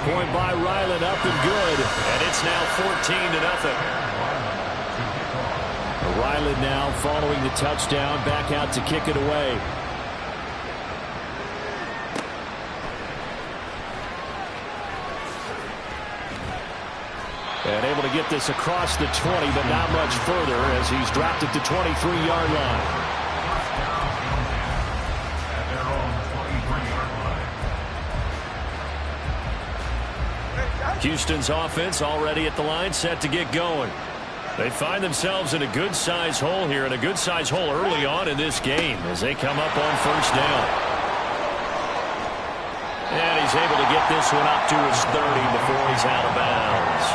Point by Ryland, up and good. And it's now 14-0. Ryland now following the touchdown, back out to kick it away. And able to get this across the 20, but not much further as he's dropped it to 23-yard line. Houston's offense already at the line, set to get going. They find themselves in a good-sized hole here, and a good-sized hole early on in this game as they come up on first down. And he's able to get this one up to his 30 before he's out of bounds.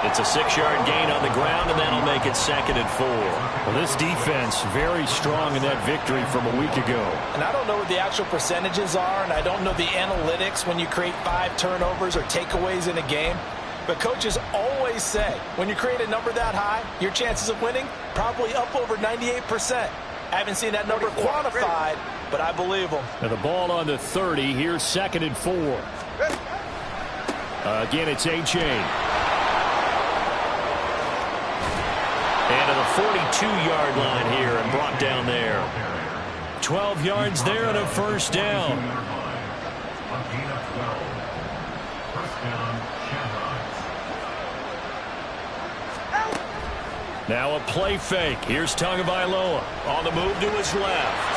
It's a 6-yard gain on the ground, and that'll make it 2nd and 4. Well, this defense very strong in that victory from a week ago. And I don't know what the actual percentages are, and I don't know the analytics when you create 5 turnovers or takeaways in a game. But coaches always say, when you create a number that high, your chances of winning probably up over 98%. I haven't seen that number quantified, but I believe them. Now the ball on the 30. Here's 2nd and 4. Again, it's A-Chain. And to the 42-yard line here and brought down there. 12 yards there and a first down. Now a play fake. Here's Tagovailoa on the move to his left.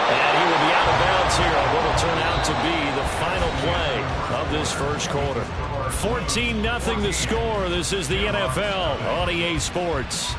And he will be out of bounds here on what will turn out to be the final play of this first quarter. 14-0 the score. This is the NFL on EA Sports.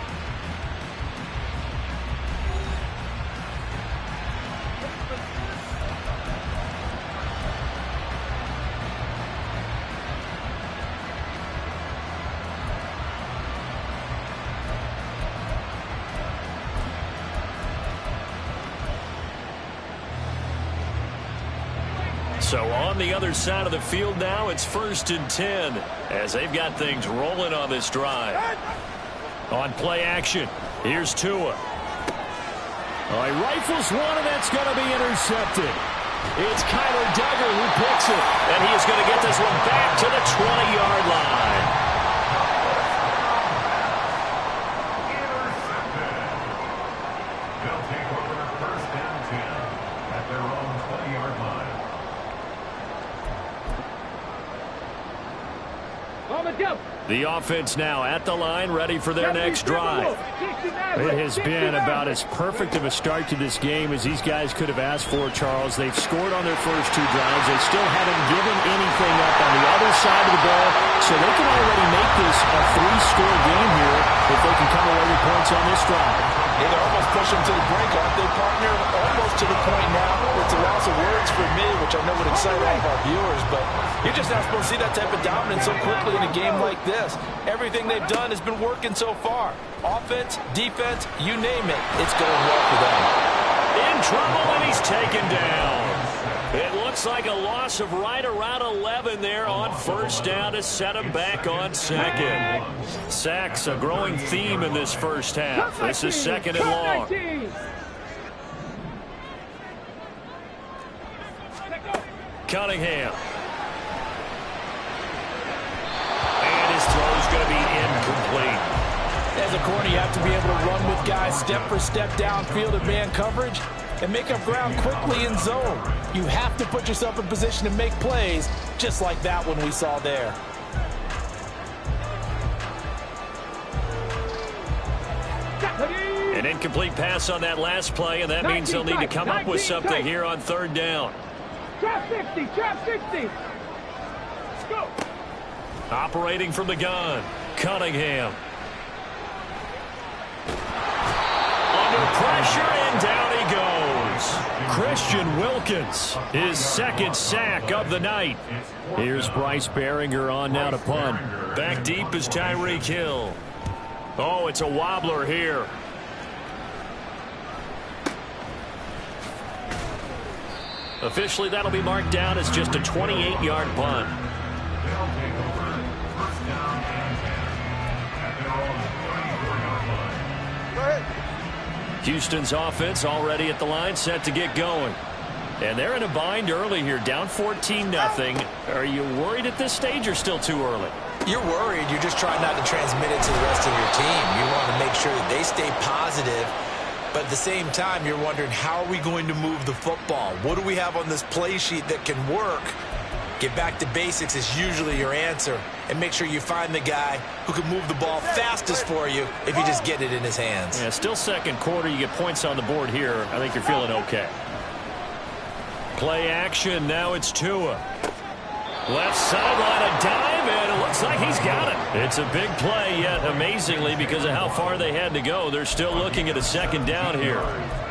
So on the other side of the field now, it's 1st and 10 as they've got things rolling on this drive. On play action, here's Tua. Oh, he rifles one, and that's going to be intercepted. It's Kyler Duggar who picks it, and he is going to get this one back to the 20-yard line. The offense now at the line, ready for their next drive. It has been about as perfect of a start to this game as these guys could have asked for, Charles. They've scored on their first 2 drives. They still haven't given anything up on the other side of the ball, so they can already make this a 3-score game here if they can come away with points on this drive. Yeah, they're almost pushing to the brink, aren't they, partner? Almost to the point now. It's a loss of words for me, which I know would excite all of our viewers, but you're just not supposed to see that type of dominance so quickly in a game like this. Everything they've done has been working so far. Offense, defense, you name it, it's going well for them. In trouble, and he's taken down. It looks like a loss of right around 11 there on first down to set him back on 2nd. Sacks, a growing theme in this first half. This is 2nd and long. Cunningham. And his throw is going to be incomplete. As a corner, you have to be able to run with guys step for step downfield in man coverage and make up ground quickly in zone. You have to put yourself in position to make plays, just like that one we saw there. An incomplete pass on that last play, and that means they'll need to come up with something here on 3rd down. Trap 60, trap 60. Go. Operating from the gun, Cunningham. Under pressure, and down he goes. Christian Wilkins, his 2nd sack of the night. Here's Bryce Behringer on now to punt. Back deep is Tyreek Hill. Oh, it's a wobbler here. Officially, that'll be marked down as just a 28-yard punt. Houston's offense already at the line, set to get going. And they're in a bind early here, down 14-0. Are you worried at this stage or still too early? You're worried. You're just trying not to transmit it to the rest of your team. You want to make sure that they stay positive. But at the same time, you're wondering, how are we going to move the football? What do we have on this play sheet that can work? Get back to basics is usually your answer. And make sure you find the guy who can move the ball fastest for you if you just get it in his hands. Yeah, still second quarter. You get points on the board here. I think you're feeling okay. Play action. Now it's Tua. Left sideline, a dive, and it looks like he's got it. It's a big play, yet amazingly, because of how far they had to go, they're still looking at a second down here.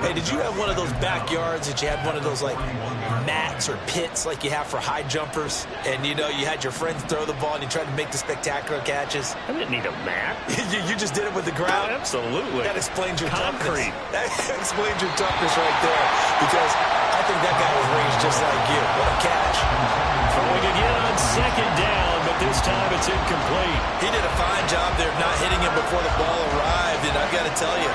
Hey, did you have one of those backyards that you had one of those, like, mats or pits like you have for high jumpers? And, you know, you had your friends throw the ball and you tried to make the spectacular catches? I didn't need a mat. you just did it with the ground? Absolutely. That explains your concrete. That explains your toughness right there, because I think that guy was raised just like you. What a catch. Throwing again on second down, but this time it's incomplete. He did a fine job there of not hitting him before the ball arrived, and I've got to tell you,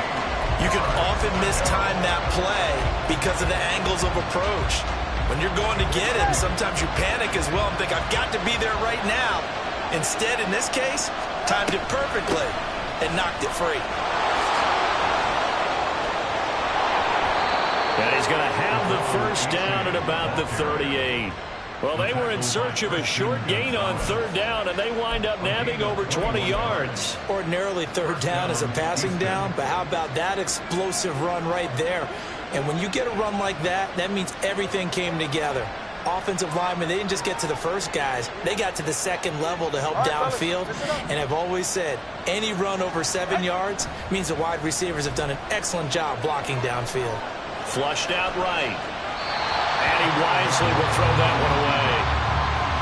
you can often mistime that play because of the angles of approach. When you're going to get him, sometimes you panic as well and think, I've got to be there right now. Instead, in this case, timed it perfectly and knocked it free. And he's going to have the first down at about the 38. Well, they were in search of a short gain on third down, and they wind up nabbing over 20 yards. Ordinarily, third down is a passing down, but how about that explosive run right there? And when you get a run like that, that means everything came together. Offensive linemen, they didn't just get to the first guys. They got to the second level to help downfield. And I've always said, any run over 7 yards means the wide receivers have done an excellent job blocking downfield. Flushed out right. And he wisely will throw that one away.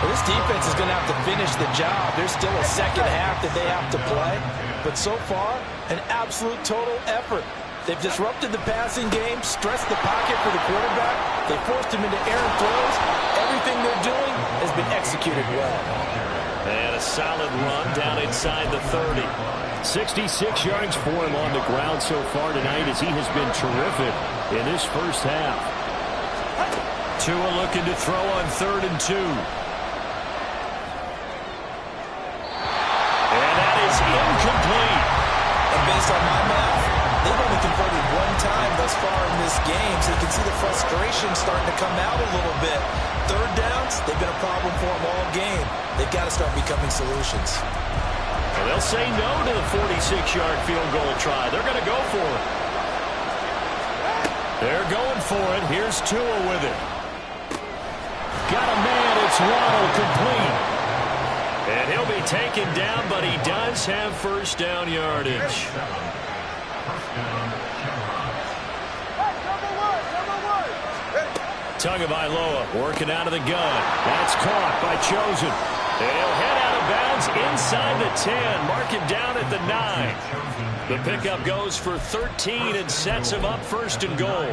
Well, this defense is going to have to finish the job. There's still a second half that they have to play. But so far, an absolute total effort. They've disrupted the passing game, stressed the pocket for the quarterback. They forced him into errant throws. Everything they're doing has been executed well. And a solid run down inside the 30. 66 yards for him on the ground so far tonight, as he has been terrific in this first half. Tua looking to throw on 3rd and 2. And that is incomplete. And based on my math, they've only converted one time thus far in this game, so you can see the frustration starting to come out a little bit. Third downs, they've been a problem for them all game. They've got to start becoming solutions. Well, they'll say no to the 46-yard field goal try. They're going to go for it. They're going for it. Here's Tua with it. Got a man. It's Waddle, complete. And he'll be taken down, but he does have first down yardage. Tagovailoa working out of the gun. That's caught by Chosen. And he'll head out of bounds inside the 10. Mark him down at the 9. The pickup goes for 13 and sets him up 1st and goal.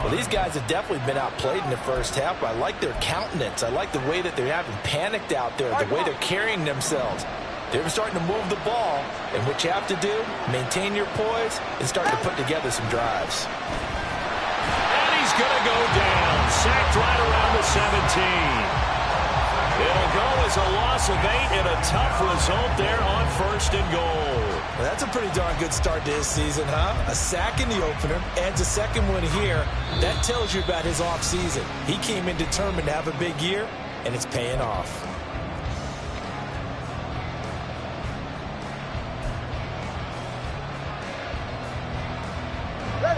Well, these guys have definitely been outplayed in the first half, but I like their countenance. I like the way that they haven't panicked out there, the way they're carrying themselves. They're starting to move the ball, and what you have to do, maintain your poise and start to put together some drives. And he's going to go down, sacked right around the 17. It'll go as a loss of 8 and a tough result there on 1st and goal. Well, that's a pretty darn good start to his season, huh? A sack in the opener, adds a second one here. That tells you about his offseason. He came in determined to have a big year, and it's paying off.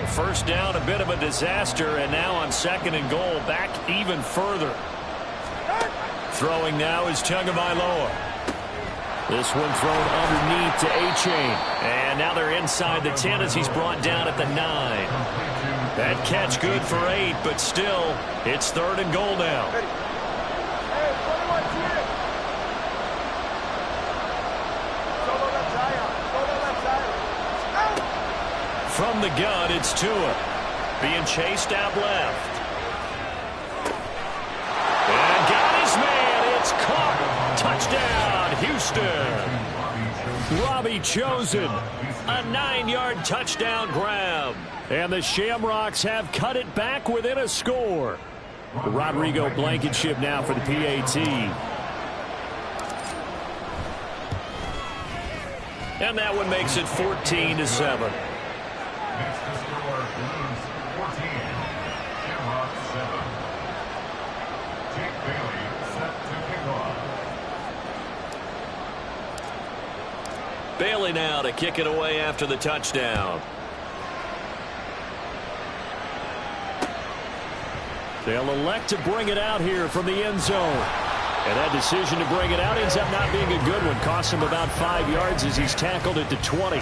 First down, a bit of a disaster, and now on 2nd and goal, back even further. Throwing now is Tagovailoa. This one thrown underneath to A-Chain. And now they're inside the 10 as he's brought down at the 9. That catch good for 8, but still, it's 3rd and goal now. From the gun, it's Tua. Being chased out left. And got his man. It's caught. Touchdown, Houston. Robbie Chosen. A 9-yard touchdown grab. And the Shamrocks have cut it back within a score. Rodrigo Blankenship now for the PAT. And that one makes it 14-7. Bailey now to kick it away after the touchdown. They'll elect to bring it out here from the end zone. And that decision to bring it out ends up not being a good one. Costs him about 5 yards as he's tackled at the 20.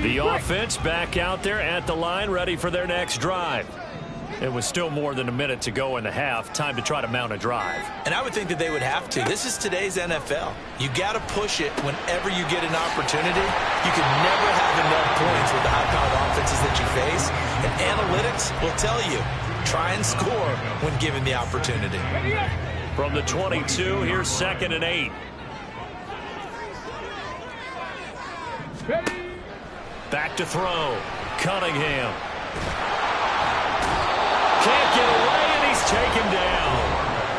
The offense back out there at the line, ready for their next drive. It was still more than a minute to go in the half. Time to try to mount a drive. And I would think that they would have to. This is today's NFL. You got to push it whenever you get an opportunity. You can never have enough points with the high-powered offenses that you face. And analytics will tell you, try and score when given the opportunity. From the 22, here's 2nd and 8. Back to throw. Cunningham. Can't get away, and he's taken down.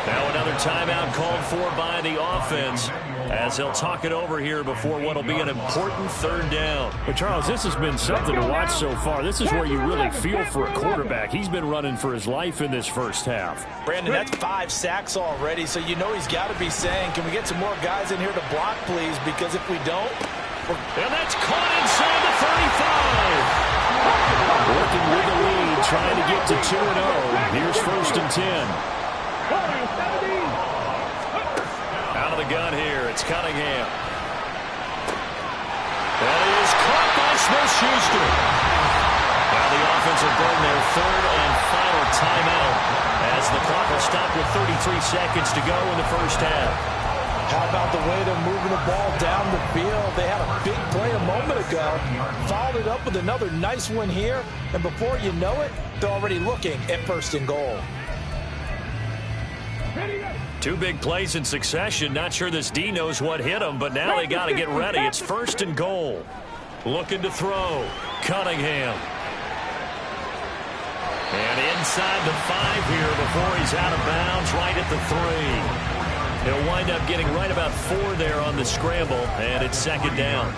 Now another timeout called for by the offense as they'll talk it over here before what will be an important 3rd down. But, Charles, this has been something to watch so far. This is where you really feel for a quarterback. He's been running for his life in this first half. Brandon, that's 5 sacks already, so you know he's got to be saying, can we get some more guys in here to block, please? Because if we don't, and that's caught inside the 35. Working with the lead, trying to get to 2-0. Here's 1st and 10. Out of the gun here, it's Cunningham. That is caught by Smith-Schuster. Now the offense will burn their 3rd and final timeout as the clock will stop with 33 seconds to go in the first half. How about the way they're moving the ball down the field? They had a big play a moment ago, followed it up with another nice one here, and before you know it, they're already looking at 1st and goal. 2 big plays in succession. Not sure this D knows what hit him, but now they got to get ready. It's 1st and goal. Looking to throw. Cunningham. And inside the 5 here before he's out of bounds, right at the 3. He'll wind up getting right about 4 there on the scramble, and it's 2nd down.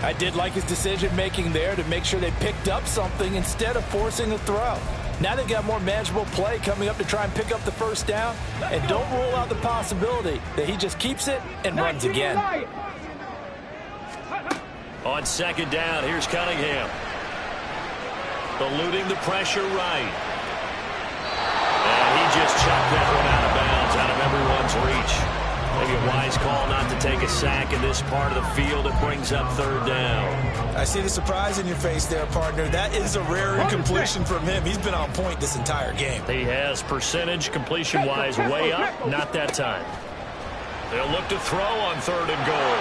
I did like his decision-making there to make sure they picked up something instead of forcing a throw. Now they've got more manageable play coming up to try and pick up the 1st down, and don't rule out the possibility that he just keeps it and runs again. On 2nd down, here's Cunningham. Eluding the pressure right. And he just chucked that one out of bounds, out of everyone's reach. Maybe a wise call not to take a sack in this part of the field. It brings up 3rd down. I see the surprise in your face there, partner. That is a rare incompletion from him. He's been on point this entire game. He has percentage completion-wise way up. Not that time. They'll look to throw on 3rd and goal.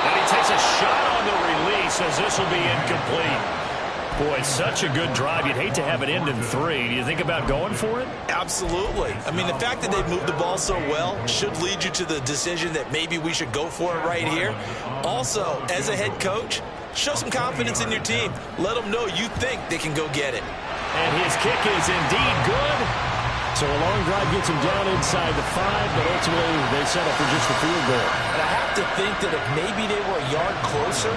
And he takes a shot on the release as this will be incomplete. Boy, such a good drive. You'd hate to have it end in 3. Do you think about going for it? Absolutely. I mean, the fact that they've moved the ball so well should lead you to the decision that maybe we should go for it right here. Also, as a head coach, show some confidence in your team. Let them know you think they can go get it. And his kick is indeed good. So a long drive gets him down inside the 5, but ultimately they settle for just a field goal. And I have to think that if maybe they were a yard closer,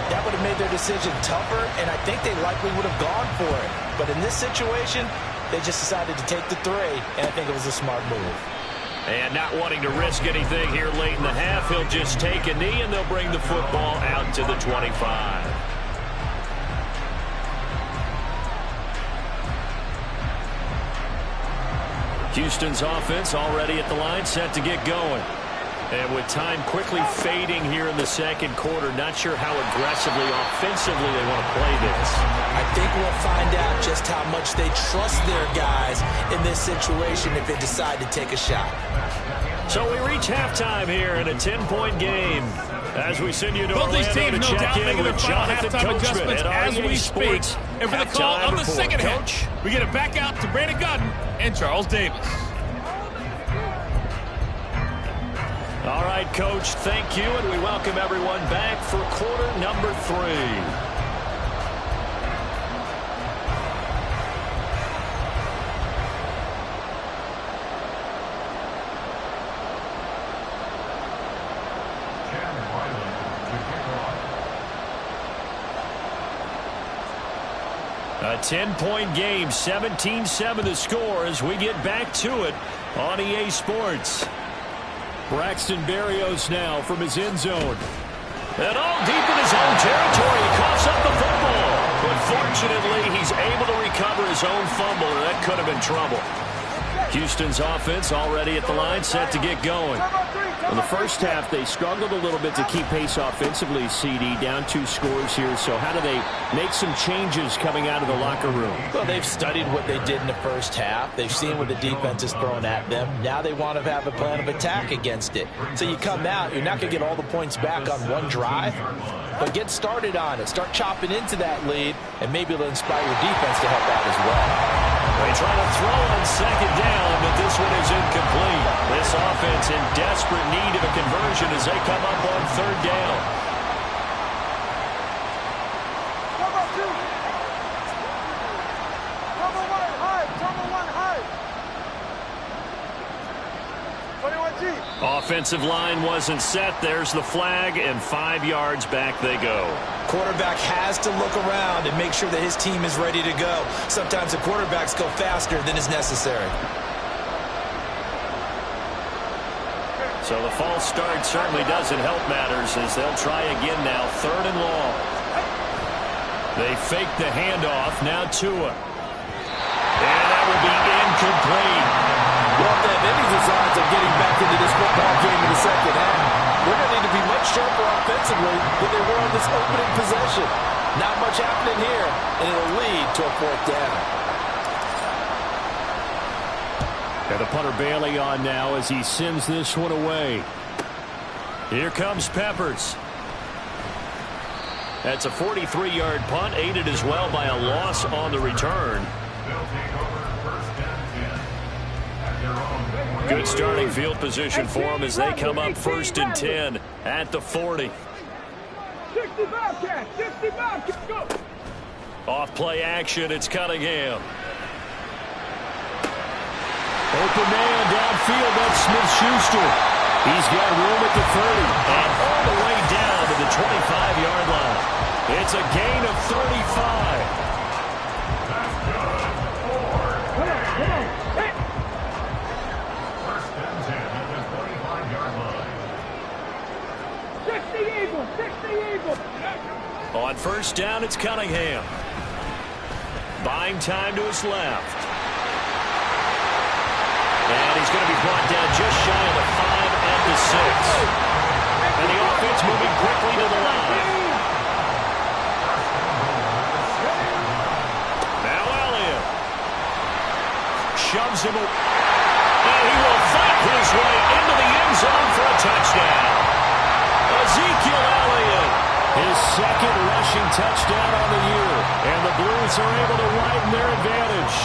that would have made their decision tougher, and I think they likely would have gone for it. But in this situation, they just decided to take the 3, and I think it was a smart move. And not wanting to risk anything here late in the half, he'll just take a knee, and they'll bring the football out to the 25. Houston's offense already at the line, set to get going. And with time quickly fading here in the 2nd quarter, not sure how aggressively, offensively they want to play this. I think we'll find out just how much they trust their guys in this situation if they decide to take a shot. So we reach halftime here in a 10-point game. As we send you to both these Orlando teams, to no check doubt, in making their with final Jonathan halftime Coachman adjustments at as REA we speak. Sports. And for the call of the second half, we get it back out to Brandon Godden and Charles Davis. All right, Coach, thank you, and we welcome everyone back for quarter number 3. A 10-point game, 17-7 the score as we get back to it on EA Sports. Braxton Berrios now from his end zone. And all deep in his own territory, he coughs up the football. But fortunately, he's able to recover his own fumble, and that could have been trouble. Houston's offense already at the line, set to get going. In the first half, they struggled a little bit to keep pace offensively, CD, down 2 scores here. So how do they make some changes coming out of the locker room? Well, they've studied what they did in the first half. They've seen what the defense is throwing at them. Now they want to have a plan of attack against it. So you come out, you're not going to get all the points back on one drive, but get started on it. Start chopping into that lead, and maybe it'll inspire your defense to help out as well. They try to throw on second down, but this one is incomplete. This offense in desperate need of a conversion as they come up on third down. Cover one high. 21G. Offensive line wasn't set. There's the flag, and 5 yards back they go. Quarterback has to look around and make sure that his team is ready to go. Sometimes the quarterbacks go faster than is necessary. So the false start certainly doesn't help matters as they'll try again now. Third and long. They fake the handoff. Now Tua. And that will be incomplete. Well, if they have any designs of getting back into this football game in the second half, they're going to need to be much sharper offensively than they were on this opening possession. Not much happening here, and it'll lead to a 4th down. And the punter Bailey on now as he sends this one away. Here comes Peppers. That's a 43-yard punt, aided as well by a loss on the return. Good starting field position for them as they come up 1st and 10 at the 40. 60 Bobcats, go! Off play action, it's Cunningham. Open man downfield, that's Smith-Schuster. He's got room at the 30 and all the way down to the 25-yard line. It's a gain of 35. On 1st down, it's Cunningham. Buying time to his left. And he's going to be brought down just shy of the 5 at the 6. And the offense moving quickly to the line. Now Elliott. Shoves him. And he will fight his way into the end zone for a touchdown. Ezekiel Elliott. His 2nd rushing touchdown on the year. And the Blues are able to widen their advantage.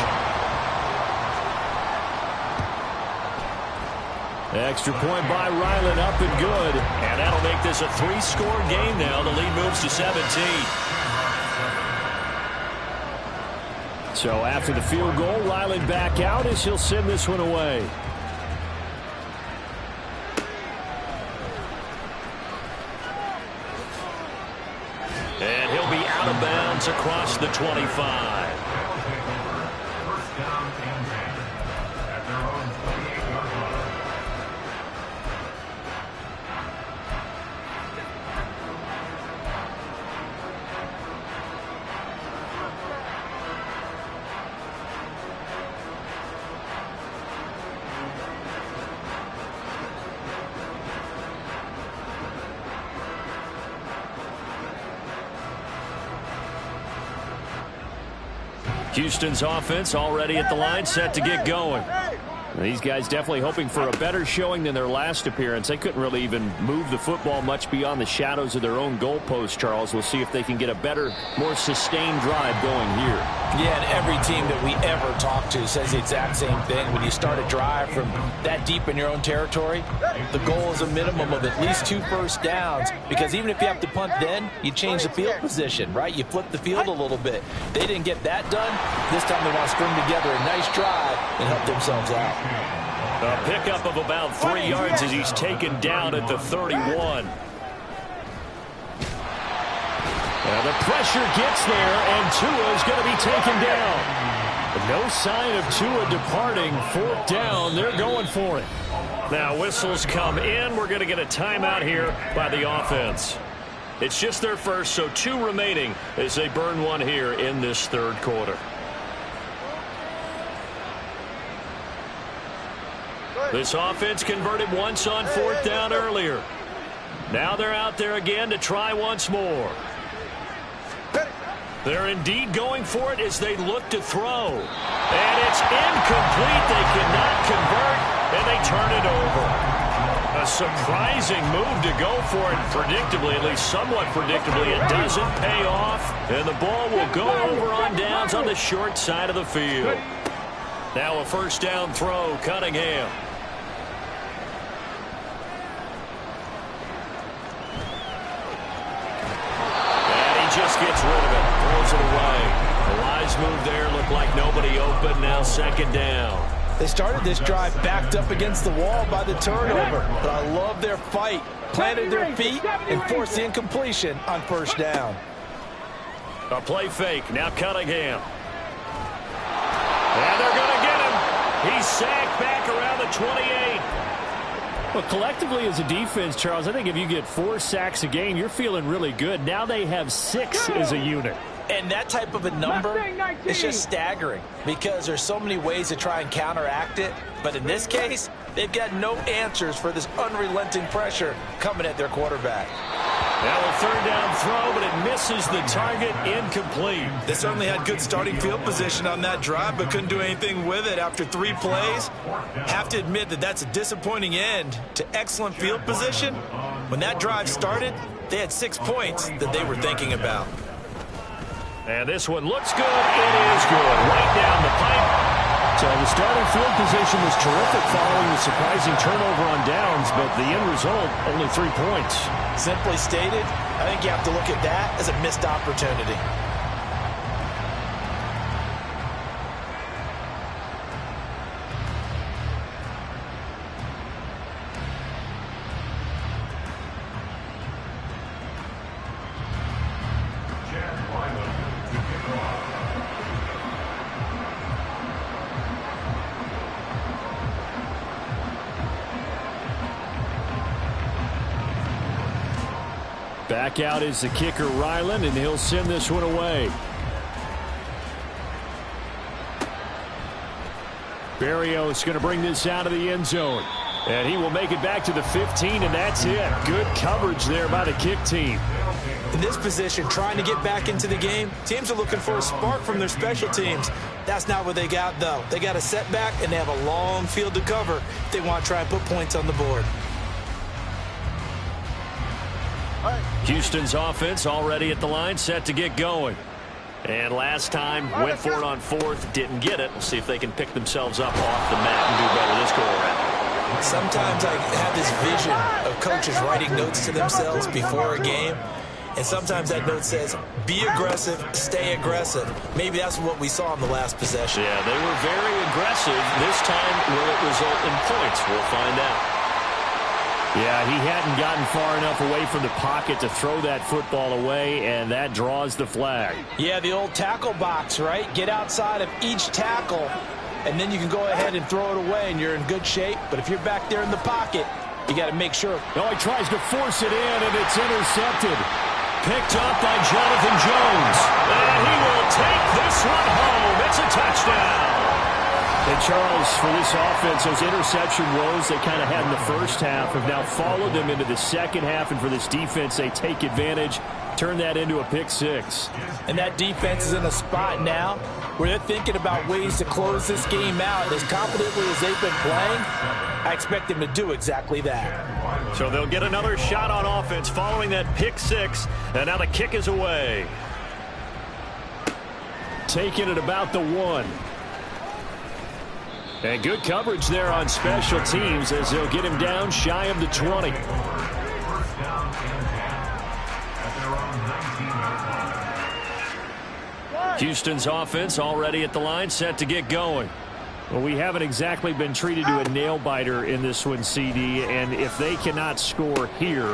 Extra point by Ryland, up and good. And that'll make this a 3-score game now. The lead moves to 17. So after the field goal, Ryland back out as he'll send this one away. And he'll be out of bounds across the 25. Houston's offense already at the line, set to get going. These guys definitely hoping for a better showing than their last appearance. They couldn't really even move the football much beyond the shadows of their own goalpost, Charles. We'll see if they can get a better, more sustained drive going here. Yeah, and every team that we ever talk to says the exact same thing. When you start a drive from that deep in your own territory, the goal is a minimum of at least 2 first downs, because even if you have to punt then, you change the field position, right? You flip the field a little bit. They didn't get that done. This time they want to string together a nice drive and help themselves out. A pickup of about 3 yards as he's taken down at the 31. The pressure gets there, and Tua is going to be taken down. No sign of Tua departing. 4th down. They're going for it. Now whistles come in. We're going to get a timeout here by the offense. It's just their first, so 2 remaining as they burn one here in this 3rd quarter. This offense converted once on 4th down earlier. Now they're out there again to try once more. They're indeed going for it as they look to throw. And it's incomplete. They cannot convert, and they turn it over. A surprising move to go for it predictably, at least somewhat predictably. It doesn't pay off, and the ball will go over on downs on the short side of the field. Now a 1st down throw, Cunningham. Just gets rid of it, throws it away. A wise move there, looked like nobody open. Now 2nd down. They started this drive backed up against the wall by the turnover, but I love their fight. Planted their feet and forced the incompletion on 1st down. A play fake, now Cunningham. And they're going to get him. He's sacked back around the 28. Well, collectively as a defense, Charles, I think if you get 4 sacks a game, you're feeling really good. Now they have 6 as a unit. And that type of a number is just staggering because there's so many ways to try and counteract it. But in this case, they've got no answers for this unrelenting pressure coming at their quarterback. Now a 3rd down throw, but it misses the target, incomplete. They certainly had good starting field position on that drive, but couldn't do anything with it after 3 plays. Have to admit that that's a disappointing end to excellent field position. When that drive started, they had 6 points that they were thinking about. And this one looks good. It is good. Right down the pipe. So the starting field position was terrific following the surprising turnover on downs, but the end result, only 3 points. Simply stated, I think you have to look at that as a missed opportunity. Back out is the kicker, Ryland, and he'll send this one away. Berrios going to bring this out of the end zone. And he will make it back to the 15, and that's it. Good coverage there by the kick team. In this position, trying to get back into the game, teams are looking for a spark from their special teams. That's not what they got, though. They got a setback, and they have a long field to cover if they want to try and put points on the board. Houston's offense already at the line, set to get going. And last time, went for it on 4th, didn't get it. We'll see if they can pick themselves up off the mat and do better this go-around. Sometimes I have this vision of coaches writing notes to themselves before a game. And sometimes that note says, be aggressive, stay aggressive. Maybe that's what we saw in the last possession. Yeah, they were very aggressive. This time, will it result in points? We'll find out. Yeah, he hadn't gotten far enough away from the pocket to throw that football away, and that draws the flag. Yeah, the old tackle box, right? Get outside of each tackle, and then you can go ahead and throw it away, and you're in good shape. But if you're back there in the pocket, you got to make sure. Oh, he tries to force it in, and it's intercepted. Picked up by Jonathan Jones. And he will take this one home. It's a touchdown. And Charles, for this offense, those interception woes they kind of had in the first half have now followed them into the second half. And for this defense, they take advantage, turn that into a pick six. And that defense is in a spot now where they're thinking about ways to close this game out. And as confidently as they've been playing, I expect them to do exactly that. So they'll get another shot on offense following that pick six. And now the kick is away. Taking it about the 1. And good coverage there on special teams as they'll get him down shy of the 20. Houston's offense already at the line, set to get going. Well, we haven't exactly been treated to a nail-biter in this one, CD, and if they cannot score here,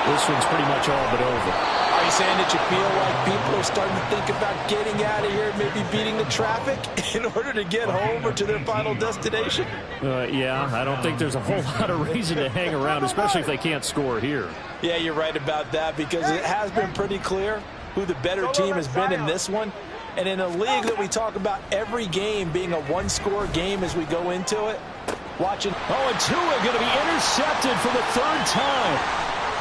this one's pretty much all but over. Are you saying that you feel like people are starting to think about getting out of here, maybe beating the traffic in order to get home or to their final destination? Yeah, I don't think there's a whole lot of reason to hang around, especially if they can't score here. Yeah, you're right about that because it has been pretty clear who the better team has been in this one. And in a league that we talk about every game being a one-score game as we go into it, watching. Oh, and Tua going to be intercepted for the third time.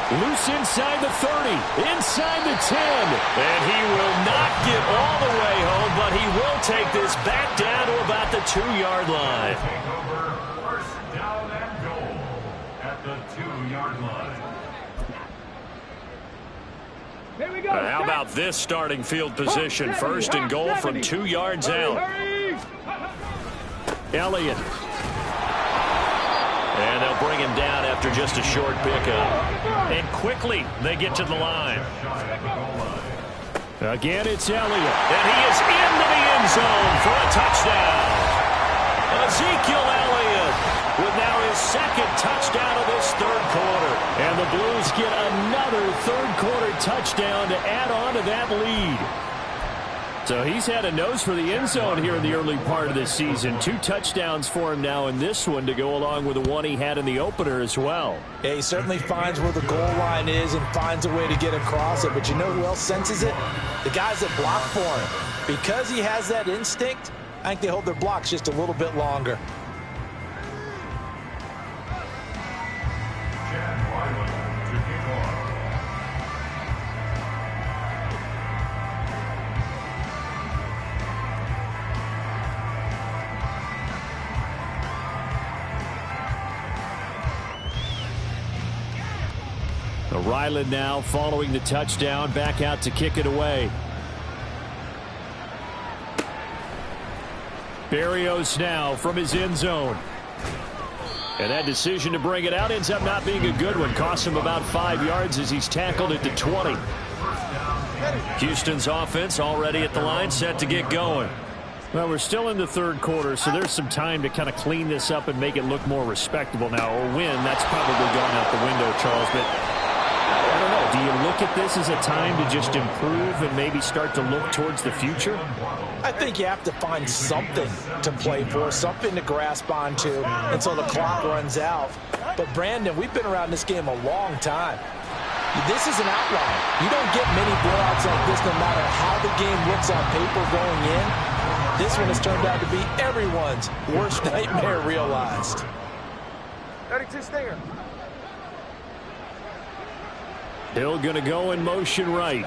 Loose inside the 30, inside the 10. And he will not get all the way home, but he will take this back down to about the 2-yard line. Take over first down and goal at the 2-yard line. Here we go. How about this starting field position? First and goal from 2 yards out. Elliott. And they'll bring him down after just a short pickup. And quickly, they get to the line. Again, it's Elliott. And he is into the end zone for a touchdown. Ezekiel Elliott with now his second touchdown of this third quarter. And the Blues get another third-quarter touchdown to add on to that lead. So he's had a nose for the end zone here in the early part of this season. 2 touchdowns for him now in this one to go along with the one he had in the opener as well. Yeah, he certainly finds where the goal line is and finds a way to get across it. But you know who else senses it? The guys that block for him. Because he has that instinct, I think they hold their blocks just a little bit longer. Ryland now following the touchdown, back out to kick it away. Berrios now from his end zone. And that decision to bring it out ends up not being a good one. Costs him about 5 yards as he's tackled at the 20. Houston's offense already at the line, set to get going. Well, we're still in the third quarter, so there's some time to kind of clean this up and make it look more respectable now. A win, that's probably gone out the window, Charles, but I don't know. Do you look at this as a time to just improve and maybe start to look towards the future? I think you have to find something to play for, something to grasp onto until the clock runs out. But, Brandon, we've been around this game a long time. This is an outlier. You don't get many blowouts like this no matter how the game looks on paper going in. This one has turned out to be everyone's worst nightmare realized. 32 Stinger. Hill going to go in motion right.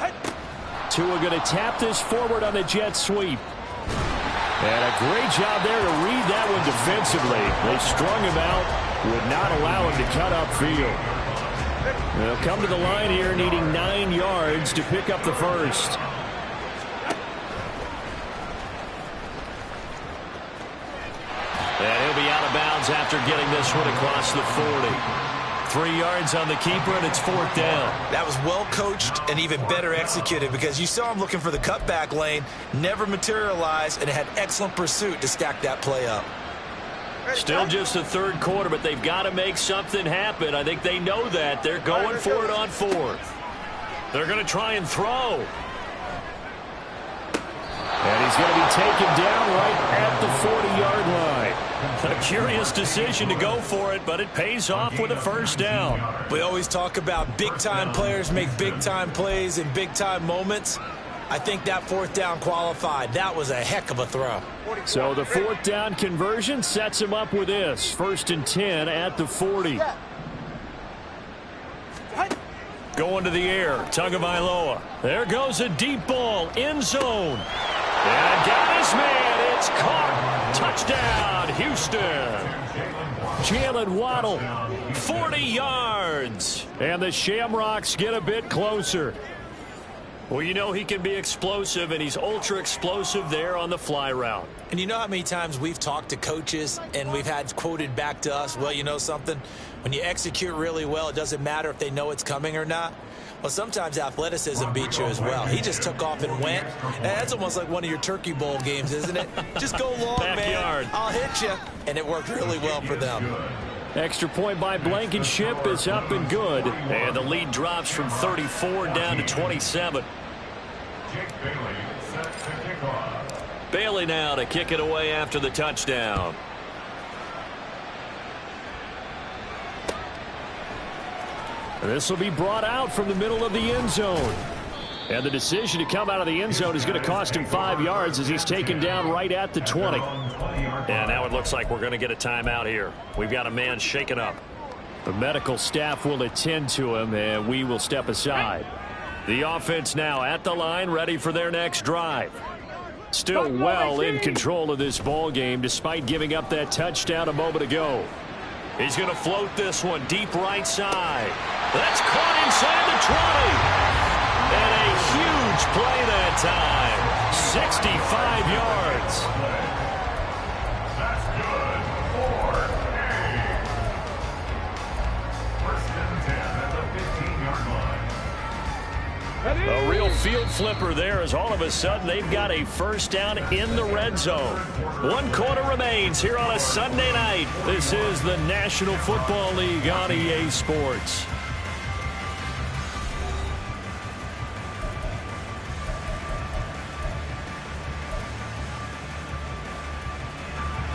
Tua going to tap this forward on the jet sweep. And a great job there to read that one defensively. They strung him out, would not allow him to cut upfield. They'll come to the line here needing 9 yards to pick up the first. And he'll be out of bounds after getting this one across the 40. 3 yards on the keeper, and it's 4th down. That was well coached and even better executed because you saw him looking for the cutback lane, never materialized, and had excellent pursuit to stack that play up. Still just the third quarter, but they've got to make something happen. I think they know that. They're going for it on 4th. They're going to try and throw. And he's going to be taken down right at the 40-yard line. A curious decision to go for it, but it pays off with a first down. We always talk about big-time players make big-time plays in big-time moments. I think that fourth down qualified. That was a heck of a throw. So the fourth down conversion sets him up with this. 1st and 10 at the 40. Going to the air. Tagovailoa. There goes a deep ball. End zone. And got his man. It's caught. Touchdown, Houston. Jalen Waddle, 40 yards. And the Shamrocks get a bit closer. Well, you know he can be explosive, and he's ultra explosive there on the fly route. And you know how many times we've talked to coaches and we've had quoted back to us, well, you know something? When you execute really well, it doesn't matter if they know it's coming or not. Well, sometimes athleticism beats you as well. He just took off and went. And that's almost like one of your Turkey Bowl games, isn't it? Just go long, Backyard. man. I'll hit you. And it worked really well for them. Extra point by Blankenship is up and good. And the lead drops from 34 down to 27. Bailey now to kick it away after the touchdown. This will be brought out from the middle of the end zone. And the decision to come out of the end zone is going to cost him 5 yards as he's taken down right at the 20. And now it looks like we're going to get a timeout here. We've got a man shaken up. The medical staff will attend to him, and we will step aside. The offense now at the line, ready for their next drive. Still well in control of this ball game despite giving up that touchdown a moment ago. He's going to float this one deep right side. That's caught inside the 20. And a huge play that time. 65 yards. That's good for a 1st and 10 at the 15-yard line. A real field flipper there as all of a sudden they've got a first down in the red zone. 1 quarter remains here on a Sunday night. This is the National Football League on EA Sports.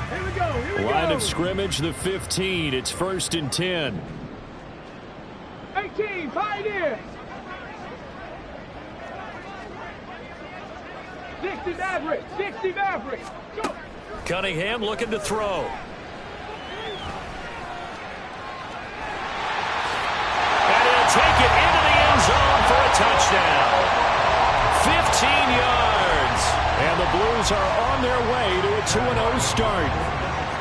Here we go. Line of scrimmage, the 15. It's 1st and 10. 18, Pioneer. 60 Maverick. 60 Maverick. Go. Cunningham looking to throw. And he'll take it into the end zone for a touchdown. 15 yards. And the Blues are on their way to a 2-0 start.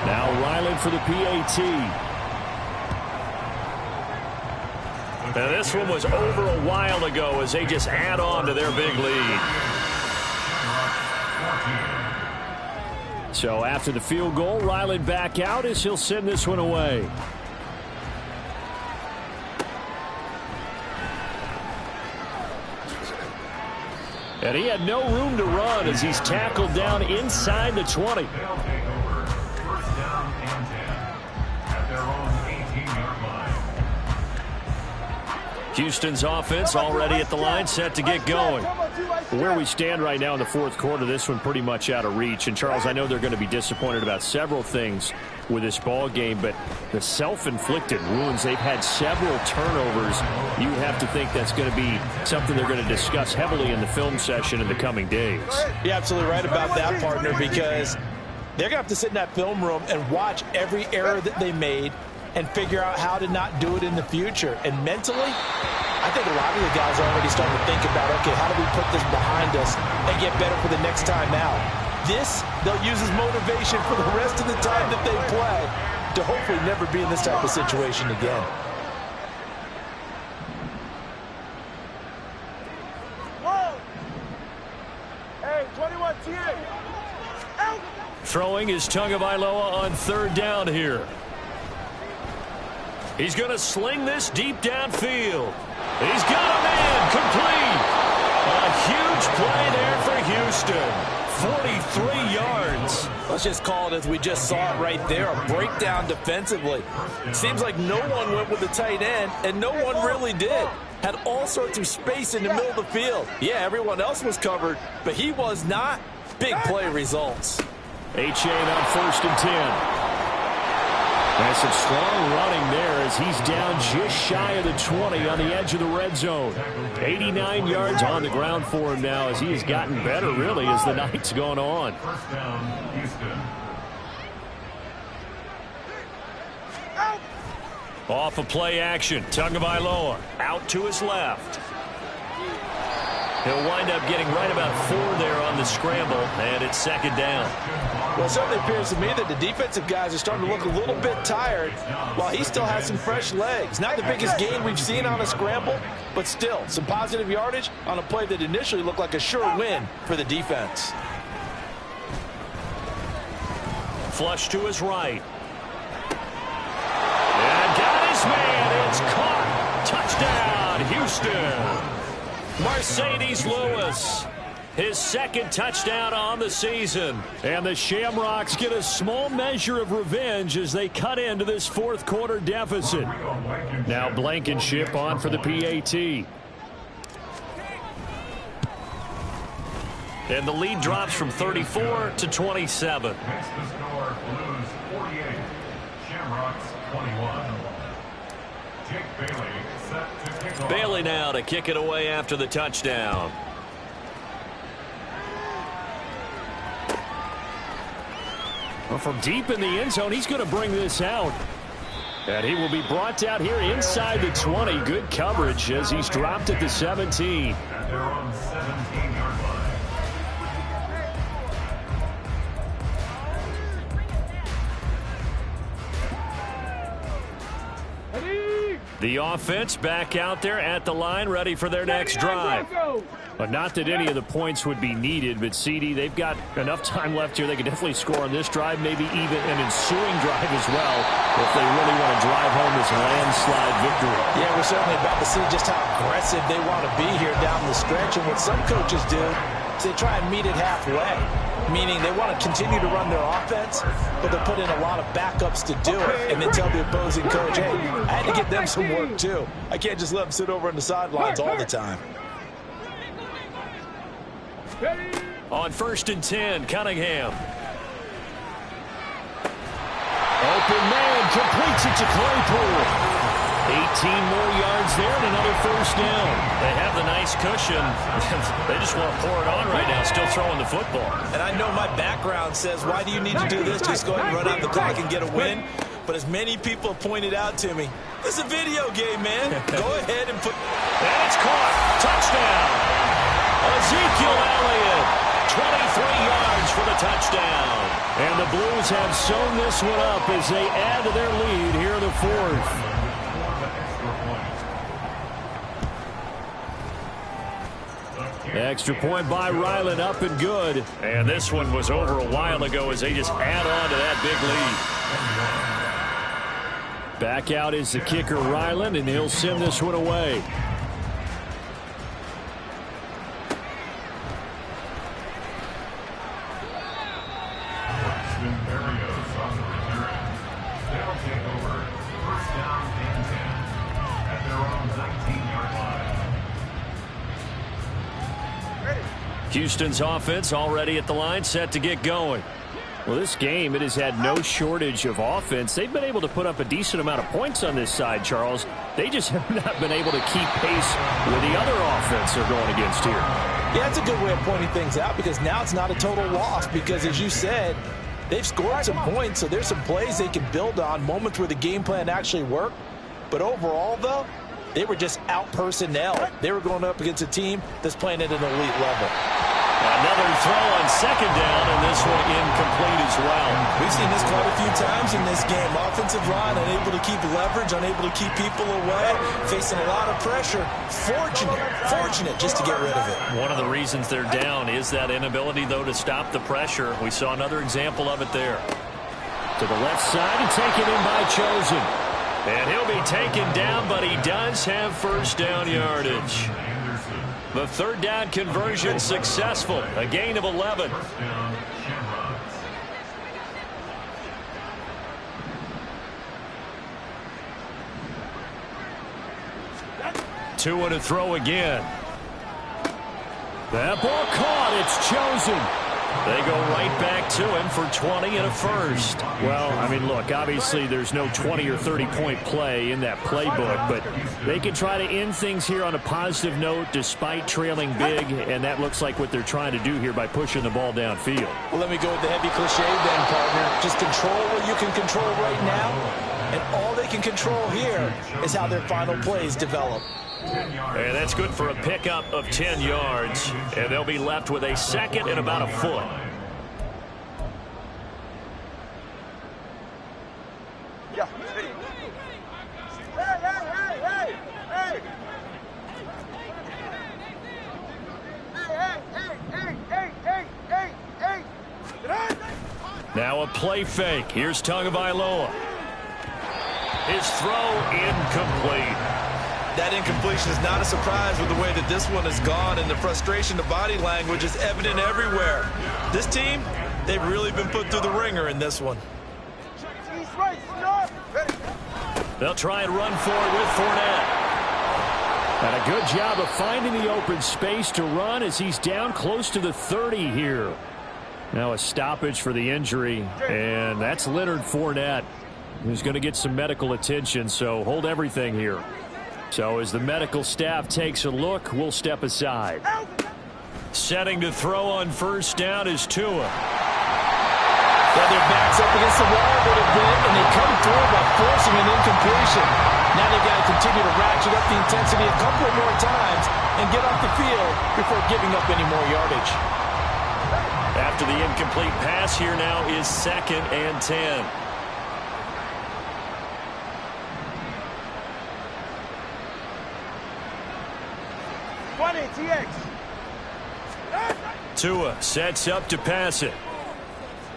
Now Ryland for the PAT. Now this one was over a while ago as they just add on to their big lead. So after the field goal, Ryland back out as he'll send this one away. And he had no room to run as he's tackled down inside the 20. Houston's offense already at the line, set to get going. Where we stand right now in the fourth quarter, this one pretty much out of reach. And, Charles, I know they're going to be disappointed about several things with this ball game, but the self-inflicted wounds, they've had several turnovers. You have to think that's going to be something they're going to discuss heavily in the film session in the coming days. You're absolutely right about that, partner, because they're going to have to sit in that film room and watch every error that they made and figure out how to not do it in the future. And mentally, I think a lot of the guys are already starting to think about, okay, how do we put this behind us and get better for the next time out? This, they'll use as motivation for the rest of the time that they play to hopefully never be in this type of situation again. Whoa! Hey, 21 TA. Out! Throwing is Tagovailoa on 3rd down here. He's going to sling this deep downfield. He's got a man complete. A huge play there for Houston. 43 yards. Let's just call it as we just saw it right there, a breakdown defensively. Seems like no one went with the tight end, and no one really did. Had all sorts of space in the middle of the field. Yeah, everyone else was covered, but he was not. Big play results. A-Chain on 1st and 10. And some strong running there as he's down just shy of the 20 on the edge of the red zone. 89 yards on the ground for him now as he has gotten better, really, as the night's gone on. First down, Houston. Off of play action. Tagovailoa out to his left. He'll wind up getting right about 4 there on the scramble, and it's second down. Well, it certainly appears to me that the defensive guys are starting to look a little bit tired while he still has some fresh legs. Not the biggest gain we've seen on a scramble, but still some positive yardage on a play that initially looked like a sure win for the defense. Flush to his right. And got his man. It's caught. Touchdown, Houston. Mercedes Lewis, his second touchdown on the season. And the Shamrocks get a small measure of revenge as they cut into this fourth quarter deficit. Now Blankenship on for the PAT. And the lead drops from 34 to 27. Makes the score Blues 48, Shamrocks 21. Jake Bailey set to kick off. Bailey now to kick it away after the touchdown. Well, from deep in the end zone, he's going to bring this out. And he will be brought out here inside the 20. Good coverage as he's dropped at the 17. At their own 17-yard line. The offense back out there at the line, ready for their next drive. But not that any of the points would be needed, but CD, they've got enough time left here. They can definitely score on this drive, maybe even an ensuing drive as well, if they really want to drive home this landslide victory. Yeah, we're certainly about to see just how aggressive they want to be here down the stretch. And what some coaches do is they try and meet it halfway, meaning they want to continue to run their offense, but they'll put in a lot of backups to do it, and then tell the opposing coach, hey, I had to get them some work too. I can't just let them sit over on the sidelines all the time. On 1st and 10, Cunningham. Open man, completes it to Claypool. 18 more yards there and another first down. They have the nice cushion. They just want to pour it on right now, still throwing the football. And I know my background says, why do you need to do this? Just go ahead and run out the clock and get a win. But as many people have pointed out to me, this is a video game, man. Go ahead and put... And it's caught. Touchdown. Ezekiel Elliott, 23 yards for the touchdown. And the Blues have sewn this one up as they add to their lead here in the fourth. Extra point by Ryland, up and good. And this one was over a while ago as they just add on to that big lead. Back out is the kicker, Ryland, and he'll send this one away. Houston's offense already at the line, set to get going. Well, this game, it has had no shortage of offense. They've been able to put up a decent amount of points on this side, Charles. They just have not been able to keep pace with the other offense they're going against here. Yeah, that's a good way of pointing things out because now it's not a total loss because, as you said, they've scored some points, so there's some plays they can build on, moments where the game plan actually worked. But overall, though, they were just out-personnel. They were going up against a team that's playing at an elite level. Another throw on second down, and this one incomplete as well. We've seen this quite a few times in this game. Offensive line unable to keep leverage, unable to keep people away, facing a lot of pressure. Fortunate just to get rid of it. One of the reasons they're down is that inability, though, to stop the pressure. We saw another example of it there. To the left side and taken in by Chosen. And he'll be taken down, but he does have first down yardage. The third down conversion successful. A gain of 11. Two to throw again. That ball caught. It's Chosen. They go right back to him for 20 and a first. Well, I mean, look, obviously there's no 20 or 30-point play in that playbook, but they can try to end things here on a positive note despite trailing big, and that looks like what they're trying to do here by pushing the ball downfield. Well, let me go with the heavy cliche then, partner. Just control what you can control right now, and all they can control here is how their final plays develop. And that's good for a pickup of 10 yards. And they'll be left with a second and about a foot. Yeah. Hey, hey, hey, hey. Now a play fake. Here's Tagovailoa. His throw incomplete. That incompletion is not a surprise with the way that this one has gone, and the frustration, the body language is evident everywhere. This team, they've really been put through the ringer in this one. They'll try and run for it with Fournette. And a good job of finding the open space to run as he's down close to the 30 here. Now a stoppage for the injury, and that's Leonard Fournette, who's going to get some medical attention, so hold everything here. So as the medical staff takes a look, we'll step aside. Setting to throw on first down is Tua. Well, their back's up against the wall a little bit, and they come through by forcing an incompletion. Now they've got to continue to ratchet up the intensity a couple more times and get off the field before giving up any more yardage. After the incomplete pass, here now is 2nd and 10. Tua sets up to pass it.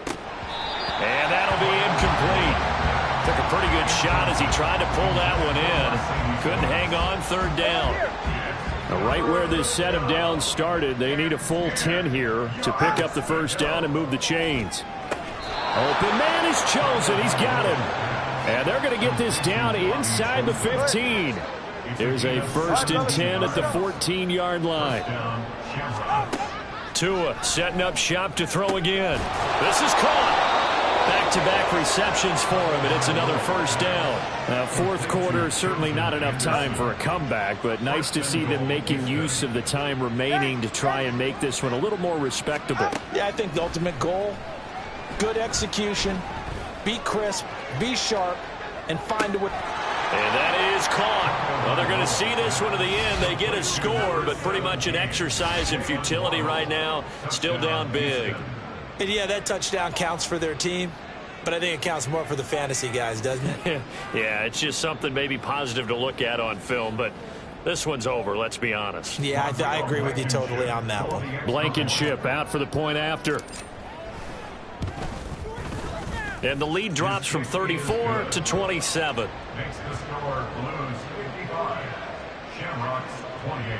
And that'll be incomplete. Took a pretty good shot as he tried to pull that one in. Couldn't hang on, 3rd down. Now, right where this set of downs started, they need a full 10 here to pick up the first down and move the chains. Open man is chosen. He's got him. And they're going to get this down inside the 15. There's a 1st and 10 at the 14-yard line. Tua setting up shop to throw again. This is caught. Back-to-back receptions for him, and it's another first down. Now, 4th quarter, certainly not enough time for a comeback, but nice to see them making use of the time remaining to try and make this one a little more respectable. Yeah, I think the ultimate goal, good execution, be crisp, be sharp, and find a way. And that is caught. Well, they're going to see this one to the end. They get a score, but pretty much an exercise in futility right now. Still down big. And yeah, that touchdown counts for their team, but I think it counts more for the fantasy guys, doesn't it? Yeah, it's just something maybe positive to look at on film, but this one's over, let's be honest. Yeah, I agree with you totally on that one. Blankenship out for the point after. And the lead drops from 34 to 27. Makes the score Blues 55, Shamrocks 28.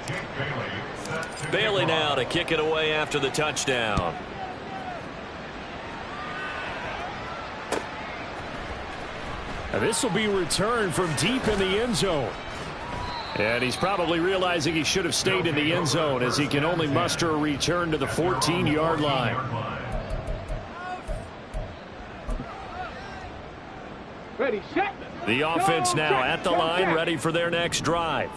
Jake Bailey set to Bailey now to kick it away after the touchdown. Now this will be returned from deep in the end zone. And he's probably realizing he should have stayed in the end zone as he can only muster a return to the 14-yard line. Ready, set. The offense now at the line, ready for their next drive.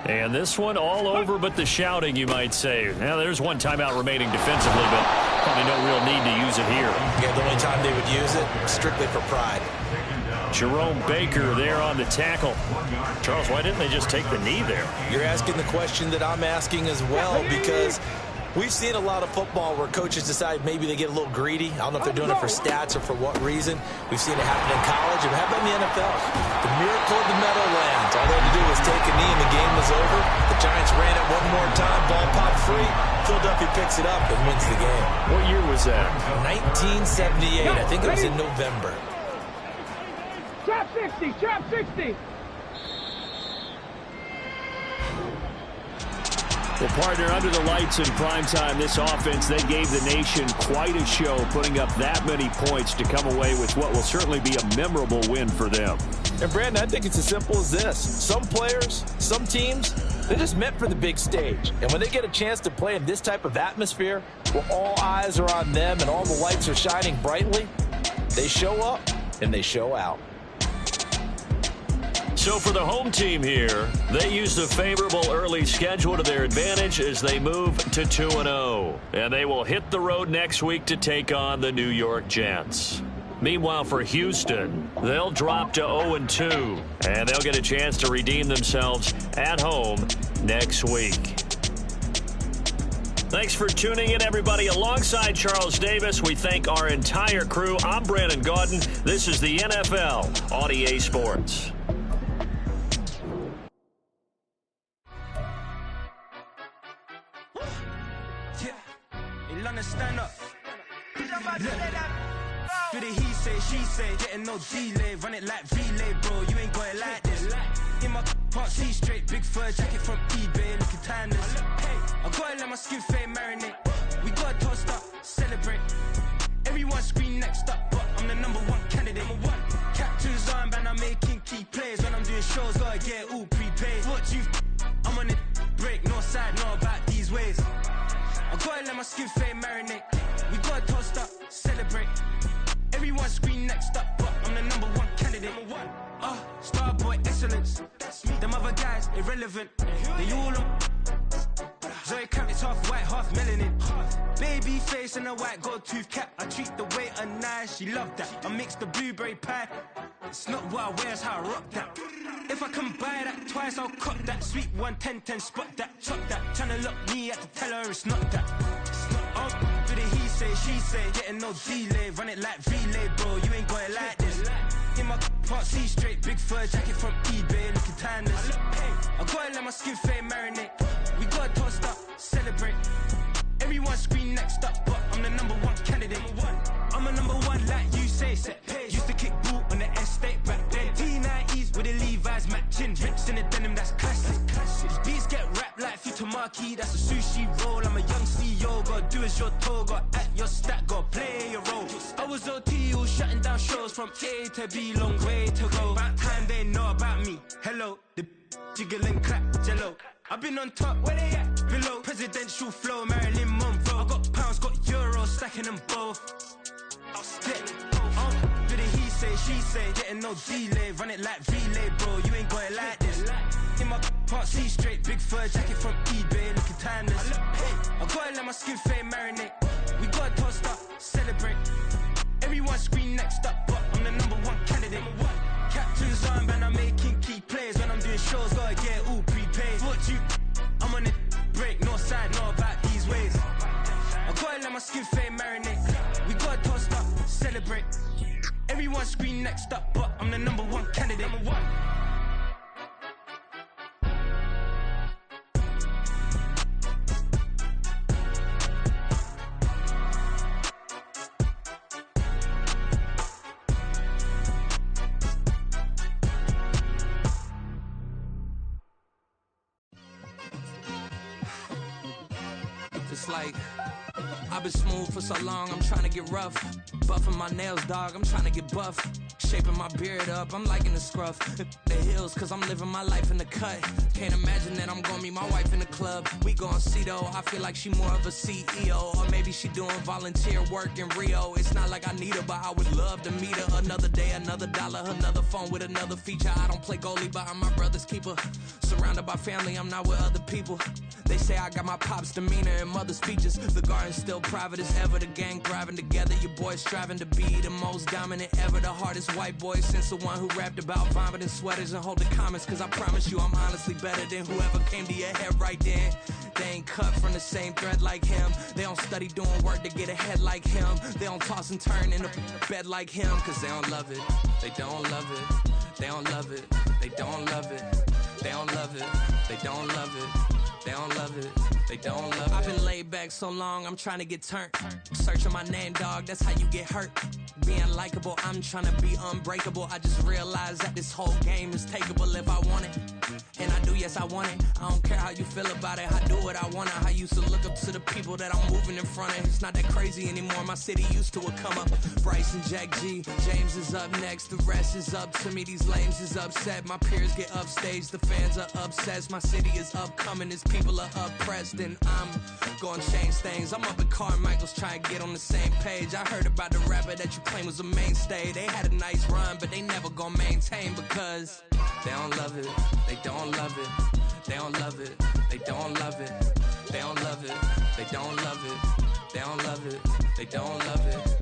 And this one all over but the shouting, you might say. Now, there's one timeout remaining defensively, but probably no real need to use it here. Yeah, the only time they would use it, strictly for pride. Jerome Baker there on the tackle. Charles, why didn't they just take the knee there? You're asking the question that I'm asking as well, because we've seen a lot of football where coaches decide maybe they get a little greedy. I don't know if they're doing it for stats or for what reason. We've seen it happen in college. It happened in the NFL. The miracle of the Meadowlands. All they had to do was take a knee and the game was over. The Giants ran it one more time. Ball popped free. Philadelphia picks it up and wins the game. What year was that? 1978. I think it was in November. Trap 60, trap 60. Well, partner, under the lights in primetime, this offense, they gave the nation quite a show, putting up that many points to come away with what will certainly be a memorable win for them. And, Brandon, I think it's as simple as this. Some players, some teams, They're just meant for the big stage. And when they get a chance to play in this type of atmosphere, where all eyes are on them and all the lights are shining brightly, they show up and they show out. So for the home team here, they use the favorable early schedule to their advantage as they move to 2-0. And they will hit the road next week to take on the New York Jets. Meanwhile, for Houston, they'll drop to 0-2, and they'll get a chance to redeem themselves at home next week. Thanks for tuning in, everybody. Alongside Charles Davis, we thank our entire crew. I'm Brandon Gaudin. This is the NFL on EA Sports. Stand up. For the he say, she say, getting no delay. Run it like relay, bro. You ain't got it like this. In my can't see straight. Big fur jacket from eBay, looking timeless. I gotta let my skin fade marinate. We gotta toast up, celebrate. Everyone scream next up, but I'm the #1 candidate. Captain's armband, I'm making key plays. When I'm doing shows, gotta get all prepaid. What you? I'm on it, break, no side, no about these ways. I gotta let my skin fade marinate. We gotta toast up, celebrate. Everyone scream next up, but I'm the #1 candidate. Starboy excellence. Them other guys irrelevant. They all on. Zoe Camp, it's half white, half melanin. Baby face and a white gold tooth cap. I treat the waiter nice, she love that. I mix the blueberry pie. It's not what I wear, it's how I rock that. If I can buy that twice, I'll cop that. Sweet 110, spot that, chop that. Tryna lock me at the teller, it's not that. It's not for the he say, she say, getting no delay. Run it like relay, bro, you ain't got it like this. In my can't see straight, big fur jacket from eBay, looking timeless. I gotta let my skin fade marinate. We gotta toast up, celebrate. Everyone scream next up, but I'm the #1 candidate. I'm a #1 like you say, set pace. Used to kick boot on the estate back then. T90s with the Levi's matching. Rips in the denim, that's classic. These beats get wrapped like Futamaki, that's a sushi roll. I'm a young CEO, gotta do as you're told. Gotta act your stat, gotta play your role. I was OT, all shutting down shows from A to B, long way to go. About time they know about me. Hello, the jiggle and clap, jello. I've been on top, where they at? Below, presidential flow, Marilyn Monroe. I got pounds, got euros, stacking them both. For the he say, she say, getting no delay. Run it like relay, bro, you ain't got it like this. In my can't see straight, big fur jacket from eBay, looking timeless. I gotta let my skin fade marinate. We gotta toast up, celebrate. Everyone scream next up, but I'm the #1 candidate. Captain's armband, I'm making key plays. When I'm doing shows, gotta get all prepaid. What you? I'm on it, break, no side, no about these ways. I gotta let my skin fade marinate. We gotta toast up, celebrate. Everyone scream next up, but I'm the #1 candidate. It's like I've been smooth for so long, I'm trying to get rough. Buffing my nails, dog, I'm trying to get buff. Shaping my beard up, I'm liking the scruff. The hills, cause I'm living my life in the cut. Can't imagine that I'm gonna meet my wife in the club. We gon' see though, I feel like she more of a CEO. Or maybe she doing volunteer work in Rio. It's not like I need her, but I would love to meet her. Another day, another dollar, another phone with another feature. I don't play goalie, but I'm my brother's keeper. Surrounded by family, I'm not with other people. They say I got my pop's demeanor and mother's features. The garden's still private as ever, the gang thriving together. Your boys striving to be the most dominant ever. The hardest white boy since the one who rapped about vomiting sweaters and holding comments. Cause I promise you I'm honestly better than whoever came to your head right then. They ain't cut from the same thread like him. They don't study doing work to get ahead like him. They don't toss and turn in the bed like him. Cause they don't love it, they don't love it. They don't love it, they don't love it. They don't love it, they don't love it. They don't love it, they don't love it. I've been laid back so long, I'm trying to get turned. Searching my name, dog, that's how you get hurt. Being likable, I'm trying to be unbreakable. I just realized that this whole game is takeable if I want it. And I do yes, I want it. I don't care how you feel about it, I do what I want. I used to look up to the people that I'm moving in front of. It's not that crazy anymore, my city used to a come up. Bryce and Jack G, James is up next, the rest is up to me. These lames is upset, my peers get upstaged, the fans are obsessed. My city is upcoming, his people are oppressed, and I'm gonna change things. I'm up at Carmichael's trying to get on the same page. I heard about the rapper that you claim was a mainstay. They had a nice run, but they never gonna maintain because they don't love it, they don't love it, they don't love it, they don't love it, they don't love it, they don't love it, they don't love it, they don't love it.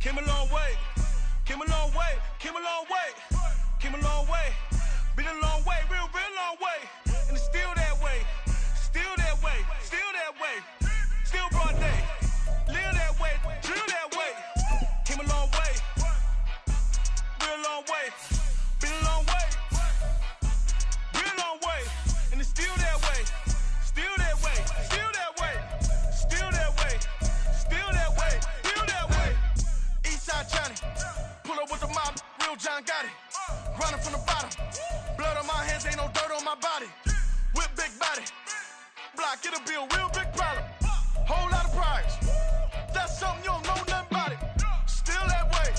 Came a long way, came a long way, came a long way, came a long way, been a long way, real long way, and it's still that way, still that way, still that way, still broad day, live that way, drill that way, came a long way, real long way, been a long way, real long way, and it's still that way, still that way, still that way, still that way, still that way, still that way. Eastside Johnny, pull up with the mob, real John got it. Running from the bottom, blood on my hands, ain't no dirt on my body. Whip big body, block, it'll be a real big problem. Whole lot of prize, that's something you don't know nothing about it. Still that way,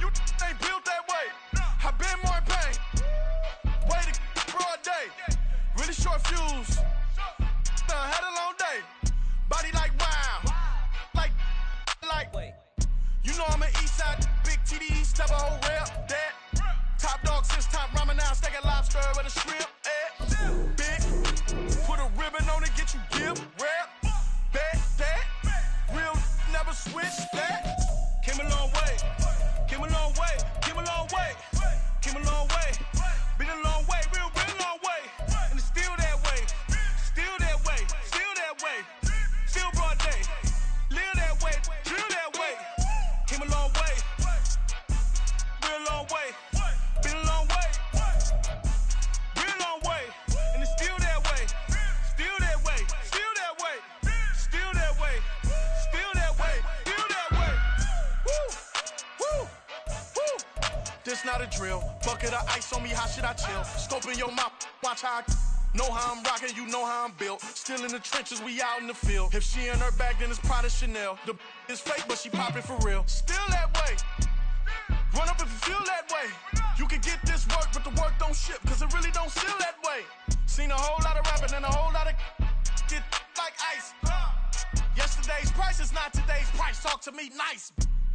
you ain't built that way. I been more in pain, way to broad day. Really short fuse, done had a long day. Body like wow, like. You know I'm an Eastside, big TDE, step a whole rep, that. Top dog since top ramen now, stack a lobster with a shrimp, big, put a ribbon on it, get you give, rep, that. Real never switch that. Came a long way, came a long way, came a long way, came a long way, been a long way, real long way, and it's still that way, still that way, still that way, still broad day, live that way, drill that way. Came a long way, real long way, been a long way, real long way, and it's still that way, still that way, still that way, still that way, still that way, still that way. Woo, woo, woo. This not a drill, bucket of ice on me, how should I chill? Scope in your mouth, watch how I know how I'm rocking, you know how I'm built. Still in the trenches, we out in the field. If she in her bag, then it's Prada Chanel. The is fake, but she poppin' for real. Still that way. Run up if you feel that way. You can get this work, but the work don't ship, cause it really don't feel that way. Seen a whole lot of rapping and a whole lot of get like ice. Yesterday's price is not today's price. Talk to me nice.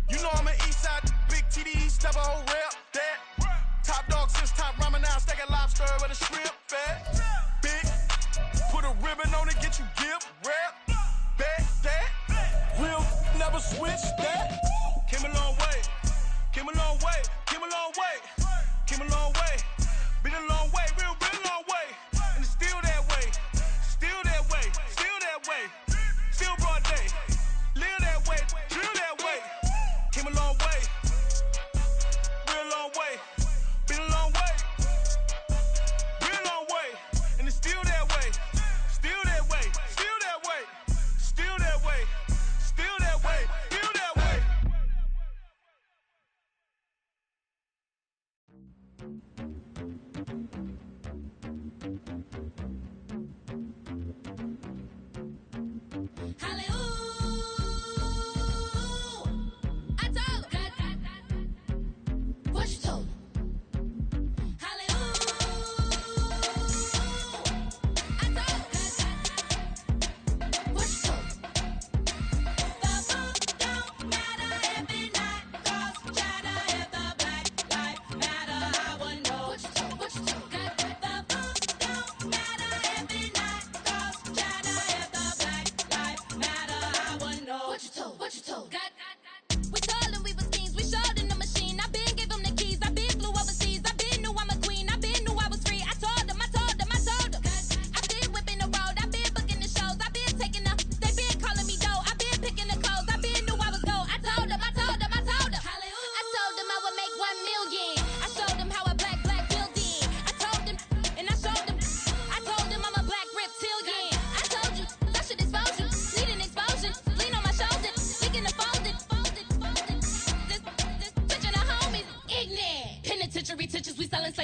You know I'm an Eastside, big TDE, step a whole rep, that. Top dog since top ramen now, stack a lobster with a shrimp, fat. Big, put a ribbon on it, get you give, rep, that. Real never switch that. Came a long way, came a long way, came a long way, came a long way, been a long way, real long way, and it's still that way, still that way, still that way, still broad day, live that way, drill that way. Came a long way, real long way, been a long way, real long way.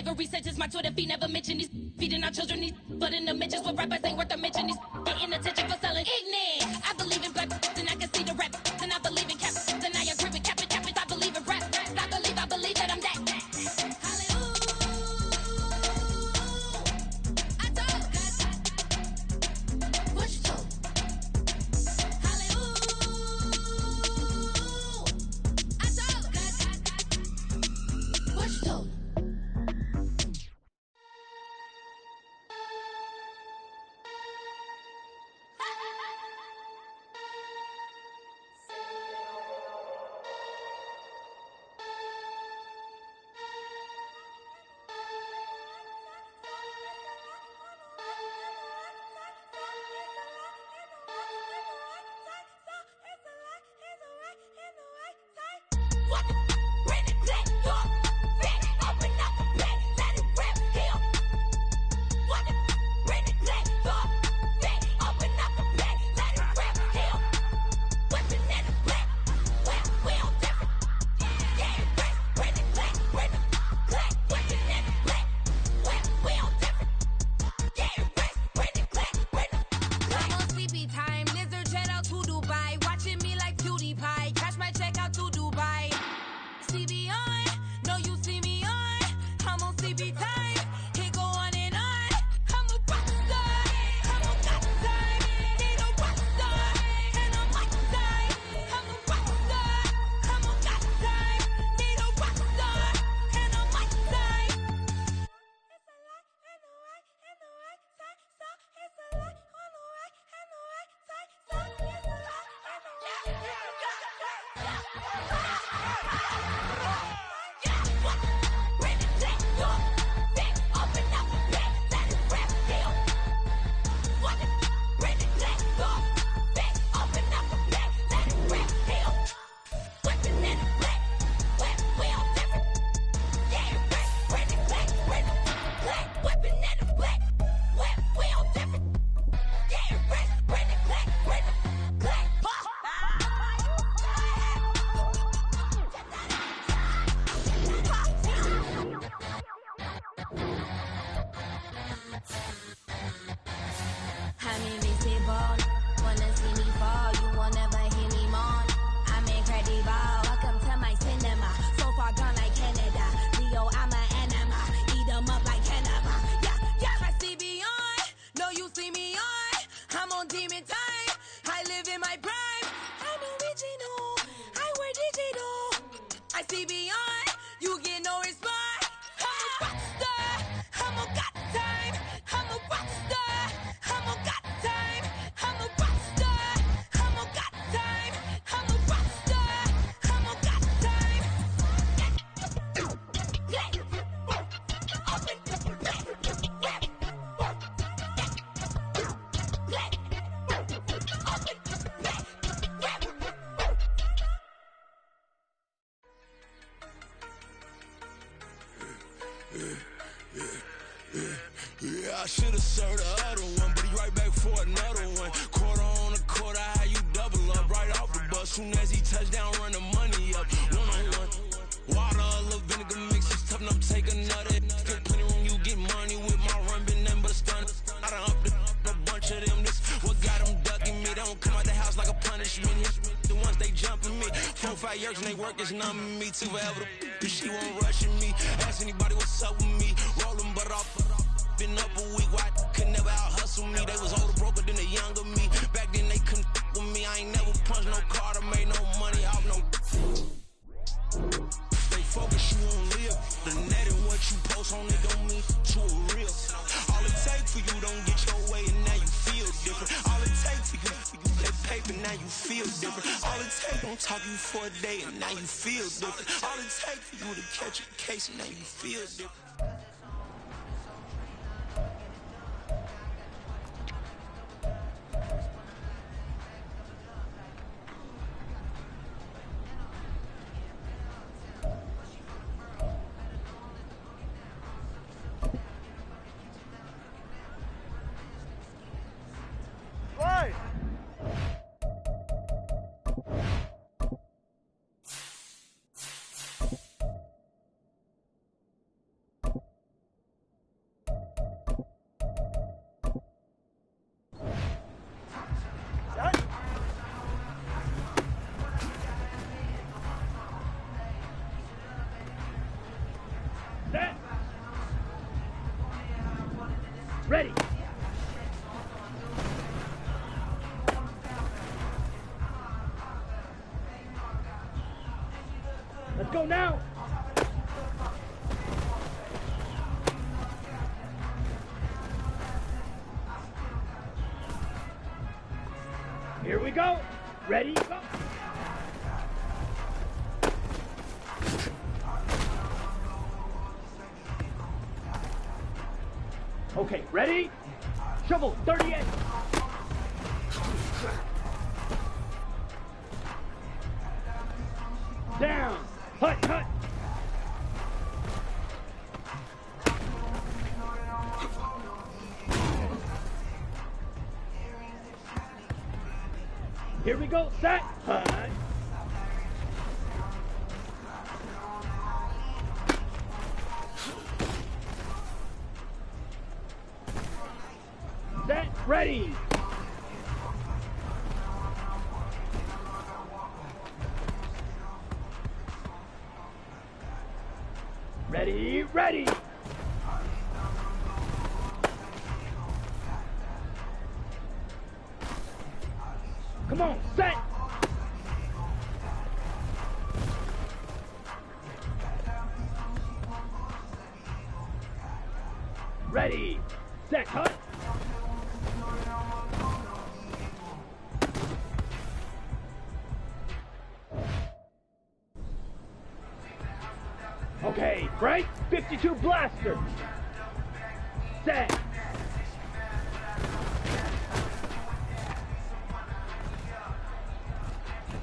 slavery sentence. My Twitter feed never mention these feeding our children these, but in the mentions what rappers ain't worth a mention. These getting attention for selling ignorant. I believe in black and I can see the rap, and I believe in cap, and I agree with cap. I believe in rap. I believe that I'm that. Yeah, I should've served the other one, but he right back for another one. Quarter on a quarter, how you double up right off the bus. Soon as he touch down, run the money up. One-on-one. Water, a little vinegar mix, it's tough enough, take another. Get plenty room, you get money with my run, been nothing but a stun. I done up a bunch of them, this what got them ducking me. They don't come out the house like a punishment. The ones they jumping me. 4 or 5 years and they work is numbing me. Too forever, the she won't rushing me. Ask anybody what's up with me. Rolling butt off. Been up a week, why could never out hustle me? They was older, broker than the younger me. Back then they couldn't with me. I ain't never punched no card or made no money off no. They focus you on live. The net and what you post on it don't mean to a real. All it take for you don't get your way and now you feel different. All it take for you that paper now you feel different. All it take don't talk you for a day and now you feel different. All it take for you to catch a case and now you feel different. Right. Ready. Let's go now. Here we go. Ready, go. Okay, ready? Shovel, 38. Down. Hut, hut. Here we go, set, hut. Set, ready. Ready, ready. Come on, set. Ready, set, cut. Okay, break, 52 blaster. Set.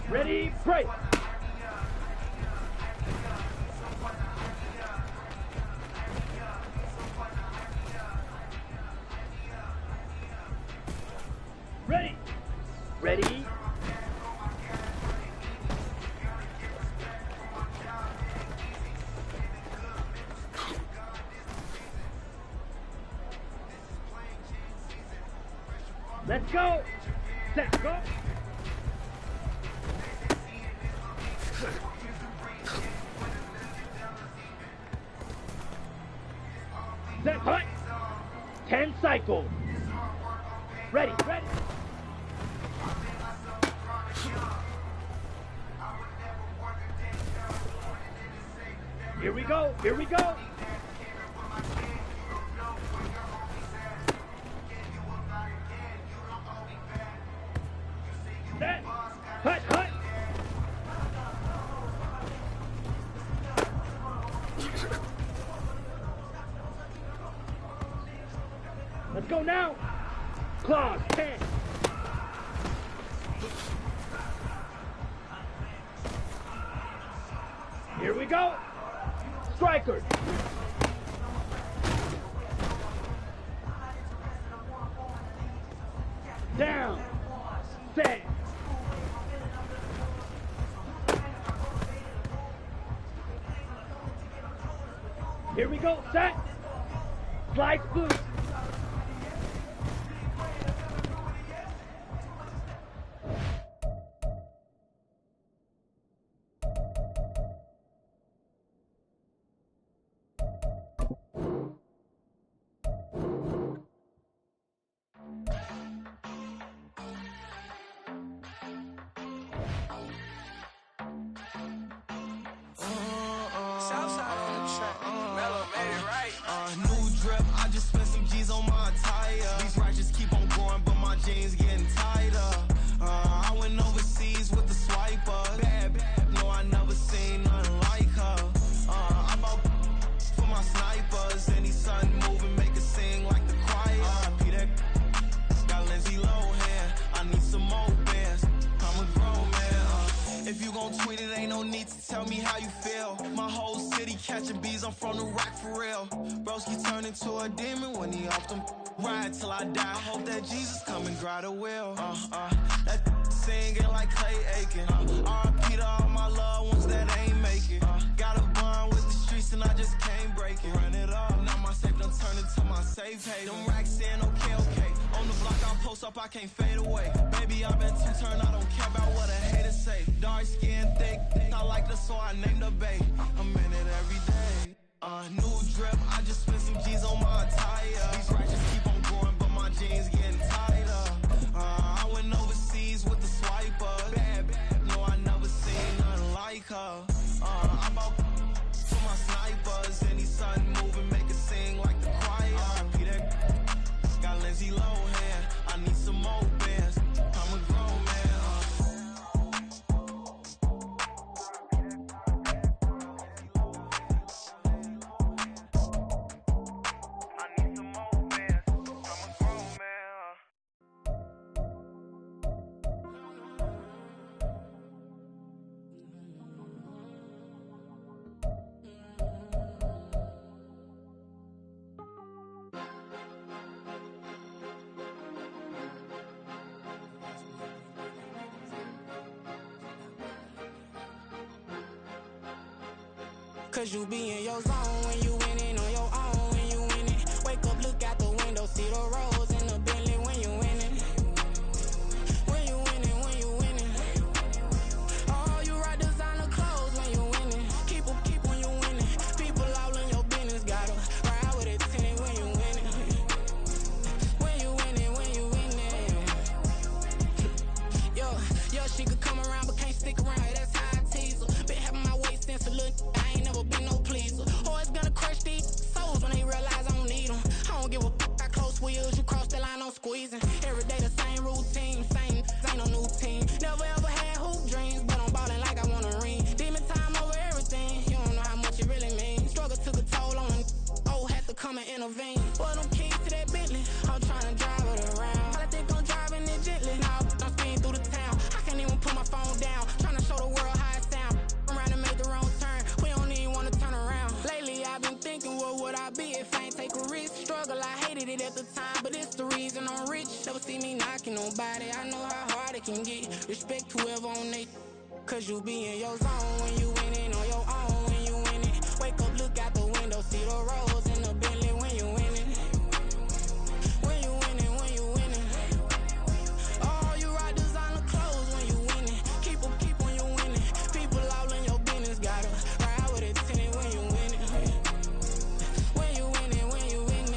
Ready, break. Ready, ready. Let's go. Set, go. Set, hut. 10 cycles. Ready, ready. Here we go, here we go. Set, hut, hut. Let's go now. Claws, 10. Here we go. Strikers. Down. Set. Here we go. Set. Slice boost. New drip, I just spent some G's on my attire. These righteous keep on going, but my jeans getting tighter. I went overseas with the swiper. Bad, no, I never seen nothing like her. I bought for my snipers. Any sun moving, make it sing like the choir. Peter got Lindsay Lohan. I need some more bands. I'm a grown man. If you gon' tweet it, ain't no need to tell me how you feel. My whole city catching bees, I'm from the rock for real. Broski turn into a demon when he off them. Ride till I die. I hope that Jesus come and grab the wheel. That singing like Clay Aiken. R.I.P. to all my loved ones that ain't make it. Got a bond with the streets and I just can't break it. Run it up, now my safe done turned into my safe haven. Them racks in, okay, okay. On the block I post up, I can't fade away. Baby, I've been too turned, I don't care about what a hater say. Dark skin, thick, I like the so I named the babe. I'm in it every day. New drip, I just spent some G's on my attire. These righteous keep on Lohan. I need some more bands. I'm a grown man. Cause you be in your zone when you winning on your own when you winning. Wake up, look out the window, see the rose in the Bentley when you winning. When you winning, when you winning. Oh, you rock designer clothes when you winning. Keep when you winning. People all in your business, gotta ride with it tinted when you winning. When you winning, when you winning. Yo, she could come around but can't stick around. That's how I tease her. Been having my waist since a little. I ain't never been no pleaser. Always gonna crush these souls when they realize I don't need them. I don't give a fuck, I close wheels, you cross the line, I'm squeezing. Every day the same routine, same, ain't no new team. Never ever had hoop dreams, but I'm ballin' like I want a ring. Demon time over everything, you don't know how much it really means. Struggle took a toll on them, oh, had to come and intervene. Boy, them keys to that Bentley, I'm tryna drive it around. I think I'm driving it gently, now I'm speeding through the town. I can't even put my phone down, tryna show the world how it sound. Around and make the wrong turn, we don't even wanna turn around. Lately I've been thinking, what would I be if I ain't take a risk? Struggle, I hated it at the time, but it's the reason I'm rich. Never see me knocking nobody, I know how hard it can get. Respect whoever on they, cause you be in your zone when you winning on your own when you winning. Wake up, look out the window, see the rose in the Bentley when you winning. When you winning, when you winning. Oh, you rock designer clothes when you winning. Keep when you winning. People all in your business, gotta ride with it tinted when you winning. When you winning, when you winning.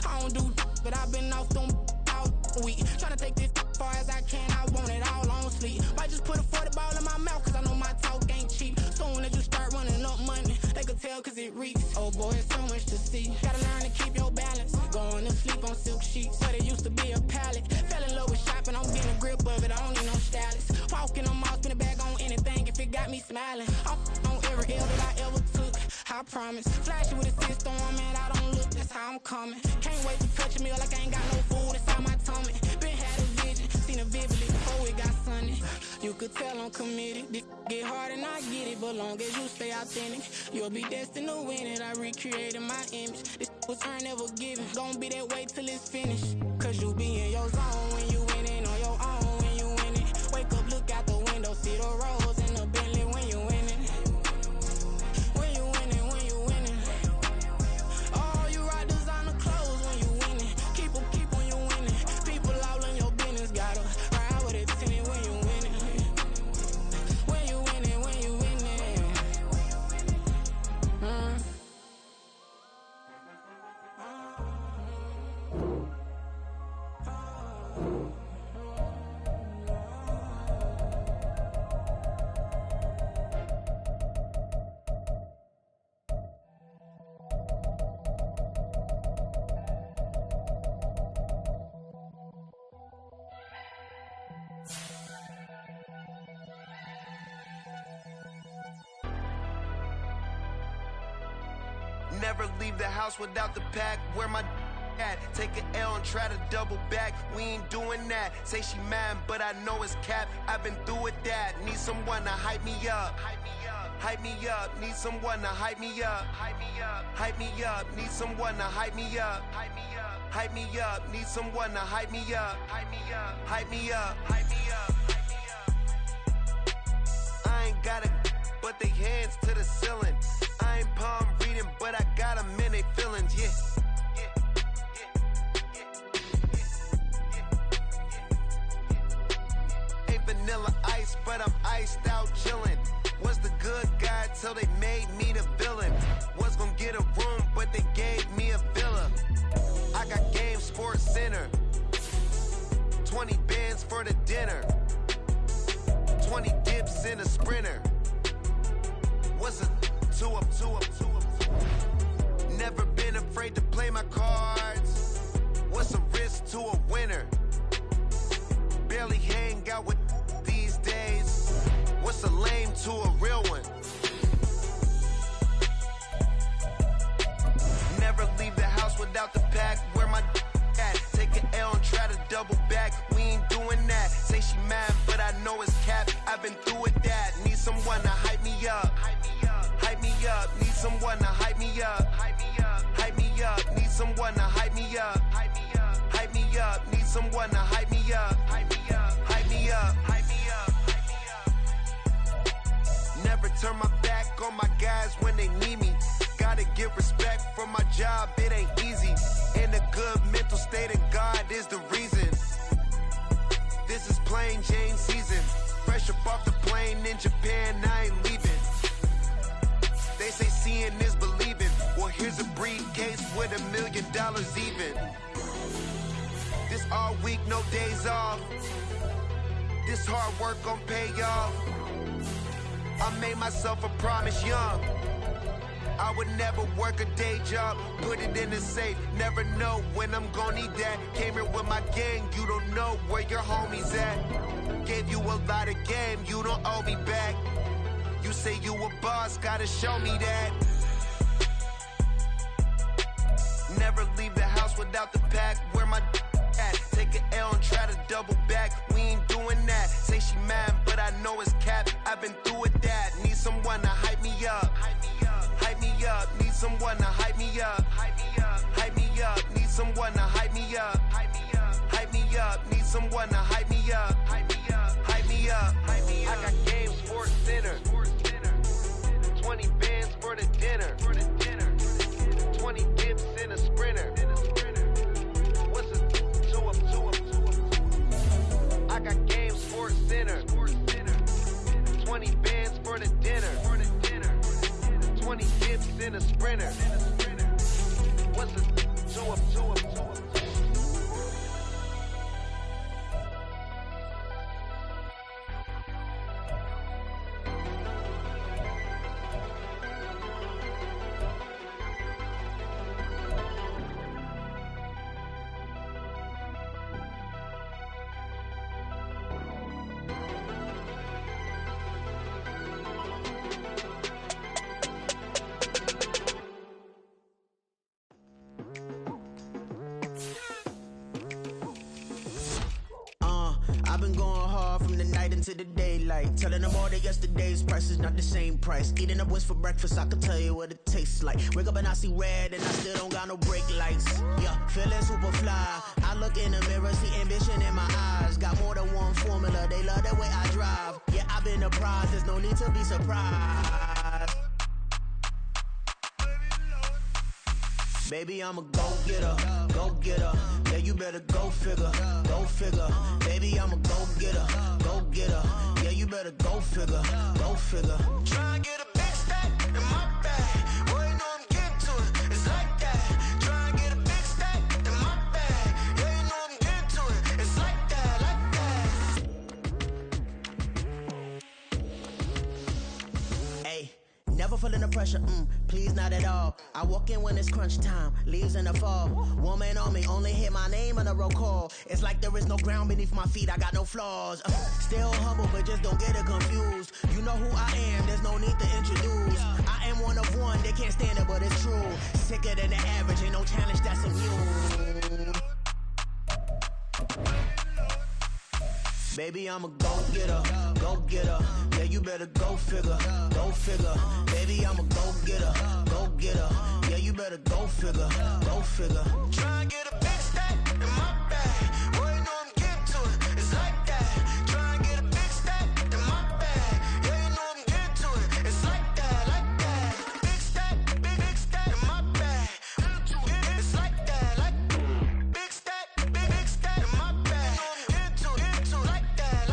I don't do but I've been off them all week. Tryna take this far as I can, I want it all on sleep. Might just put a 40 ball in my mouth, cause I know my talk ain't cheap. Soon as you start running up money, they could tell cause it reeks. Oh boy, it's so much to see. Gotta learn to keep your balance. Going to sleep on silk sheets, but it used to be a pallet. Fell in love with shopping, I'm getting a grip of it, I don't need no stylist. Walking on mall, spin a bag on anything if it got me smiling. I'm on every L that I ever took, I promise. Flashy with a system, man, I don't look, that's how I'm coming. Can't wait to touch a meal like I ain't got no food inside my tummy. Been had a vision, seen it vividly before it got sunny. You could tell I'm committed. This get hard and I get it, but long as you stay authentic, you'll be destined to win it. I recreated my image. This was earned, never given. Gonna be that way till it's finished. Cause you be in your zone when you winning on your own when you winning. Wake up, look out the window, see the rose in the Bentley when you winning. When you winning, when you winning. Oh, you rock designer clothes when you winning. Keep when you winning. People all in your business, gotta ride with it tinted when you winning. When you winning, when you winning. Never leave the house without the pack. Where my at? Take an L and try to double back. We ain't doing that. Say she mad, but I know it's cap. I've been through with that. Need someone to hype me up. Hype me up. Need someone to hype me up. Hype me up. Need someone to hype me up. Hype me up. Need someone to hype me up. Hype me up. Hype me up. Hype me up. I ain't got it, but they hands to the ceiling. I ain't palm reading, but I got them in they feelings, yeah. Ain't vanilla ice, but I'm iced out chillin'. Was the good guy till they made me the villain. Was gonna get a room, but they gave me a villa. I got Game Sports Center. 20 bands for the dinner. 20 dips in a Sprinter. What's a 2 up? Never been afraid to play my cards. to a winner. Barely hang out with these days. What's a lame to a real one? Never leave the house without the pack. Where my at? Take an L and try to double back. We ain't doing that. Say she mad, but I know it's cap. I've been through with that. Need someone to hype me up. Hype me up. Need someone to hype me up. Hype me up. Need someone to hype me up. Hype me up. Need someone to hype me up. Hype me up. Hype me up. Hype me up. Never turn my back on my guys when they need me. Gotta get respect for my job, it ain't easy. In a good mental state, and God is the reason. This is plain Jane season. Fresh up off the plane in Japan, I ain't leaving. They say seeing is believing. Well, here's a briefcase with $1 million even. This all week, no days off. This hard work gon' pay off. I made myself a promise young. I would never work a day job, put it in the safe, never know when I'm gon' need that. Came here with my gang, you don't know where your homies at. Gave you a lot of game, you don't owe me back. You say you a boss, gotta show me that. Never leave the house without the pack, where my at? Take an L and try to double back, we ain't doing that. Say she mad, but I know it's cap, I've been through with that. Need someone to hype me up. Hype me up, need someone to hype me up. Hype me up, need someone to hype me up. Hype me up, need someone to hype me up. Hype me up. I got game, Sports Center. 20 bands for the dinner. 20 dips in a sprinter. What's a two up? I got game, Sports Center. 20 bands for the dinner. 20 dips in a sprinter. What's a two up? I've been going hard from the night into the daylight, telling them all that yesterday's price is not the same price. Eating up what's for breakfast, I can tell you what it tastes like. Wake up and I see red and I still don't got no brake lights. Yeah, feeling super fly. I look in the mirror, see ambition in my eyes. Got more than one formula, they love the way I drive. Yeah, I've been a prize, there's no need to be surprised. Baby, I'm a go-getter. Yeah, you better go figure. Baby, I'm a go-getter. Yeah, you better go figure. Try and get a big stack in my bag. Boy, you know I'm getting to it. It's like that. Try and get a big stack in my bag. Yeah, you know I'm getting to it. It's like that. Hey, never feeling the pressure, please not at all. I walk in when it's crunch time, leaves in the fall. Woman on me, only hit my name on a roll call. It's like there is no ground beneath my feet, I got no flaws. Still humble, but just don't get it confused. You know who I am, there's no need to introduce. I am one of one, they can't stand it, but it's true. Sicker than the average, ain't no challenge that's immune. Baby, I'm a go-getter. Yeah, you better go figure. Baby, I'm a go-getter. Yeah, you better go figure. Try and get a big stack in my bag. Boy, you know I'm getting to it. It's like that. Try and get a big stack in my bag. Yeah, you know I'm getting to it. It's like that. Big stack in my bag. It's like that. Big stack in my bag. You know I'm getting to it. Like that.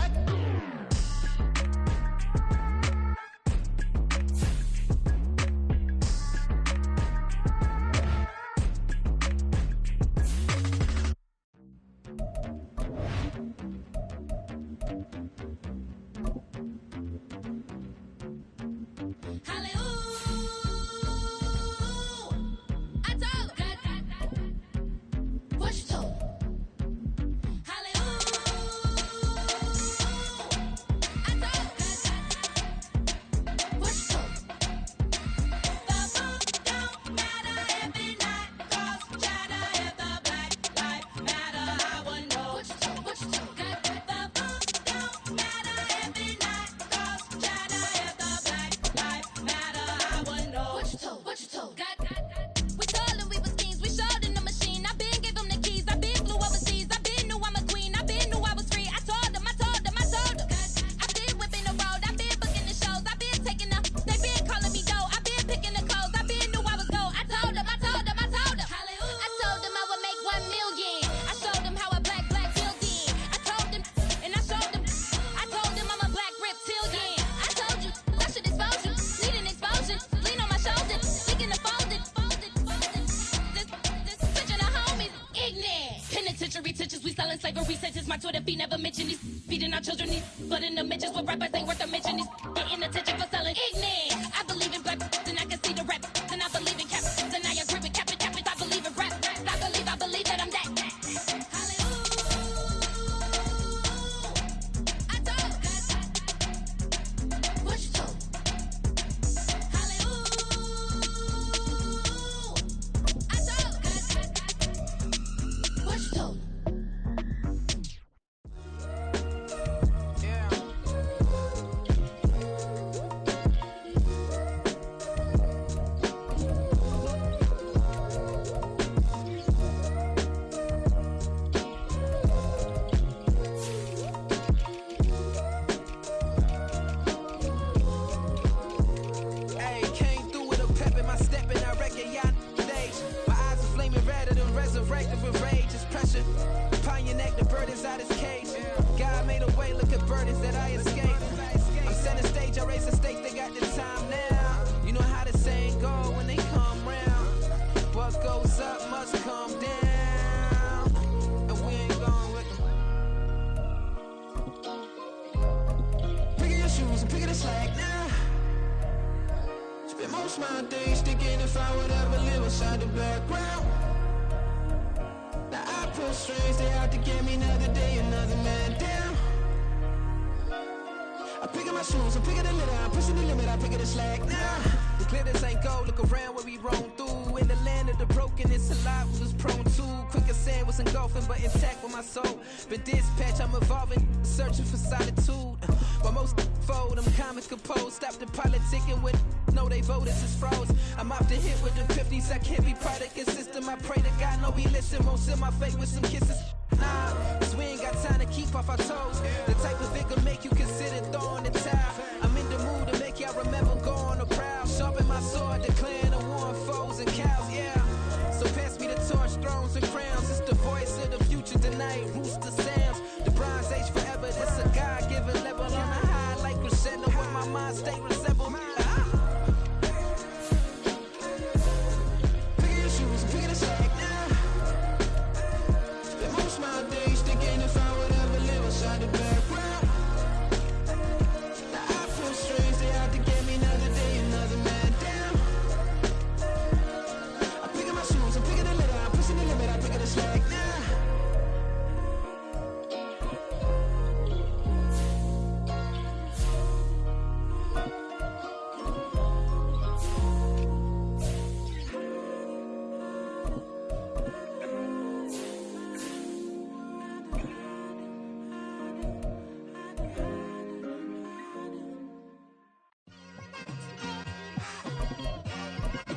penitentiary tensions. We selling slavery sentence. My Twitter feed never mention these. Feeding our children these. But in the mentions with rappers ain't worth a mention. These getting attention for selling ignorant. I believe in black and I can see the rap. And I believe in cap. And I agree with cap. I believe in rap. I believe that I'm that.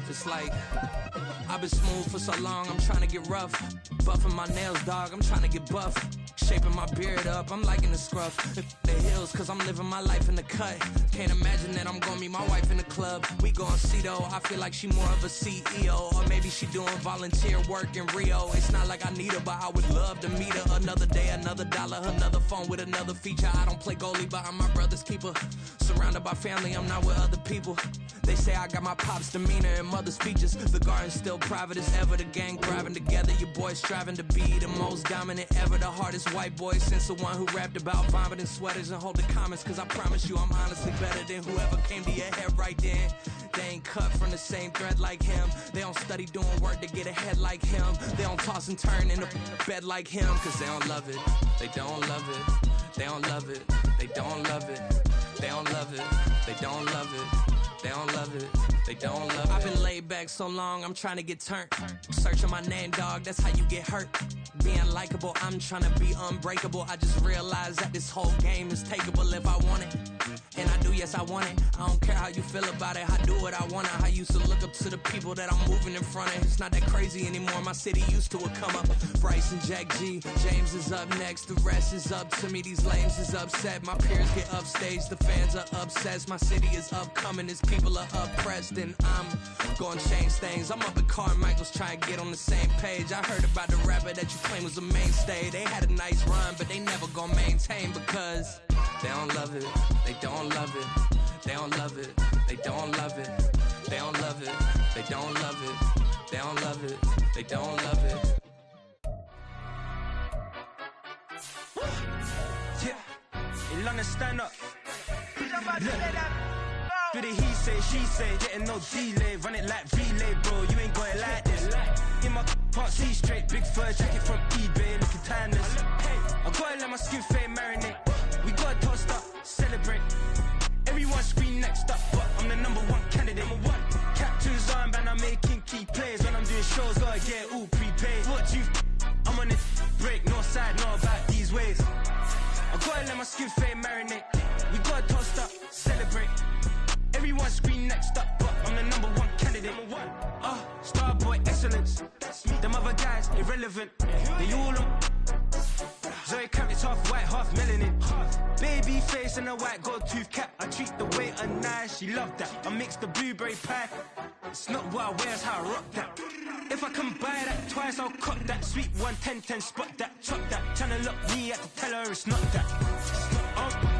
It's like I've been smooth for so long, I'm trying to get rough. Buffing my nails, dog, I'm trying to get buff. Shaping my beard up, I'm liking the scruff. The hills, cause I'm living my life in the cut. Can't imagine that I'm gonna meet my wife in the club. We gon' see though, I feel like she more of a CEO. Or maybe she doing volunteer work in Rio. It's not like I need her, but I would love to meet her. Another day, another dollar, another phone with another feature. I don't play goalie, but I'm my brother's keeper. Surrounded by family, I'm not with other people. They say I got my pop's demeanor and mother's features. The garden's still private as ever. The gang thriving together. Your boys striving to be the most dominant ever. The hardest white boy since the one who rapped about vomiting sweaters and holding comments. Cause I promise you I'm honestly better than whoever came to your head right then. They ain't cut from the same thread like him. They don't study doing work to get ahead like him. They don't toss and turn in the bed like him. Cause they don't love it. They don't love it. They don't love it. They don't love it. They don't love it. They don't love it. They don't love it. They don't love it. I've been laid back so long, I'm trying to get turned. Searching my name, dog, that's how you get hurt. Being likable, I'm trying to be unbreakable. I just realized that this whole game is takeable if I want it. And I do, yes, I want it. I don't care how you feel about it. I do what I want it. I used to look up to the people that I'm moving in front of. It's not that crazy anymore. My city used to it come up. Bryce and Jack G. James is up next. The rest is up to me. These lames is upset. My peers get upstaged. The fans are obsessed. My city is upcoming. His people are oppressed. And I'm gonna change things. I'm up at Carmichael's trying to get on the same page. I heard about the rapper that you claim was a mainstay. They had a nice run, but they never gonna maintain because they don't love it. They don't love it. They don't love it. They don't love it. They don't love it. They don't love it. They don't love it. They don't love it. to stand up. Look, he say, she say, getting no delay. Run it like relay, bro, you ain't got it like this. In my can't see straight, big fur jacket from eBay, looking timeless. I gotta let my skin fade marinate. We gotta toast up, celebrate. Everyone scream next up, but I'm the #1 candidate. Captain's armband, I'm making key plays. When I'm doing shows, gotta get all prepaid. What you I'm on this break, no side, no about these ways. I gotta let my skin fade marinate. We gotta toast up, celebrate. Everyone scream next up, but I'm the #1 candidate. Starboy excellence. Them other guys irrelevant. They all on. Zoe Camp, it's half white, half melanin. Baby face and a white gold tooth cap. I treat the waiter nice, she loved that. I mix the blueberry pie. It's not what I wear, it's how I rock that. If I can buy that twice, I'll cut that. Sweet 110, spot that, chop that. Tryna look me, I have to tell her it's not that.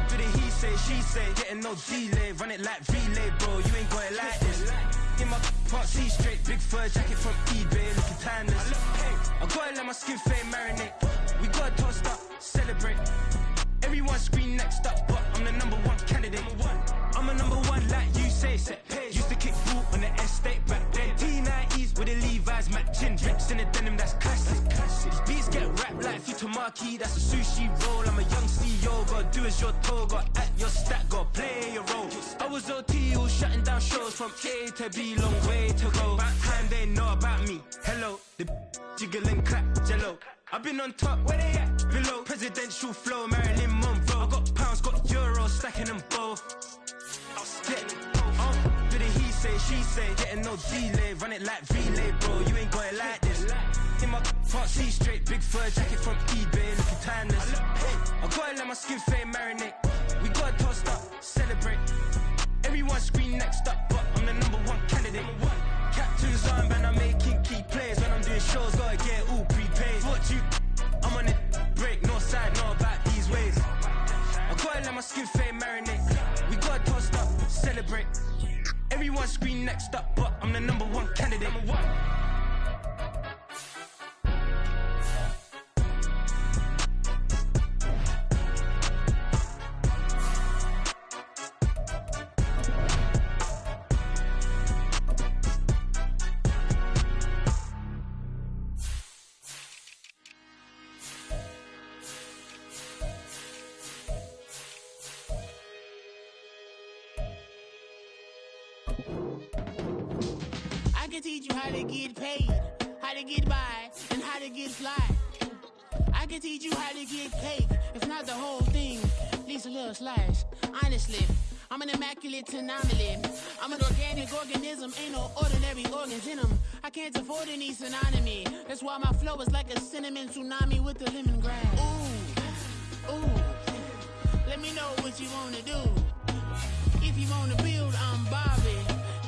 But he say, she say, getting no delay. Run it like relay, bro, you ain't got it like this. In my can't see straight, big fur jacket from eBay, looking timeless. I gotta let my skin fade marinate. We gotta toast up, celebrate. Everyone scream next up, but I'm the #1 candidate. I'm a #1 like you say, set pace. Used to kick boot on the estate back then. T90s with the Levi's matching. Rips in the denim, that's classic. These beats get wrapped like Futamaki, that's a sushi roll. I'm a young CEO, gotta do as you're told. Gotta act your stat, gotta play your role. I was OT, all shutting down shows from A to B, long way to go. About time they know about me. Hello, the jiggle and clap, jello. I've been on top, where they at? Below, presidential flow, Marilyn Monroe. I got pounds, got euros, stacking them both. But he say, she say, getting no delay. Run it like relay, bro, you ain't got it like this. In my can't see straight, big fur jacket from eBay, looking timeless. I gotta let my skin fade marinate. We gotta toast up, celebrate. Everyone scream next up, but I'm the #1 candidate. Captain's armband, I'm making key plays. When I'm doing shows, gotta get all prepaid. What you I'm on it break, no side, no about these ways. I gotta let my skin fade marinate. We gotta toast up, celebrate. Everyone scream next up, but I'm the #1 candidate. I can teach you how to get paid, how to get by, and how to get fly. I can teach you how to get cake, if not the whole thing, at least a little slice. Honestly, I'm an immaculate anomaly. I'm an organic organism, ain't no ordinary organs in them. I can't afford any synonymy. That's why my flow is like a cinnamon tsunami with the lemongrass. Ooh, ooh, let me know what you wanna do. If you wanna build, I'm Bobby.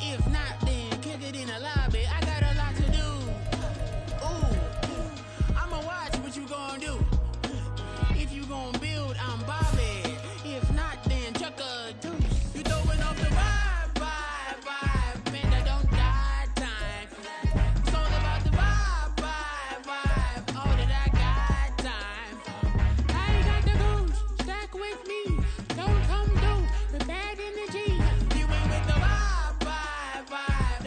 If not, then kick it in the lobby. I got a lot to do. Ooh, I'ma watch what you gonna do. If you gonna build, I'm Bobby. If not, then chuck a deuce. You throwing off the vibe, man, I don't die time. It's all about the vibe, all that I got time. I ain't got the goose, stack with me. Don't come through with bad energy. You ain't with the vibe,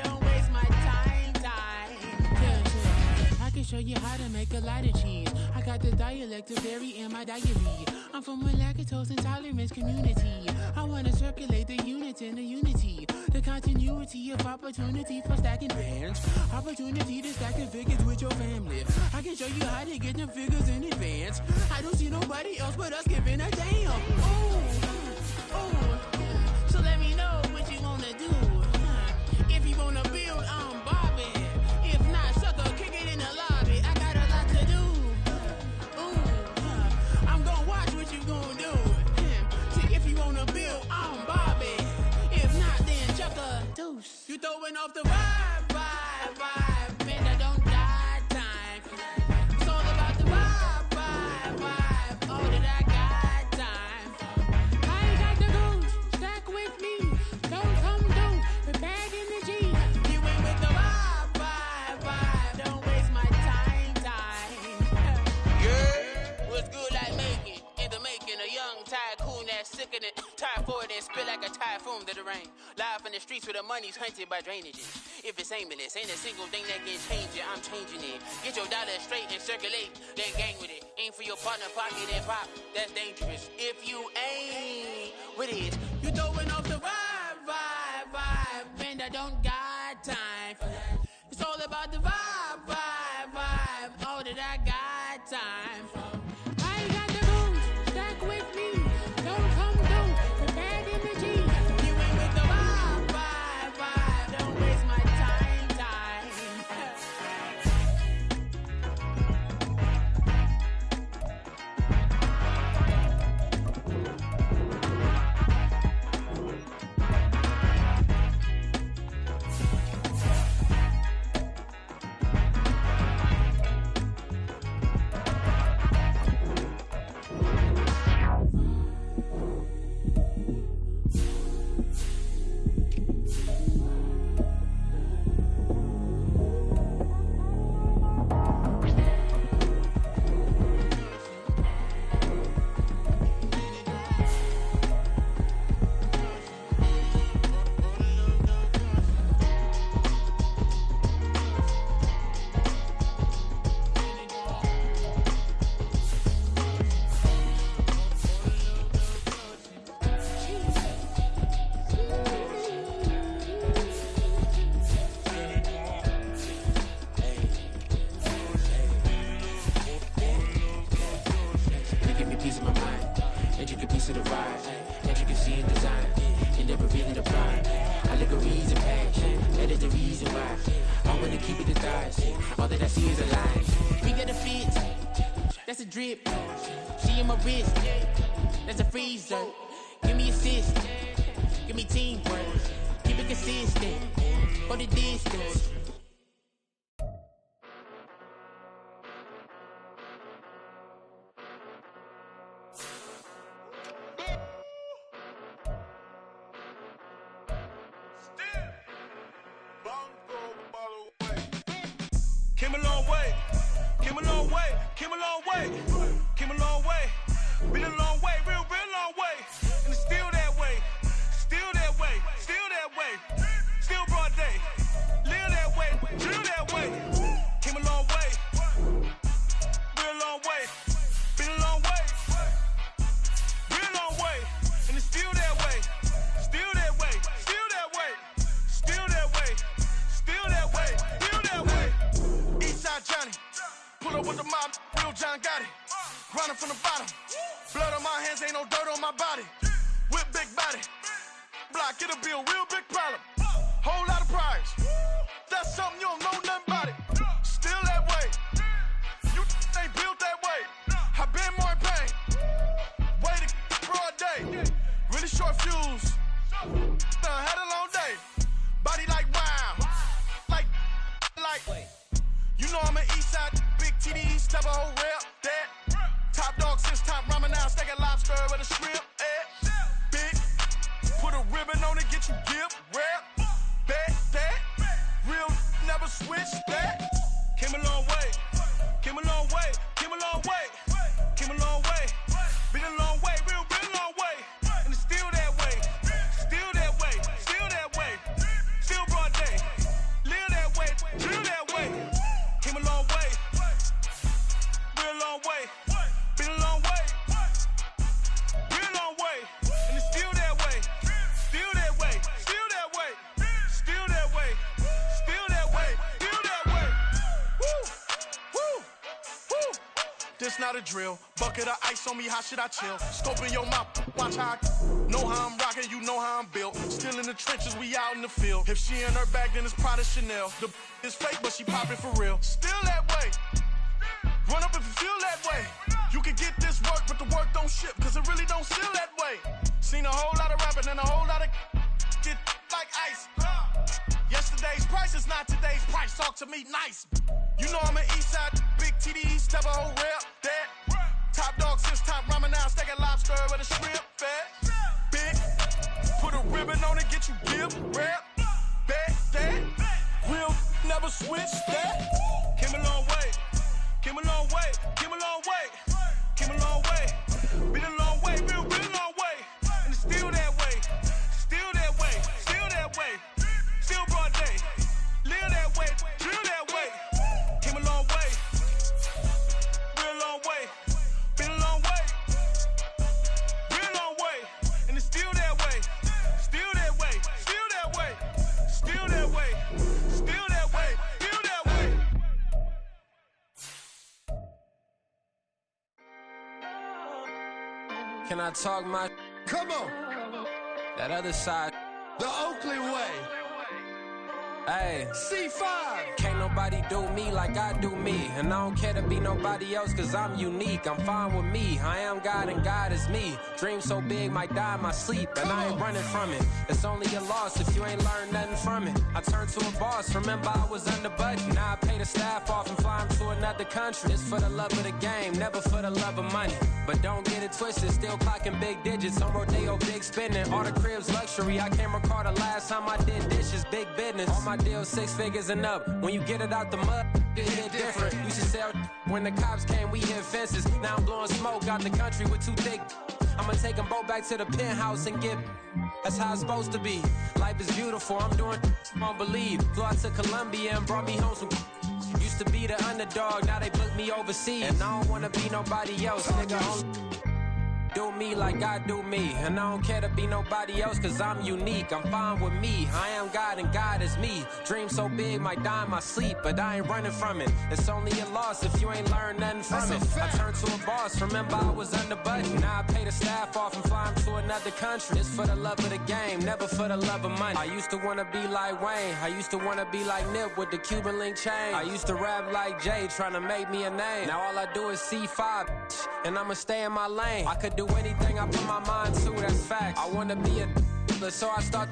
don't waste my time. Yeah, I can show you how to make a lot of cheese. I got the dialect of dairy in my diary. I'm from a lactose intolerance community. I wanna circulate the unity and the unity. The continuity of opportunity for stacking bands. Opportunity to stack the figures with your family. I can show you how to get them figures in advance. I don't see nobody else but us giving a damn. Ooh, so let me know what you wanna do. If you wanna build, I'm Bobby. If not, sucker, kick it in the lobby. I got a lot to do. Ooh, I'm gonna watch what you gonna do. See, if you wanna build, I'm Bobby. If not, then chuck a deuce. You throwing off the vibe, man, I don't die time. It's all about the vibe, all that I got time. I ain't got the goose, typhoon to the rain. Live in the streets where the money's hunted by drainages. If it's aimless, ain't a single thing that can change it. I'm changing it. Get your dollar straight and circulate, then gang with it. Aim for your partner, pocket and pop. That's dangerous. If you ain't with it, you throwing off the vibe, and I don't got time for that. It's all about the vibe, all that I got time for. I ain't got the rules, stack with me. Don't come through with bad energy. You ain't with the vibe, don't waste my time. She in my wrist, that's a freezer. Give me assist, give me teamwork. Keep it consistent, for the distance. Came a long way, came a long way, came a long way, came a long way, been a long way, real long way, and it's still that way, still that way, still that way, still broad day, live that way, drill that way, came a long way, real long way, been a long way, real long way, and it's still that way, still that way, still that way, still that way, still that way, still that way. Eastside Johnny, pull up with the mob, real John got it. Grinding from the bottom, blood on my hands, ain't no dirt on my body. Whip big body, block, it'll be a real big problem. Whole lot of priors, that's something you don't know nothing about it. Still that way, you ain't built that way. I been more in pain, way to broad day. Really short fuse, had a long day. Body like wow, like. You know I'm an Eastside, big TDE, step a whole rep, that. Top dog since top ramen now, steak and lobster with a shrimp, big, put a ribbon on it, get you gift, rap, bet, that. Real, never switch, that. Came a long way, came a long way, came a long way, came a long way. Been a long way, real long way. And it's still that way, still that way, still that way. Still broad day, live that way, drill that way. Came a long way, real long way, been a long way, real long way, and it's still that way, still that way, still that way, still that way, still that way, still that way. Woo, woo, woo. This not a drill, bucket of ice on me, how should I chill? Scoping your mouth, watch how I know how I'm rocking, you know how I'm built. Still in the trenches, we out in the field. If she in her bag, then it's Prada Chanel. The is fake, but she poppin' for real. Still that way. Run up if you feel that way. You can get this work, but the work don't ship, cause it really don't feel that way. Seen a whole lot of rapping and a whole lot of get like ice. Yesterday's price is not today's price. Talk to me nice. You know I'm an Eastside, big TDE, step a whole rep, that. Top dog since top ramen now, steak and lobster with a shrimp, fat. Big, put a ribbon on it, get you gift, rap, bet, that. Real, never switch, that. Came a long way, came a long way, came a long way, came a long way. Been a long way, real long way. And it's still that way, still that Can I talk my? Come on. That other side. The Oakland way. Hey. C5. Can't nobody do me like I do me. And I don't care to be nobody else cause I'm unique. I'm fine with me. I am God and God is me. Dream so big might die in my sleep. And I ain't running from it. It's only a loss if you ain't learned nothing from it. I turned to a boss. Remember I was under budget. Now I pay the staff off and fly them to another country. It's for the love of the game, never for the love of money. But don't get it twisted, still clocking big digits. On Rodeo, big spending. All the cribs luxury. I can't recall the last time I did dishes, big business. All my deals 6 figures and up. When you get it out the mud, it hit different. Used to sell when the cops came, we hit fences. Now I'm blowing smoke out the country with 2 thick. I'ma take them both back to the penthouse and get. That's how it's supposed to be. Life is beautiful, I'm doing won't believe. Flew out to Colombia and brought me home some. Used to be the underdog, now they book me overseas. And I don't wanna be nobody else, nigga. Do me like I do me. And I don't care to be nobody else cause I'm unique. I'm fine with me. I am God and God is me. Dream so big might die in my sleep, but I ain't running from it. It's only a loss if you ain't learned nothing from it. I turned to a boss. Remember I was under budget. Now I pay the staff off and fly them to another country. It's for the love of the game, never for the love of money. I used to wanna be like Wayne. I used to wanna be like Nip with the Cuban link chain. I used to rap like Jay, trying to make me a name. Now all I do is C5, and I'ma stay in my lane. I could do anything I put my mind to, that's facts. I wanna be a so I start.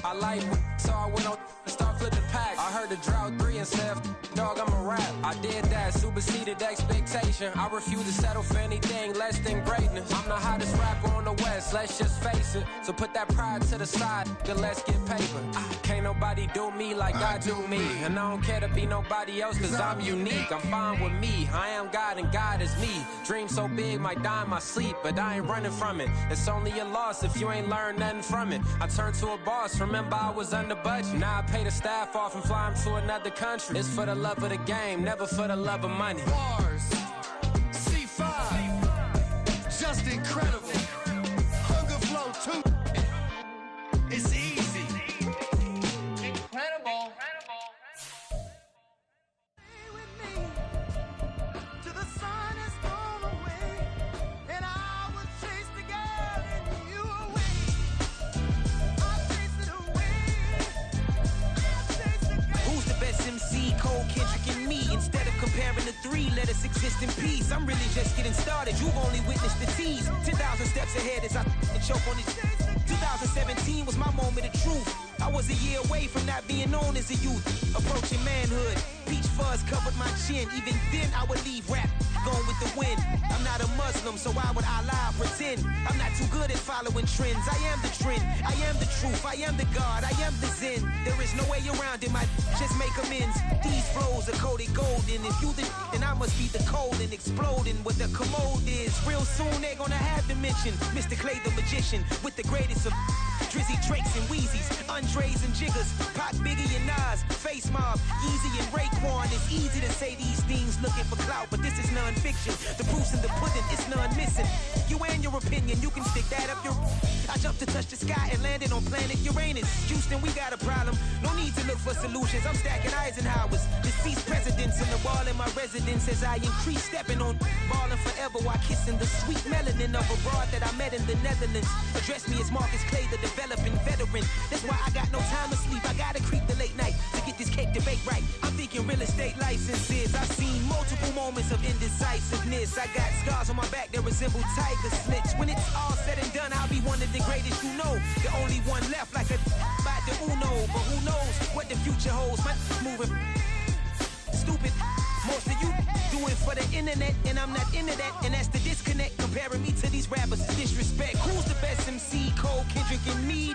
I like, so I went on and start flipping packs. I heard the drought 3 and said, dog, I'm a rap. I did that, superseded expectation. I refuse to settle for anything less than greatness. I'm the hottest rapper on the West, let's just face it. So put that pride to the side, then let's get paper. Can't nobody do me like I do me. And I don't care to be nobody else cause I'm unique. I'm fine with me, I am God and God is me. Dream so big might die in my sleep, but I ain't running from it. It's only a loss if you ain't learned nothing from it. I turned to a boss, remember I was under budget. Now I pay the staff off and fly them to another country. It's for the love of the game, never for the love of money. Bars, C5, just incredible. Hunger flow 2, it's easy. Incredible. Instead of comparing the 3, let us exist in peace. I'm really just getting started, you've only witnessed the tease. 10,000 steps ahead as I choke on this. 2017 was my moment of truth. I was a year away from not being known as a youth. Approaching manhood, peach fuzz covered my chin. Even then I would leave rap, going with the wind. I'm not a Muslim, so why would I lie or pretend? I'm not too good at following trends. I am the trend, I am the truth, I am the God, I am the Zen. There is no way around it, just make amends. These flows are coated golden. If you then I must be the cold and exploding what the commode is. Real soon they're gonna have to mention Mr. Clay the magician with the greatest of Drizzy, Drakes, and Wheezies, Andres and Jiggers, Pac, Biggie, and Nas, Face Mob, Easy and Raekwon. It's easy to say these things looking for clout, but this is non-fiction. The proof's in the pudding, it's none missing. You and your opinion, you can stick that up your. I jumped to touch the sky and landed on planet Uranus. Houston, we got a problem. No need to look for solutions. I'm stacking Eisenhowers, deceased presidents in the wall in my residence as I increase stepping on, balling forever while kissing the sweet melanin of a broad that I met in the Netherlands. Address me as Marcus Clay, the developing veteran. That's why I got no time to sleep. I gotta creep the late night to get this cake debate right. I'm thinking real estate licenses. I've seen multiple moments of indecisiveness. I got scars on my back that resemble tiger slits. When it's all said and done, I'll be one of the greatest you know. The only one left like a by the Uno. But who knows what the future holds? My moving stupid. Most of you do it for the internet, and I'm not into that. And that's the disconnect. Comparing me to these rappers is disrespect. Who's the best MC? Cole, Kendrick, and me?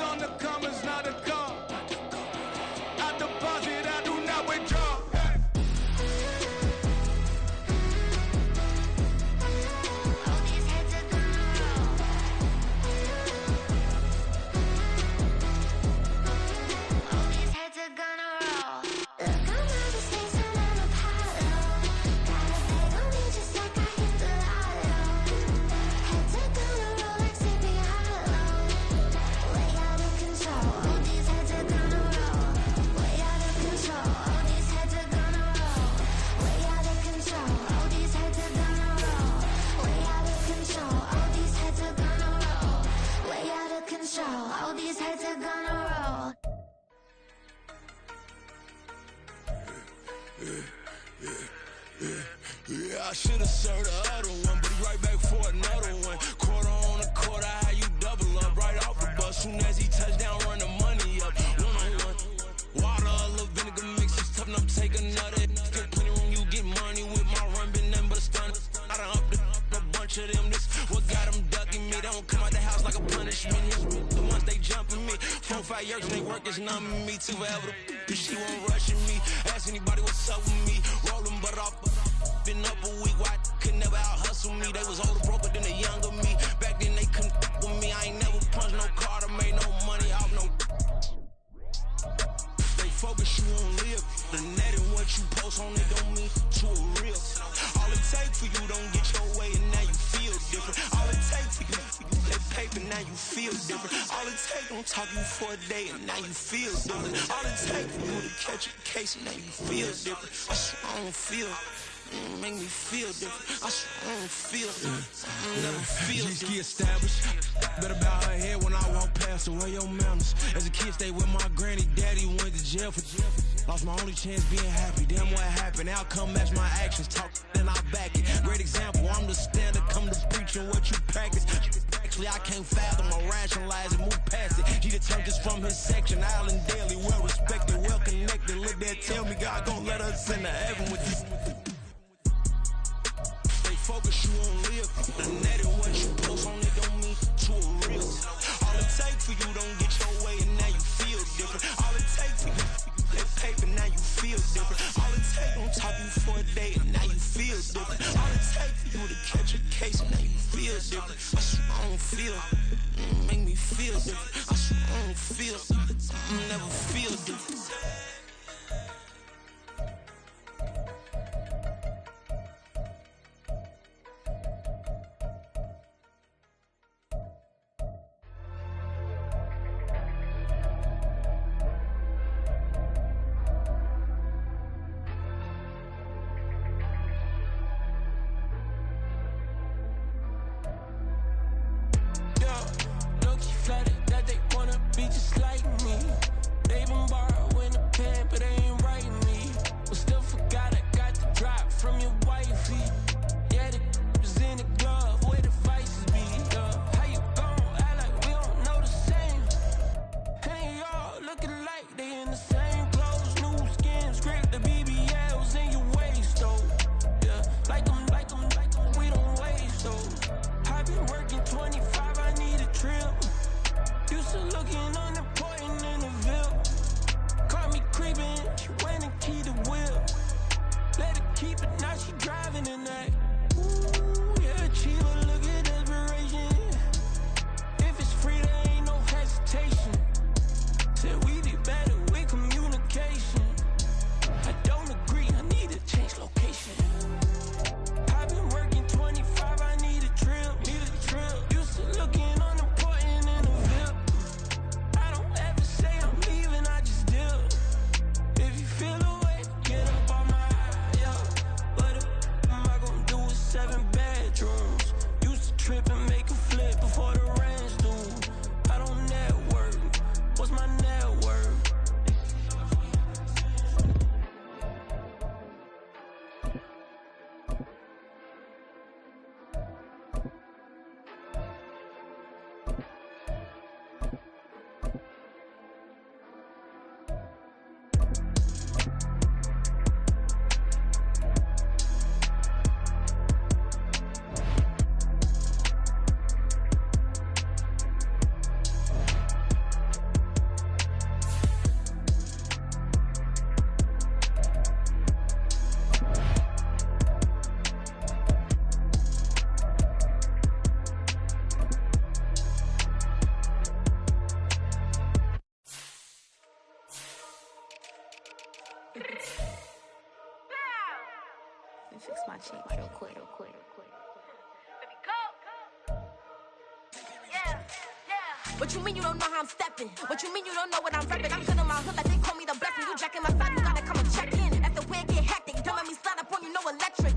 on the commas, not a call. I deposit, I do not withdraw. All these heads are gonna roll. Yeah, I should've served the other one, but he right back for another one. Quarter on a quarter, how you double up right off the bus. Soon as he touch down, run the money up. One-on-one. Water, a little vinegar mix, it's tough enough to take another. Get plenty room, you get money with my run, been nothing but a stun. I done up a bunch of them, this what got them ducking me. They don't come out the house like a punishment. The ones they jumping me. 4-5 years and they work is numbing me. Too forever, she won't rushing me. Ask anybody what's up with me. Rolling butt off. Been up a week, why could never out hustle me? They was older, broke, but then they younger me. Back then they couldn't with me. I ain't never punched no card or made no money off no. They focus you on live. The net and what you post on it don't mean to a real. All it take for you don't get your way and now you feel different. All it take for you that paper now you feel different. All it take don't talk you for a day and now you feel different. All it take for you to catch a case and now you feel different. I swear I don't feel. Make me feel different. I swear I don't feel. I never feel different. Established. Better bow her head when I walk past her. Where your manners? As a kid, stayed with my granny. Daddy went to jail for lost my only chance being happy. Damn, what happened? Outcome match my actions. Talk, then I back it. Great example. I'm the standard. Come to preaching what you practice. Actually, I can't fathom or rationalize it. Move past it. He determined just from his section. Island daily, well respected, well connected. Look there, tell me God gon' let us into heaven with this. Focus you on live. The net and what you post on it don't mean to a real. All it take for you don't get your way and now you feel different. All it take for you that paper now you feel different. All it take don't talk you for a day and now you feel different. All it take for you to catch a case and now you feel different. I swear I don't feel. Make me feel different. I swear I don't feel. I never feel different. fix my cheek real quick. What you mean you don't know how I'm stepping? What you mean you don't know what I'm repping? I'm good in my hood like they call me the blessing. You jacking my side, you gotta come and check in. That's the way it get hectic. Don't let me slide up on you, no electric.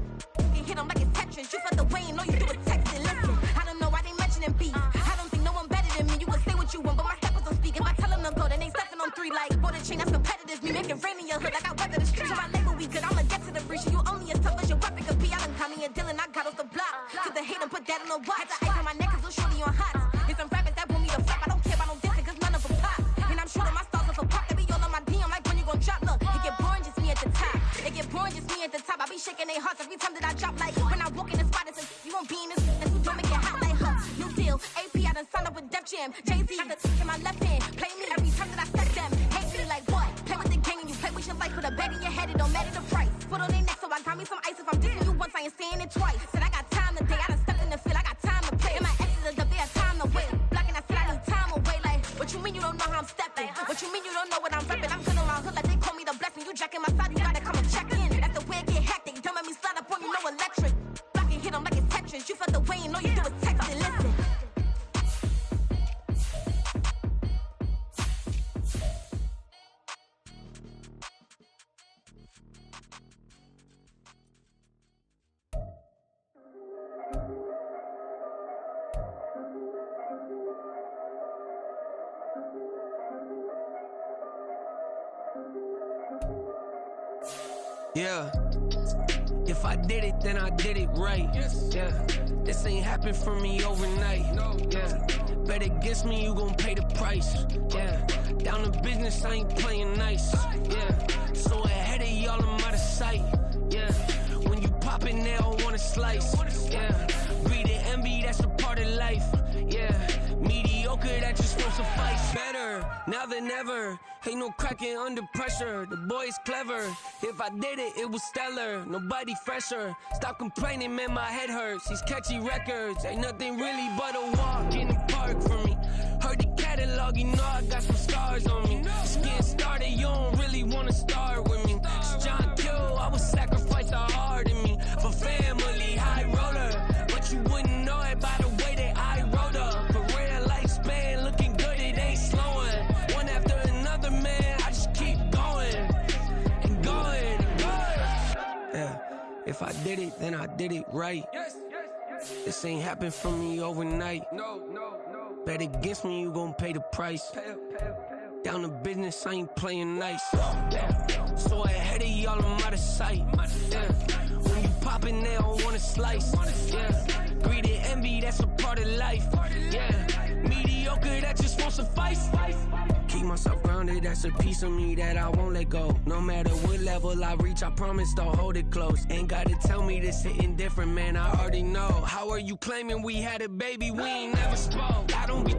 You hit them like it's Tetris. You felt the way and all you do is text it. Listen, I don't know why they mentioning beef. I don't think no one better than me. You would say what you want, but my steppers don't speak. If I tell them to go, then they stepping on 3 like border chain. That's competitive. Me making rain in your hood like I weather the streets. So my label we good. I'ma get to the breach. You only as tough as your weapon could be. I done caught me a Dylan. I got off the block. Cause the hate and put that on the watch. Had the ice on my neck cause little shorty on hot. There's some rappers that want me to flap. I don't care about no dissing cause none of them pop. And I'm shooting my stars off a pop. They be all on my DM like when you gon' drop. Look, it get boring just me at the top. It get boring just me at the top. I be shaking their hearts every time that I drop. Like when I walk in the spot, it's a, you won't be in this. And you don't make it hot like her. New deal, AP, I done signed up with Def Jam. Jay-Z, got the in my left hand. Play me every time that I step them. Hate me like what? Play with the gang and you play with your life. Put a bet in your head, it don't matter the price. Put on their neck, so I got me some ice. If I'm dissing you once, I ain't saying it twice. Said I got time today, I done stepped in the field, I got time to play. And my exes are there, time to wait. Blocking, I said I need time away. Like, what you mean you don't know how I'm stepping? What you mean you don't know what I'm repping? I'm good on my hood like they call me the blessing. You jacking my side, you gotta come and check in. That's the way it get hectic. Don't let me slide up on you, no electric. Blocking, hit them like it's Tetris. You felt the way and all you do is text it. Listen. Yeah, if I did it, then I did it right. Yeah, this ain't happened for me overnight. Yeah, bet against me, you gon' pay the price. Yeah, down to business, I ain't playing nice. Yeah, so ahead of y'all, I'm out of sight. Yeah, when you poppin', they all wanna slice. Yeah, greed and envy, that's a part of life. Yeah, mediocre, that just won't suffice. Better now than ever. Ain't no cracking under pressure. The boy's clever. If I did it, it was stellar. Nobody fresher. Stop complaining, man, my head hurts. These catchy records ain't nothing really but a walk in the park for me. Heard the catalog, you know I got some stars on me. Just getting started, you don't really wanna start with me. It's John Kill, I would sacrifice the heart in me for family, high roller. But you wouldn't know it by the way that I wrote up. Career lifespan looking good, it ain't slowing. One after another, man, I just keep going and going and going. Yeah, if I did it, then I did it right. This ain't happened for me overnight. Bet against me, you gon' pay the price. Down to business, I ain't playing nice. Yeah. So ahead of y'all, I'm out of sight. Yeah. When you poppin', they don't wanna slice. Yeah. Greed and envy, that's a part of life. Yeah. Mediocre, that just won't suffice. Keep myself grounded, that's a piece of me that I won't let go. No matter what level I reach, I promise to hold it close. Ain't gotta tell me this hitting different, man, I already know. How are you claiming we had a baby, we ain't never spoke? I don't be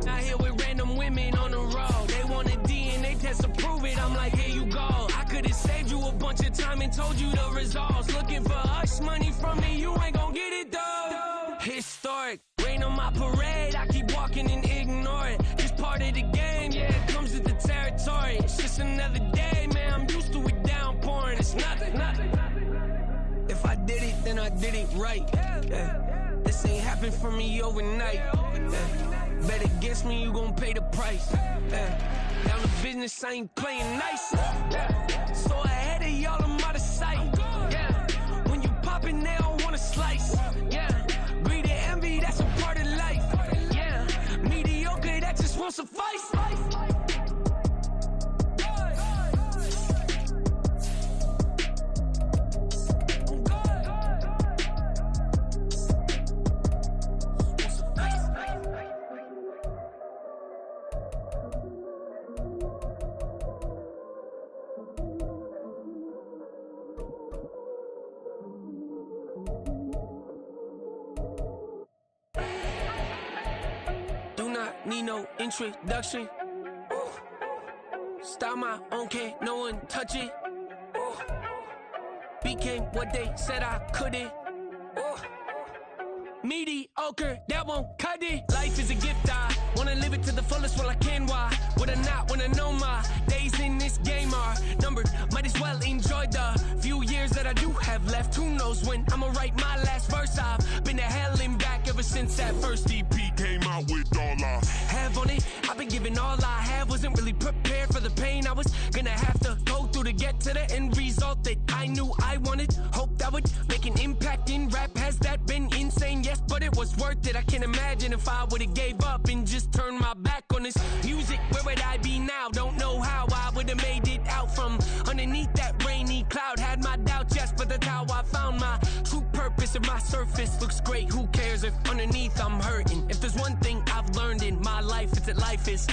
out here with random women on the road. They want a DNA test to prove it, I'm like, here you go. I could've saved you a bunch of time and told you the results. Looking for hush money from me, you ain't gon' get it though. Historic, rain on my parade, I keep walking and ignore it. Just part of the game, yeah, it comes with the territory. It's just another day, man, I'm used to it downpouring. It's nothing. If I did it, then I did it right. Yeah. This ain't happened for me overnight. Yeah. Bet against me, you gon' pay the price. Yeah. Down to business, I ain't playing nice. Yeah. So ahead of y'all, I'm out of sight. Yeah. When you poppin', they don't wanna slice. Yeah. Greed and envy, that's a part of life. Yeah. Mediocre, that just won't suffice. Need no introduction. Style my own, can't no one touch it. Became what they said I couldn't. Mediocre, that won't cut it. Life is a gift, I wanna live it to the fullest while I can. Why would I not wanna know my days in this game are numbered? Might as well enjoy the few years that I do have left. Who knows when I'ma write my last verse? I've been to hell and back ever since that first EP came out with all I have on it. I've been giving all I have, wasn't really prepared for the pain I was gonna have to go through to get to the end result that I knew I wanted. Hope that would make an impact in rap. Has that been insane? Yes, but it was worth it. I can't imagine if I would've gave up and just turned my back on this music. Where would I be now? Don't know how I would've made it out from underneath that rainy cloud. Had my doubts, yes, but that's how I found my true purpose. If my surface looks great, who cares if underneath I'm hurting? If there's one thing I've learned in my life, it's that life is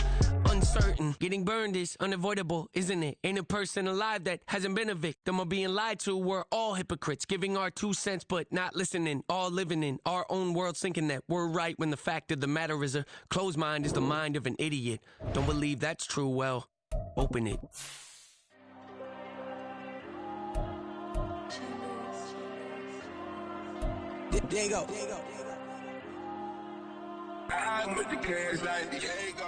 uncertain. Getting burned is unavoidable, isn't it? Ain't a person alive that hasn't been a victim of being lied to. We're all hypocrites, giving our 2 cents but not listening. All living in our own world, thinking that we're right when the fact of the matter is a closed mind is the mind of an idiot. Don't believe that's true? Well, open it. There you go. I'm with the cash like Diego.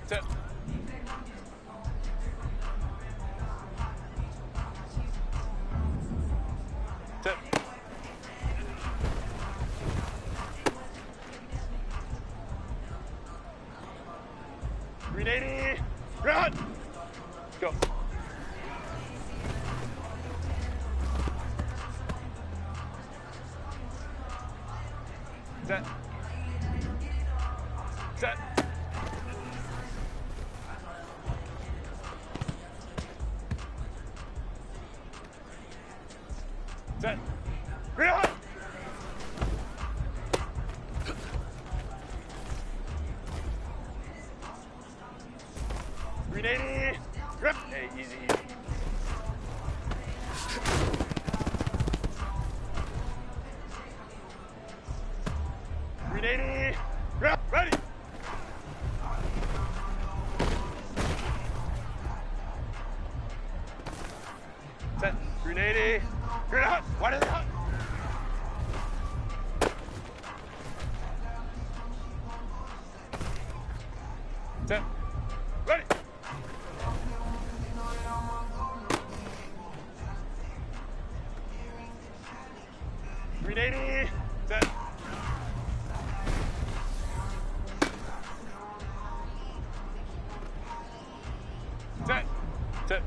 Tip. Tip. Grenade. Run. Go. Set. Set. Set. Grenade. Grenade. Rip. Hey, easy. Grenade. Rip. Ready. Set. Grenade. Grenade. What is that? Set. Ready. Grenade. Set. Set. Set.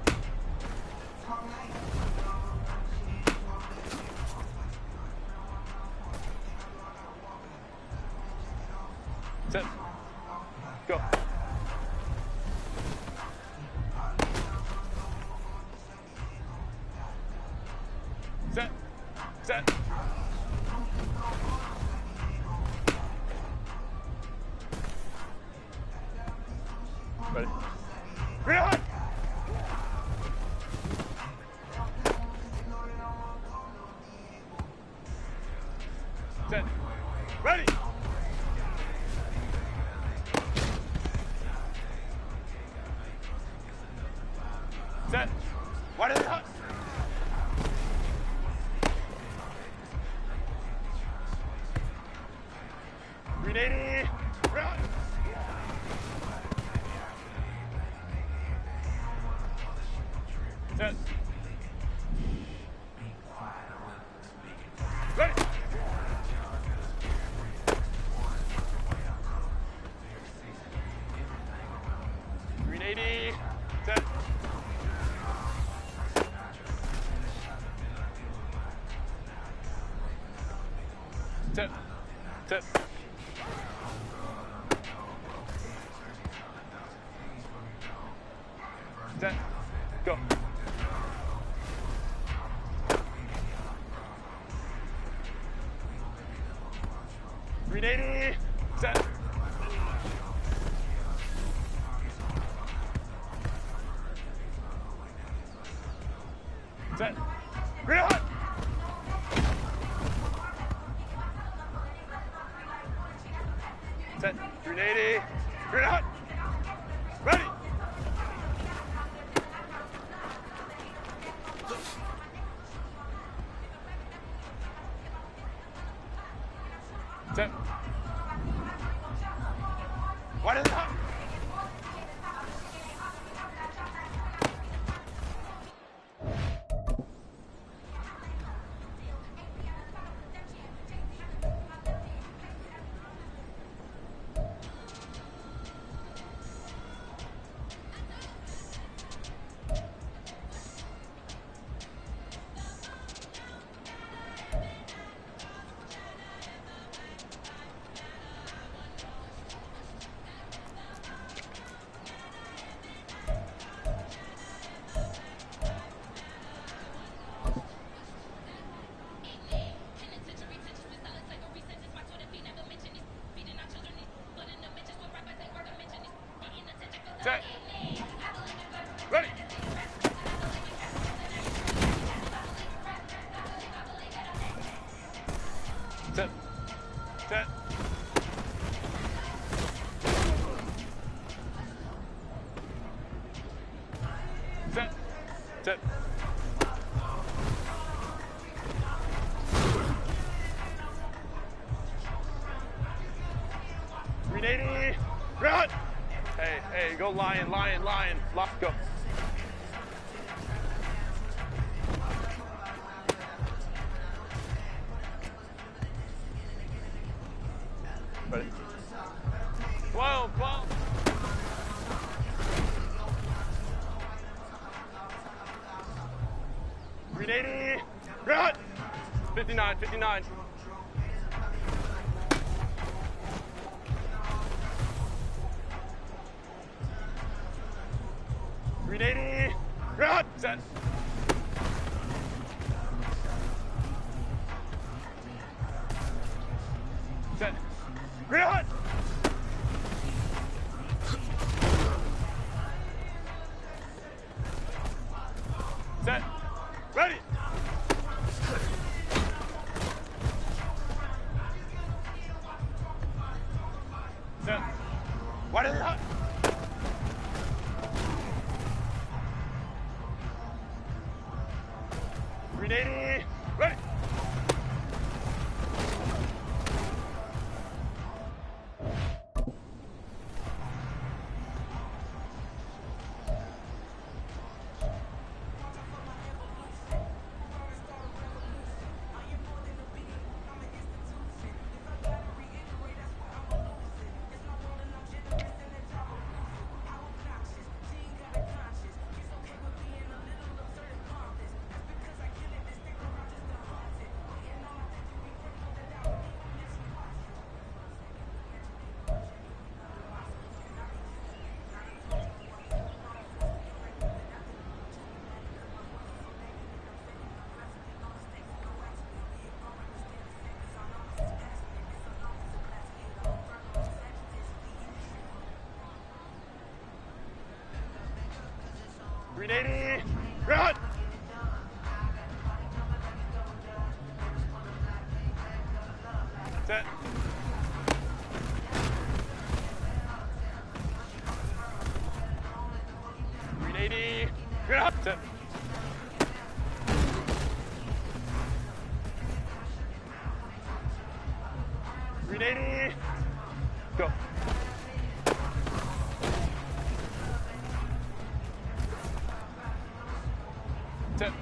Set. Go. Set. Set. Ready. Reload. Set. Ready. Set. What is it? Grenade. Run. Set. Ready. Grenade. Set. Set. Set. Set. Go. Grenade. Set. Set. Grenade. Set. Grenade. Grenade. Ready. Wide and hot. Set. Ready. Set. Set. Set. Set. $380. Run. Hey, go lion. Lock, go. Ready. 12. 380. Run. 59. 380. Run. Set. Set. Run. Set. Ready. Set. Wide and hot. $380. Ready. $380. Run. Set. $380. Run. Set. $380. Go. Set.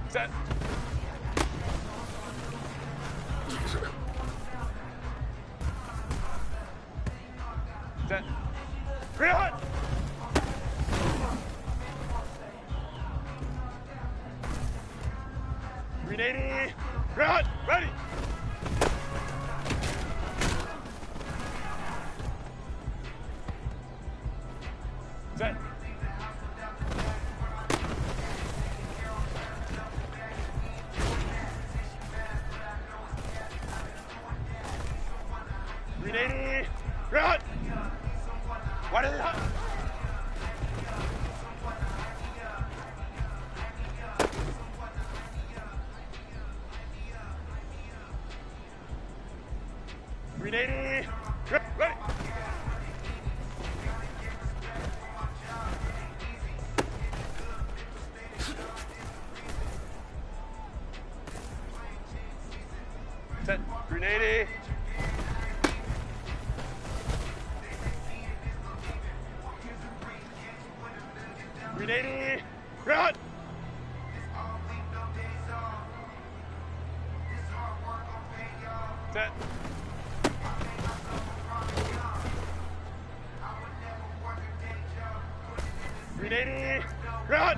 Set. Set. Run. $380. Run. Ready. Set. $380. Run. Wide and hot. $380. Ready. Set. $380. 380. Run. Set. .380. Run.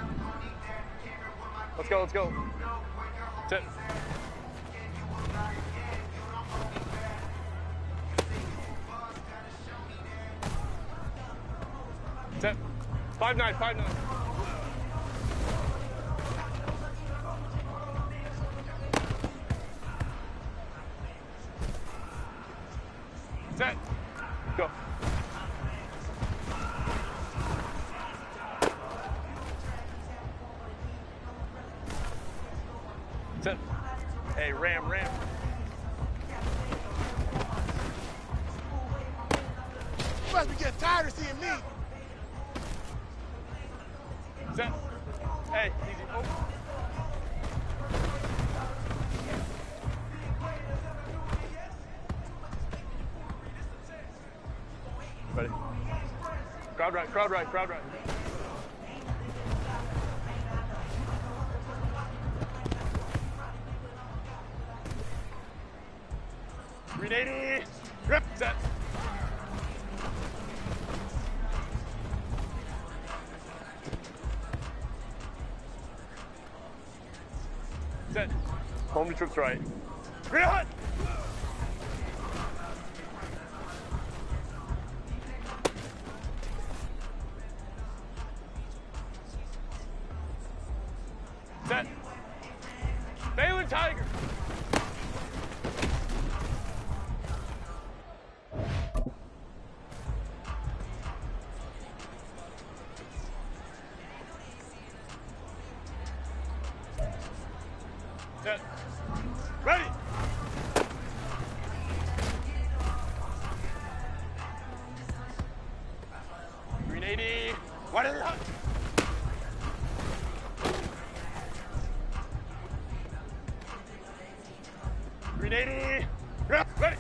Let's go. Let's go. Set. Set. 5-9. 5-9. Set. Go. Set. Hey, ram. You must be getting tired of seeing me. Set. Hey, easy. Oh. Ready. Crowd right. .380. Rip. Set. Set. Home to troops right. Green hut. Set. Baylor Tiger. Set. Ready. .380. What is it? 380. Ready.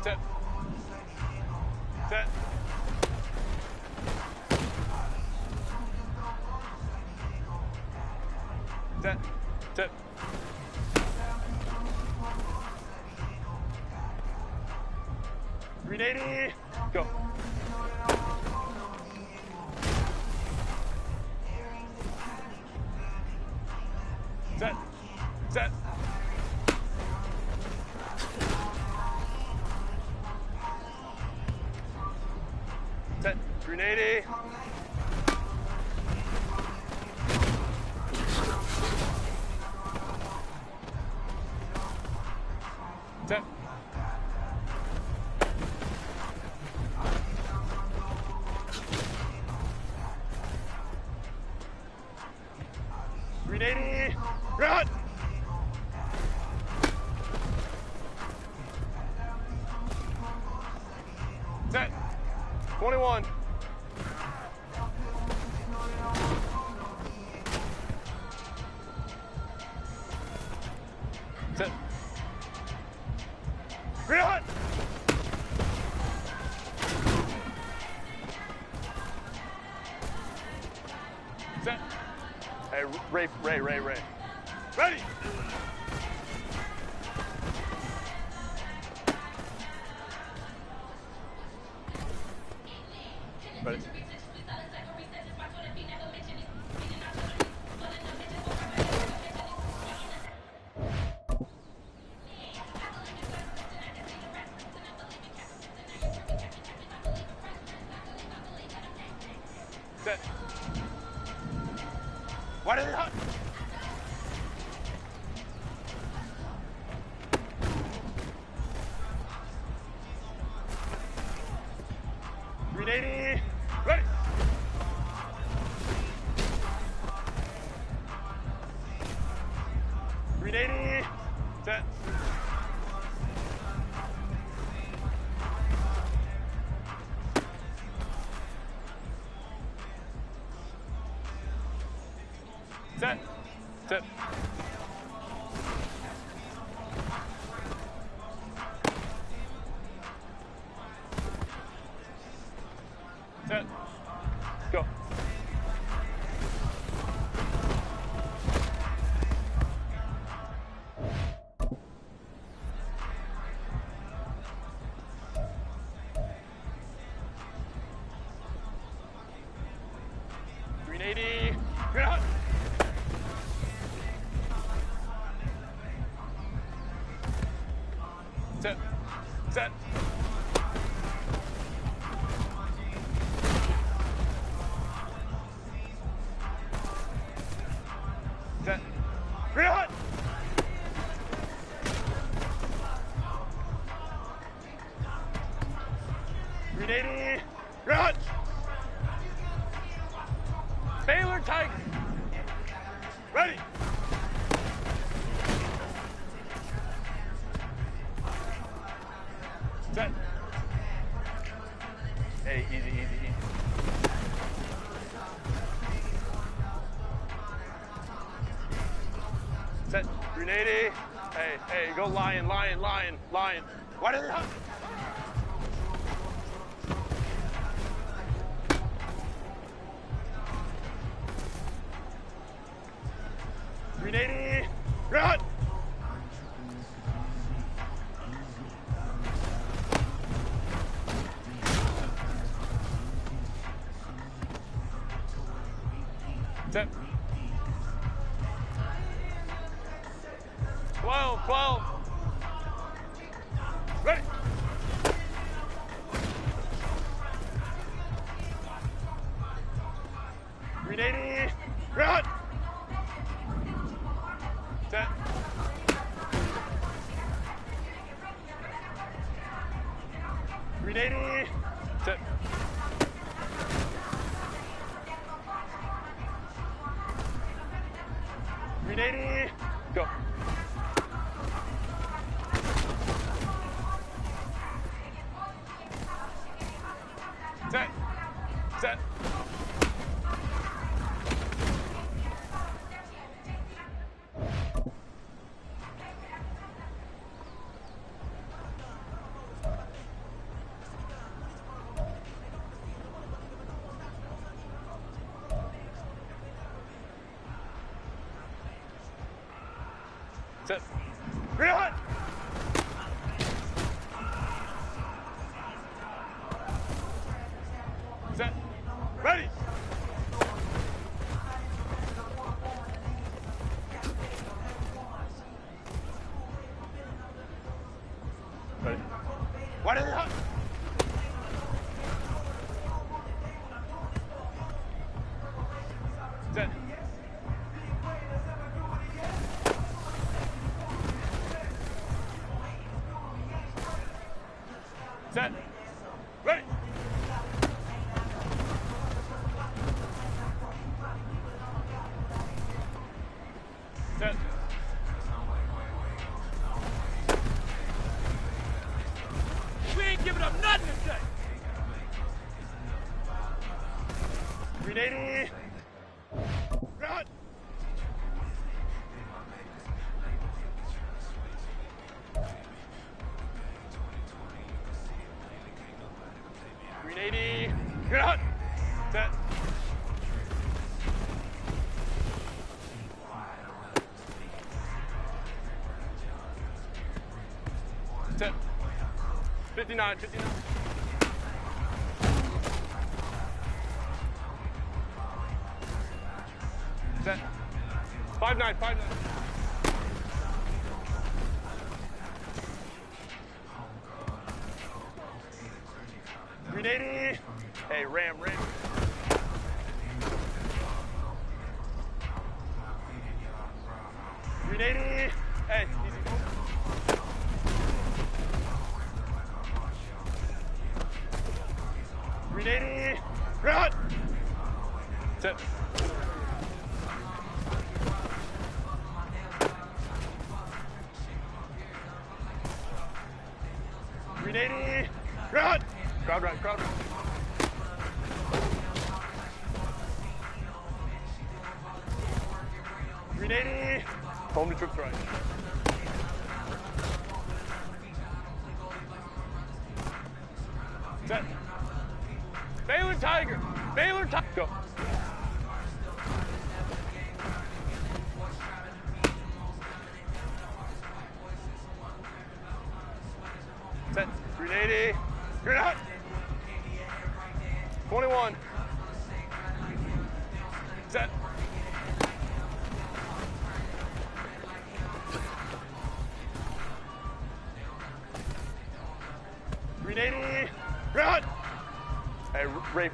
Set. Set. Set. Set. .380. Go. Set. Set. Set. .380. Set. .380. Run. Set. 21. Set. Run. Set. Hey, Ray. Ready. Ready. Set. What is it? .380. Ready. .380. Set. Set. Set. Go. Set. Set. Set. Green hot. Green 80. Green hot. Baylor Tiger. Ready. Set. Hey, easy, easy, easy. Set. 380. Hey, go lion, lion, lion, lion. Why did it hop? .380. Run. Set. 12. Ready. .380. Run. Set. .380. Set. .380. Go. Set. Set. Set. Green hot. Set. Ready. Ready. Why did it hot? Set. Set. Ready. Set. We ain't giving up nothing today. 380. Run. Green 80. Good hot. Set. Set. 59. Set. 5-9. 5-9. Green 80. Hey, ram. Green 80. Hey, easy. Green 80. Run. Set. Green 80. Run. Crowd right. 380. Home to trip right. Set. Baylor Tiger. Baylor Tiger. Go. Set. 380. You're not. 21. Set. Run! Hey, Ray.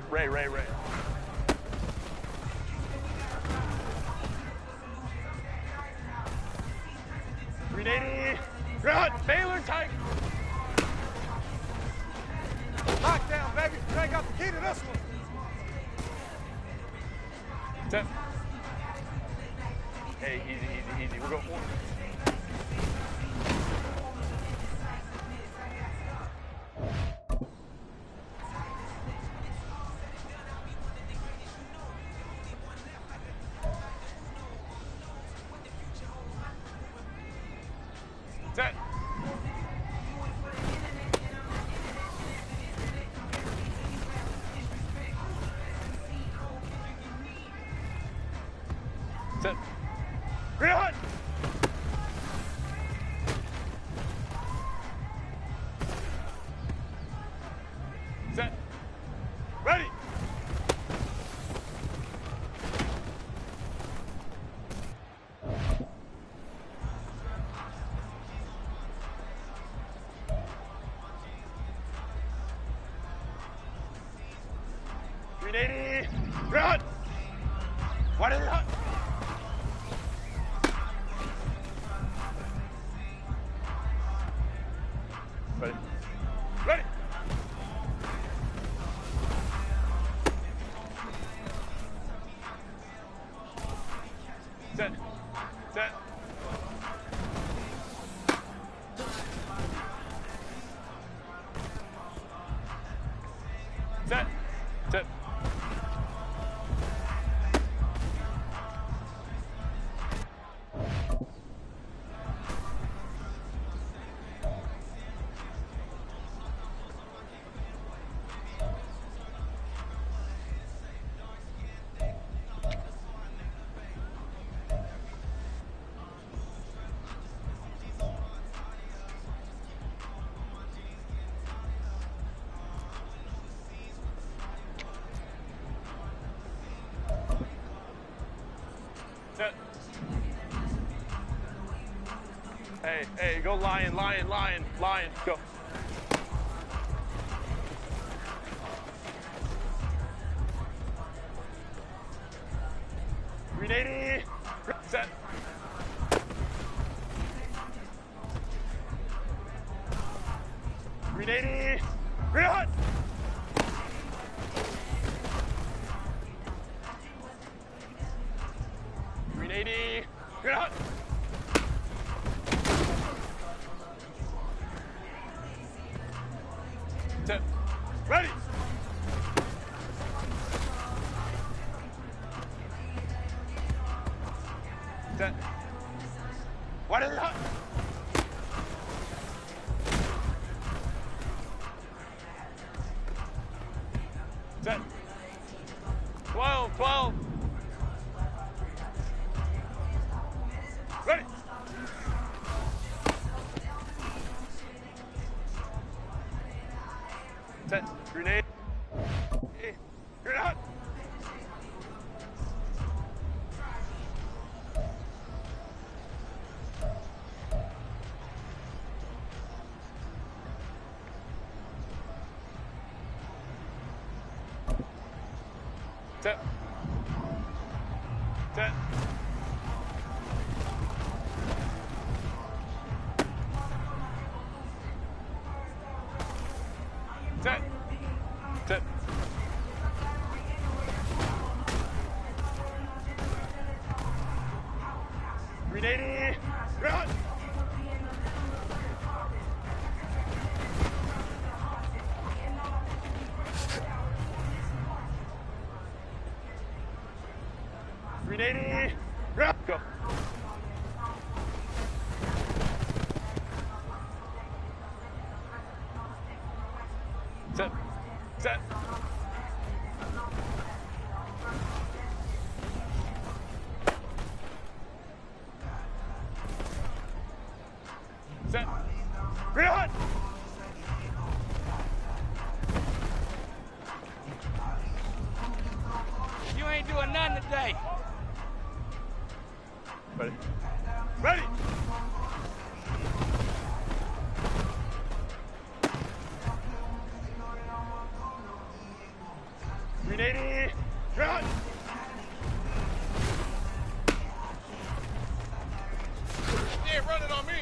380. Run! Baylor Tiger. Lockdown, baby. I got the key to this one. Set. Hey, easy. We'll go forward. Set. Set. Green hut. Set. Ready. Green 80. Green hut. What is it? Ready. Ready. Set. Set. Set. Set. Set. Hey, go lion, go. Green 80. Set. Green 80. Green hut. Green 80. Green hut. Set. Ready. Set. What is it? Set. 12. Ready. Set. Grenade. You're not. Set. Set. Set. Set. Green 80. Run. Green 80. Go. Set. Set. Set. Green hot. You ain't doing nothing today. Ready. Ready. Green 80. Shot. You ain't running on me.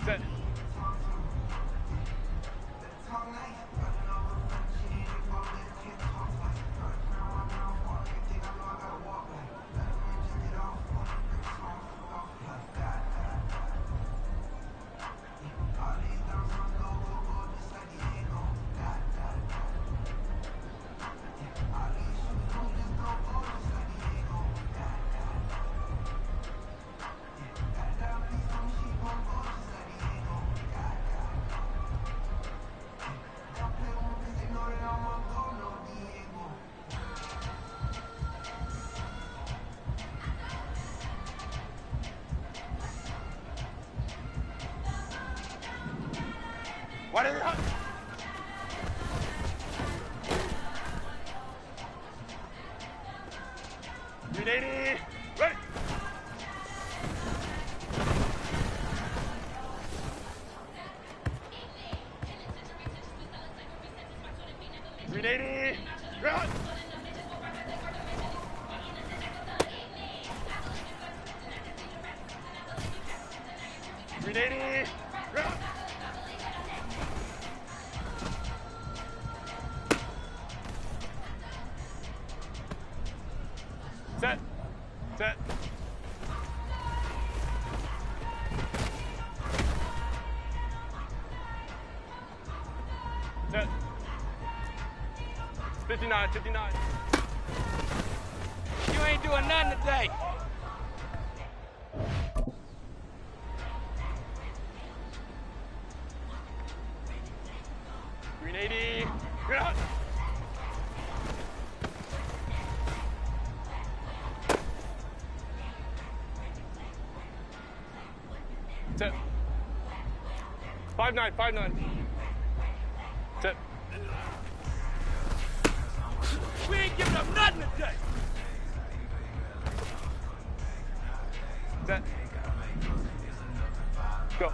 Set. What is it? Green 80. Ready. Green 80. Run. Green 80. Run. Set. Set. Set. 59, 59. You ain't doing nothing today. Green 80. Green hot. Set. 5-9, 5-9. Set. We ain't giving up nothing today. Set. Go.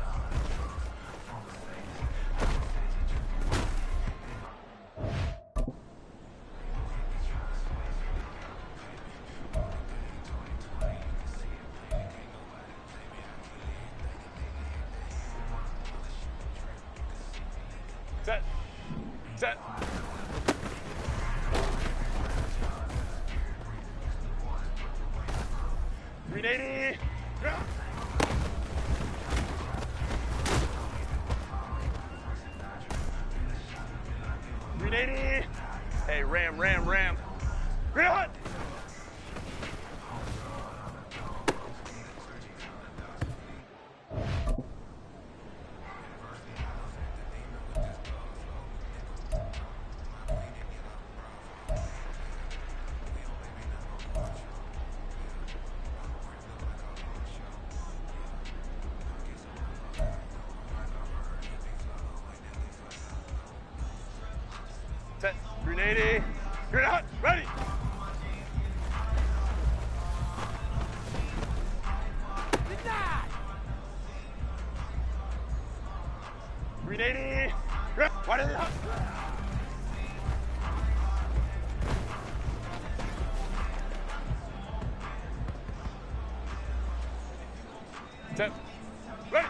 Set. Set. Green 80. Drop. Green 80. Hey, ram. Green hot. Set. Green 80. Green hot. Ready. Green 80. What is it? Set. Ready.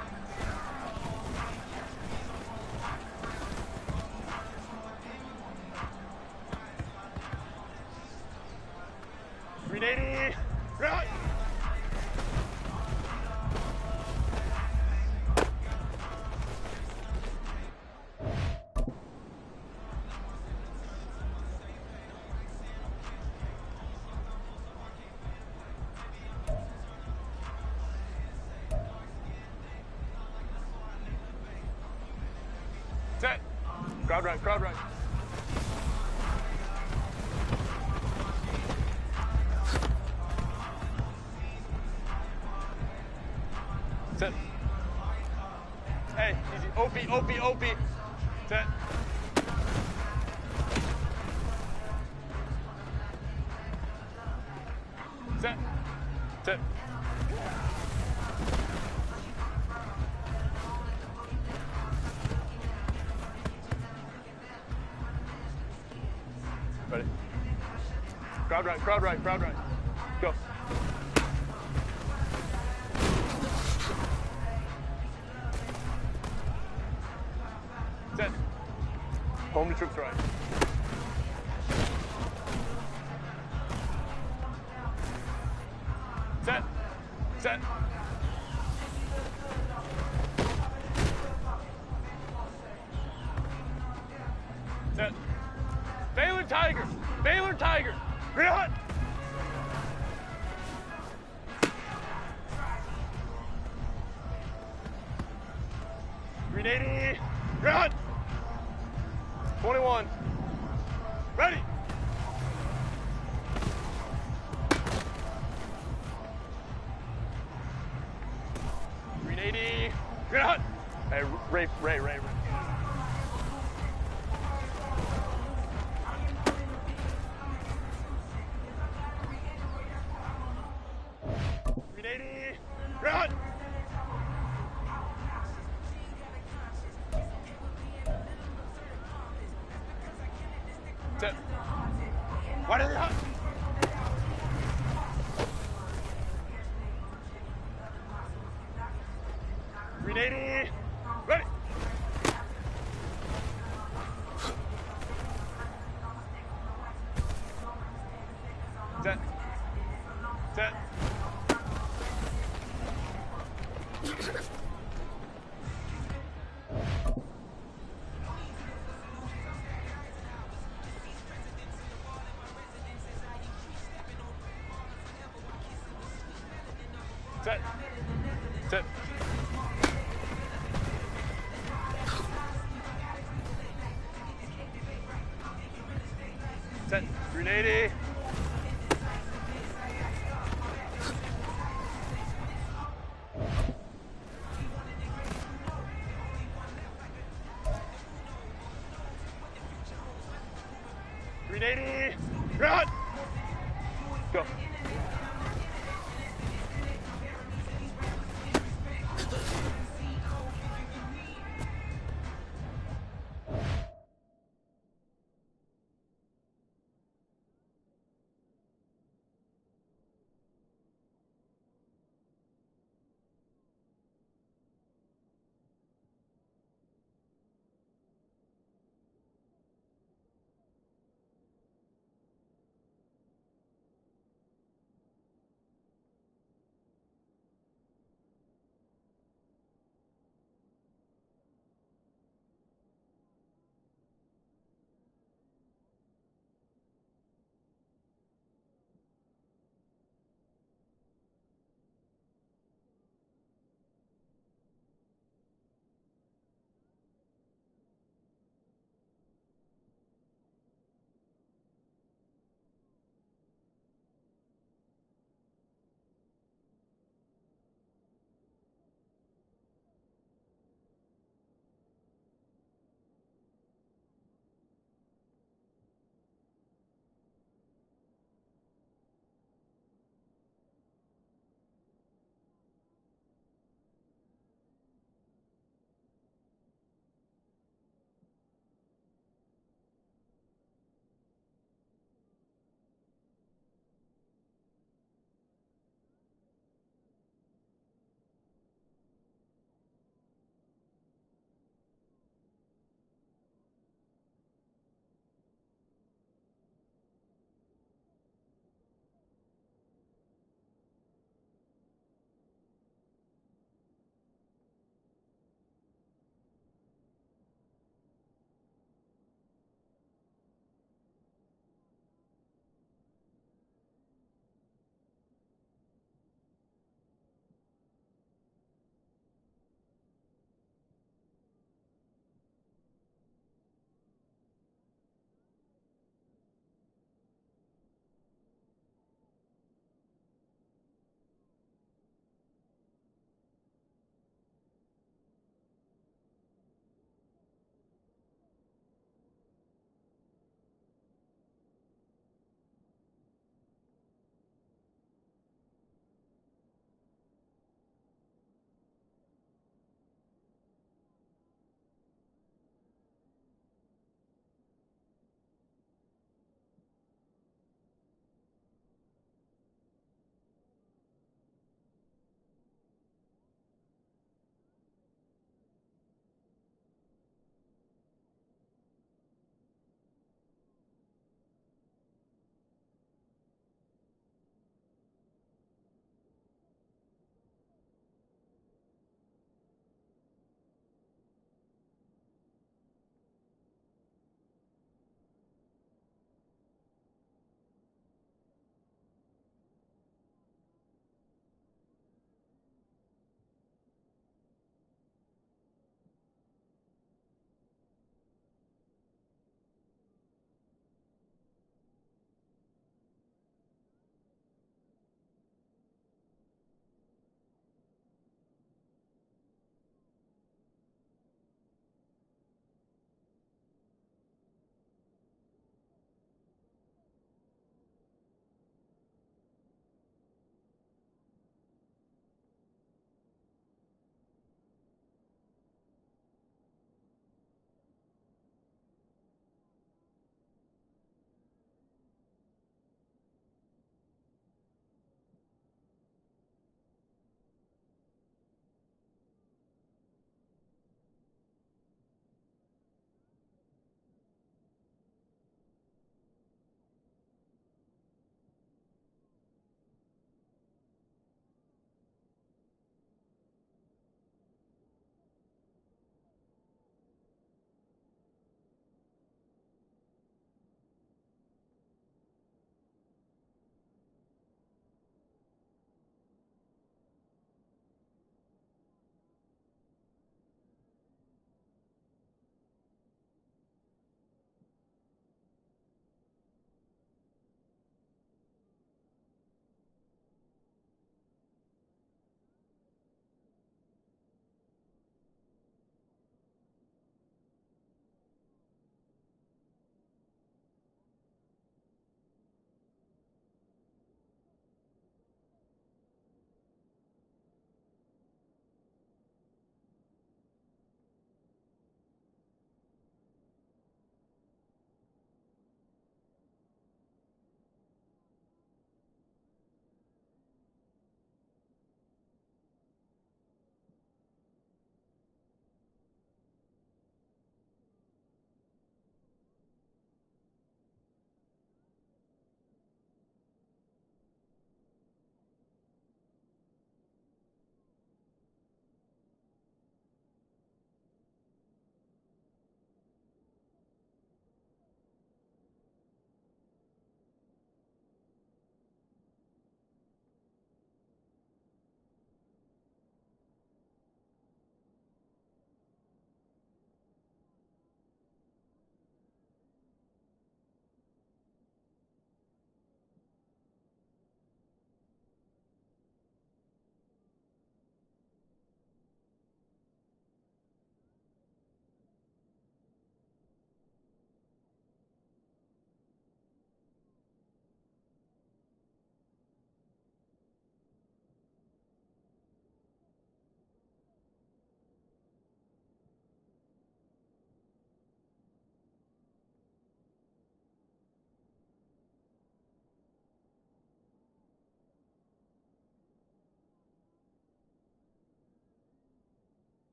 Green 80. Right. Set. Crowd right, crowd right. Set. Hey, easy. OP. Set. Set. Set. Ready. Crowd right, crowd right, crowd right. Go. Set. Home to troops right. Set. Set. Set. Baylor Tiger. Baylor Tiger. Green hut. Green 80. Green hut. 21. Ready. Green 80. Green hut. Hey, Ray. Green 80. Green hut. Set. Wide in the hut. Green 80. Ready. Set. Set. Set. Set. Set. 380. Green 80. Run. Go.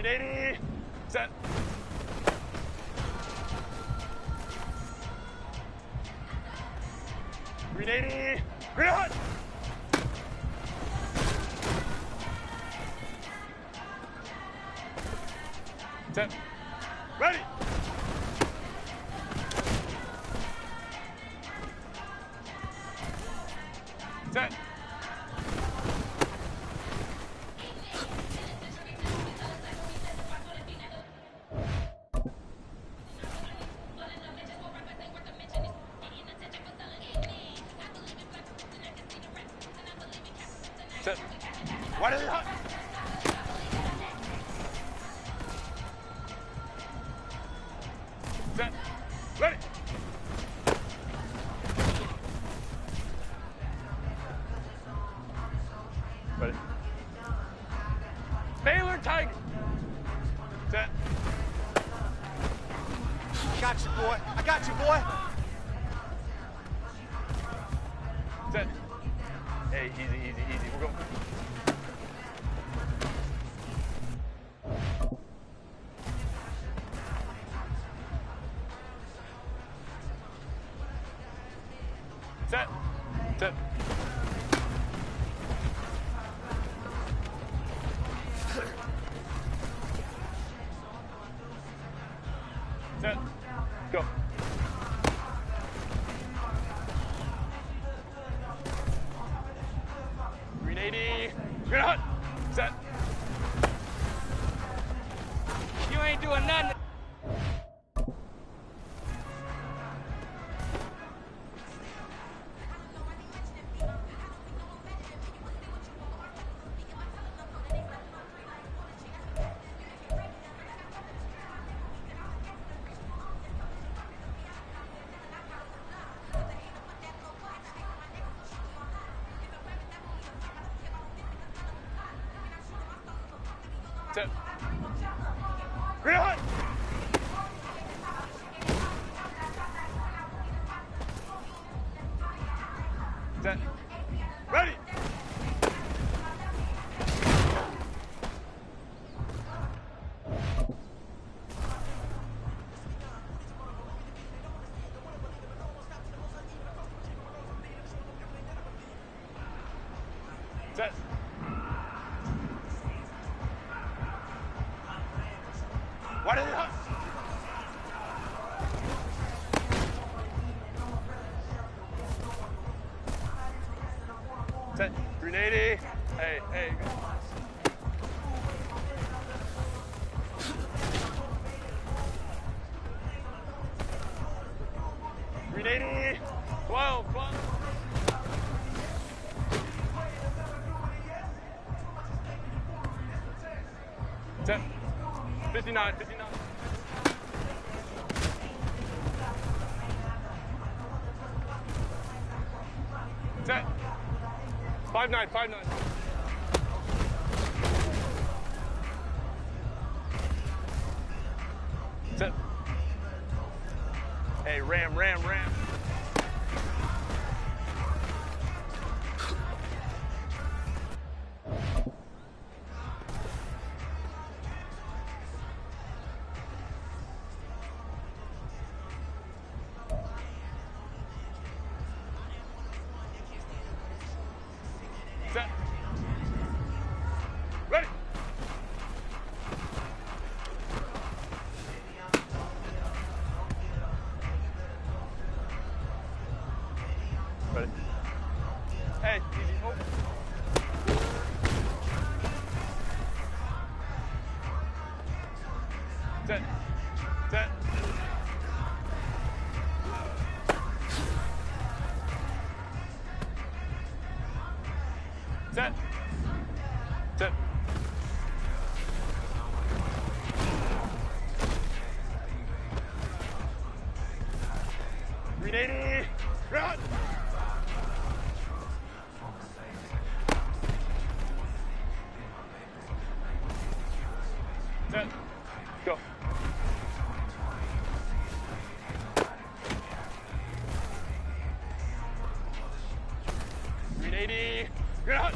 380. Set. .380. Green hot. Set. Ready. Set. Set. What is it? Set. Ready. Ready. Baylor Tiger. Set. Got you, boy. I got you, boy. Set. Hey, easy, easy, easy. We're going. Set. Set. Set. Go. .380. Good hunt. Set. You ain't doing nothing. Set. Green hunt. Set. Ready. Set. What is it? Set. 380. Hey, hey. .380. 12, 12. Set. 59, 59. Set. 5-9, 5-9. Set. Hey, ram, ram, ram. Set. Ready. Ready. Hey, easy. Oh. Set. Set. Set. Set. .380. Run. Set. Go. .380. Run.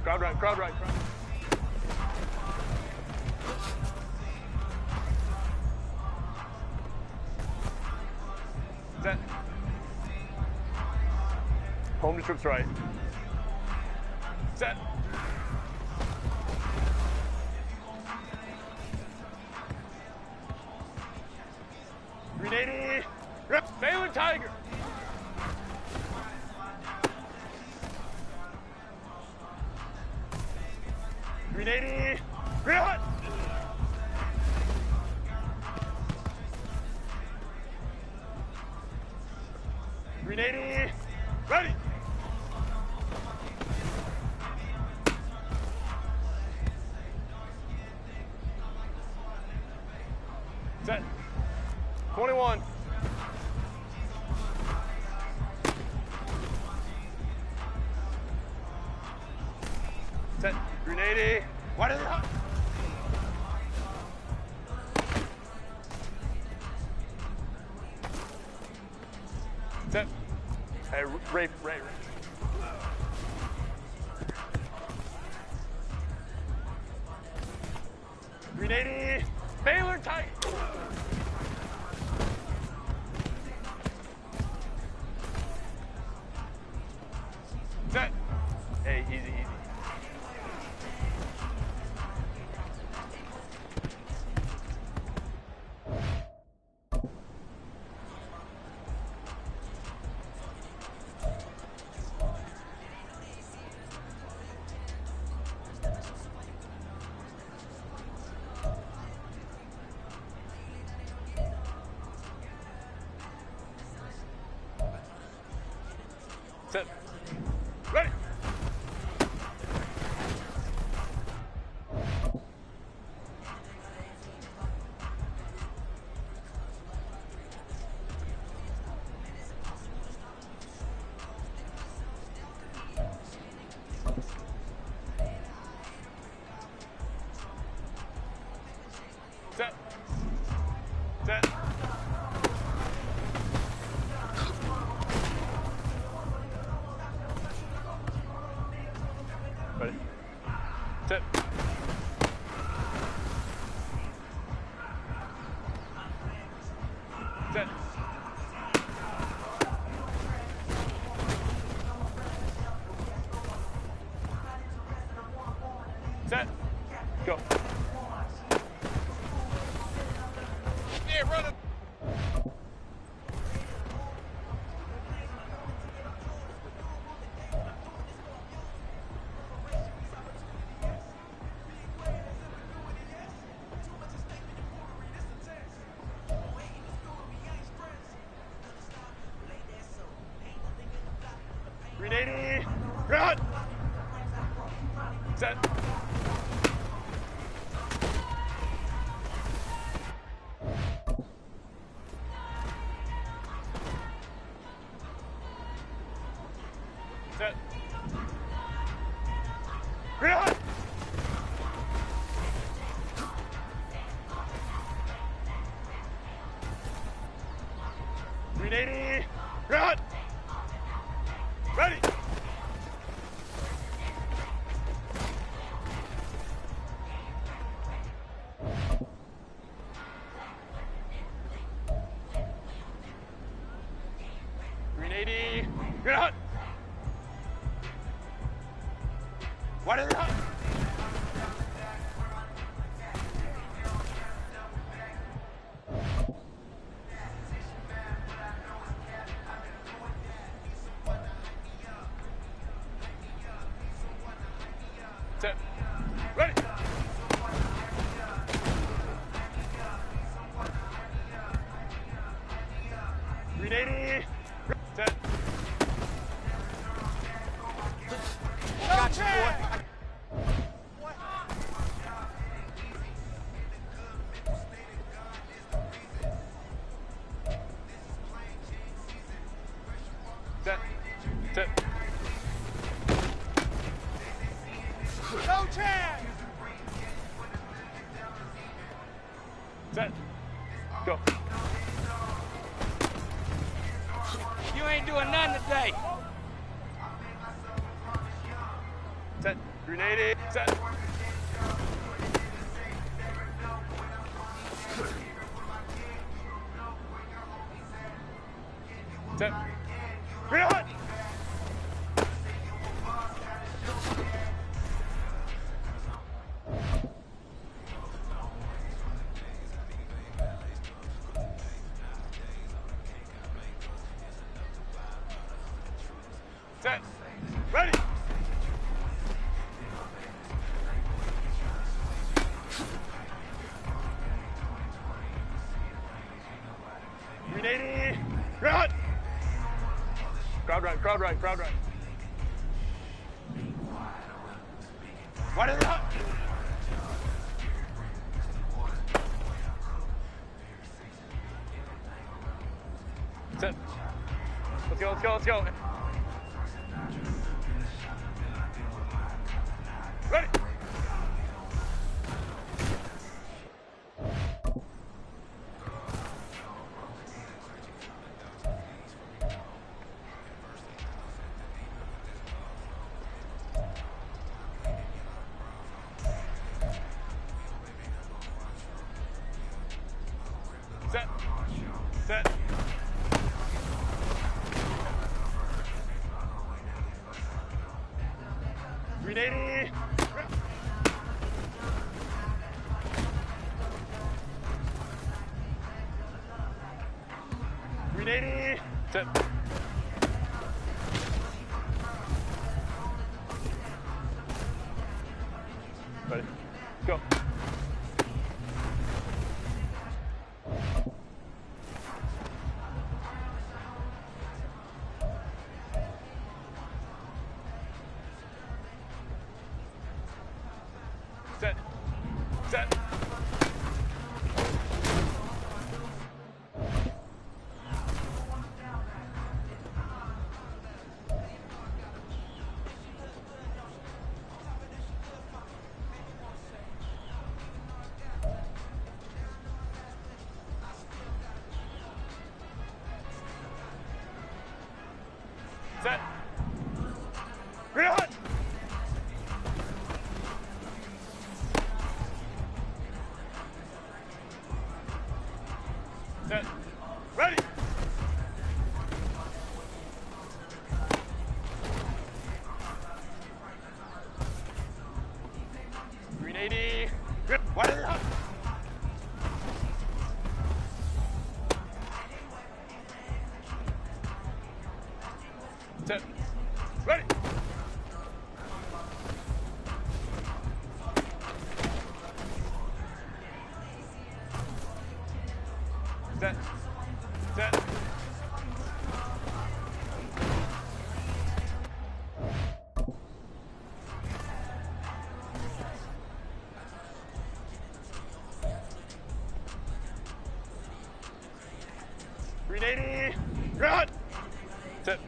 Crowd right, crowd right, crowd. Set. Home to trips right. Set. .380. Rip. Baylor Tiger. .380. Real hot. .380. Ready. Set. 21. Set. .380. Wide is it hot? Set. Hey, Ray. .380. Baylor tight. Set. Hey, easy. Set. Ready. Set. Set. Ready. Set. Set. Set. Go. Yeah, run it. .380. Run. Set. Set. Run. .380. Run. Ready. .380. Good hot. What is it hot? Set. Ready. .380. Set. Got you, boy. Set. Set. No chance. Set. Go. You ain't doing nothing today. Set. 380. Set. Set. 300. Set. Ready. Run! Crowd right, crowd right, crowd right. What is it? Set. Let's go, let's go, let's go. Ready. Set. Set. $380. $380. Set. Ready. Go. Set. Set. Set. Reload. Set. Ready. $380. Grip. What is it? Set. Ready. Set. Set. $380. Run. Set.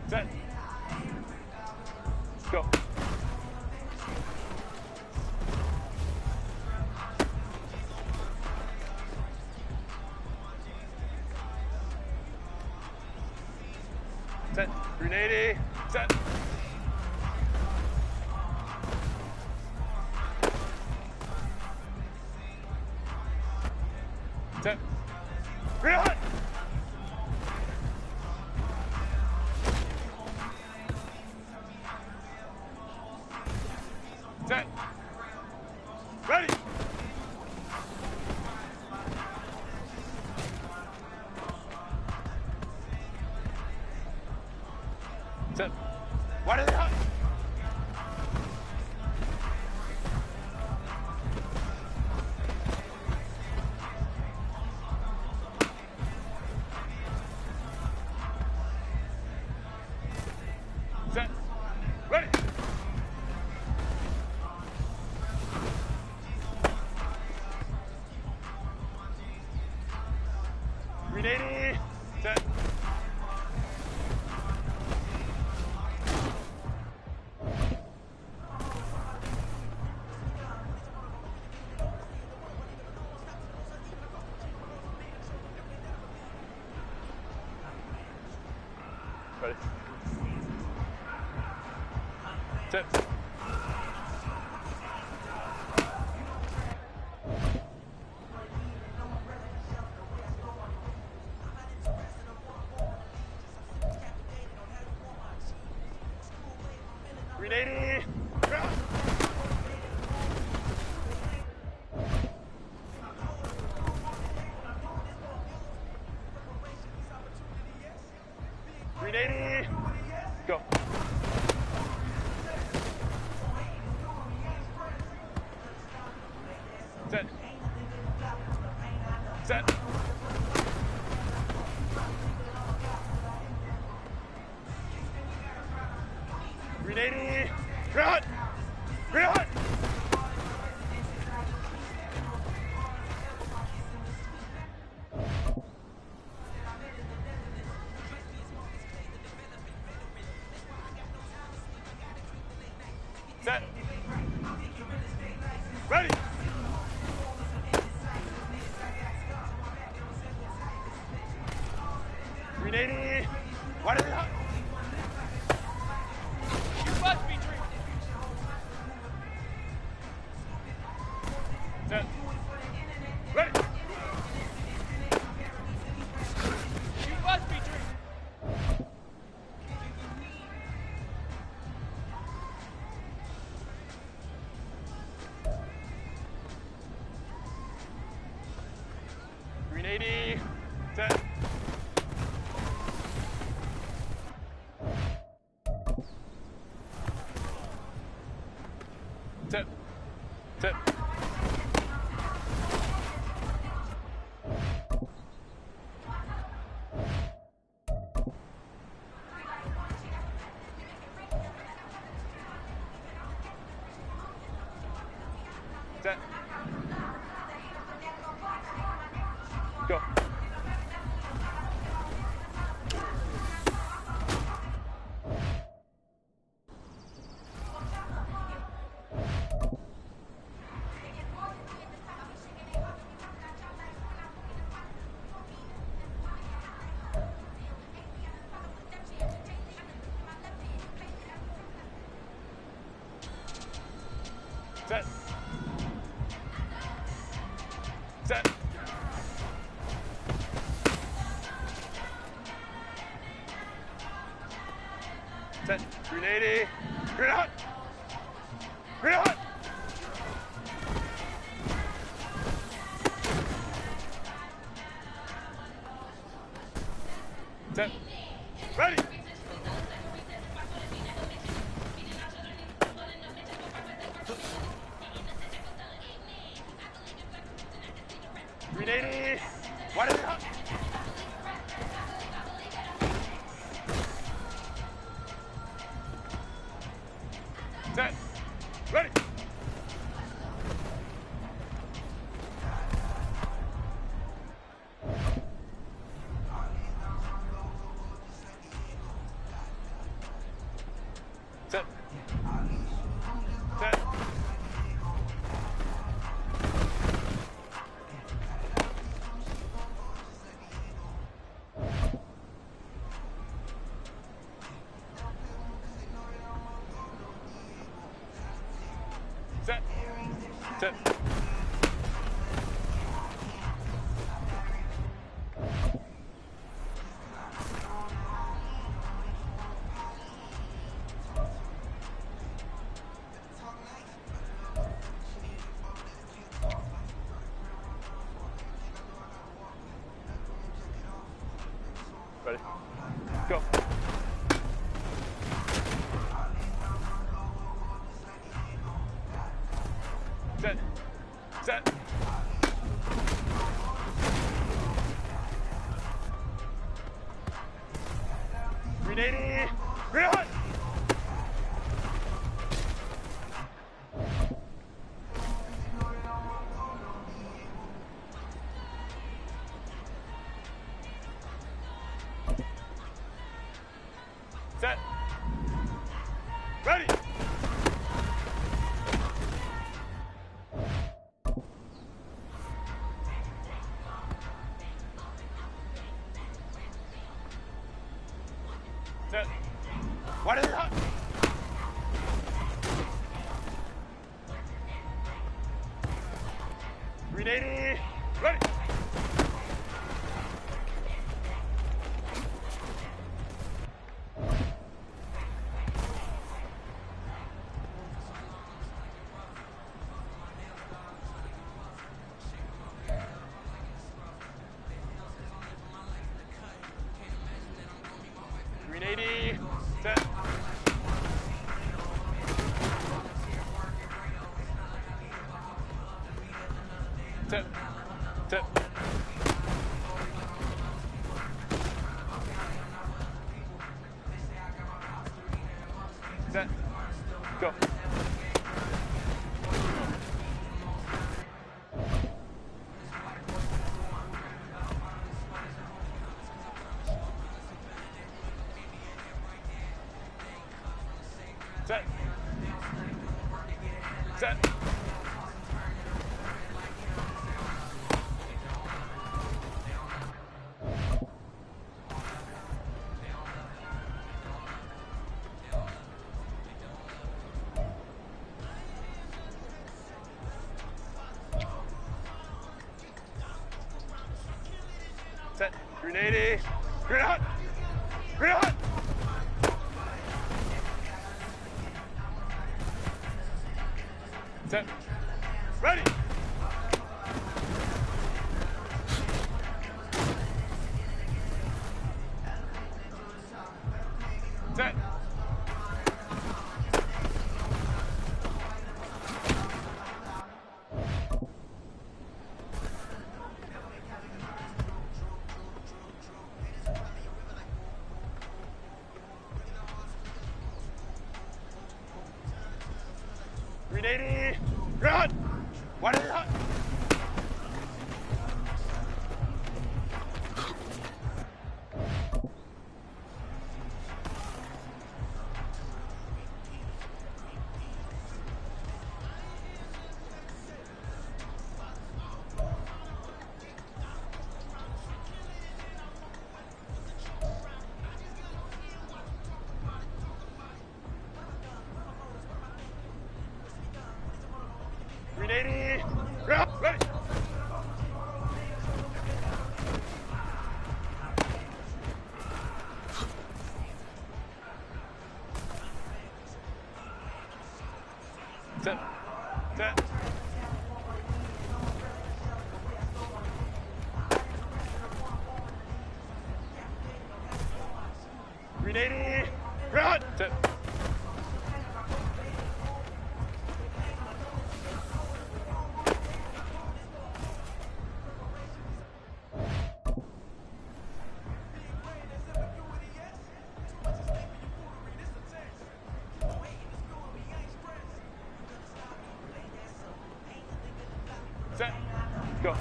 Set. Go. Set. 380. Set. Set. 300. Set. Ready. Set. What is it? Set. Ready. $380. Set. Set. .380. .380. Go. Set. Set. .380. Cut. Cut. Set. Ready. .380. What is it? You must be drinking. Set. Ready. You must be drinking. .380. Set. Set. Set. Set. Go. Set. Set. Set. .380. Green hot. Green hot. Set. Ready. .380. What is it? Set. Ready. Set. Set. Set. Set. Ready. Go. Set. Set. .380. Green hot. Set. Ready. Set. 380. Ready. Set. Set. Set. Set. Go. Set. Set. Set. 380. Green hot. Green hot. Set. Ready. Set. Green 80. Run. What is that? Green 80. Run. Ready. Set. Set. Green 80. Run. Set. Set. Go.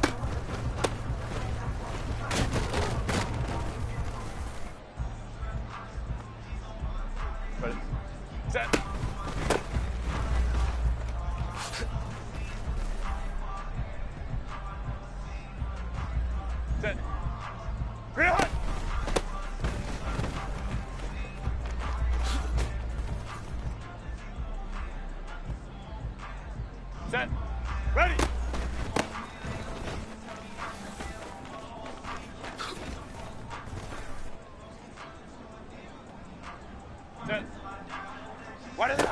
Ready. Set. Set. Green hot. Set. Ready. Set. What is it?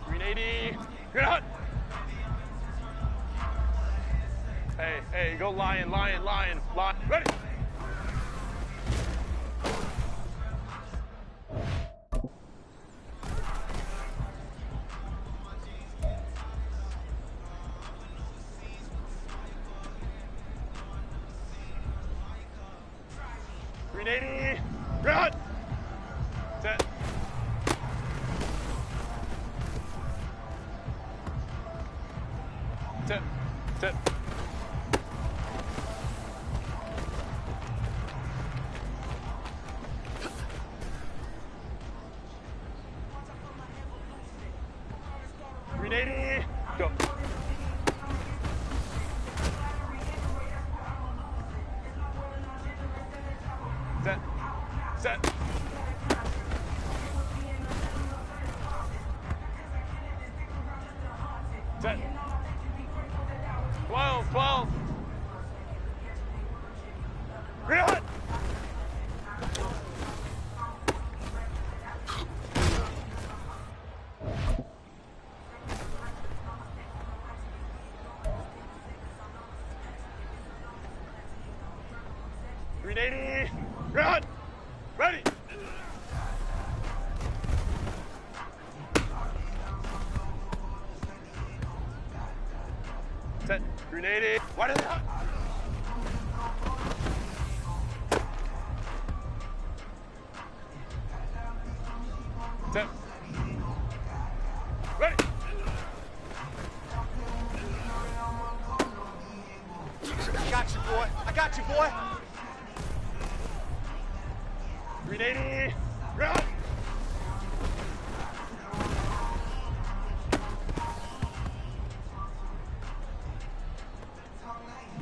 Green 80. Green hot. Hey, go lion, lion, lion, lion. Ready. Green 80. Run. Set. Set. Set. Green 80. Go. Set. 12, 12. Real. 380. Run. Ready. Set. 380. Wide it out. Set. Ready. I got you, boy. I got you, boy. 380. Run.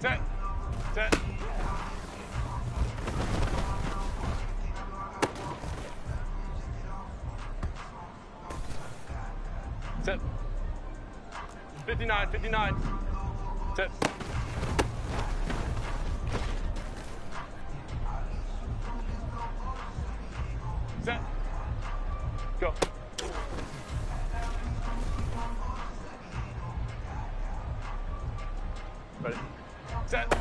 Set. Set. Set. 59, 59. Set. Set. Go. Ready. Set.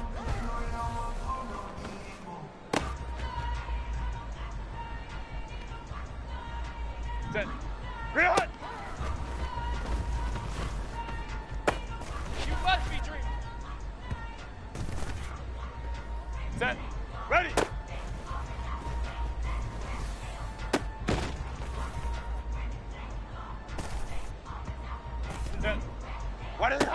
Set. Real hot. You must be dreaming. Set. Ready. Set. What is it?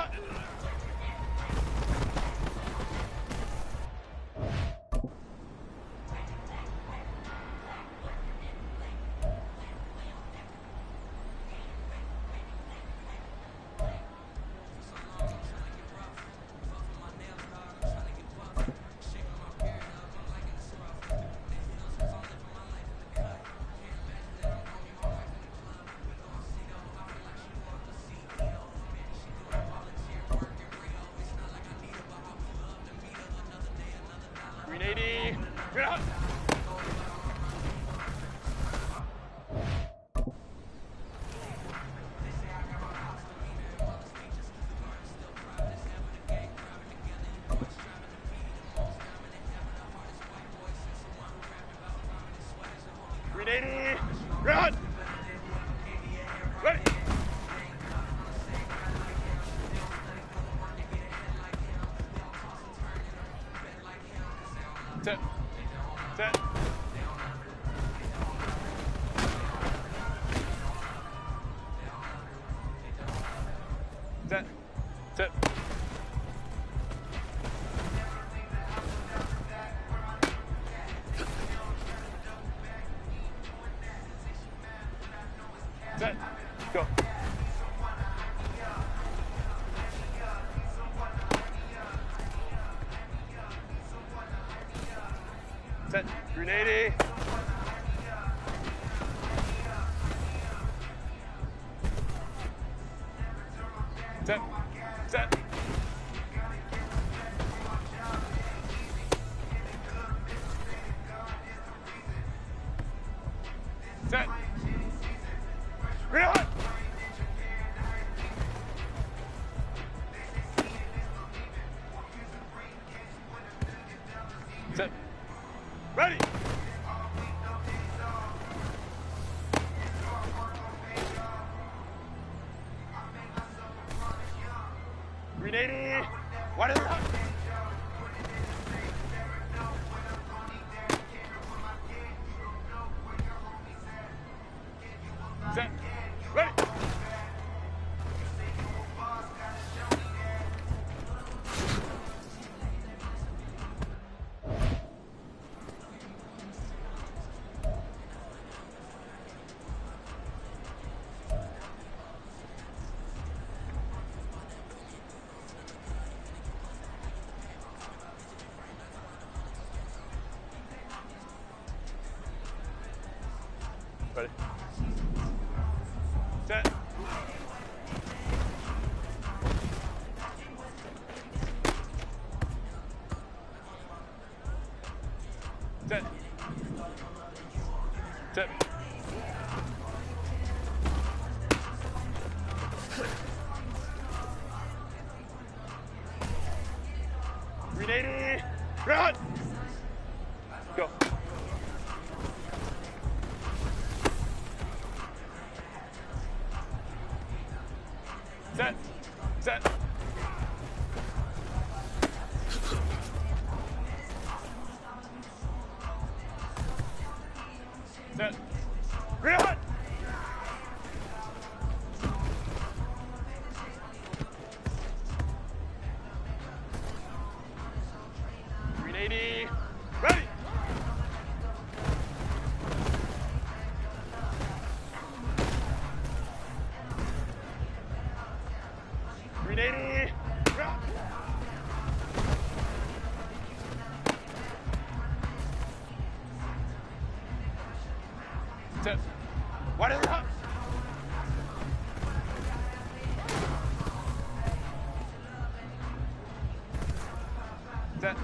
Get out. Run! Ready! Set. Set. Set. Set. Set. Go. Set. 380. Set. Set. Set. Real hot. Set. Ready. Grenade. What is that? Set. Ready. Ready. Set. 380. Run. Go. Set. Set. Set. Run. Ready. Ready. Set. What is up? Set.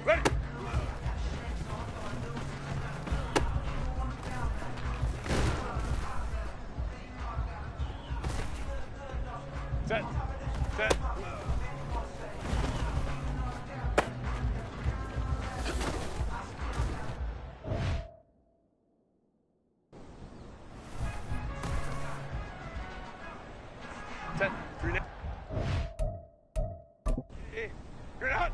Ready. Set. Set. Set. 3 days. Hey, you're out.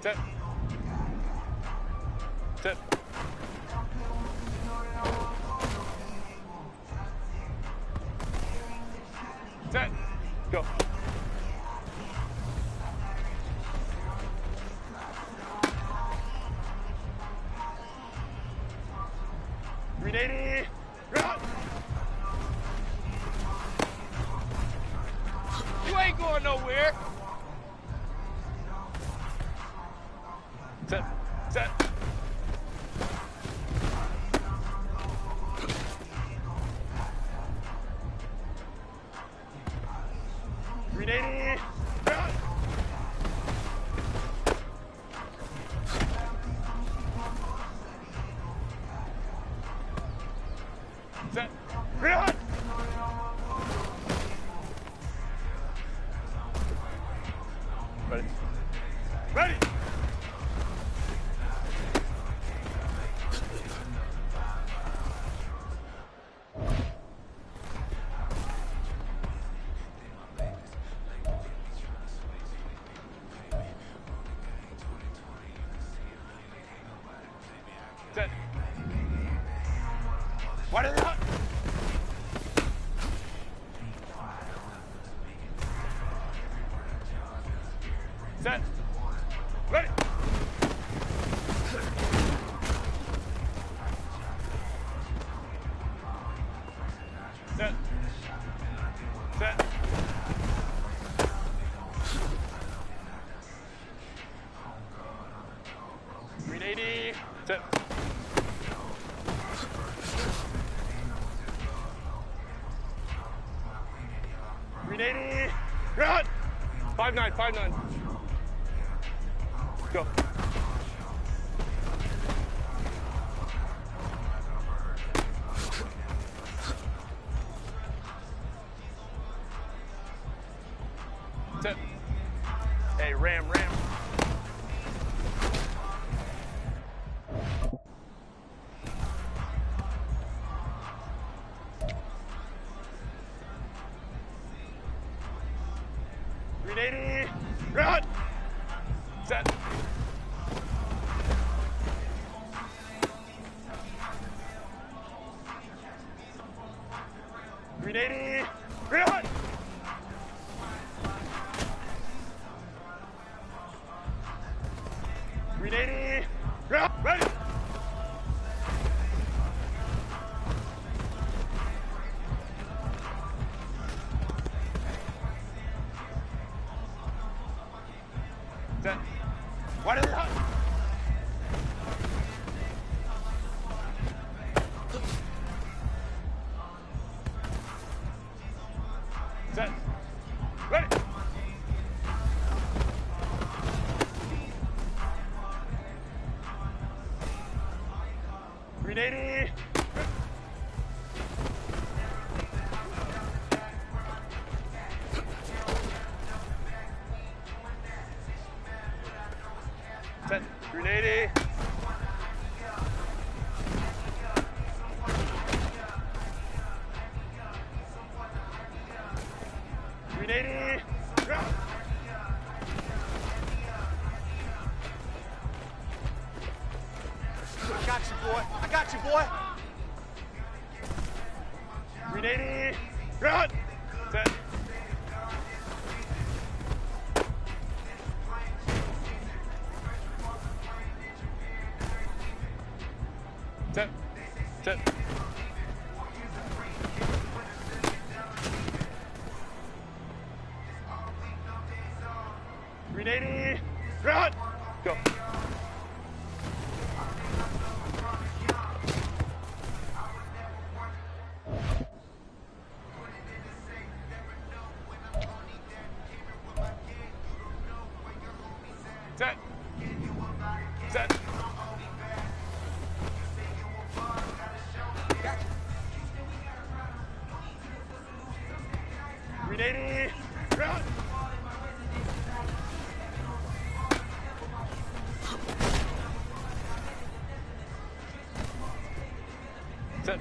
Set. Set. Set. Go. Ready. Run. You ain't going nowhere. Set. Set. Ready. Run. Set. Run. Ready. Ready. Set. What is that? Set. Ready. Set. Set. Green 80. Set. Green 80. Run. 5-9. 5-9. Go. Set. Hey, ram. Green 80. Run. Set. Green 80. Run. Green 80. Run. Ready. Set. What is that? Set. Ready. 380. Ground. I got you, boy. I got you, boy. 380. Ground. Set. Set. Set. 380. Ground. Go. Set. Set. .380. Ground. Set.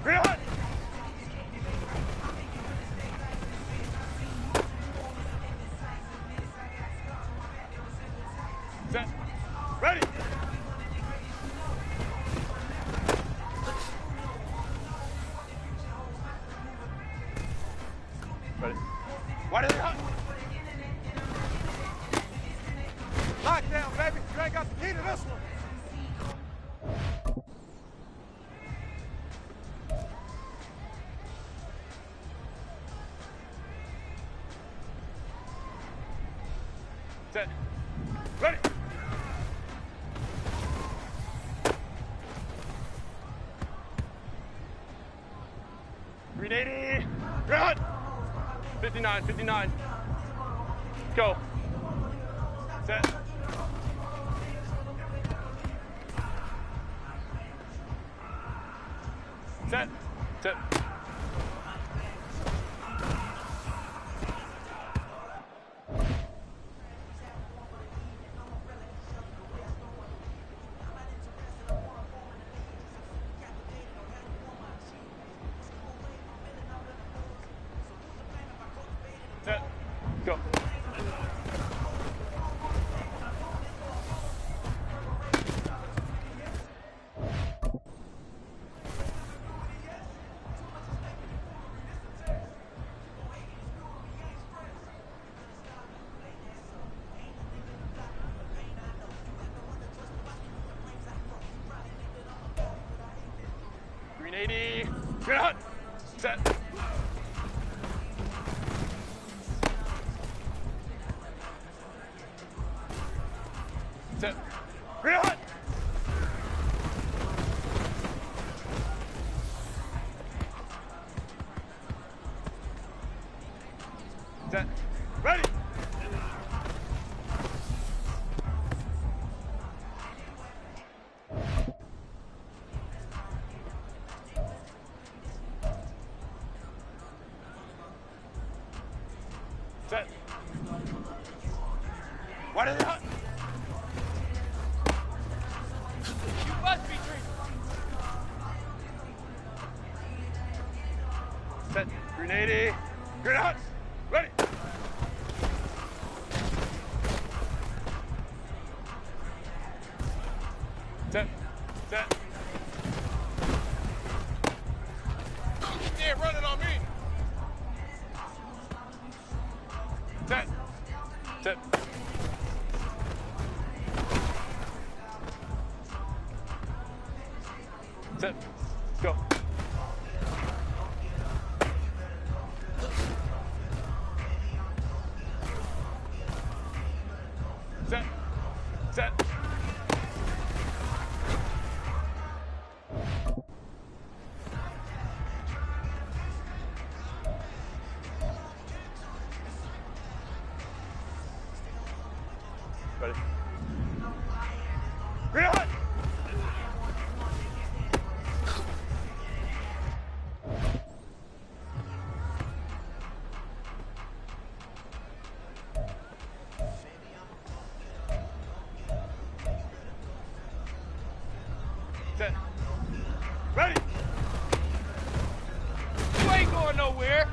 Ground. Set. Ready. Ready. Why did they hunt? Lockdown, baby. You ain't got the key to this one. Set. Ready. .380. Ground. 59. 59. Go. Set. Set. Set. Set. Go. .380. Ground. Set. Set. Ground. Set. Ready. Set. Why did they hunt? You must be treated. Set. 380. Ground. Ready. Set. Set. You ain't running on me. Set. Set. Set. Go. Set. Set. Ready. Ground. Set. Ready. You ain't going nowhere.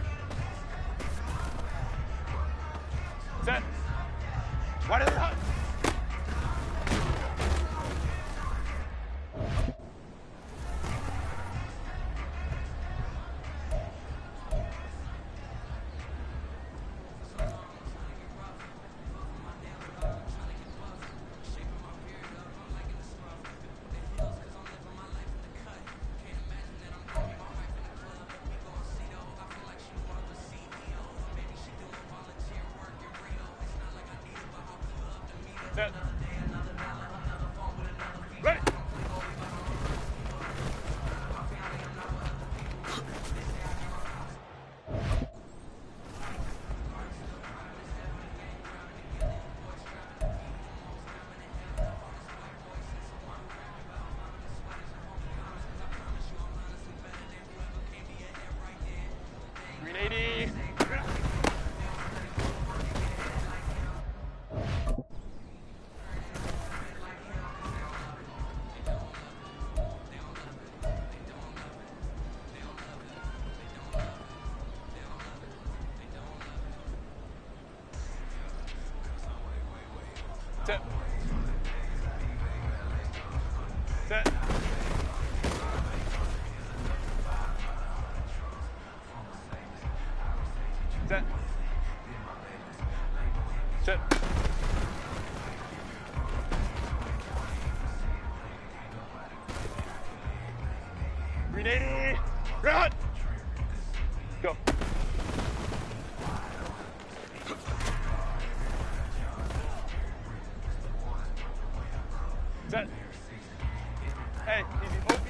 Set. Ready. Set. Set. Set. Set. Green 80. Run. Go. Set. Hey, easy. Open.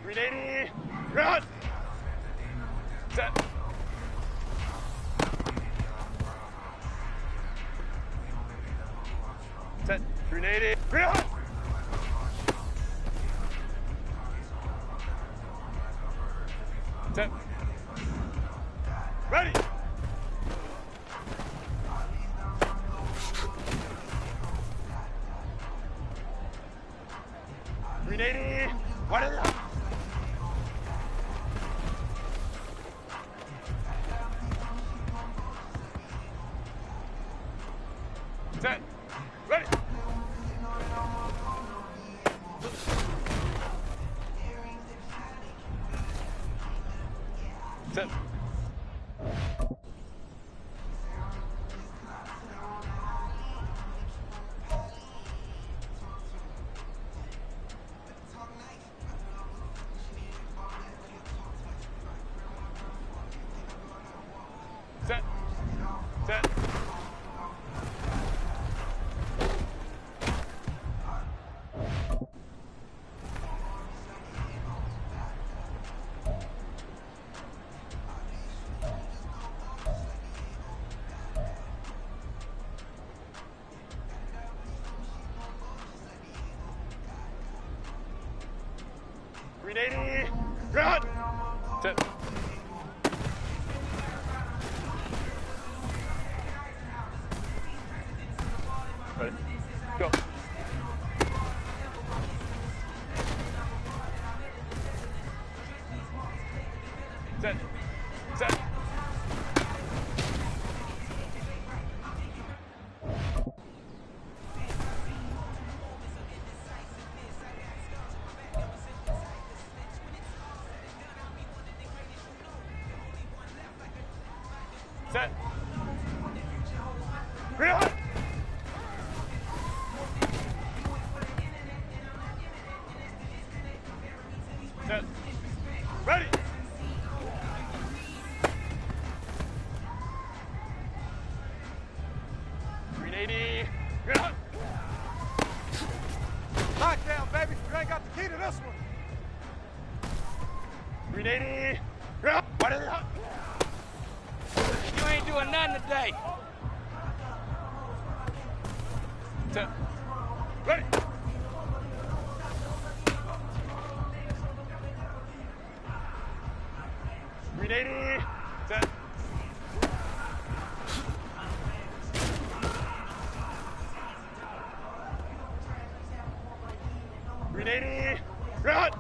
Green 80. Run. Set. Set. Green 80. Run. Set. Ready. Green 80. What is it? Set. Ready. Set. Set. Set. Green 80. Run. Set. Ready. Go. Set. Set. Set. Run. Set. Ready. Green 80. Run. Lockdown, baby. You ain't got the key to this one. Green 80. Run. What is it? You ain't doing nothing today. Set. Ready. Green 80. Set. Green 80. Run.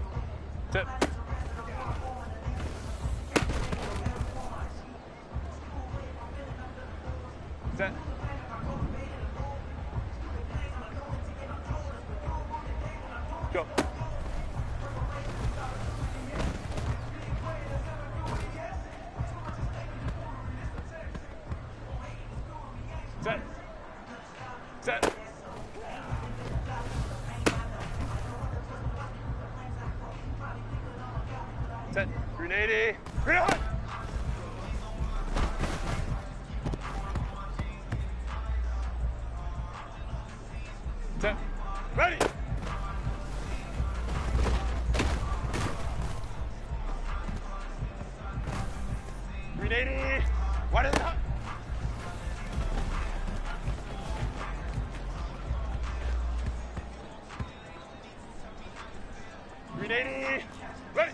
Set. Set. Go. Set. Set. Set. 380. Grenade! Set. Ready! Grenade! What is that? Grenade! Ready!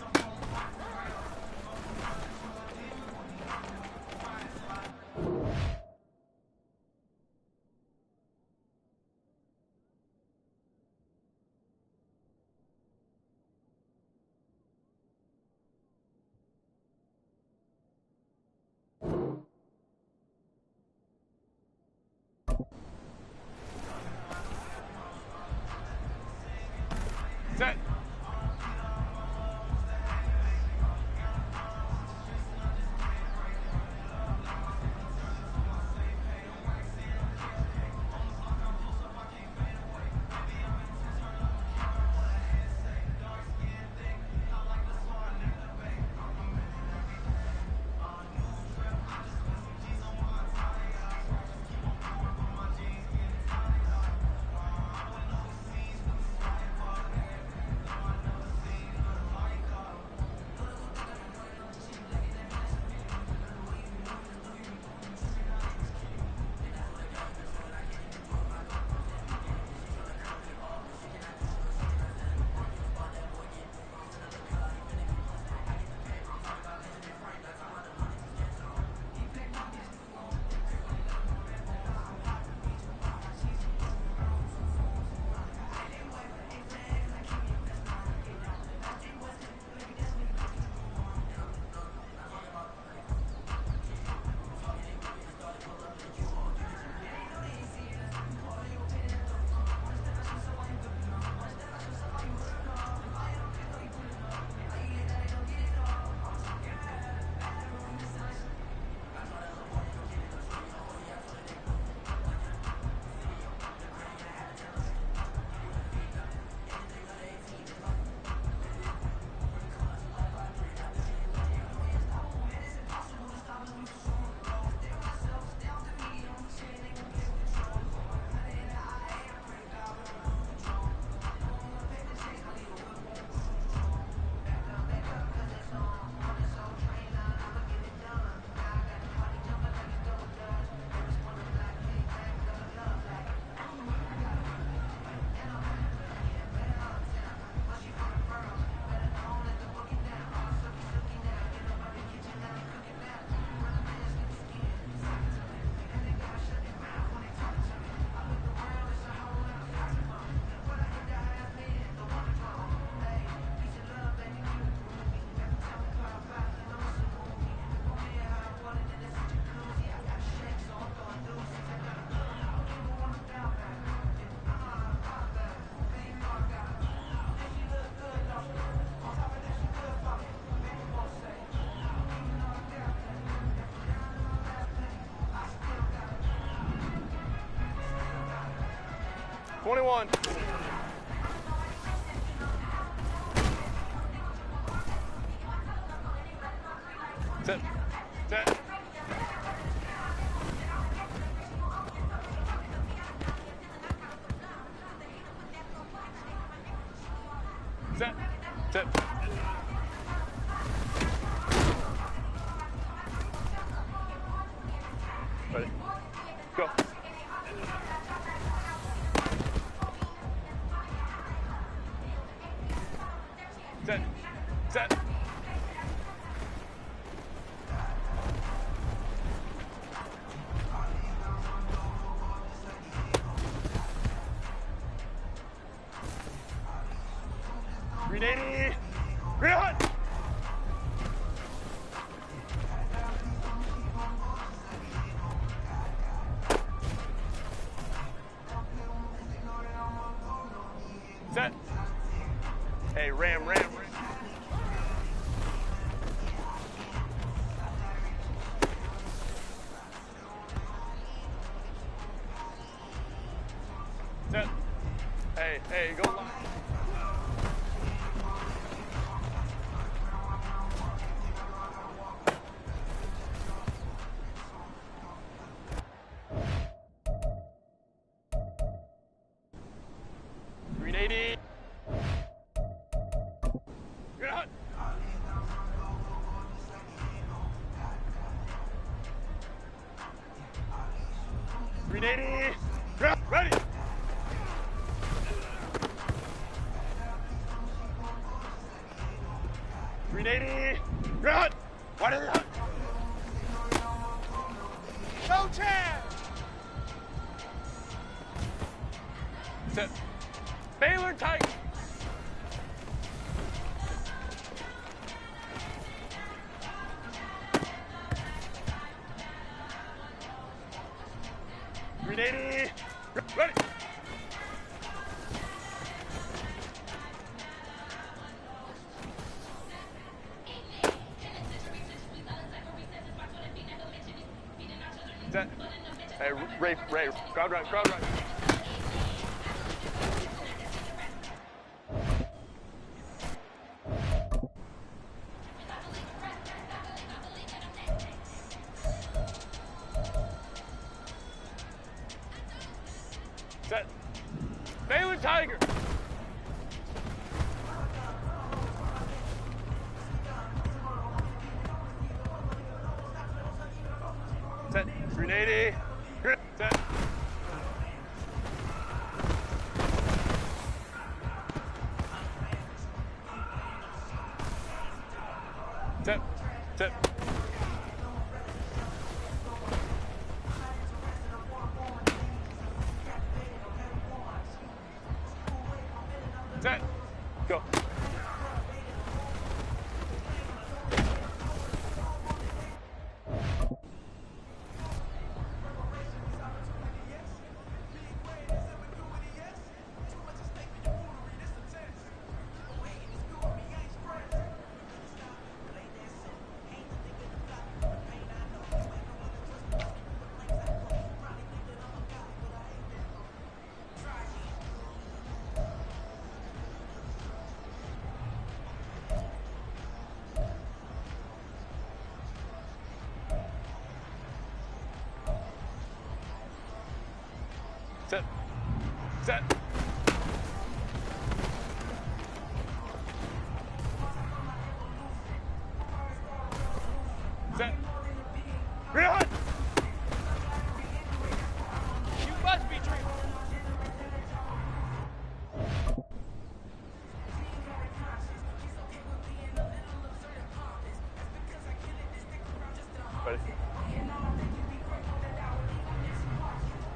Set. One. Set. Set. Set. Set. Ready. Go. Set. Set. Grenade! Grenade! Set. Hey, ram. 380. Good hunt. 380. Ready. Run! What is it? No chance! Set. Baylor tight. Ready. Ready. Set. Hey, Ray, crowd right. Set. Baylor Tiger. Set. 380. Set. Set. Set. Set. Go. Set. Set. Set. Run! You must be drinking. Ready.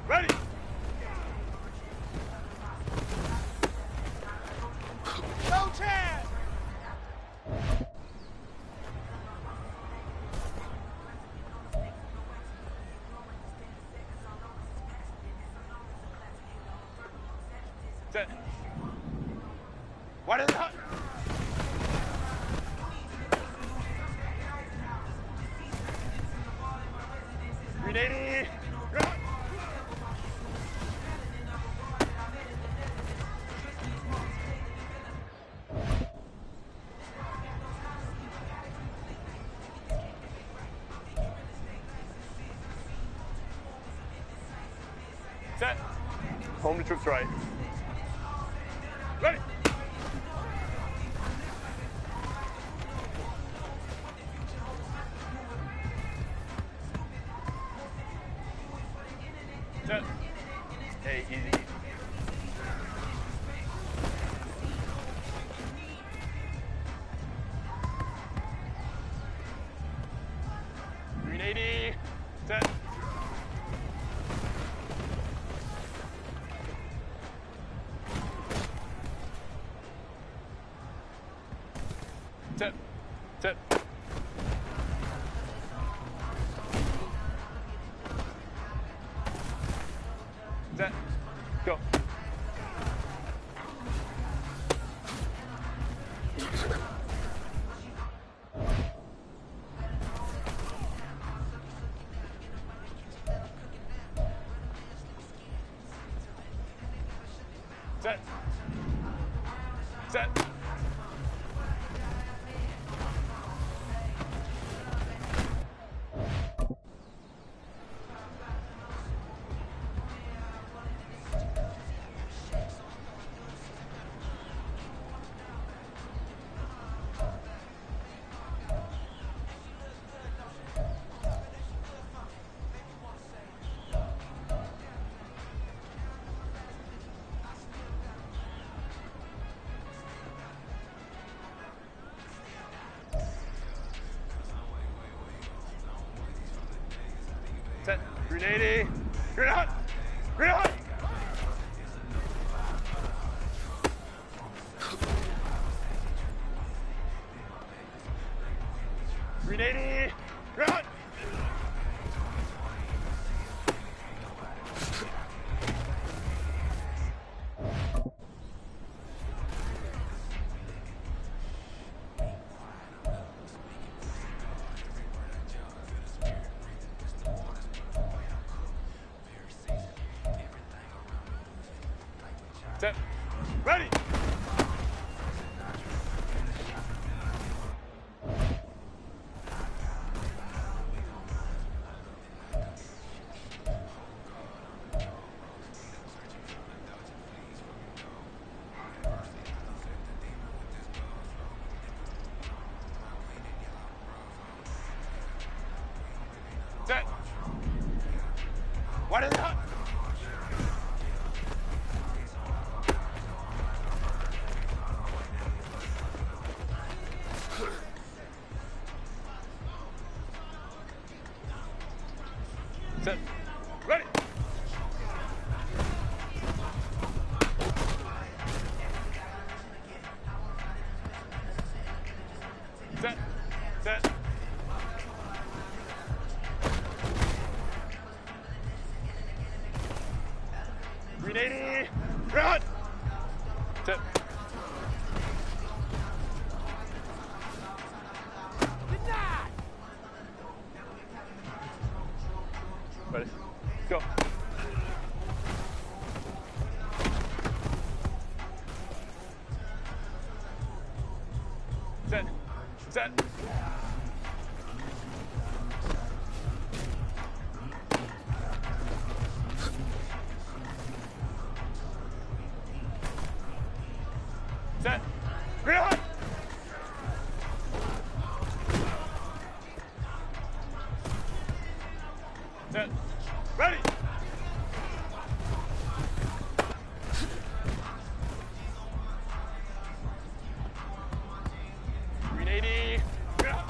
Ready. No chance! Set. What is it? 380. Run. Set. Home to troops right. Ready. Set. Hey, easy. .380. Set. Set. Set. Set. Go. Set. Set. Set. 380. Grenade hot. Grenade hot. Grenade. Grenade hot. Set. Ready. Set. What is it? Set. Ready. Set. Set. Grenade. Run. Set. Ready. Go. Set. Set. Set. Green hot. Set. Ready. Green 80. Green hot.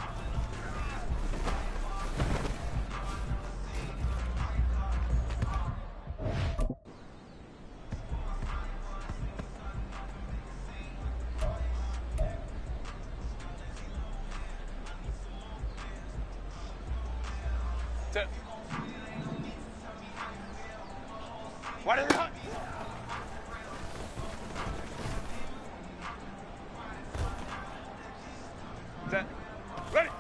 Set. What is it? Hot? Set. Ready.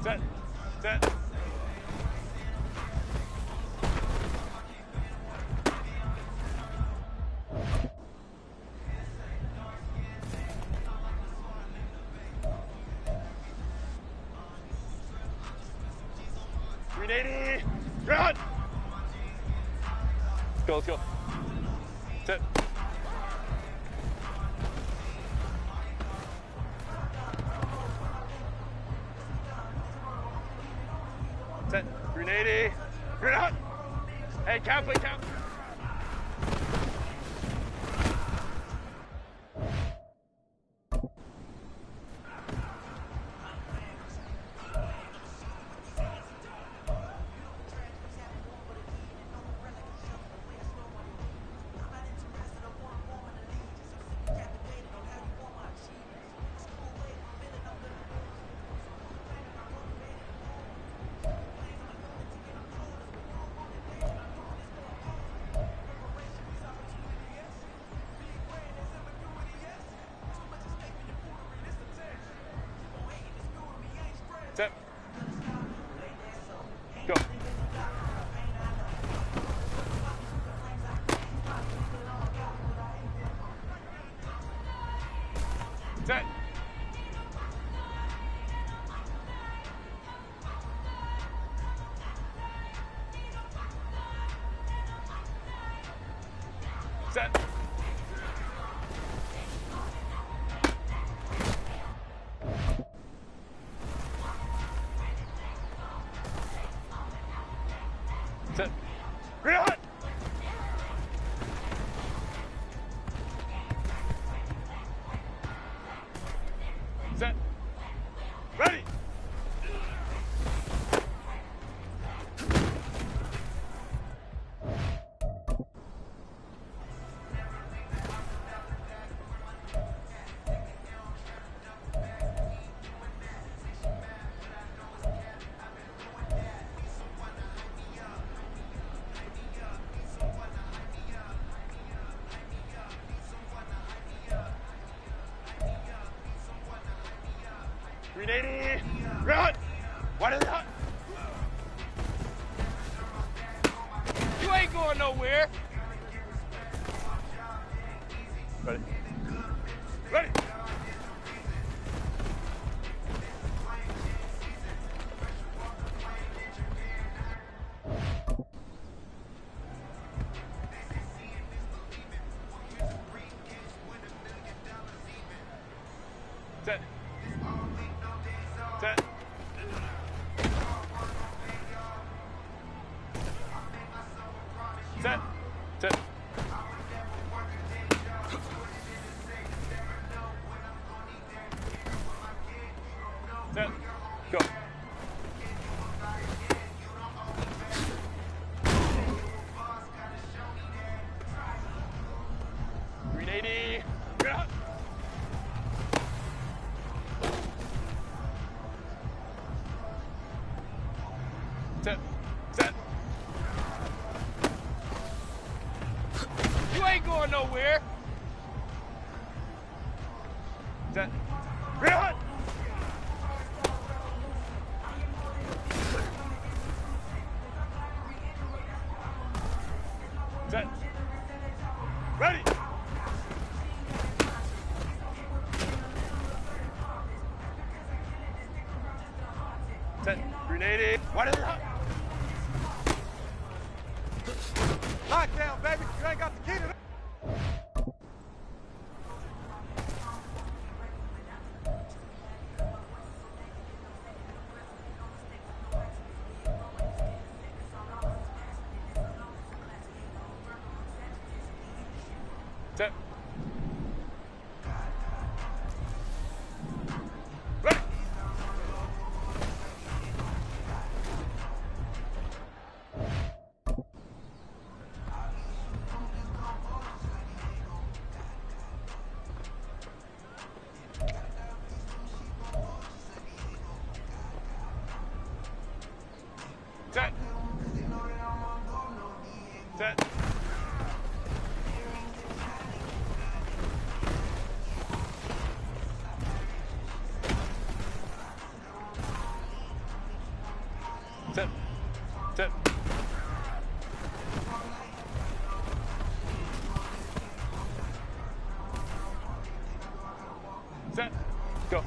Set. Set. Grenade. Run. Let's go. Set. Set. Grenade. Grenade hot. Hey, count, please, count. Set. Go. Set. Set. Set. Green hot. 380. Run. What is that? You ain't going nowhere. Ready. Ready. Set. Set. Set. Set. Set. Go. Green 80. Get up. Set. Set. You ain't going nowhere. Set. Run. Set. Ready. Set. Green 80. What is it? Lockdown, baby. You ain't got the key to that. Set. Ready. Set. Set. Set. Set. Set. Go.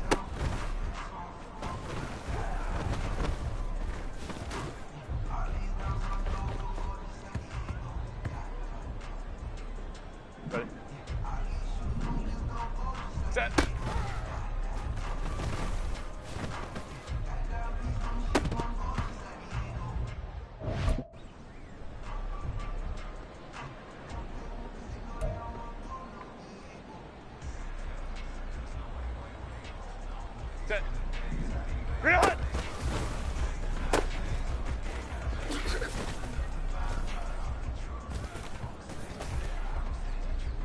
Ready. Set. Set. Run!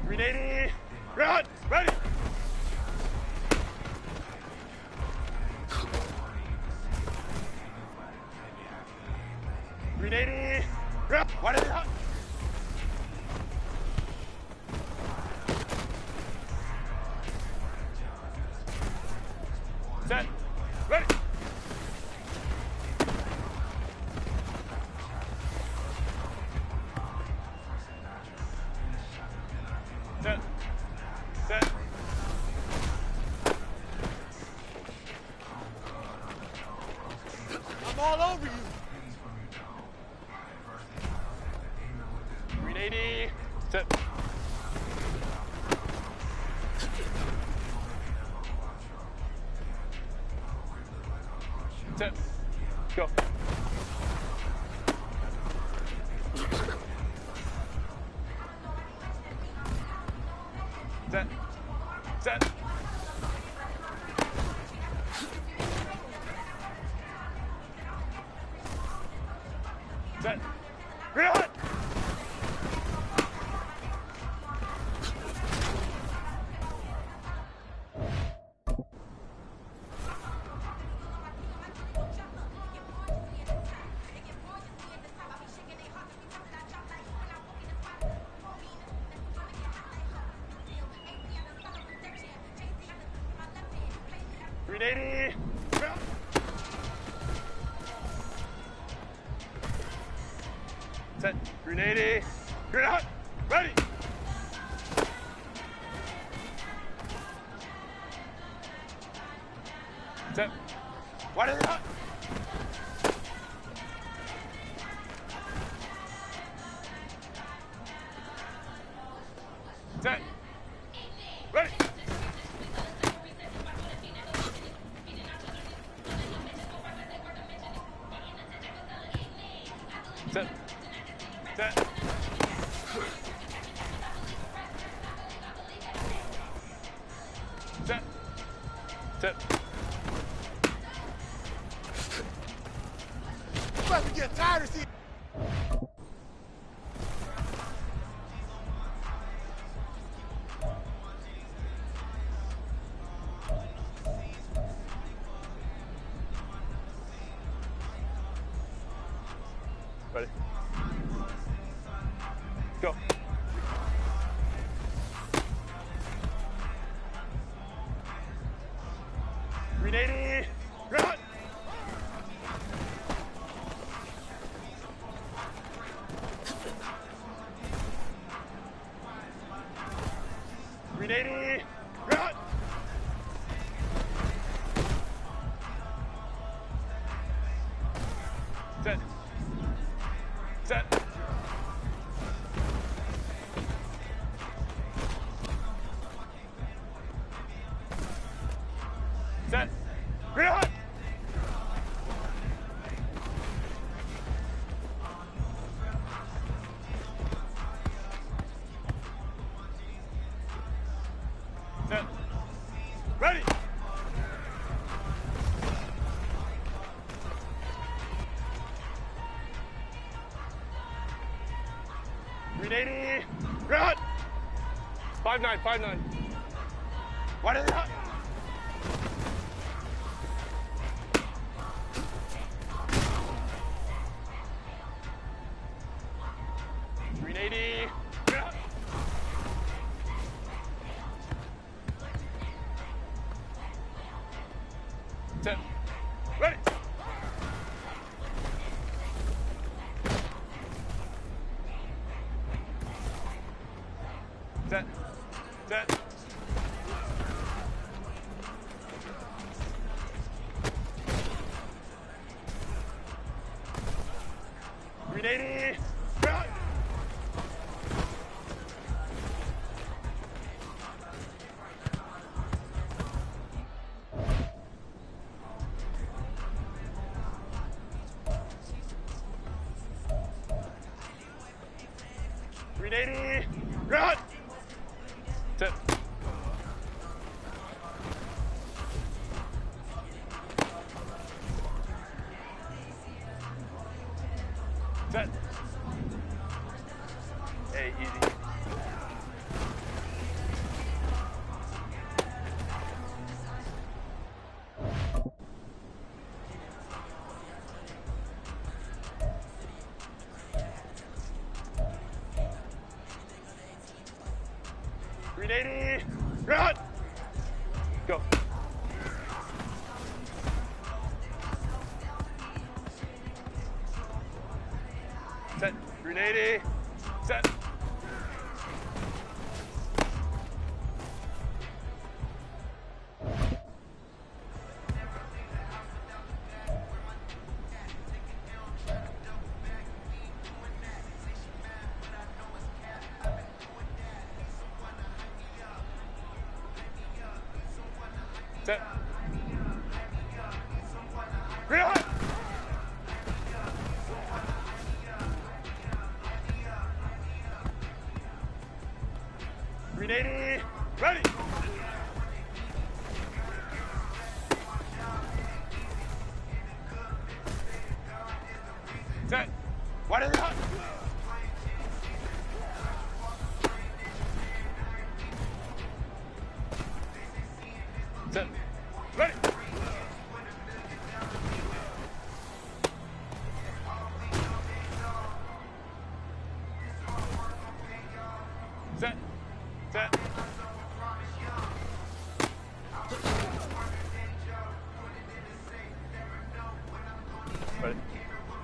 Green 80. Run! Ready! Green 80. Run! What is it? Set. Ready. Set. Set. I'm all over you. Green 80. Set. Set. Go. Set. Set. Set. Run! Green 80. 380. Green hot. Ready. Set. Wide in hot. Set. Ready. Set. Set. Set. Set. I'm about to get tired of seeing. Ready. Go. Green 80. Run. Green 80. Run. Set. Set. Set. Green hot. Set. Ready. Green 80. Green hot. 5-9, 5-9. Wide in the hot. Green 80. Green hot. Set. Ready. Set. Set. Green 80. Run. Green 80. Run. Set. Set. Hey, easy. Green 80. Run. Go. Set. Green 80. Set. Set. Green hot. Green 80. Ready. Set. Wide in the hot. Set. Ready. Set. Set. Ready.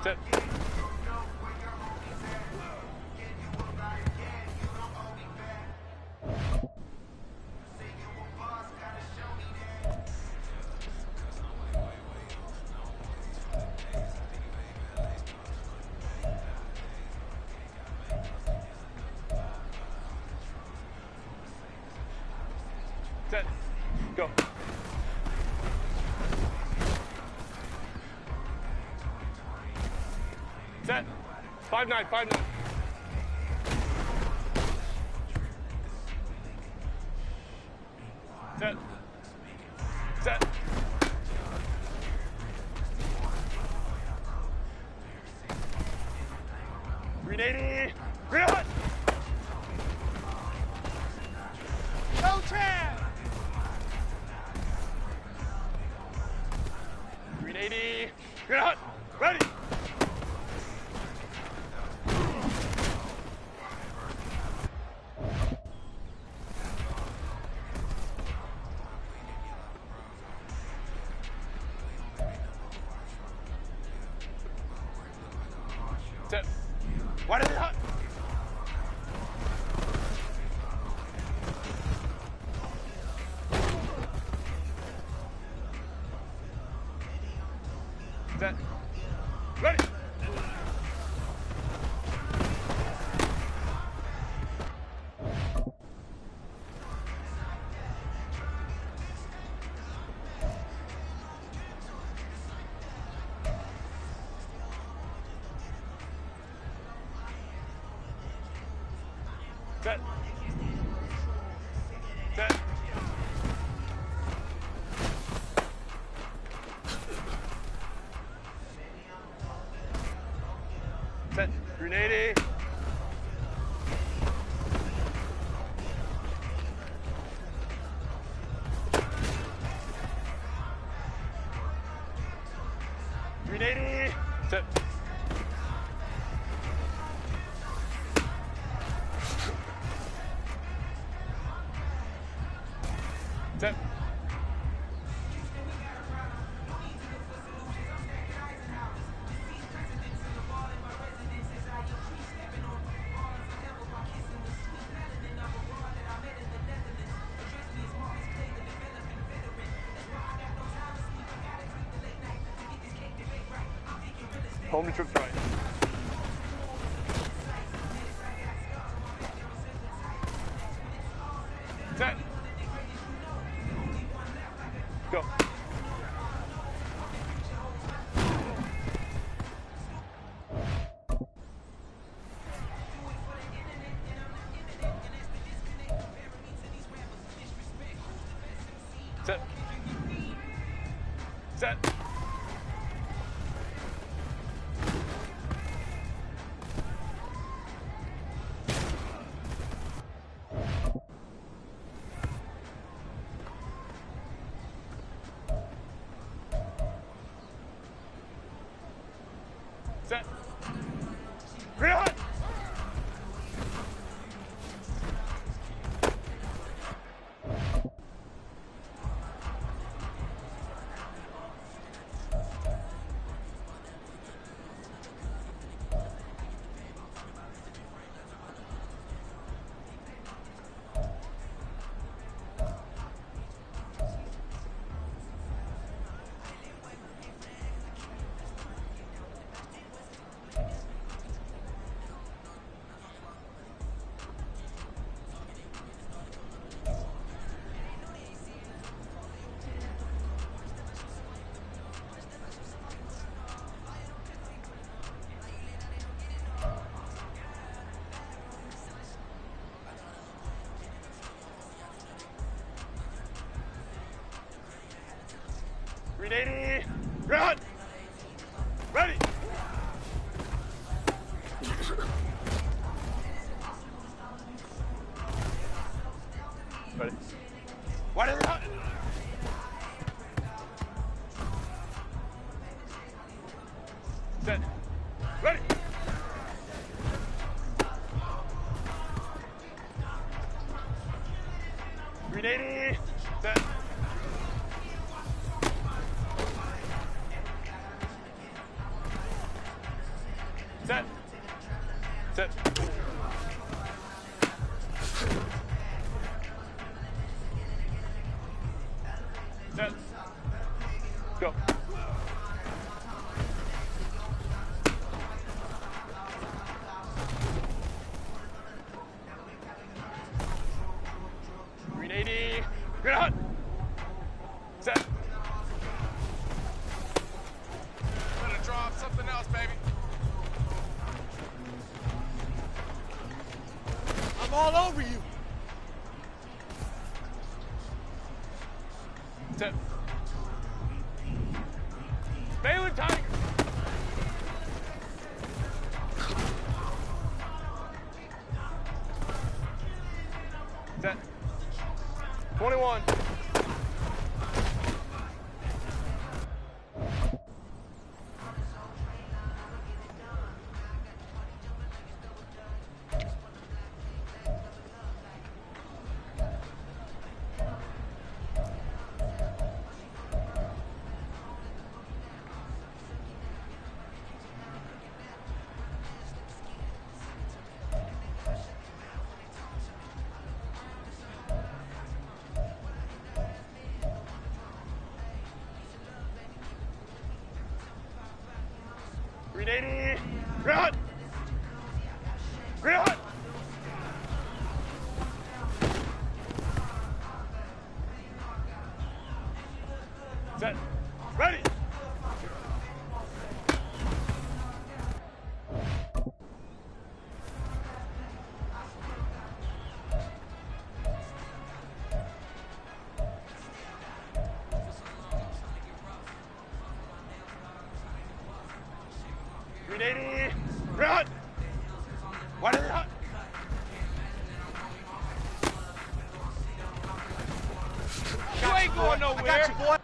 Set. Set. Go. Set. 5-9, 5-9. Set. Set. Green 80. Green hot. No chance. Green 80. Green hot. Ready. Set. Why did it hot? Set. Ready. Set. Set. Set. Green 80. Green 80. Set. Set. Home to trips right. Set. Go. Set. Set. Set. Green hot. Green 80. Run. Ready. Ready. Why did it hot? Set. Ready. Green 80. Set. Set. Set. Set. Go. Green 80. Get out. Set. Better draw something else, baby. I'm all over you. Set. Baylor Tiger. Set. 21. Ground! Ground! Set. Ready! Run! What is it? You ain't going nowhere. I got you, boy.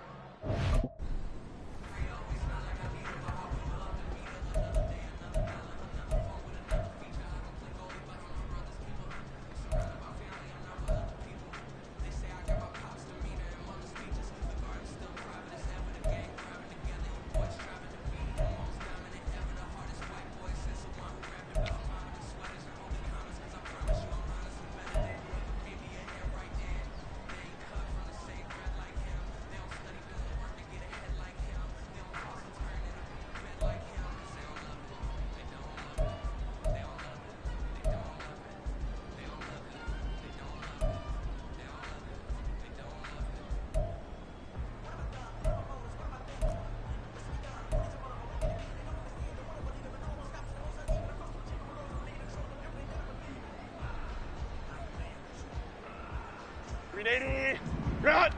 Run!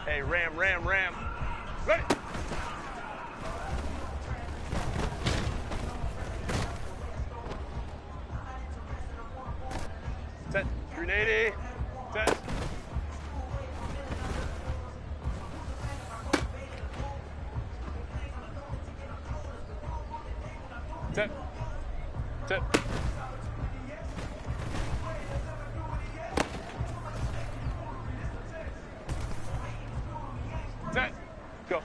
Hey, ram. Ready! Set. 380. Set. Set. Set. Set. Go.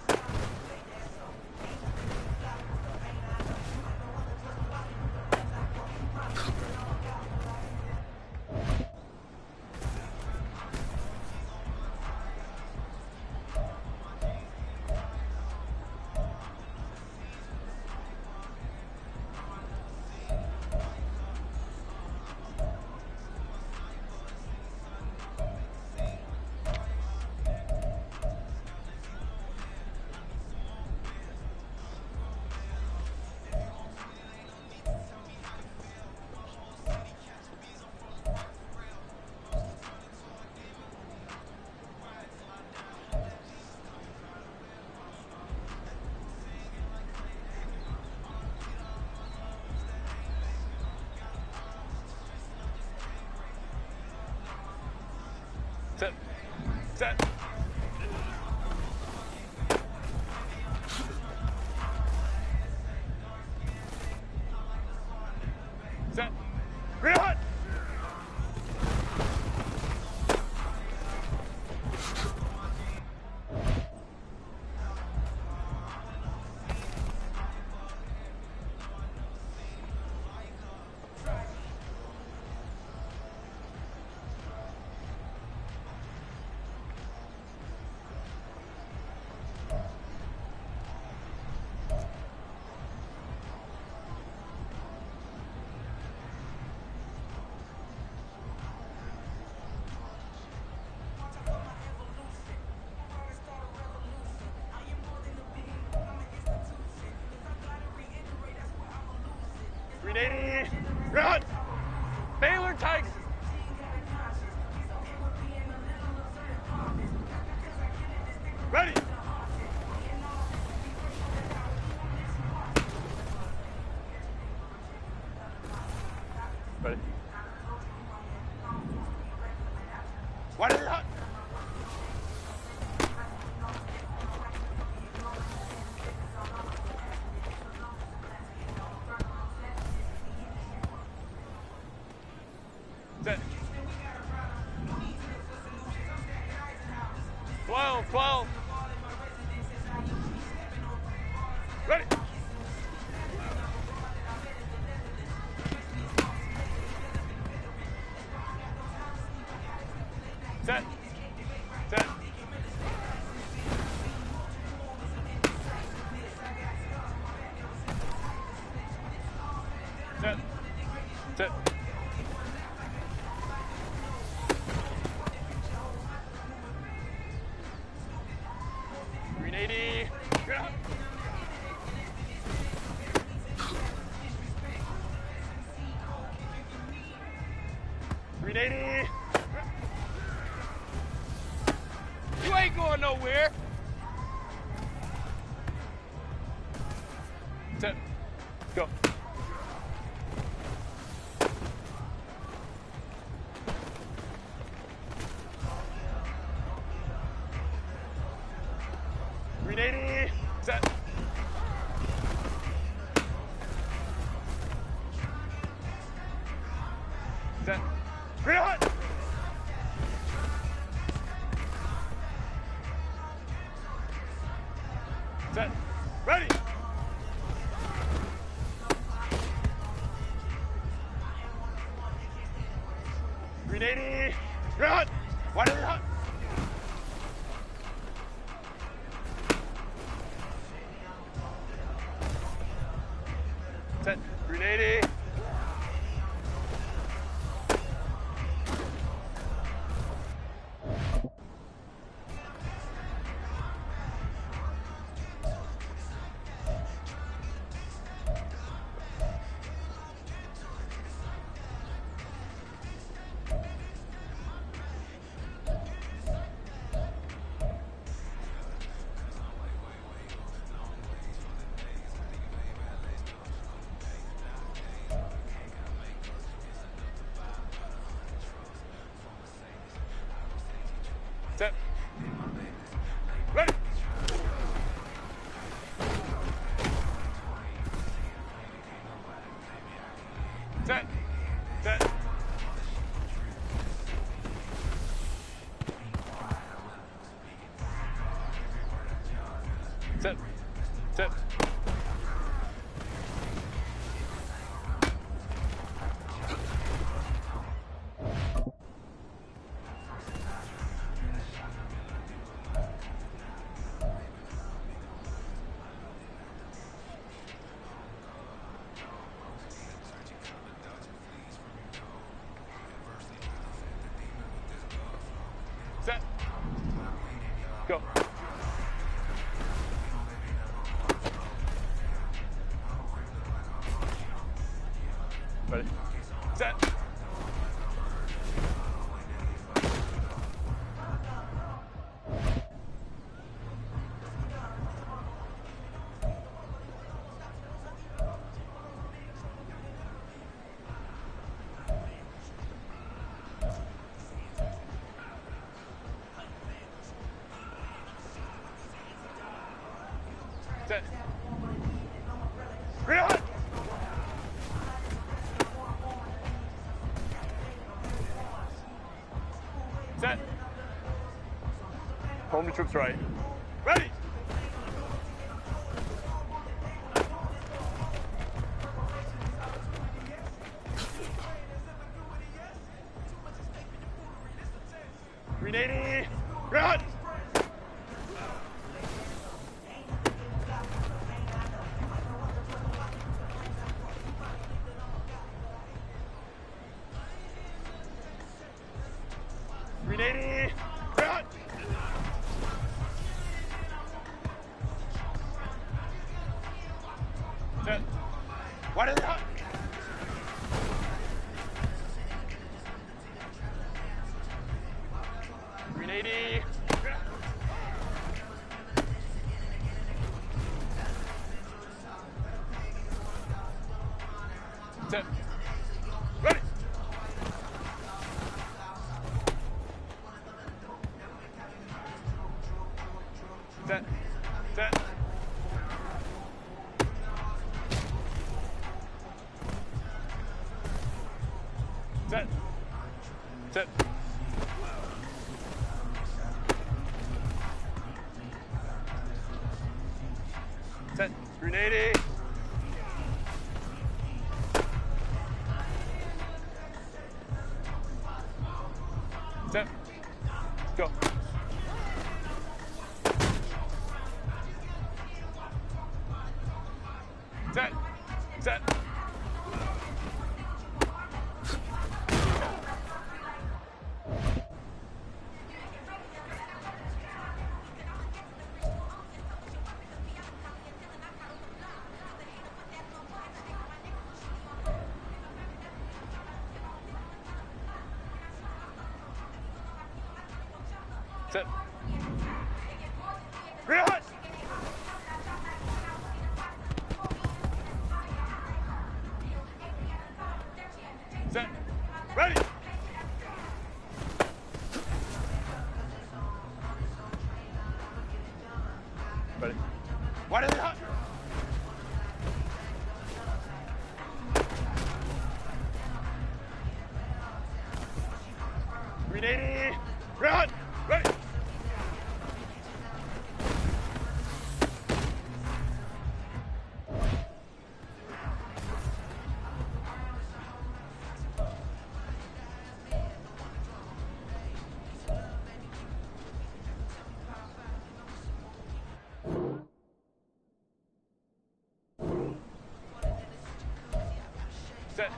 Set. Set. Set. Green hot. 380. Run. Baylor Tigers. Ready. Ready. What is that? Set. 12. Ready. Set. Set. Set. Set. Green 80. Get up. Green 80. You ain't going nowhere. Set. Go. Green 80. Set. Set. Green hot. Set. Ready. Green 80. Green hot. What is it hot? Set. Green 80. Set. Ready. Set. Set. Set. Set. Set. Go. Ready. Set. Set. Green hot. Set. Home to troops right. Ready. Green 80. Green hot. Green 80. Green hot. Set. What is it hot? Set. Set. 380. Set. Go. Set. Set. Set. Real hot. Set. Ready. Ready. Why are they hot? $380. Real hot. Ready. Set.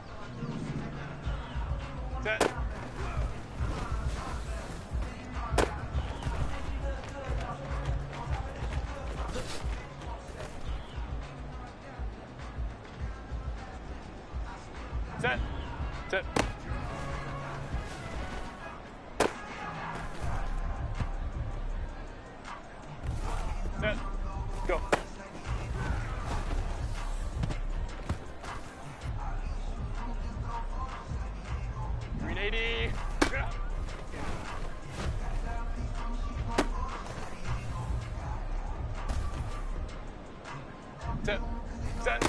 Set. Set. Set. Set. Go. $380. Set. Set.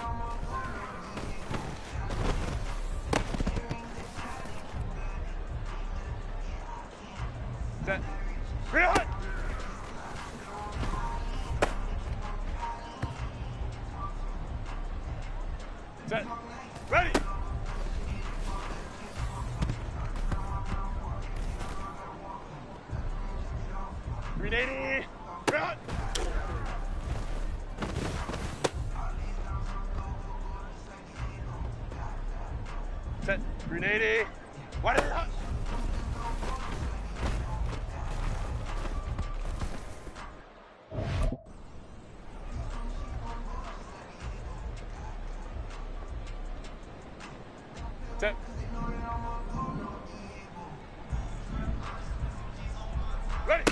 Set. Real hot. Set. Ready. $380. Real hot. Set. $380. Why did it hot? Set. Ready.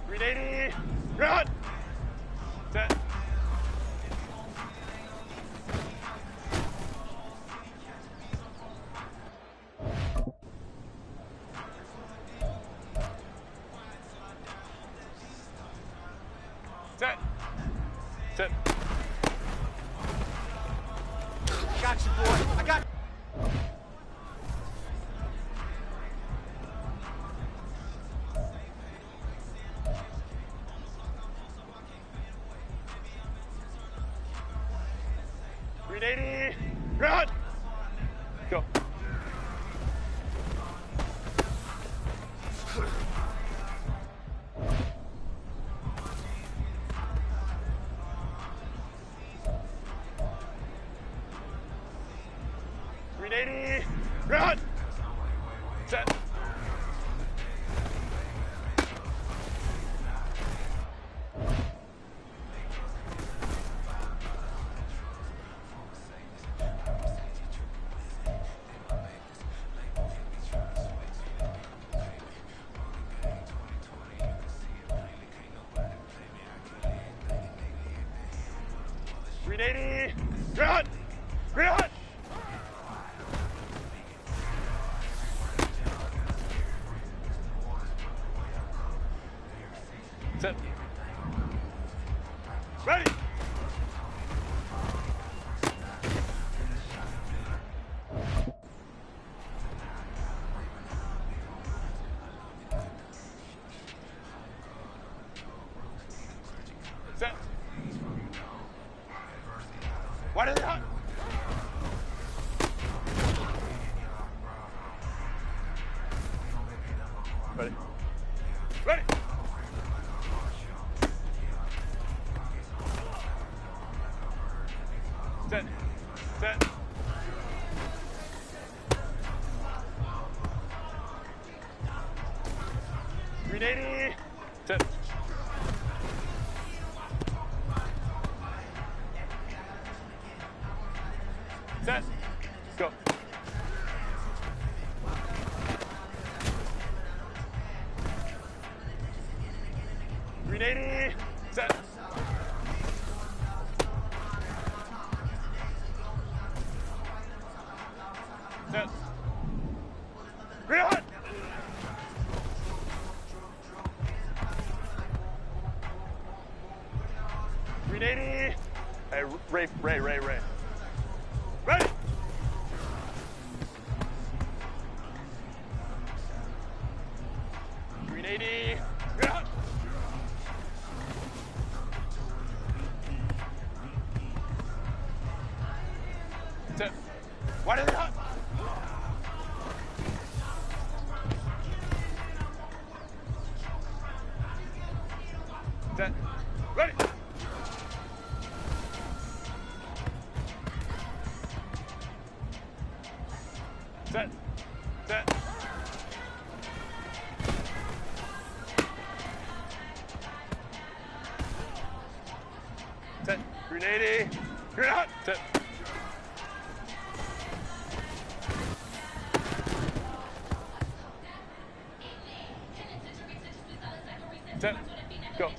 $380. Run. Set. Set. Set. I got you, boy. I got you. $380. Run. Go. $380. Run. Set. $380. Run. Run. Set. Ready. Set. Why did it hot? Ready. Ready. Set. Set. .380. Set. Set. Go. .380. Set. Set. Green hot. .380. Hey, Ray. Ready. .380. Green hot. Set. Why did it hot? Set. Ready. Set. Set. Set. .380. Green hot. Set. Set. Go.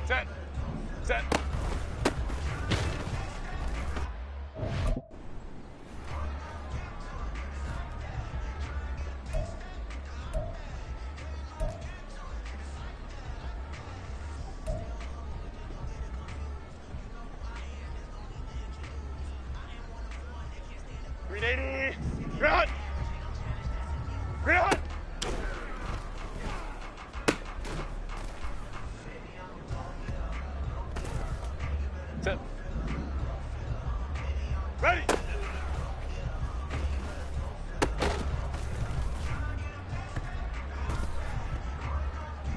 Set. Set. .380. Green hot. Green hot. Set. Ready.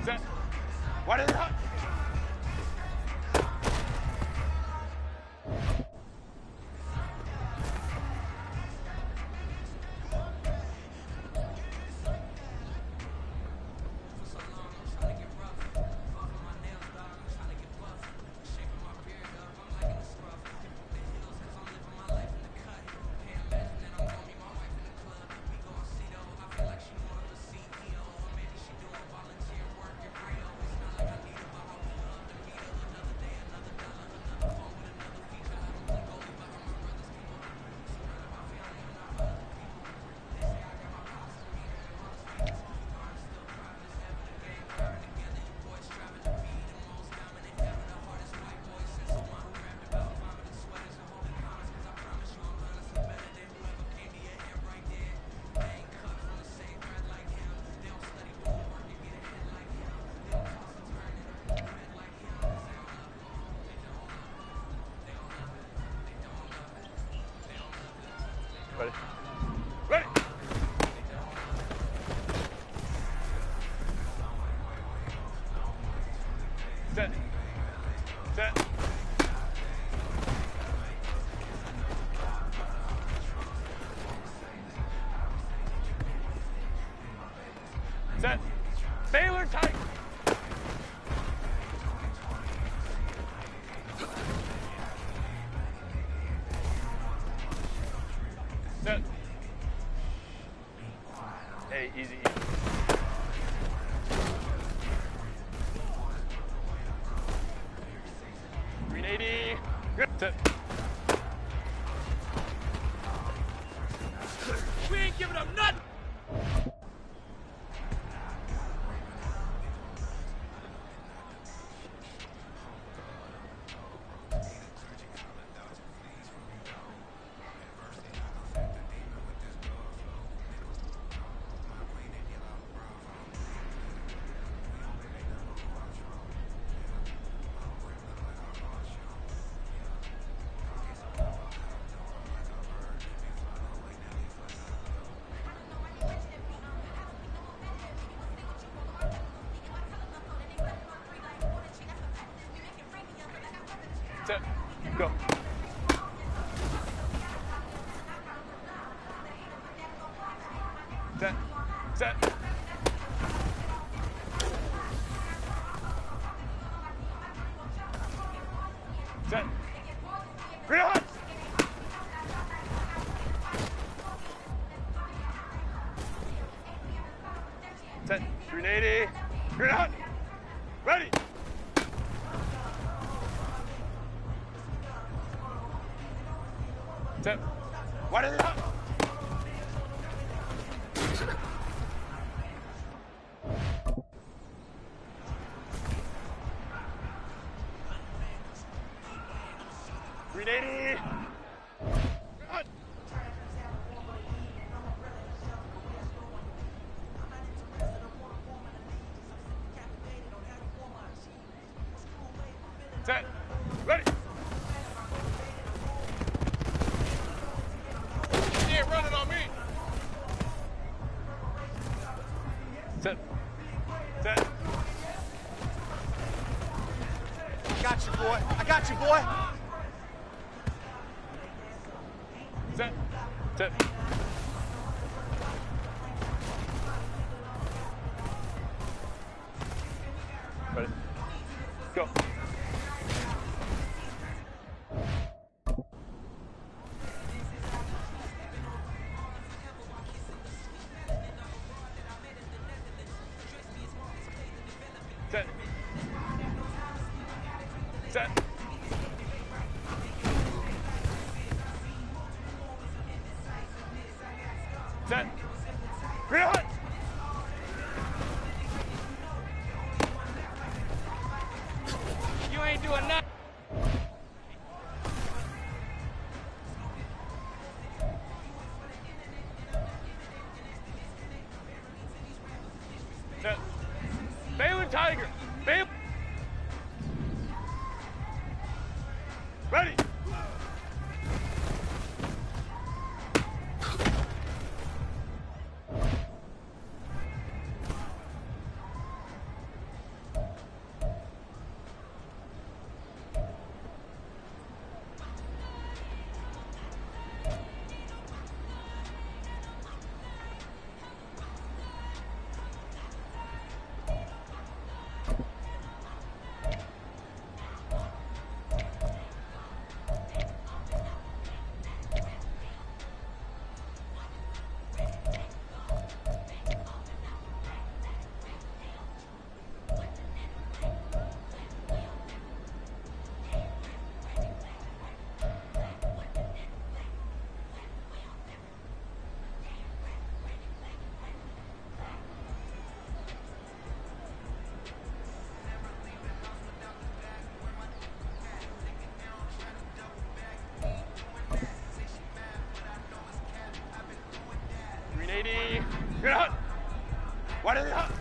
Set. Why did it hot? Ready? Ready! Set. Set. Set. Baylor tight. Set. Hey, easy, easy. Green 80. Good. Set. We ain't giving up nothing. Set. Go. Set. Set. Set. Green hot. Set. 380. Green hot. Ready. Set. What is it hot? Green 80. Hot. Set. Ready. He ain't running on me. Set. Set. I got you, boy. I got you, boy. Set. Set. Ready. Go. Set. Set. Set. Green hot. You ain't doing nothing. Set. Baylor Tiger. Baylor. Ready. Green 80. Green hot. What is it hot?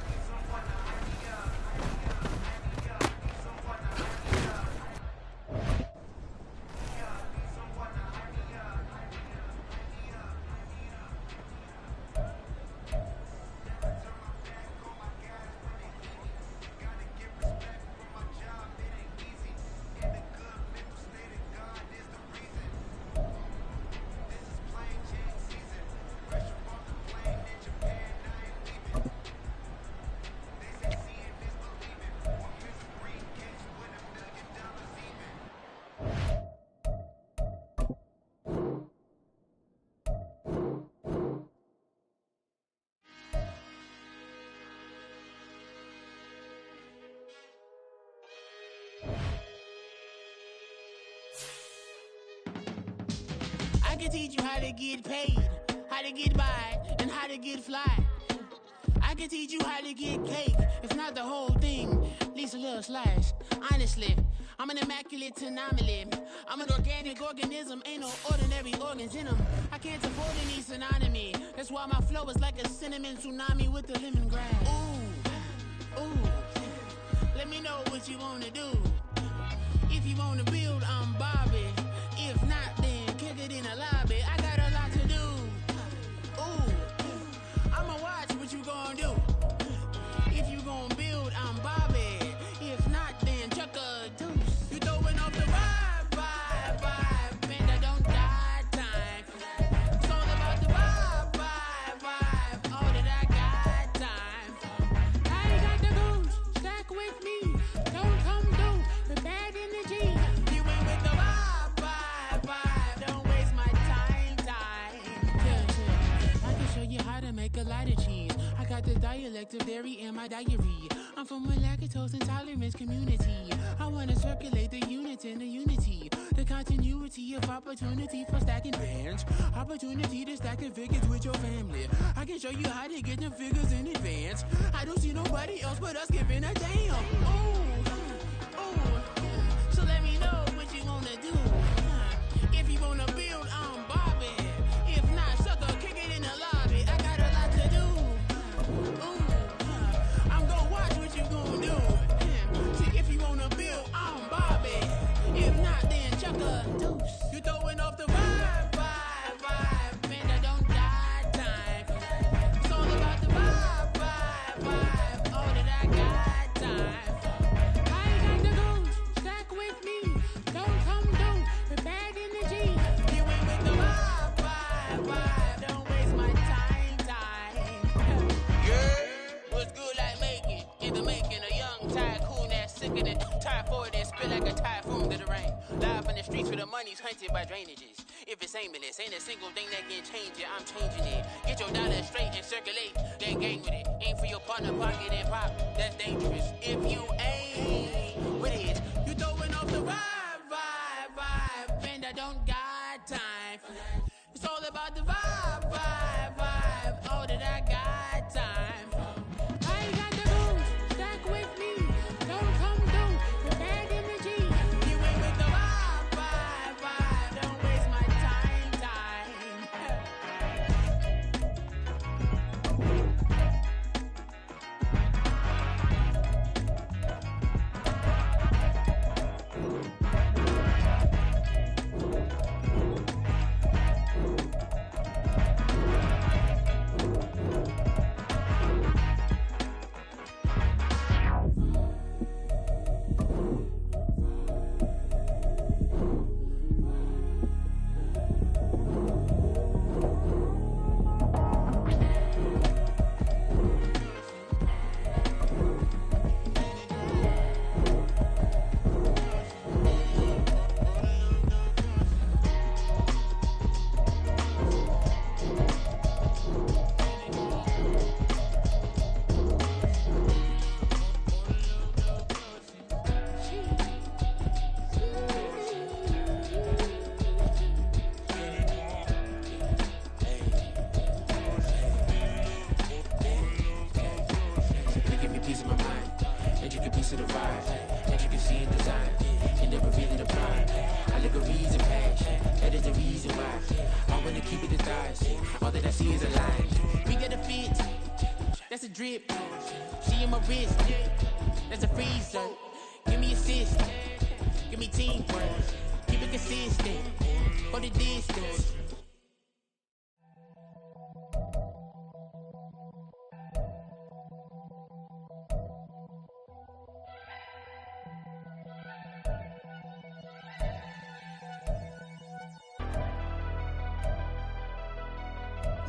I can teach you how to get paid, how to get by, and how to get fly. I can teach you how to get cake, if not the whole thing, at least a little slice. Honestly, I'm an immaculate anomaly. I'm an organic organism, ain't no ordinary organs in them. I can't afford any synonymy. That's why my flow is like a cinnamon tsunami with the lemongrass. Ooh, ooh. Let me know what you wanna do. If you wanna build, I'm Bobby. If not, then kick it in the lobby. I got a lot to do. Ooh, I'ma watch what you gonna do. If you gonna build, I'm Bobby. If not, then chuck a deuce. You throwing off the vibe, man, that don't die time. It's all about the vibe, all that I got time. I ain't got the goose, stack with me. Don't come through with bad energy. You ain't with the vibe, don't waste my time. Yeah. I can show you how to make a lot of cheese. I got the dialect of dairy in my diary. I'm from a lactose intolerance community. I wanna circulate the units and the unity. The continuity of opportunity for stacking bands. Opportunity to stack the figures with your family. I can show you how to get the figures in advance. I don't see nobody else but us giving a damn. Ooh. So let me know what you wanna do. If you wanna build, I'm Bobby. If not, sucker, kick it in the lobby. I got a lot to do. Ooh, I'm gonna watch what you gonna do. See, if you wanna build, I'm Bobby. If not, then chuck a deuce. You throwing off the vibe, man, that don't die time. It's all about the vibe, all that I got time. I ain't got the goose, stack with me. Don't come through with bad energy. You ain't with the vibe, don't waste my time. Yeah, what's good like making? In the making, a young tycoon that's sicker than typhoid and spit like a typhoon to the rain. Live in the streets where the money's hunted by drainages. If it's aimless, ain't a single thing that can change it, I'm changing it. Get your dollar straight and circulate, then gang with it. Aim for your partner, pocket and pop, that's dangerous. If you ain't with it, you throwing off the vibe, man, that don't got time. It's all about the vibe, all that I got time. I ain't got the goose, stack with me. Don't come through with bad energy. You ain't with the vibe, don't waste my time. That's a drip. She in my wrist. That's a freezer. Give me assist. Give me teamwork. Keep it consistent. For the distance.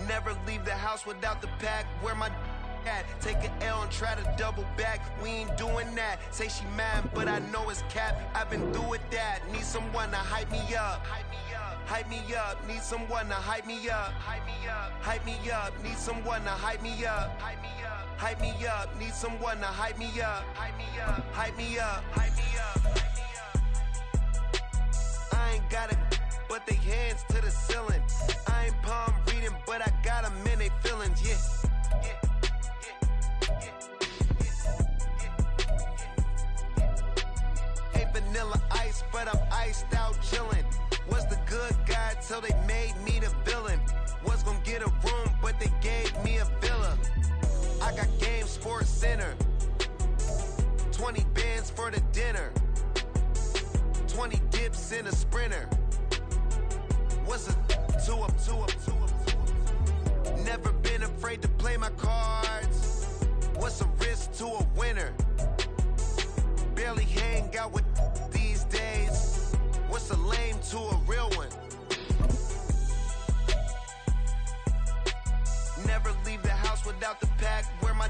Never leave the house without the pack. Where my at? Take an L and try to double back. We ain't doing that. Say she mad, but I know it's cap. I've been through with that. Need someone to hype me up. Hype me up. Need someone to hype me up. Hype me up. Need someone to hype me up. Hype me up. Need someone to hype me up. Hype me up. Hype me up. Hype me up. I ain't got it, but they hands to the ceiling. till they made me the villain. Was gonna get a room, but they gave me a villa. I got Game Sports Center. 20 bands for the dinner. 20 dips in a sprinter. What's a two up? Never been afraid to play my cards. What's a risk to a winner? Barely hang out with these days. What's a lame to a real one? Never leave the house without the pack. Where my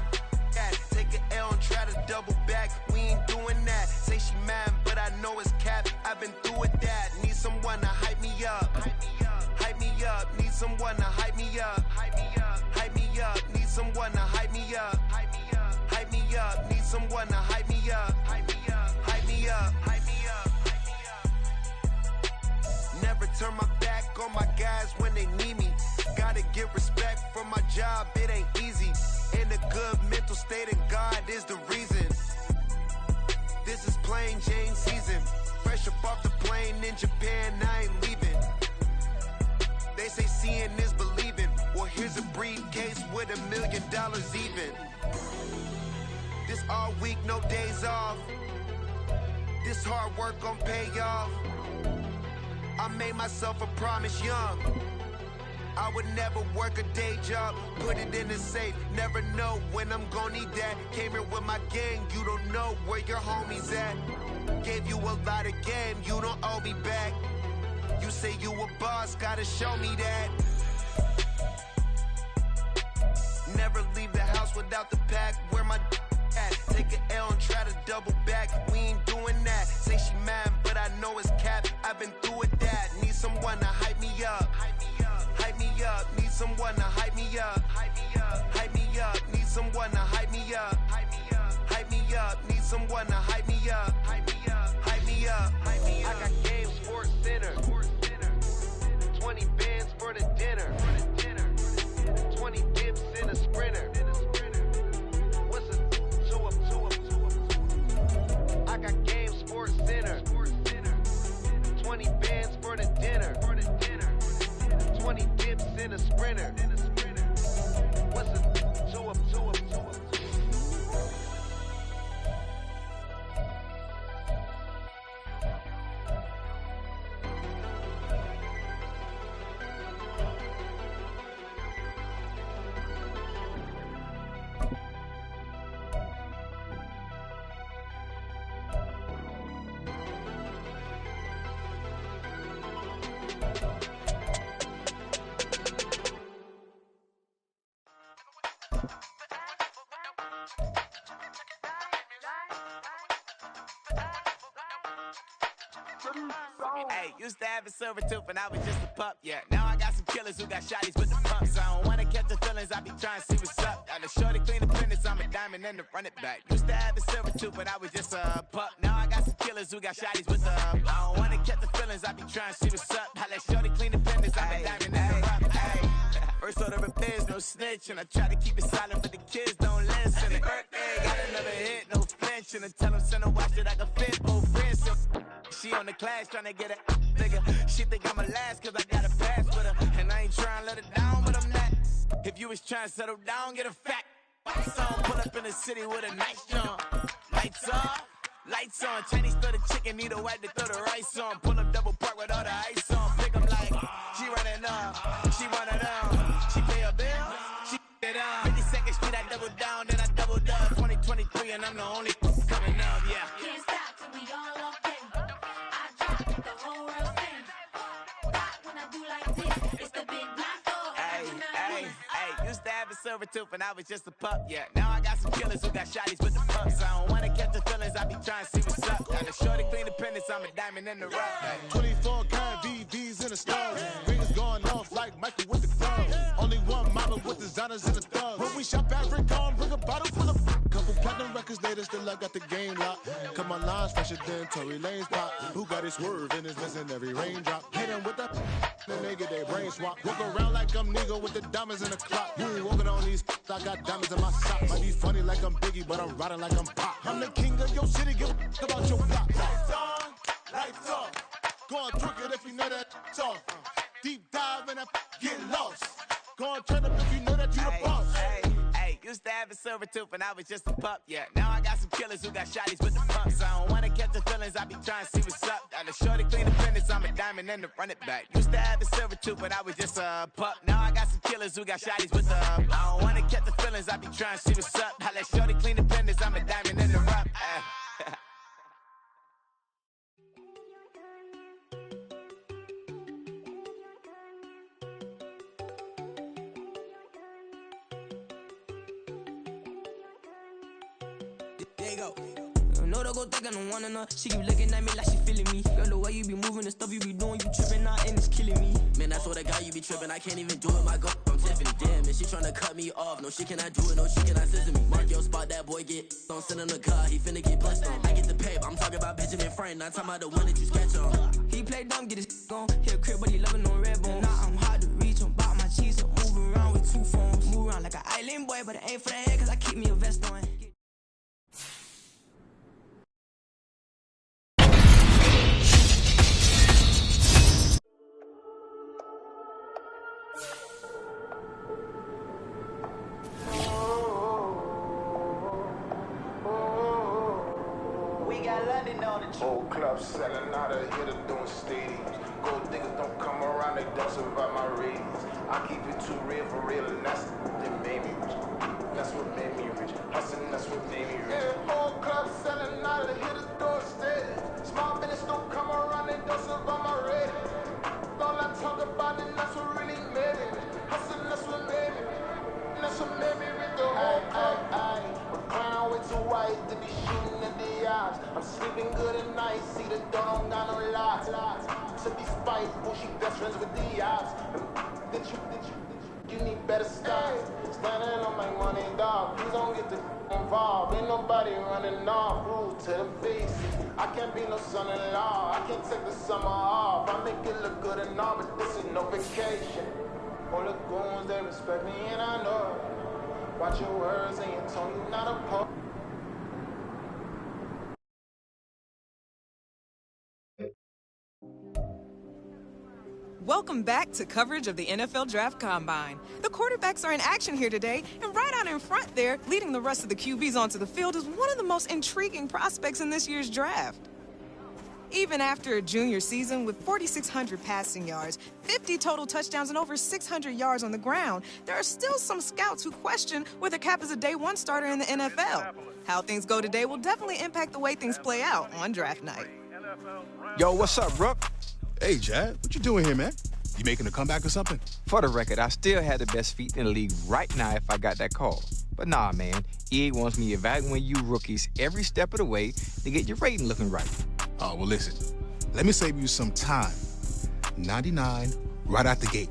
at? Take an L and try to double back. We ain't doing that. Say she mad, but I know it's cap. I've been through with that. Need someone to hype me up. Hype me up. Need someone to hype me up. Hype me up. Need someone to hype me up. Hype me up. Need someone to hype me up. Hype me up. Never turn my back on my guys when they need me. Gotta get respect for my job, it ain't easy. In a good mental state and God is the reason. This is plain Jane season. Fresh up off the plane in Japan, I ain't leaving. They say seeing is believing. Well, here's a briefcase with $1 million even. This all week, no days off. This hard work gon' pay off. I made myself a promise young. I would never work a day job, put it in the safe. Never know when I'm gon' need that. Came here with my gang, you don't know where your homies at. Gave you a lot of game, you don't owe me back. You say you a boss, gotta show me that. Never leave the house without the pack. Where my at? Take an L and try to double back. We ain't doing that. Say she mad, but I know it's cap. I've been through with that. Need someone to hype me up. Hype me up. Need someone to hype me up. Hype me up. Need someone to hype me up. Hype me up. Need someone to hype me up. Hype me up. I got Game Sports Center. 20 bands for the dinner. 20 dips in a sprinter. What's a two up? I got Game Sports Center. 20 bands for the dinner. 20 dips in a sprinter. What's a two up? Hey, used to have a silver tooth and I was just a pup, yeah. Now I got some killers who got shotties with the pumps. I don't wanna catch the feelings, I be trying to see what's up. Got a shorty clean the business, I'm a diamond and to run it back. Used to have a silver tooth but I was just a pup. Now I got some killers who got shotties with the I don't wanna catch the feelings, I be trying to see what's up. I let shorty clean the business, I'm a diamond and to run it back. First order repairs, no snitch, and I try to keep it silent but the kids don't listen. And birthday, got another hit, no flinch, and I tell them send a watch that I can fit both wrists. She on the class tryna get a nigga. She think I'm a last cause I got a pass with her. And I ain't tryna let her down, but I'm not. If you was tryna settle down, get a fat song. Pull up in the city with a nice jump. Lights off, lights on. Chinese throw the chicken, need a wipe to throw the rice on. Pull up double park with all the ice on. Pick up like, she running up, she one of them. She pay a bill, she it up. 52nd Street, I double down, then I doubled up. 2023 and I'm the only coming up, yeah. Can't stop till we all up in. I drop the whole world spin. Rock when I do like this. It's the big black dog. Hey, used to have a silver tooth and I was just a pup, yeah. Now I got some killers who got shotties with the pumps. I don't wanna catch the feelings, I be trying to see what's up. Got a shorty clean the pennies, I'm a diamond in the rough. Hey. 24 karat VVs in the stars. Rings going off like Michael with the gloves. Only one model with designers in the thugs. When we shop at Rincon, bring a bottle full of couple platinum records later, still I got the game locked. Cut my lines fresher than Tory Lane's pop. Who got his swerve and is missing every raindrop. Hit him with that and they get their brain swap. Walk around like I'm nigga with the diamonds in the clock. You ain't walking on these, I got diamonds in my socks. Might be funny like I'm Biggie, but I'm riding like I'm Pop. I'm the king of your city, give a about your block. Lights on, lights off. Go on, drink it if you know that talk. Deep dive and get lost. Go and turn up if you know that you the boss. Hey, used to have a silver tooth and I was just a pup, yeah. Now I got some killers who got shotties with the pumps. I don't wanna catch the feelings, I be trying to see what's up. Got a shorty clean the fitness, I'm a diamond and to run it back. Used to have a silver tooth, but I was just a pup. Now I got some killers who got shotties with the I don't wanna catch the feelings, I be trying to see what's up. I let shorty clean the fitness, I'm a diamond and the rough. There you go. No, don't go thinking I don't wanna know. She keep looking at me like she feeling me. Girl, the way you be moving, the stuff you be doing, you tripping out and it's killing me. Man, that's what I got, you be tripping. I can't even do it, my girl. I'm Tiffany. Damn, and she tryna cut me off. No, she cannot do it, no, she cannot scissor me. Mark your spot, that boy get don't send him the car. He finna get blessed on. I get the pay, but I'm talking about Benjamin Franklin. Not talking about the one that you sketch on. He play dumb, get his gone. Hit a crib, but he loving on red bone. Nah, I'm hard to reach, I'm bout my cheese. I'm moving around with two phones. Move around like an island boy, but it ain't for the head, cause I keep me a vest on. Old clubs selling out of here to doing stadiums. Gold diggers don't come around, they don't survive my ratings. I keep it too real for real, and that's what made me rich. That's what made me rich. Hustling, that's what made me rich. Yeah, old clubs selling out of here to doing stadiums. Small business don't come around, they don't survive my ratings. All I talk about it, that's what really made me rich. Hustling, that's what made me rich. That's what made me rich. The whole club, my crown way too white to be shooting at the eyes. I'm sleeping good at night, see the door don't got no lies. To be spiteful, she best friends with the odds. You need better style. Standing on my money, dog. Please don't get the involved. Ain't nobody running off. Rules to the basics. I can't be no son-in-law. I can't take the summer off. I make it look good and all, but this is no vacation. All the goons, they respect me and I know it. Watch your words and your tone, you not a poet. Welcome back to coverage of the NFL Draft Combine. The quarterbacks are in action here today, and right out in front there, leading the rest of the QBs onto the field, is one of the most intriguing prospects in this year's draft. Even after a junior season with 4,600 passing yards, 50 total touchdowns, and over 600 yards on the ground, there are still some scouts who question whether Cap is a day one starter in the NFL. How things go today will definitely impact the way things play out on draft night. Yo, what's up, Brooke? Hey, Chad, what you doing here, man? You making a comeback or something? For the record, I still had the best feet in the league right now if I got that call. But nah, man, EA wants me evaluating you rookies every step of the way to get your rating looking right. Oh, well, listen. Let me save you some time. 99 right out the gate.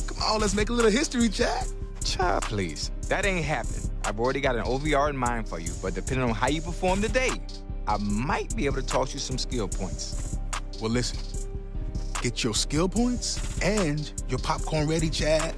Come on, let's make a little history, Chad. Child, please. That ain't happening. I've already got an OVR in mind for you, but depending on how you perform today, I might be able to toss you some skill points. Well, listen. Get your skill points and your popcorn ready, Chad.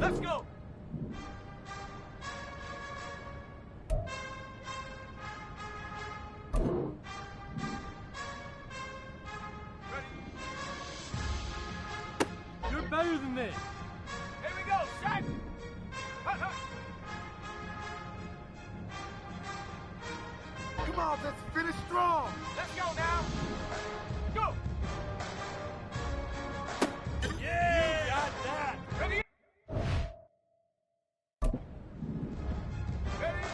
Let's go. You're better than this. Here we go, Shaq. Hut, hut. Come on, let's finish strong. Let's go now. Go. Yeah. You got that. Ready? Ready?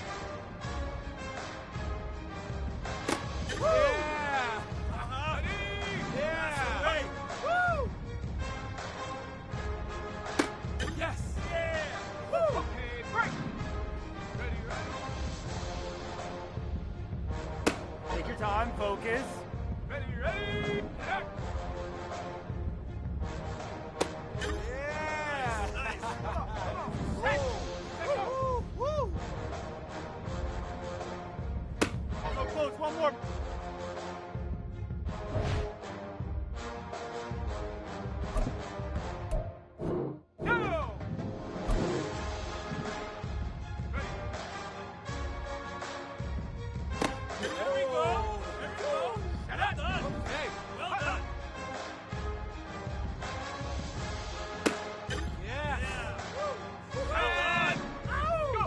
Woo. Yeah. Ready? Yeah. Wait. Woo. Yes. Yeah. Woo. Okay, break. Ready, ready. Take your time, focus. Ready, ready. Yeah. Nice. Come on. Hey. Woo. Woo. So close. One more. Go. There we go. There we go. Well done. Okay. Well done. Yeah. Woo. Well done. Go.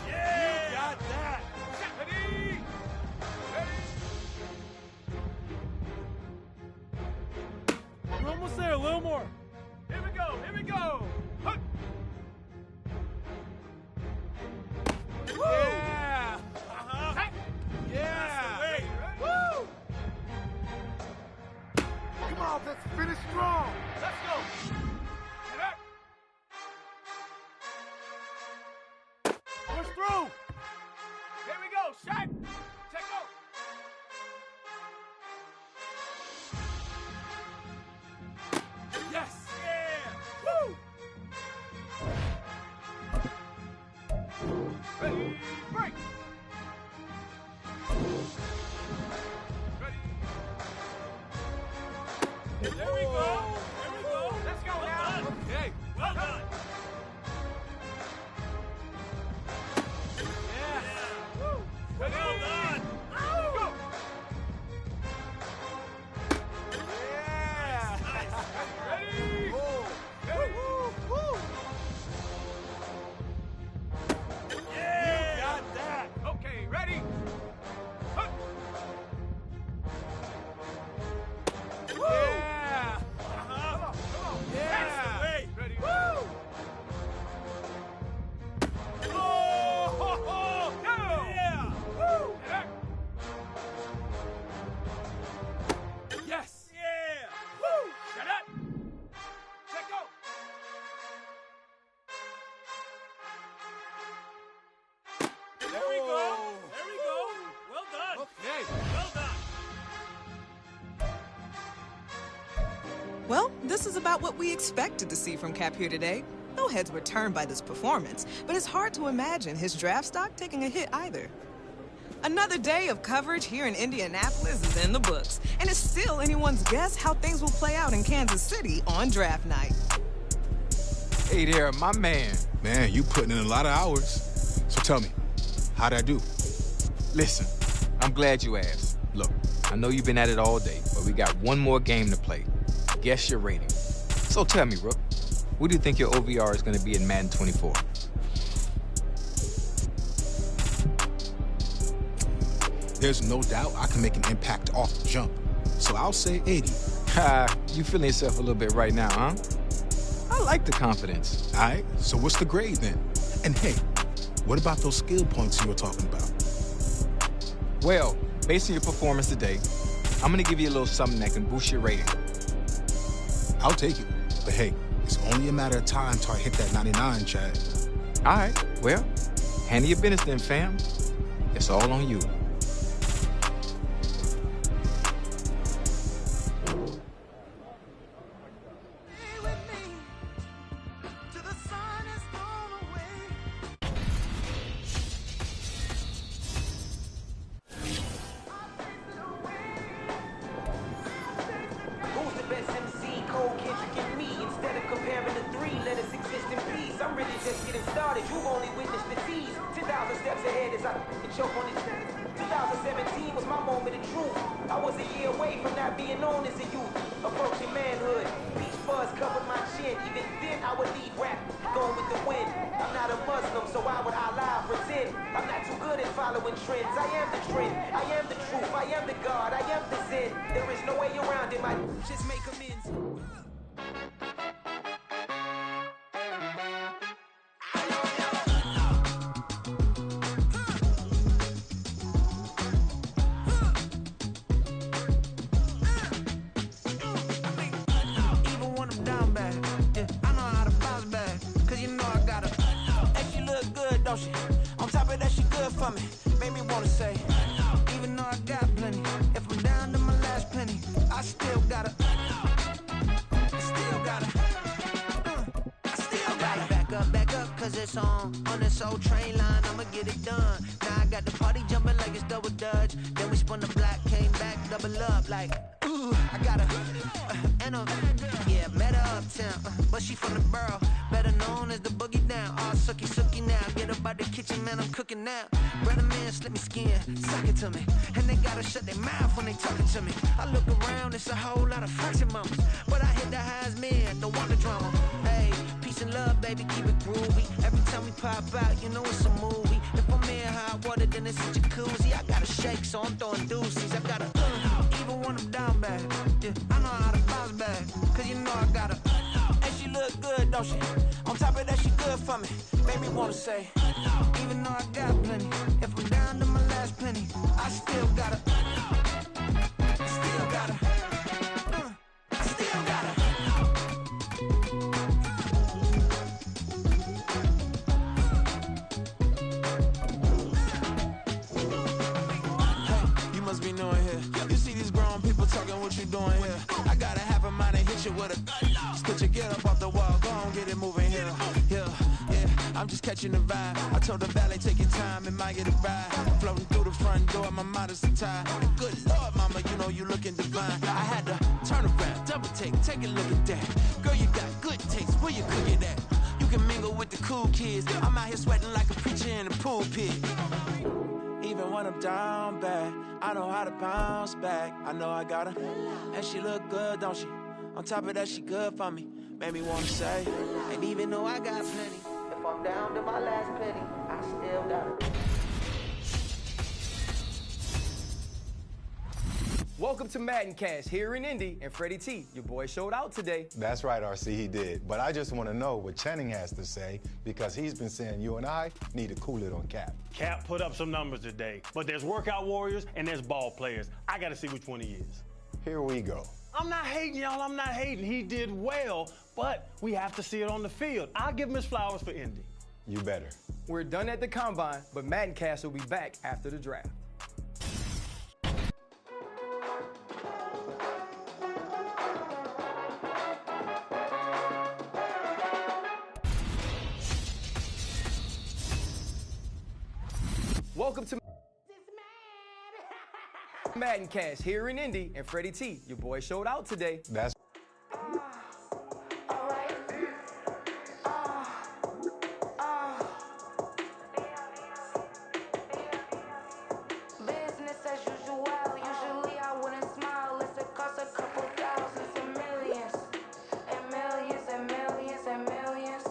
Yeah. You got that. Ready. Ready. You're almost there. A little more. Here we go. Here we go. Hup. Yeah. Hey. Yeah. Wait. Woo. Come on, let's finish strong. Let's go. Get up. Push through. Here we go. Shaq. Check out. Yes. Yeah. Woo. Ready. Break. Ready. There we go. There we go. Let's go now. Okay. Well done. Yeah. Woo. Well done. Go. Yeah. Nice. Ready. Ready. Woo. Woo. Yeah. You got that. Okay. Ready. Hup. Woo. Yeah. Come on. Yeah. Wait. Ready. Woo. Oh. Go. Yeah. Woo. Yes. Yeah. Woo. Shut up. Check out. There we go. There we go. Well done. Okay. Well done. Well, this is about what we expected to see from Cap here today. No heads were turned by this performance, but it's hard to imagine his draft stock taking a hit either. Another day of coverage here in Indianapolis is in the books, and it's still anyone's guess how things will play out in Kansas City on draft night. Hey there, my man. Man, you putting in a lot of hours. So tell me, how'd I do? Listen, I'm glad you asked. Look, I know you've been at it all day, but we got one more game to play. Guess your rating. So tell me, Rook, what do you think your OVR is going to be in Madden 24? There's no doubt I can make an impact off the jump. So I'll say 80. Ha, you feeling yourself a little bit right now, huh? I like the confidence. All right, so what's the grade then? And hey, what about those skill points you were talking about? Well, based on your performance today, I'm going to give you a little something that can boost your rating. I'll take it. But hey, it's only a matter of time till I hit that 99, Chad. All right, well, handle your business then, fam. It's all on you. Who's the best MC? Cole Kendrick and me. Instead being known as a youth, approaching manhood. Beach bars covered my chin, even then I would lead rap, going with the wind. I'm not a Muslim, so why would Allah pretend? I'm not too good at following trends. I am the trend, I am the truth, I am the God, I am the Zen. There is no way around it, my just make amends. On top of that, she good for me. Made me wanna say, even though I got plenty, if I'm down to my last penny, I still gotta back up, cause it's on this old train line, I'ma get it done. Now I got the party jumping like it's double dutch. Then we spun the block, came back, double up like, ooh, I got yeah, met her uptown, but she from the borough, better known as the boogie down. All sucky now, get up out the kitchen, man, I'm cooking now. Brother man, slip me skin, suck it to me, and they gotta shut their mouth when they talking to me. I look around, it's a whole lot of fraction mamas, but I hit the highs, man, don't want the drama. Hey, peace and love, baby, keep it groovy. Every time we pop out, you know it's a movie. If I'm in hot water, then it's a jacuzzi. I gotta shake, so I'm throwing deuces. I gotta even when I'm down bad, yeah, I know how to bounce back, cause you know I gotta and she look good, don't she? On top of that, she good for me. Made me wanna say, even though I got plenty, if I'm down to my last penny, I still gotta be knowing here. You see these grown people talking, what you doing here? I got a half a mind to hit you with a put your get up off the wall, go on, get it moving here. Yeah, I'm just catching the vibe. I told the valet, take your time, it might get a ride. Floating through the front door, my mind is tied. Good Lord, mama, you know you looking divine. I had to turn around, double take a look at that. Girl, you got good taste, where you cook it at? You can mingle with the cool kids. I'm out here sweating like a preacher in a pulpit. Even when I'm down bad, I know how to bounce back. I know I got her, and she look good, don't she? On top of that, she good for me. Made me wanna say, and even though I got plenty, if I'm down to my last penny, I still got her. Welcome to Madden Cast here in Indy, and Freddie T, your boy showed out today. That's right, RC, he did. But I just want to know what Channing has to say, because he's been saying you and I need to cool it on Cap. Cap put up some numbers today, but there's workout warriors and there's ball players. I got to see which one he is. Here we go. I'm not hating, y'all. I'm not hating. He did well, but we have to see it on the field. I'll give him his flowers for Indy. You better. We're done at the Combine, but Madden Cast will be back after the draft. Welcome to Madden Cast here in Indy, and Freddie T, your boy showed out today. That's business as usual. Usually I wouldn't smile. It's a cost a couple thousands and millions and millions and millions and millions.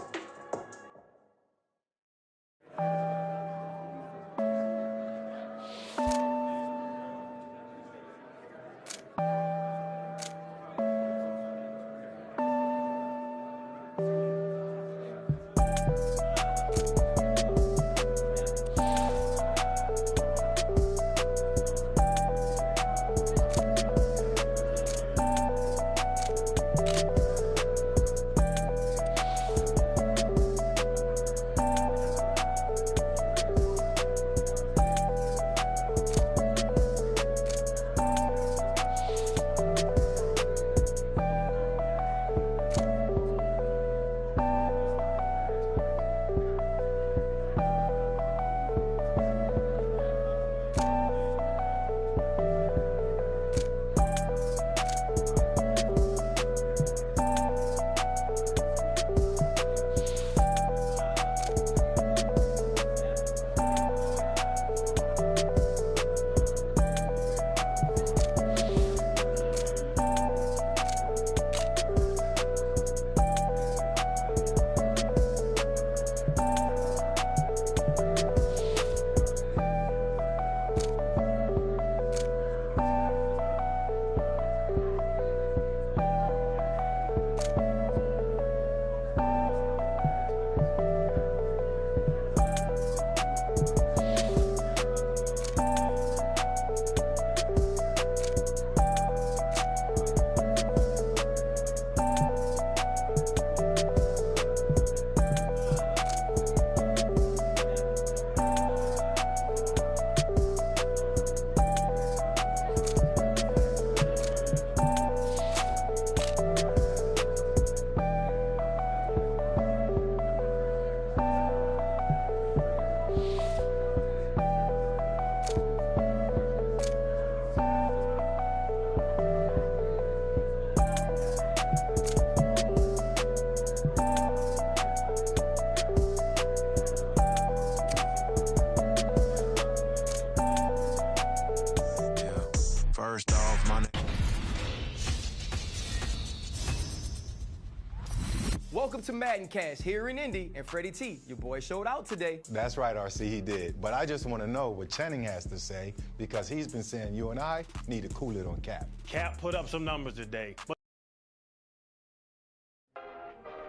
Welcome to Madden Cash here in Indy, and Freddie T, your boy showed out today. That's right, RC, he did. But I just want to know what Channing has to say because he's been saying you and I need to cool it on Cap. Cap put up some numbers today.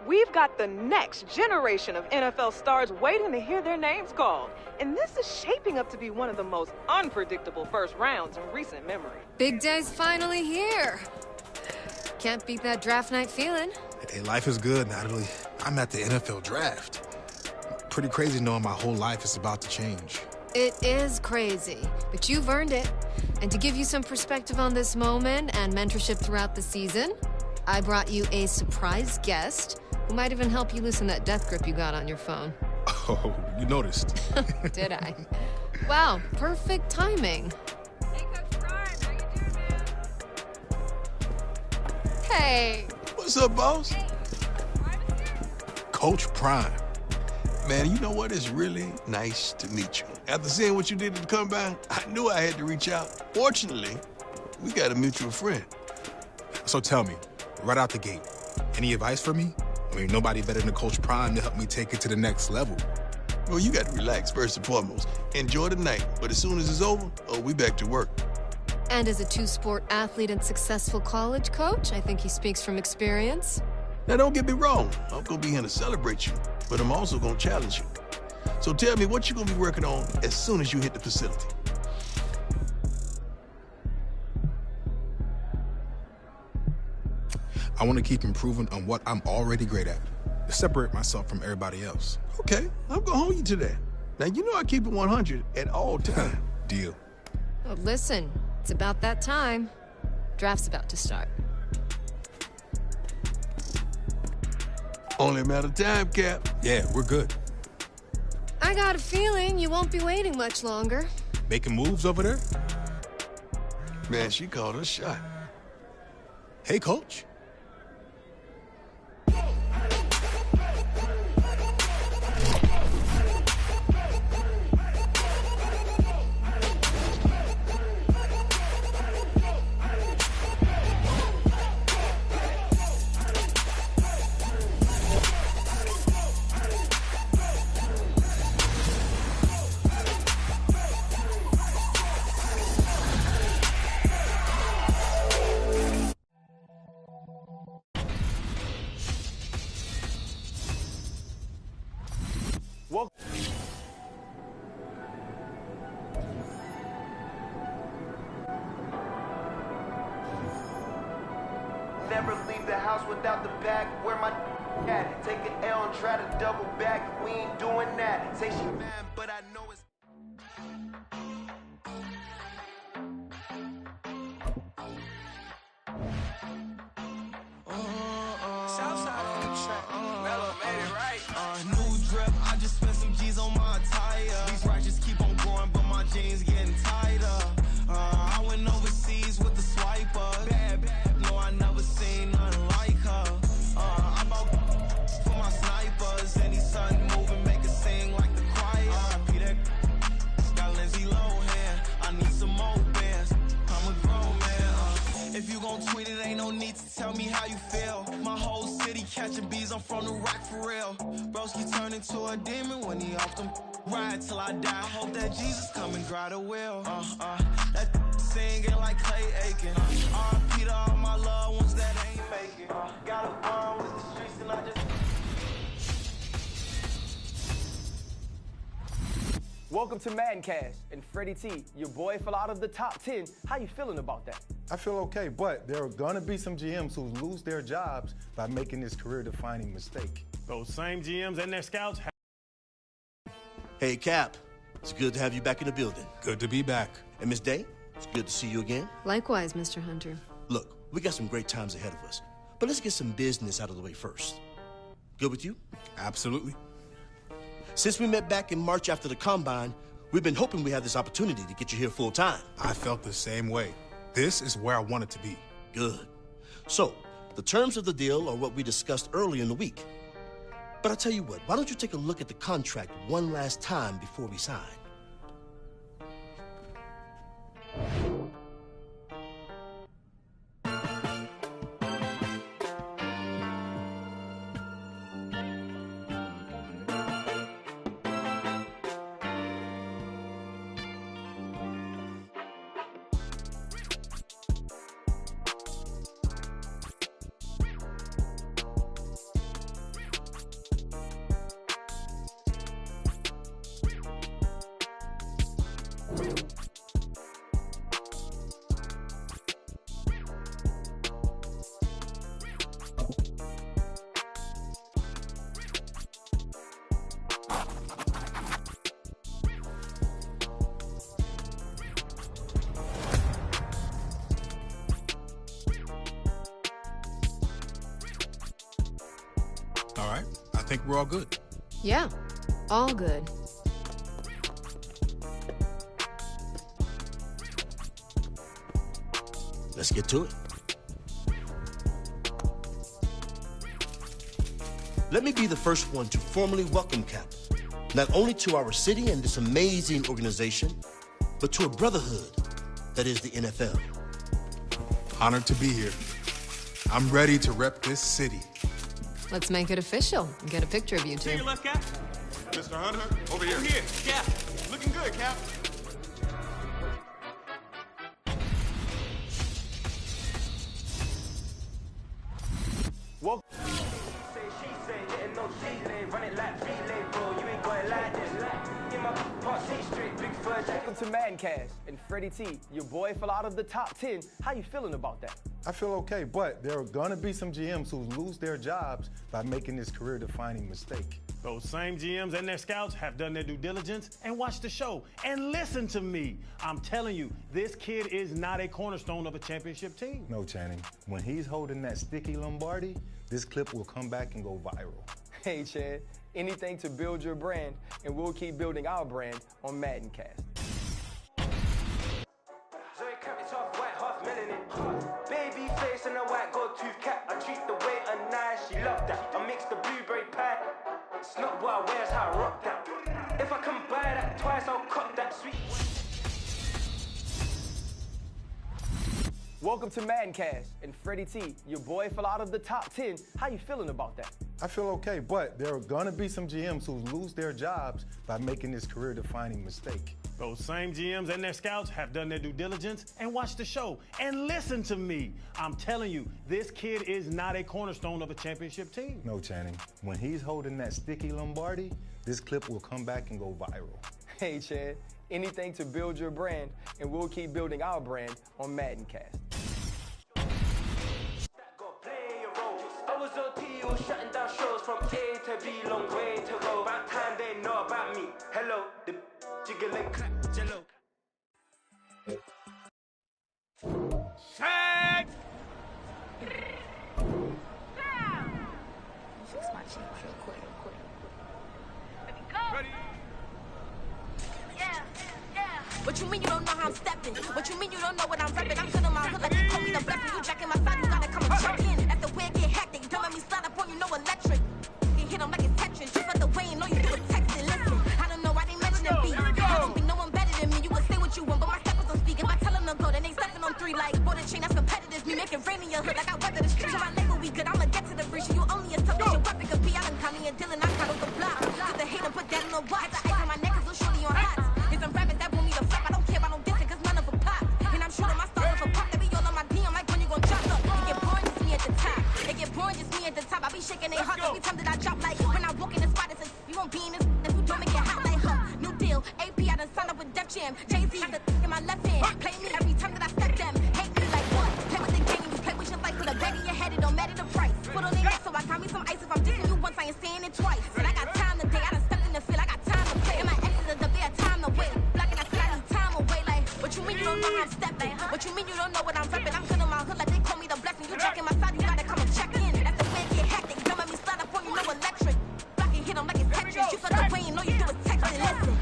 We've got the next generation of NFL stars waiting to hear their names called. And this is shaping up to be one of the most unpredictable first rounds in recent memory. Big day's finally here. Can't beat that draft night feeling. Hey, life is good, Natalie. I'm at the NFL draft. Pretty crazy knowing my whole life is about to change. It is crazy, but you've earned it. And to give you some perspective on this moment and mentorship throughout the season, I brought you a surprise guest who might even help you loosen that death grip you got on your phone. Oh, you noticed. Did I? Wow, perfect timing. Hey. What's up, boss? Coach Prime. Man, you know what? It's really nice to meet you. After seeing what you did at the combine, I knew I had to reach out. Fortunately, we got a mutual friend. So tell me, right out the gate, any advice for me? I mean, nobody better than Coach Prime to help me take it to the next level. Well, you got to relax first and foremost. Enjoy the night, but as soon as it's over, we back to work. And as a two-sport athlete and successful college coach, I think he speaks from experience. Now, don't get me wrong. I'm going to be here to celebrate you, but I'm also going to challenge you. So tell me what you're going to be working on as soon as you hit the facility. I want to keep improving on what I'm already great at, to separate myself from everybody else. Okay, I'm going to hold you to that. Now, you know I keep it 100 at all times. Deal. Well, listen, it's about that time. Draft's about to start. Only a matter of time, Cap. Yeah, we're good. I got a feeling you won't be waiting much longer. Making moves over there? Man, she called a shot. Hey, Coach. Never leave the house without the bag. Where my at? Take an L and try to double back. We ain't doing that. Say she mad, but I know it's. Southside on the track. Mellow made it right. New drip, I just spent some G's on my attire. These righteous keep on growing, but my jeans getting tighter. I went overseas with the swiper. Bad, bad, no, I never seen nothing like her. I bought for my snipers. Any sun moving, make it sing like the choir. RIP that got Lindsay Lohan. I need some more bands. I'm a grown man. If you gon' tweet it, ain't no need to tell me how you feel. My whole city catching bees, I'm from the rock for real. Broski turned into a demon when he off them. Ride till I die. Hope that Jesus come and grab the wheel. That singing like Clay Aiken. RIP to all my loved ones that ain't making. Got a bond with the streets and I just. Welcome to Madden Cash, and Freddie T, your boy fell out of the top 10. How you feeling about that? I feel okay, but there are gonna be some GMs who lose their jobs by making this career-defining mistake. Those same GMs and their scouts. Hey, Cap. It's good to have you back in the building. Good to be back. And Miss Day, it's good to see you again. Likewise, Mr. Hunter. Look, we got some great times ahead of us, but let's get some business out of the way first. Good with you? Absolutely. Since we met back in March after the Combine, we've been hoping we have this opportunity to get you here full time. I felt the same way. This is where I wanted to be. Good. So, the terms of the deal are what we discussed earlier in the week. But I'll tell you what, why don't you take a look at the contract one last time before we sign? All right, I think we're all good. Yeah, all good. Let's get to it. Let me be the first one to formally welcome Cap, not only to our city and this amazing organization, but to a brotherhood that is the NFL. Honored to be here. I'm ready to rep this city. Let's make it official and get a picture of you two. Take your left, Cap. Mr. Hunter, over here. Over here, Cap. Looking good, Cap. Well, welcome to Madden Cast, and Freddie T, your boy fell out of the top 10. How you feeling about that? I feel okay, but there are gonna be some GMs who lose their jobs by making this career-defining mistake. Those same GMs and their scouts have done their due diligence and watched the show. And listen to me. I'm telling you, this kid is not a cornerstone of a championship team. No, Channing. When he's holding that sticky Lombardi, this clip will come back and go viral. Hey, Chad, anything to build your brand, and we'll keep building our brand on Madden Cast. Baby face and a white gold tooth cap. I treat the waiter nice, she loved that. I mix the blueberry pie. It's not what I wear, it's how I rock that. If I can buy that twice, I'll cut that sweet. Welcome to Madden Cast, and Freddie T, your boy fell out of the top 10. How you feeling about that? I feel okay, but there are gonna be some GMs who lose their jobs by making this career-defining mistake. Those same GMs and their scouts have done their due diligence and watched the show. And listen to me. I'm telling you, this kid is not a cornerstone of a championship team. No, Channing. When he's holding that sticky Lombardi, this clip will come back and go viral. Hey, Chad, anything to build your brand, and we'll keep building our brand on Madden Cast. I was OT, shutting down shows from A to B, long way to go. About time they know about me. Hello, the jiggle and clap, jello. Shag! Fix my cheek real quick. Ready? What you mean you don't know how I'm stepping? What you mean you don't know what I'm repping? I'm filling my hood like you call me the blessing. You jacking my side, you gotta come and check in. After where get hectic, you don't let me slide up on you, no electric. You hit him like it's Tetris. Just let the way and know you do a texting. Listen, I don't know why they mentioning beat. I don't think no one better than me. You would say what you want, but my steppers don't speak. If I tell them to go, then they stepping on 3 like border chain. That's competitive. Me making rain in your hood like I weather the street. So my label we good. I'ma get to the breach. You only as tough as your weapon could be. I done caught me and Dylan. I caught the block. Get the hate and put that in the watch. The ice on my neck is little shorty on hot. It's some rappers that want me to flap. I don't care about no dissing, cause none of them pop. And I'm shooting my stars for pop. They be all on my DM like when you gon' drop up. It get boring, just me at the top. It get boring, just me at the top. I be shaking their hearts every time that I drop. Like when I walk in the spot, it says you won't be in this. If you don't make it hot like new deal. AP, I done signed up with Def Jam. Jay-Z in my left hand. Play me every time that I step them. Hate me like what? Play with the game, you play with your life. Put a bag in your head, it don't matter the price. Put on their neck, so I got me some ice. If I'm dissing you once, I ain't saying it twice. But I got time today, I done stepped in the field. I got time to play. And my exes are the bare time to wait. Blocking, I said I need time away. Like, what you mean you don't know how I'm stepping? What you mean you don't know what I'm repping? I'm filling my hood like they call me the blessing. You jacking my side, you gotta come and check in. That's the way it get hectic. Don't let me slide up on you, no electric. Blocking, hit them like it's Tetris. You feel the way, you know you do it texting. Listen.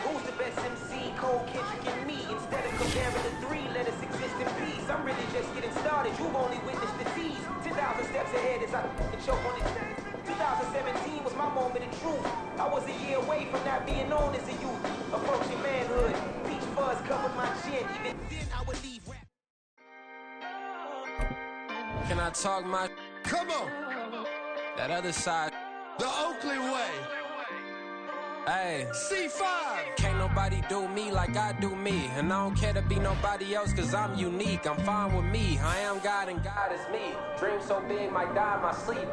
Who's the best MC? Cole, Kendrick, and me. Instead of comparing the 3, let us exist in peace. I'm really just getting started. You've only witnessed the tease. 10,000 steps ahead as I choke on it. 2017 was my moment of truth. I was a year away from not being known as a youth. Approaching manhood. Peach fuzz covered my chin. Even then I would leave rap. Can I talk my? Come on. That other side. The Oakley way. Hey, C5. can't nobody do me like I do me. And I don't care to be nobody else cause I'm unique. I'm fine with me. I am God and God is me. Dream so big might die in my sleep.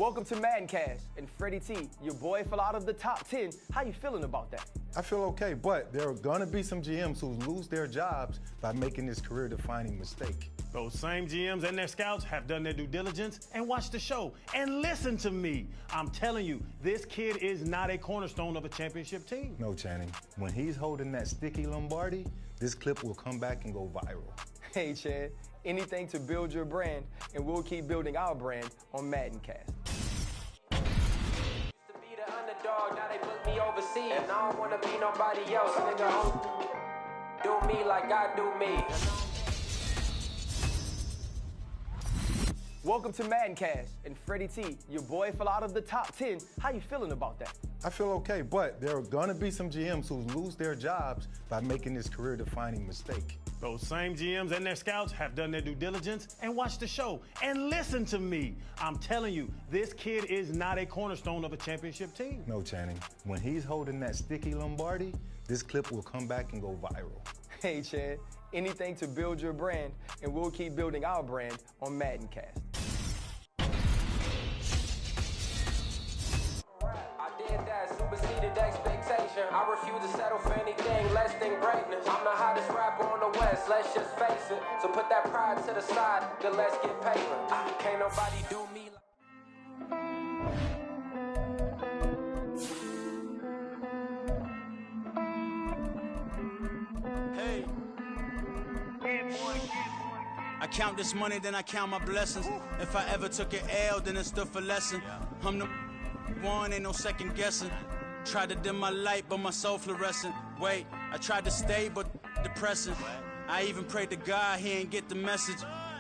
Welcome to Madden Cash and Freddie T. Your boy fell out of the top 10. How you feeling about that? I feel okay, but there are gonna be some GMs who lose their jobs by making this career-defining mistake. Those same GMs and their scouts have done their due diligence and watched the show. And listen to me. I'm telling you, this kid is not a cornerstone of a championship team. No, Channing. When he's holding that sticky Lombardi, this clip will come back and go viral. Hey, Chad, anything to build your brand, and we'll keep building our brand on Madden Cast. Underdog, now they book me overseas, and I don't wanna be nobody else, nigga. Do me like I do me. Welcome to Madden Cash and Freddie T. Your boy fell out of the top 10. How you feeling about that? I feel okay, but there are gonna be some GMs who lose their jobs by making this career-defining mistake. Those same GMs and their scouts have done their due diligence and watched the show. And listen to me. I'm telling you, this kid is not a cornerstone of a championship team. No, Channing. When he's holding that sticky Lombardi, this clip will come back and go viral. Hey, Chad, anything to build your brand, and we'll keep building our brand on Madden Cast. Superseded expectation. I refuse to settle for anything less than greatness. I'm the hottest rapper on the West, let's just face it. So put that pride to the side, then let's get paper. Can't nobody do me Hey. I count this money, then I count my blessings. If I ever took an L, then it stood for lesson. I'm the one, ain't no second guessing. Tried to dim my light, but my soul fluorescent. Wait, I tried to stay, but depressing. I even prayed to God, he ain't get the message.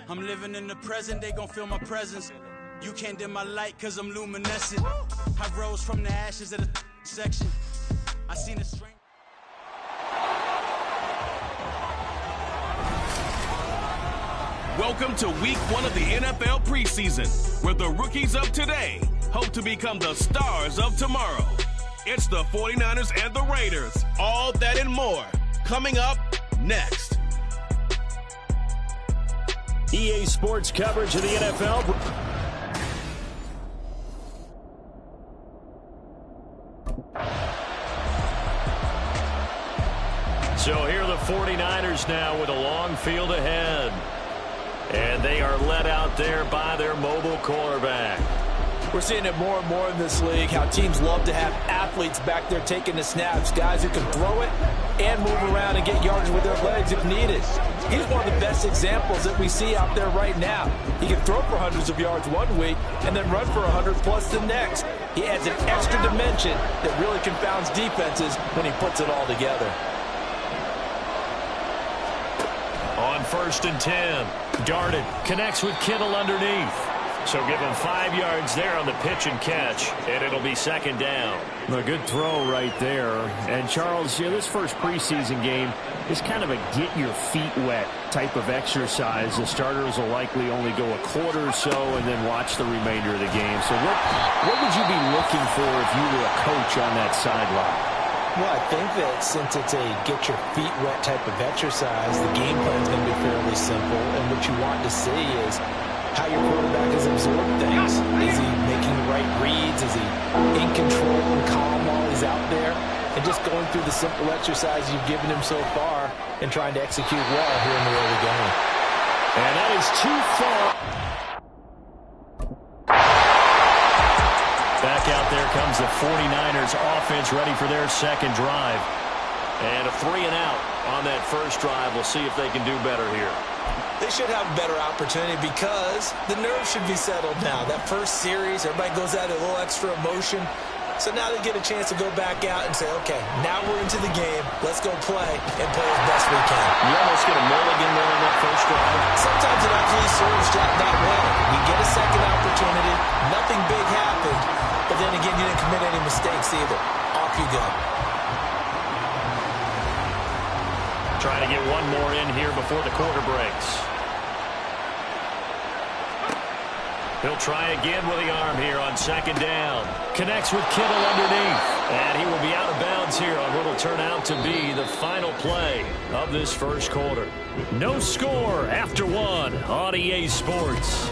I'm living in the present, they gon' feel my presence. You can't dim my light, cause I'm luminescent. I rose from the ashes of the section. I seen the strength. Welcome to week 1 of the NFL preseason, where the rookies of today hope to become the stars of tomorrow. It's the 49ers and the Raiders. All that and more coming up next. EA Sports coverage of the NFL. So here are the 49ers now with a long field ahead. And they are led out there by their mobile quarterback. We're seeing it more and more in this league, how teams love to have athletes back there taking the snaps, guys who can throw it and move around and get yards with their legs if needed. He's one of the best examples that we see out there right now. He can throw for hundreds of yards one week and then run for 100 plus the next. He adds an extra dimension that really confounds defenses when he puts it all together. On 1st and 10, Darden connects with Kittle underneath. So give him 5 yards there on the pitch and catch, and it'll be 2nd down. A good throw right there. And Charles, this first preseason game is kind of a get-your-feet-wet type of exercise. The starters will likely only go a quarter or so and then watch the remainder of the game. So what would you be looking for if you were a coach on that sideline? Well, I think that since it's a get-your-feet-wet type of exercise, the game plan is going to be fairly simple. And what you want to see is how your quarterback has absorbed things. Is he making the right reads? Is he in control and calm while he's out there? And just going through the simple exercise you've given him so far and trying to execute well here in the early game. And that is too far. Back out there comes the 49ers offense ready for their second drive. And a 3-and-out on that first drive. We'll see if they can do better here. They should have a better opportunity because the nerves should be settled now. That first series, everybody goes out a little extra emotion. So now they get a chance to go back out and say, okay, now we're into the game. Let's go play and play as best we can. You almost get a mulligan there on that first drive. Sometimes it actually serves that way. You get a second opportunity. Nothing big happened. But then again, you didn't commit any mistakes either. Off you go. Trying to get one more in here before the quarter breaks. He'll try again with the arm here on 2nd down. Connects with Kittle underneath. And he will be out of bounds here on what will turn out to be the final play of this first quarter. No score after 1 on EA Sports.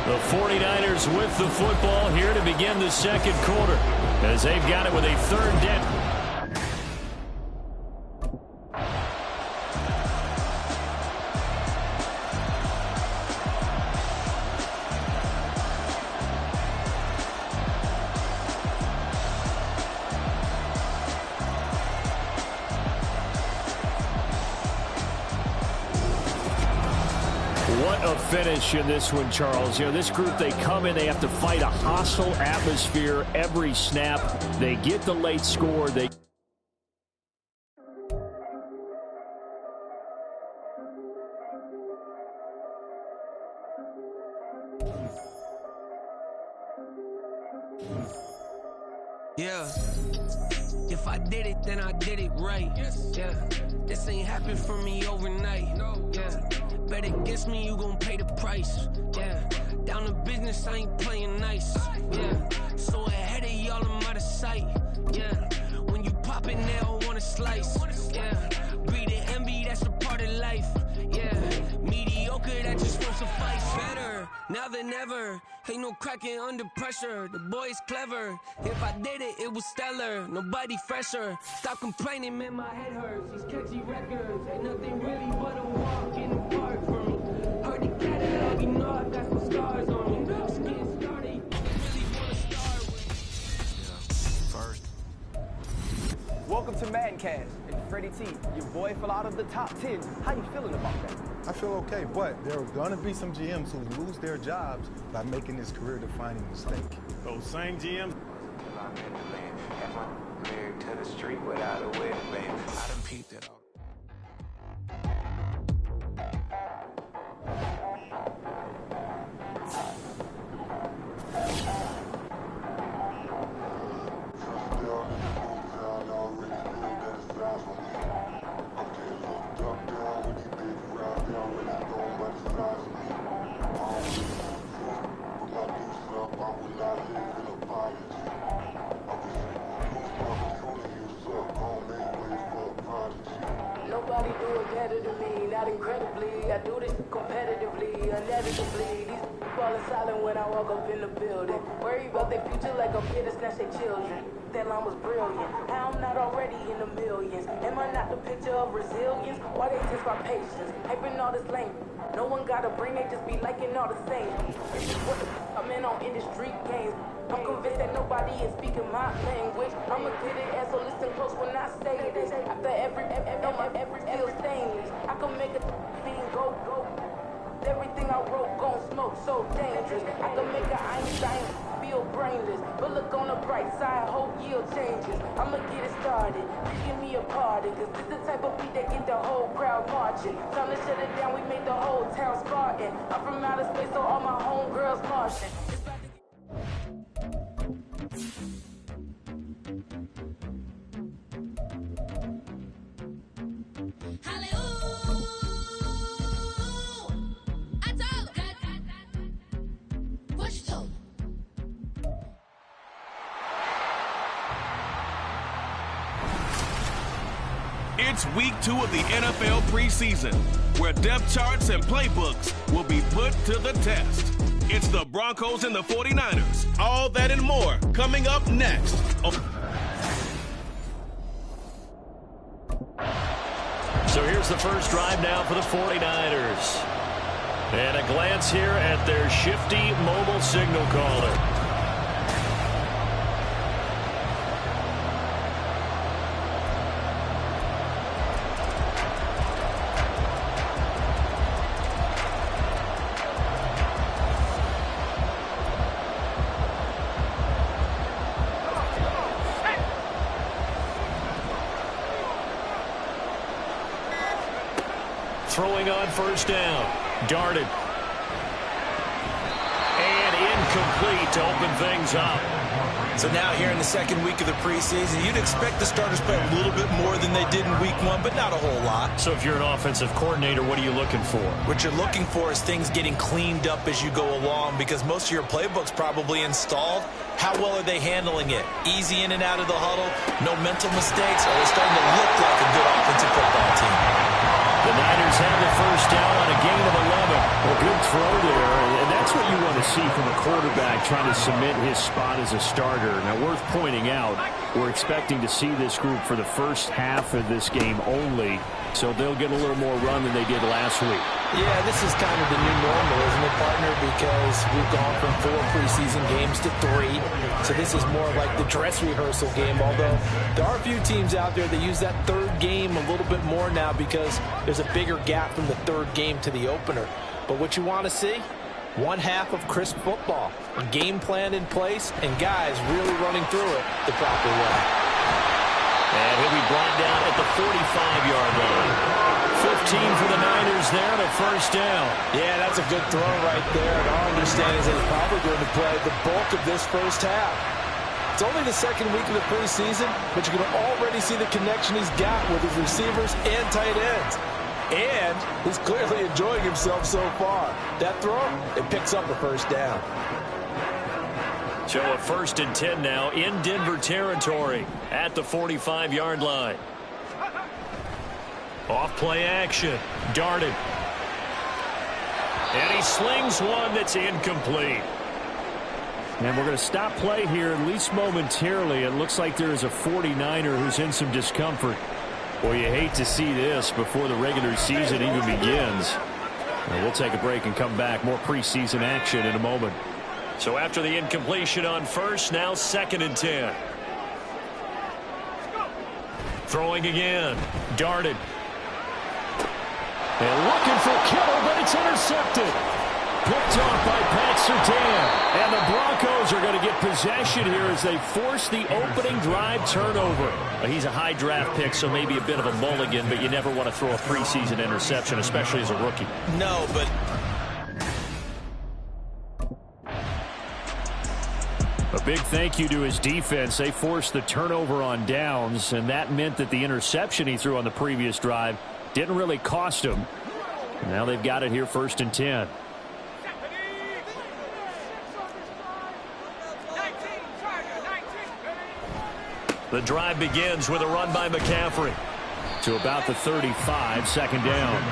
The 49ers with the football here to begin the second quarter as they've got it with a third down. What a finish in this one, Charles. You know, this group, they come in, they have to fight a hostile atmosphere every snap. They get the late score. Yeah. If I did it, then I did it right. Yeah. This ain't happened for me overnight. Yeah. Bet against me, you gon' pay the price. Yeah. Down to business, I ain't playing nice. Yeah. So ahead of y'all, I'm out of sight. Yeah. When you pop it, they all wanna slice. Yeah. Breathing envy, that's a part of life. Yeah. Mediocre, that just won't suffice. Better now than ever. Ain't no cracking under pressure. The boy is clever. If I did it, it was stellar. Nobody fresher. Stop complaining, man, my head hurts. These catchy records ain't nothing really but a walk in the park for me. Heard the catalog, you know I got some scars on me. Just getting started, really wanna start with. First. Welcome to Madden Cast and Freddie T, your boy fell out of the top 10. How you feeling about that? I feel okay, but there are going to be some GMs who lose their jobs by making this career-defining mistake. Those same GMs. Married to the street without a wedding band. I done peeped it all. Nobody do it better than me, not incredibly. I do this competitively, inevitably. These falling silent when I walk up in the building. Worry about their future like I'm here to snatch their children. That line was brilliant. How I'm not already in the millions? Am I not the picture of resilience? Why they test my patience? Hyping all this language. No one got a brain, they just be liking all the same. What the I'm in on industry games. I'm convinced that nobody is speaking my language. I'ma get it as so listen close when I say this. After every feel stainless. I can make a thing go. Everything I wrote gon' smoke so dangerous. I can make an Einstein feel brainless. But look on the bright side, hope yield changes. I'ma get it started, give me a party. Cause this the type of beat that get the whole crowd marching. Time to shut it down, we made the whole town Spartan. I'm from outer space, so all my homegirls Martian. It's week 2 of the NFL preseason, where depth charts and playbooks will be put to the test. It's the Broncos and the 49ers. All that and more coming up next. So here's the first drive now for the 49ers. And a glance here at their shifty mobile signal caller. Throwing on first down. Darted. And incomplete to open things up. So now here in the second week of the preseason, you'd expect the starters to play a little bit more than they did in week 1, but not a whole lot. So if you're an offensive coordinator, what are you looking for? What you're looking for is things getting cleaned up as you go along, because most of your playbook's probably installed. How well are they handling it? Easy in and out of the huddle, no mental mistakes, or they're starting to look like a good offensive football team. The Niners have the first down on a gain of 11. A good throw there, and that's That's what you want to see from a quarterback trying to cement his spot as a starter. Now, worth pointing out, we're expecting to see this group for the first half of this game only, so they'll get a little more run than they did last week. Yeah, this is kind of the new normal, isn't it, partner? Because we've gone from 4 preseason games to 3. So this is more like the dress rehearsal game, although there are a few teams out there that use that third game a little bit more now because there's a bigger gap from the third game to the opener. But what you want to see? One half of crisp football, a game plan in place, and guys really running through it the proper way. And he'll be brought down at the 45-yard line. 15 for the Niners there and a first down. Yeah, that's a good throw right there. And our understanding is that he's probably going to play the bulk of this first half. It's only the second week of the preseason, but you can already see the connection he's got with his receivers and tight ends. And he's clearly enjoying himself so far. That throw, it picks up a first down. So a 1st and 10 now in Denver territory at the 45-yard line. Off play action. Darted. And he slings one that's incomplete. And we're going to stop play here, at least momentarily. It looks like there is a 49er who's in some discomfort. Boy, you hate to see this before the regular season even begins. And we'll take a break and come back. More preseason action in a moment. So after the incompletion on first, now 2nd and 10. Throwing again. Darted. And looking for Kittle, but it's intercepted. Picked off by Pat Surtain. And the Broncos are going to get possession here as they force the opening drive turnover. He's a high draft pick, so maybe a bit of a mulligan, but you never want to throw a preseason interception, especially as a rookie. No, but... A big thank you to his defense. They forced the turnover on downs, and that meant that the interception he threw on the previous drive didn't really cost him. Now they've got it here 1st and 10. The drive begins with a run by McCaffrey. To about the 35, 2nd down.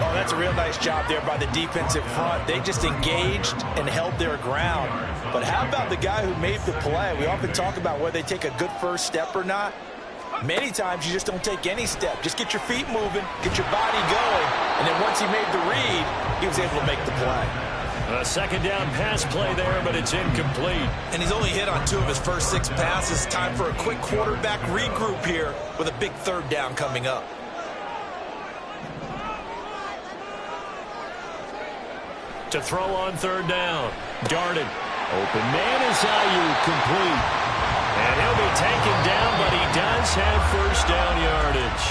Oh, that's a real nice job there by the defensive front. They just engaged and held their ground. But how about the guy who made the play? We often talk about whether they take a good first step or not. Many times you just don't take any step. Just get your feet moving, get your body going, and then once he made the read, he was able to make the play. A 2nd down pass play there, but it's incomplete. And he's only hit on 2 of his first 6 passes. Time for a quick quarterback regroup here with a big 3rd down coming up. To throw on 3rd down. Darted. Open man is Ayuk, complete. And he'll be taken down, but he does have first down yardage.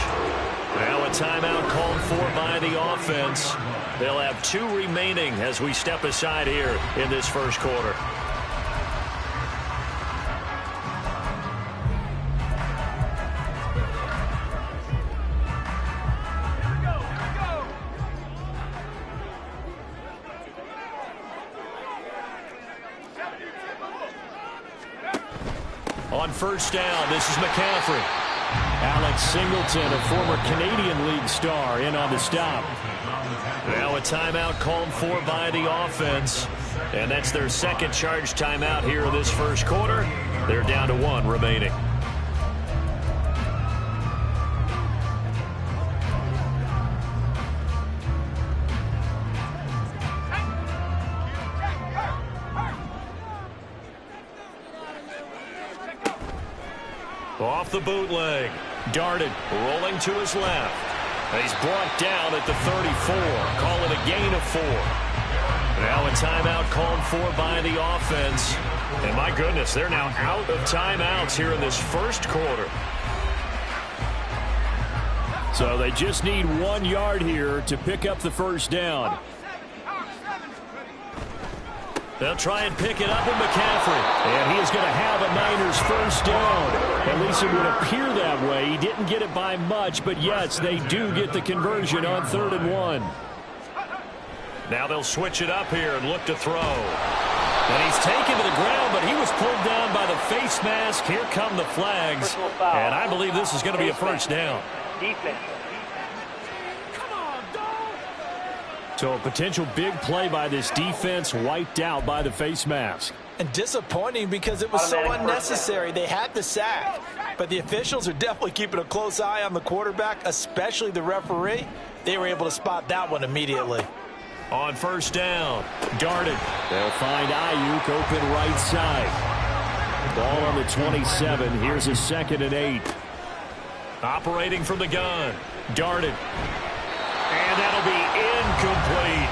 Now a timeout called for by the offense. They'll have 2 remaining as we step aside here in this first quarter. On 1st down, this is McCaffrey. Alex Singleton, a former Canadian League star, in on the stop. Now a timeout called for by the offense. And that's their 2nd charge timeout here in this first quarter. They're down to 1 remaining. Off the bootleg. Darted. Rolling to his left. He's brought down at the 34. Call it a gain of 4. Now a timeout called for by the offense. And my goodness, they're now out of timeouts here in this first quarter. So they just need 1 yard here to pick up the first down. They'll try and pick it up with McCaffrey. And he is going to have a Niners first down. At least it would appear that way. He didn't get it by much, but yes, they do get the conversion on 3rd and 1. Now they'll switch it up here and look to throw. And he's taken to the ground, but he was pulled down by the face mask. Here come the flags. And I believe this is going to be a first down. So a potential big play by this defense wiped out by the face mask. And disappointing because it was so unnecessary. They had the sack, but the officials are definitely keeping a close eye on the quarterback, especially the referee. They were able to spot that one immediately. On first down, darted. They'll find Ayuk open right side. Ball on the 27. Here's a 2nd and 8. Operating from the gun, darted. And that'll be incomplete.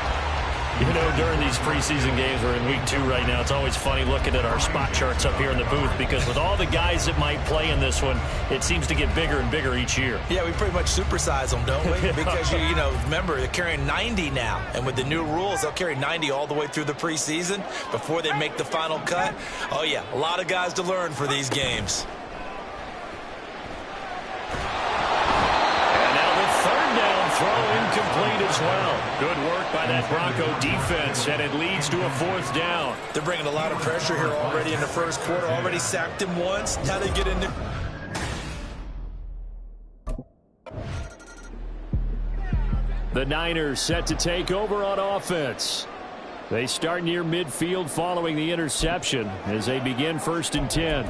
You know, during these preseason games, we're in week 2 right now, it's always funny looking at our spot charts up here in the booth because with all the guys that might play in this one, it seems to get bigger and bigger each year. Yeah, we pretty much supersize them, don't we? Because, you know, remember, they're carrying 90 now. And with the new rules, they'll carry 90 all the way through the preseason before they make the final cut. Oh, yeah, a lot of guys to learn for these games. Throw incomplete as well. Good work by that Bronco defense, and it leads to a 4th down. They're bringing a lot of pressure here already in the first quarter. Already sacked him once. Now they get into... The Niners set to take over on offense. They start near midfield following the interception as they begin 1st and 10.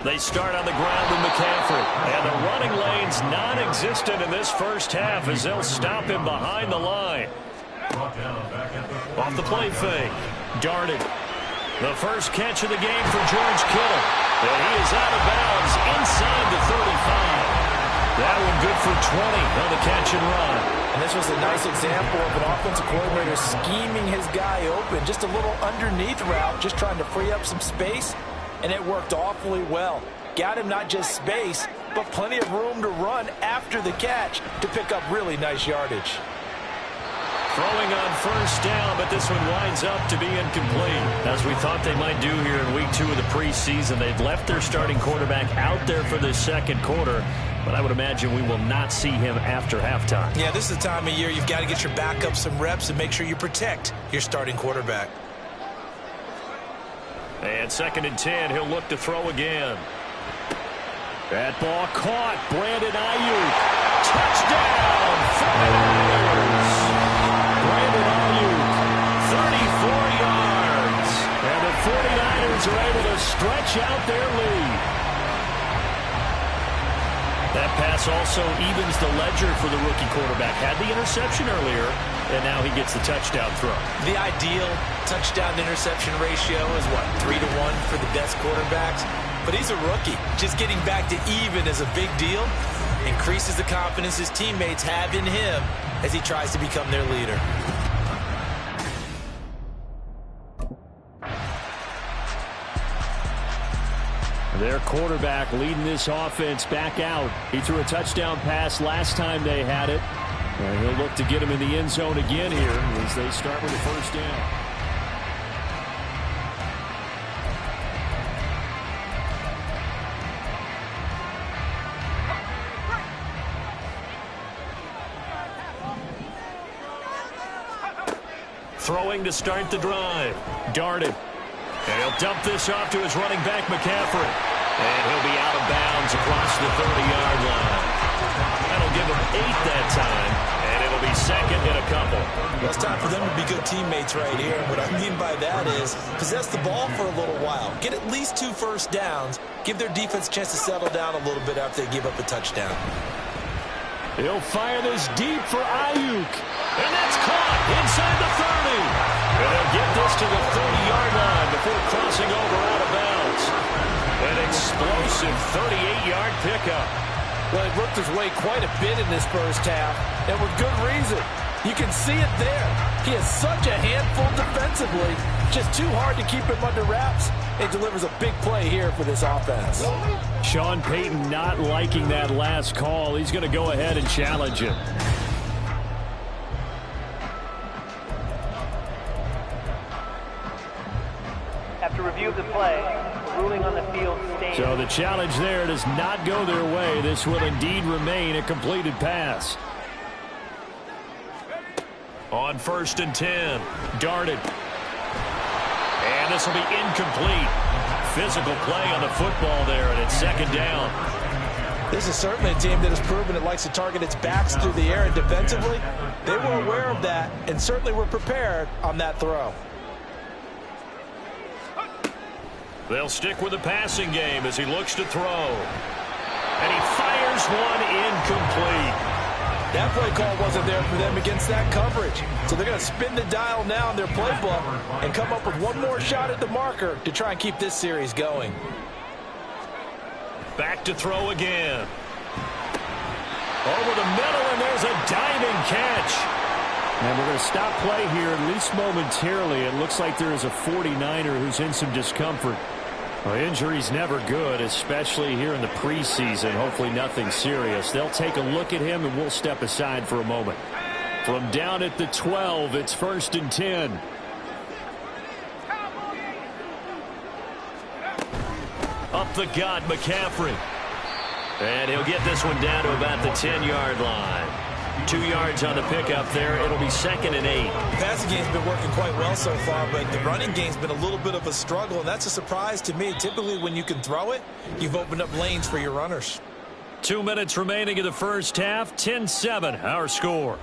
They start on the ground with McCaffrey. And the running lane's non-existent in this first half as they'll stop him behind the line. Off the play fake. Darted. The first catch of the game for George Kittle. And he is out of bounds inside the 35. That one good for 20 on the catch and run. And this was a nice example of an offensive coordinator scheming his guy open. Just a little underneath route, just trying to free up some space. And it worked awfully well. Got him not just space, but plenty of room to run after the catch to pick up really nice yardage. Throwing on first down, but this one winds up to be incomplete. As we thought they might do here in week 2 of the preseason, they've left their starting quarterback out there for this second quarter, but I would imagine we will not see him after halftime. Yeah, this is the time of year you've got to get your backup some reps and make sure you protect your starting quarterback. And 2nd and 10, he'll look to throw again. That ball caught. Brandon Ayuk. Touchdown, 49ers. Brandon Ayuk, 34 yards. And the 49ers are able to stretch out their lead. That pass also evens the ledger for the rookie quarterback. Had the interception earlier, and now he gets the touchdown throw. The ideal touchdown-interception ratio is, what, 3-1 for the best quarterbacks? But he's a rookie. Just getting back to even is a big deal. Increases the confidence his teammates have in him as he tries to become their leader. Their quarterback leading this offense back out. He threw a touchdown pass last time they had it. And he'll look to get him in the end zone again here as they start with the first down. Throwing to start the drive. Darted. And he'll dump this off to his running back, McCaffrey. And he'll be out of bounds across the 30-yard line. That'll give him 8 that time, and it'll be 2nd and a couple. Well, it's time for them to be good teammates right here. What I mean by that is possess the ball for a little while. Get at least 2 first downs. Give their defense a chance to settle down a little bit after they give up a touchdown. He'll fire this deep for Ayuk. And that's caught inside the 30. And they'll get this to the 30-yard line before crossing over out of bounds. An explosive 38-yard pickup. Well, he worked his way quite a bit in this first half, and with good reason. You can see it there. He is such a handful defensively. Just too hard to keep him under wraps. It delivers a big play here for this offense. Sean Payton not liking that last call. He's going to go ahead and challenge him. After review of the play, the ruling on the field stands. So the challenge there does not go their way. This will indeed remain a completed pass. On 1st and 10, darted. And this will be incomplete. physical play on the football there, and it's second down. This is certainly a team that has proven it likes to target its backs through the air, and defensively, they were aware of that and certainly were prepared on that throw. They'll stick with the passing game as he looks to throw. And he fires one incomplete. That play call wasn't there for them against that coverage. So they're going to spin the dial now in their playbook and come up with one more shot at the marker to try and keep this series going. Back to throw again. Over the middle, and there's a diving catch. And we're going to stop play here, at least momentarily. It looks like there is a 49er who's in some discomfort. Well, injury's never good, especially here in the preseason. Hopefully nothing serious. They'll take a look at him, and we'll step aside for a moment. From down at the 12, it's 1st and 10. Up the gut, McCaffrey. And he'll get this one down to about the 10-yard line. 2 yards on the pickup there. It'll be 2nd and 8. The passing game's been working quite well so far, but the running game's been a little bit of a struggle, and that's a surprise to me. Typically, when you can throw it, you've opened up lanes for your runners. 2 minutes remaining in the first half. 10-7, our score.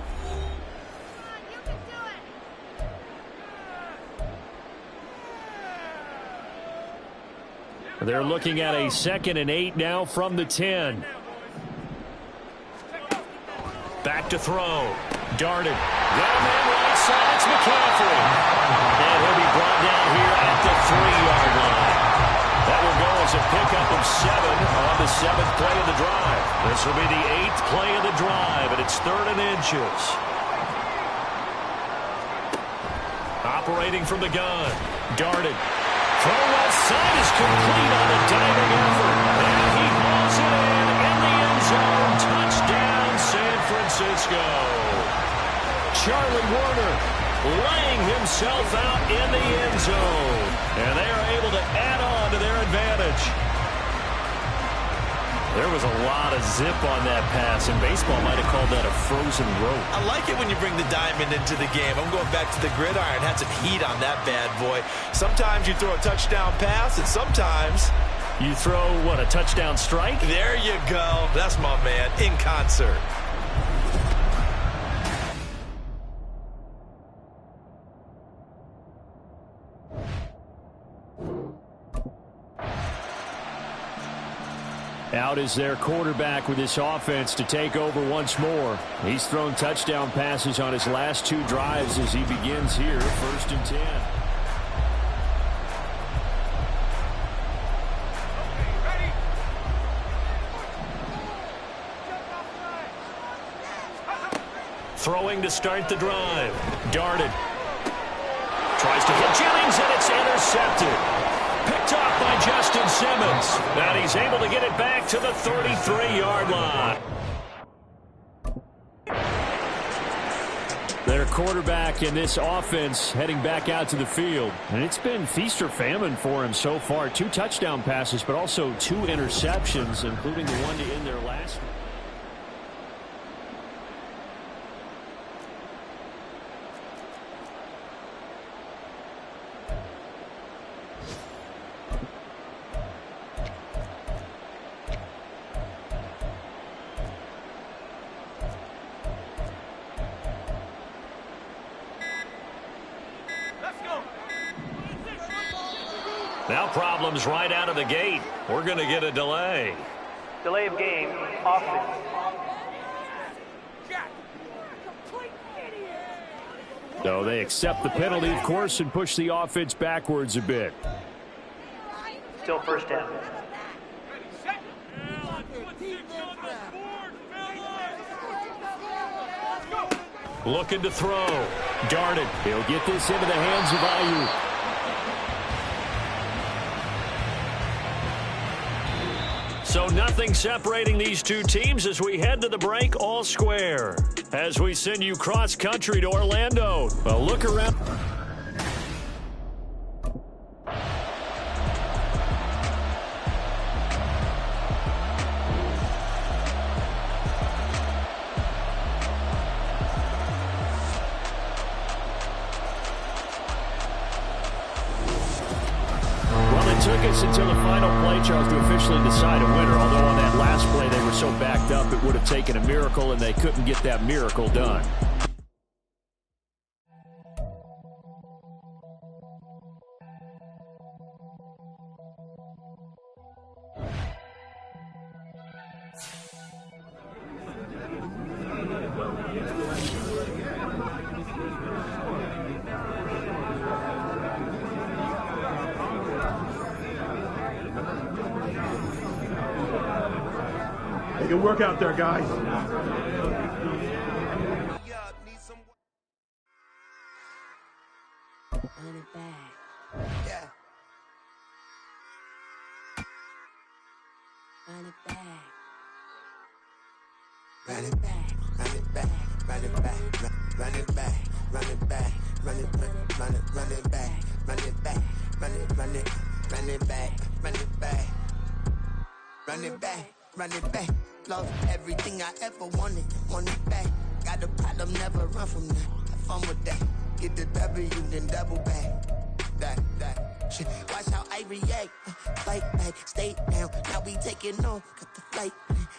They're looking at a 2nd and 8 now from the 10. Back to throw. Darted. Got a man right side. It's McCaffrey. And he'll be brought down here at the 3-yard line. That will go as a pickup of 7 on the 7th play of the drive. This will be the 8th play of the drive, and it's 3rd and inches. Operating from the gun. Darted. Throw left side is complete on a diving effort. And he hauls it in the end zone. Touchdown, San Francisco. Charlie Warner laying himself out in the end zone. And they are able to add on to their advantage. There was a lot of zip on that pass, and baseball might have called that a frozen rope. I like it when you bring the diamond into the game. I'm going back to the gridiron. Had some heat on that bad boy. Sometimes you throw a touchdown pass, and sometimes you throw, what, a touchdown strike? There you go. That's my man, in concert. Out is their quarterback with this offense to take over once more. He's thrown touchdown passes on his last 2 drives as he begins here, 1st and 10. Throwing to start the drive. Darted. Tries to hit Jennings, and it's intercepted. Picked off by Justin Simmons. And he's able to get it back to the 33-yard line. Their quarterback in this offense heading back out to the field. And it's been feast or famine for him so far. 2 touchdown passes, but also 2 interceptions, including the one to end their last one. Now problems right out of the gate. We're going to get a delay. Delay of game, offense. So they accept the penalty, of course, and push the offense backwards a bit. Still 1st down. Looking to throw. Darted. He'll get this into the hands of Ayuk. So nothing separating these 2 teams as we head to the break all square. As we send you cross-country to Orlando. A look around. took us until the final play, Charles, to officially decide a winner. Although on that last play they were so backed up it would have taken a miracle, and they couldn't get that miracle done. Good work out there, guys. Run it back. Yeah. Run it back. Run it back, run it back, run it back, run it back, run it back, run it back, run it back, run it back, run it back, run it back, run it back, run it back. Lost everything I ever wanted, want it back. Got a problem, never run from that. Have fun with that. Get the W, then double back. That shit. Watch how I react. Fight back, stay down. Now we taking on, got the flight.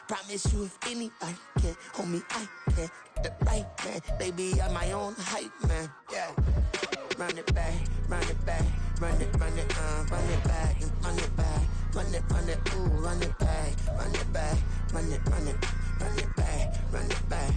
Promise you if anybody can, homie, I can. Get the right man, baby, I'm my own hype man. Yeah. Run it back, run it back, run it back, and run it back, run it, ooh, run it back, run it back, run it back, run it back.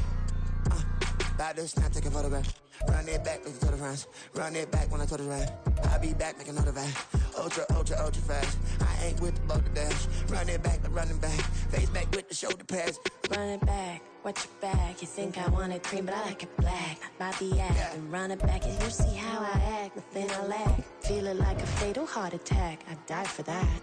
About this now, take a photograph. Run it back, make it to the friends. Run it back when I told it right. I'll be back, make another back. Ultra, ultra, ultra fast. I ain't with the boat to dash. Run it back, but running back. Face back with the shoulder pads. Run it back, watch your back. You think I want it cream, but I like it black. Bobby act and run it back. And you see how I act, nothing I lack. Feeling like a fatal heart attack. I'd die for that.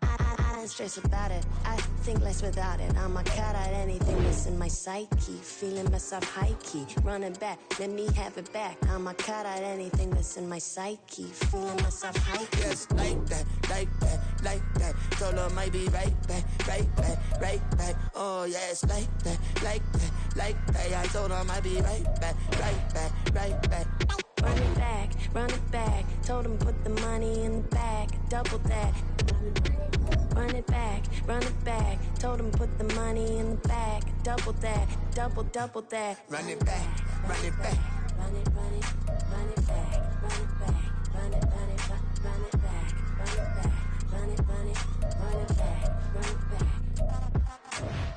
I don't stress about it, I think less without it. I'ma cut out anything that's in my psyche. Feeling myself high-key, running back, let me have it back. I'ma cut out anything that's in my psyche. Feeling myself high-key. Yes, like that, like that, like that. Told her I might be right back, right back, right back. Oh yes, like that, like that, like that. I told her I might be right back, right back, right back. Run it back, run it back. Told him put the money in the bag, double that. Run it back, run it back. Told him put the money in the bag, double that, double that. Run it back, run it back. Run it, run it, run it back, run it back, run it, run it, run it back, run it back, run it, run it, run it back, run it back.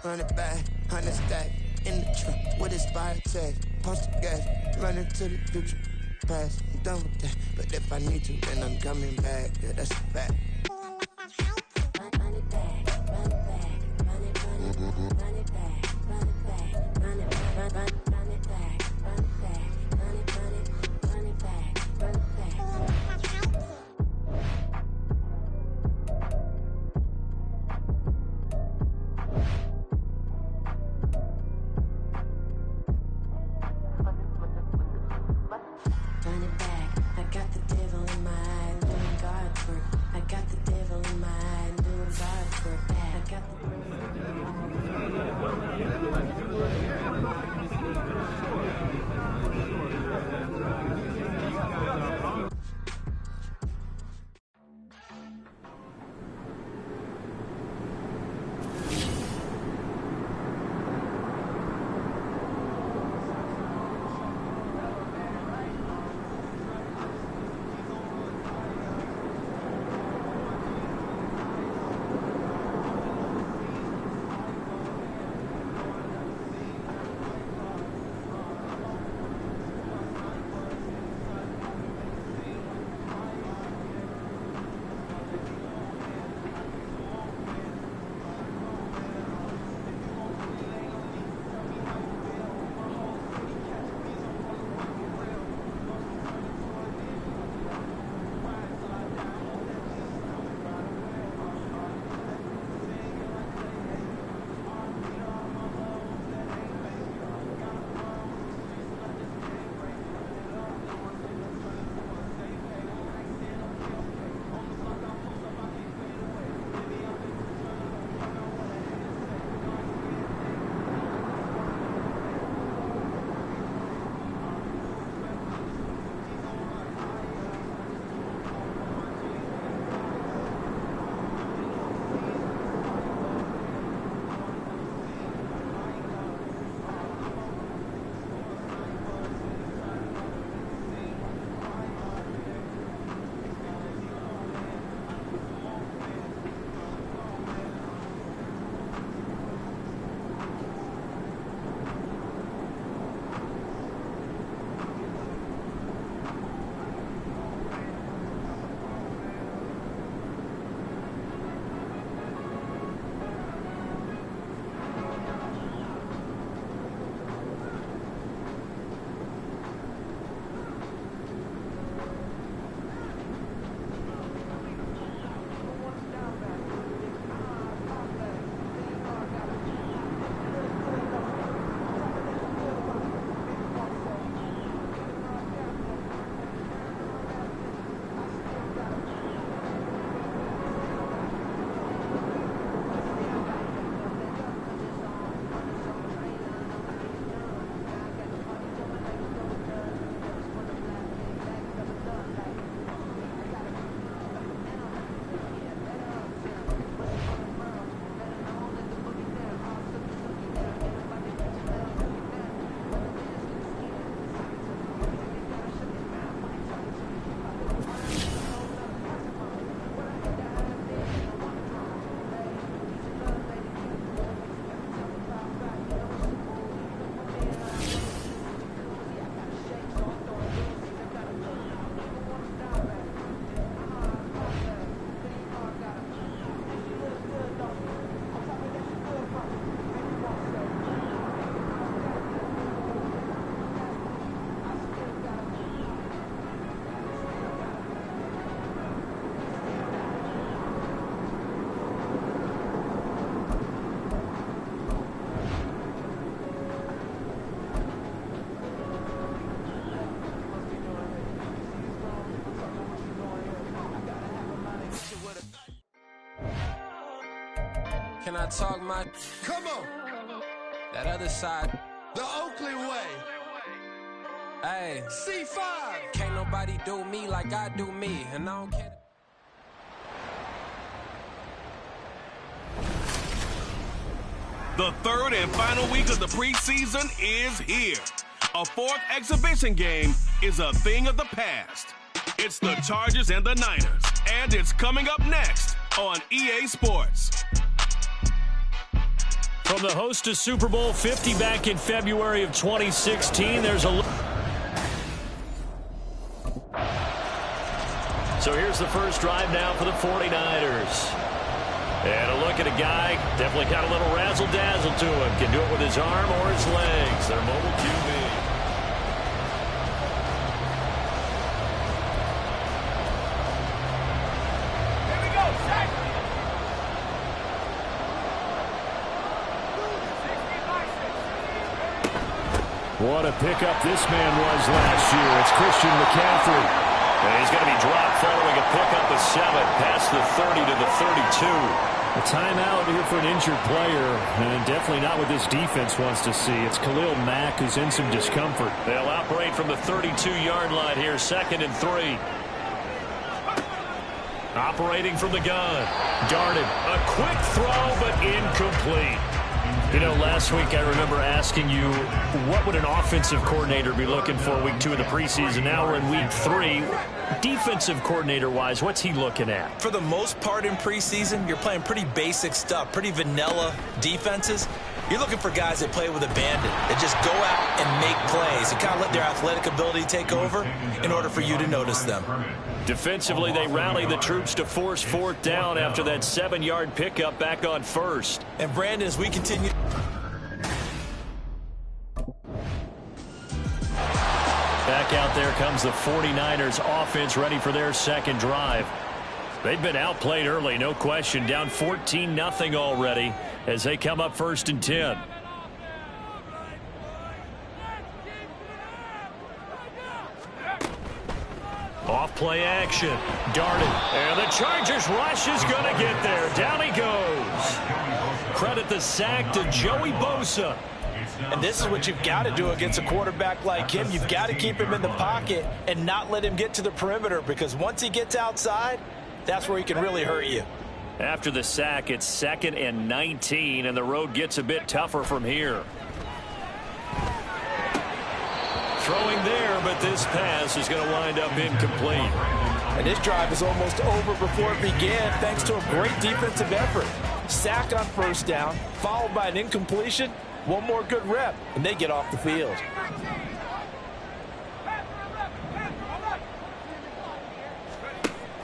Run it back, 100 stack in the truck with his fire tag. Punch the gas, running to the future. Past, I'm done with that. But if I need to, then I'm coming back. Yeah, that's a fact. Run it back, run it back, run it, run it, run it back, run it back, run it, run it back, run it back, run it, run it, run it back, run it back. Run it back, I got the devil in my eye, doing God's work. I got the Can I talk my... Come on. That other side. The Oakland way. Hey. C5. Can't nobody do me like I do me. And I don't care. The third and final week of the preseason is here. A fourth exhibition game is a thing of the past. It's the Chargers and the Niners, and it's coming up next on EA Sports. From the host to Super Bowl 50 back in February of 2016, there's a... So here's the first drive now for the 49ers. And a look at a guy, definitely got a little razzle-dazzle to him. Can do it with his arm or his legs. Their mobile QB. Here we go, Zach. What a pickup this man was last year. It's Christian McCaffrey. And he's going to be dropped following a pickup of 7 past the 30 to the 32. A timeout here for an injured player, and definitely not what this defense wants to see. It's Khalil Mack who's in some discomfort. They'll operate from the 32-yard line here, 2nd and 3. Operating from the gun. Darted. A quick throw, but incomplete. You know, last week I remember asking you, what would an offensive coordinator be looking for week 2 of the preseason? Now we're in week 3. Defensive coordinator-wise, what's he looking at? For the most part in preseason, you're playing pretty basic stuff, pretty vanilla defenses. You're looking for guys that play with abandon, that just go out and make plays and kind of let their athletic ability take over in order for you to notice them. Defensively, they rally the troops to force 4th down after that 7-yard pickup back on 1st. And Brandon, as we continue... Back out there comes the 49ers offense ready for their second drive. They've been outplayed early, no question. Down 14-0 already as they come up 1st and 10. Off play action. Darted. And the Chargers rush is going to get there. Down he goes. Credit the sack to Joey Bosa. And this is what you've got to do against a quarterback like him. You've got to keep him in the pocket and not let him get to the perimeter, because once he gets outside, that's where he can really hurt you. After the sack, it's 2nd and 19, and the road gets a bit tougher from here. Throwing there, but this pass is going to wind up incomplete. And this drive is almost over before it began, thanks to a great defensive effort. Sack on 1st down, followed by an incompletion. One more good rep, and they get off the field.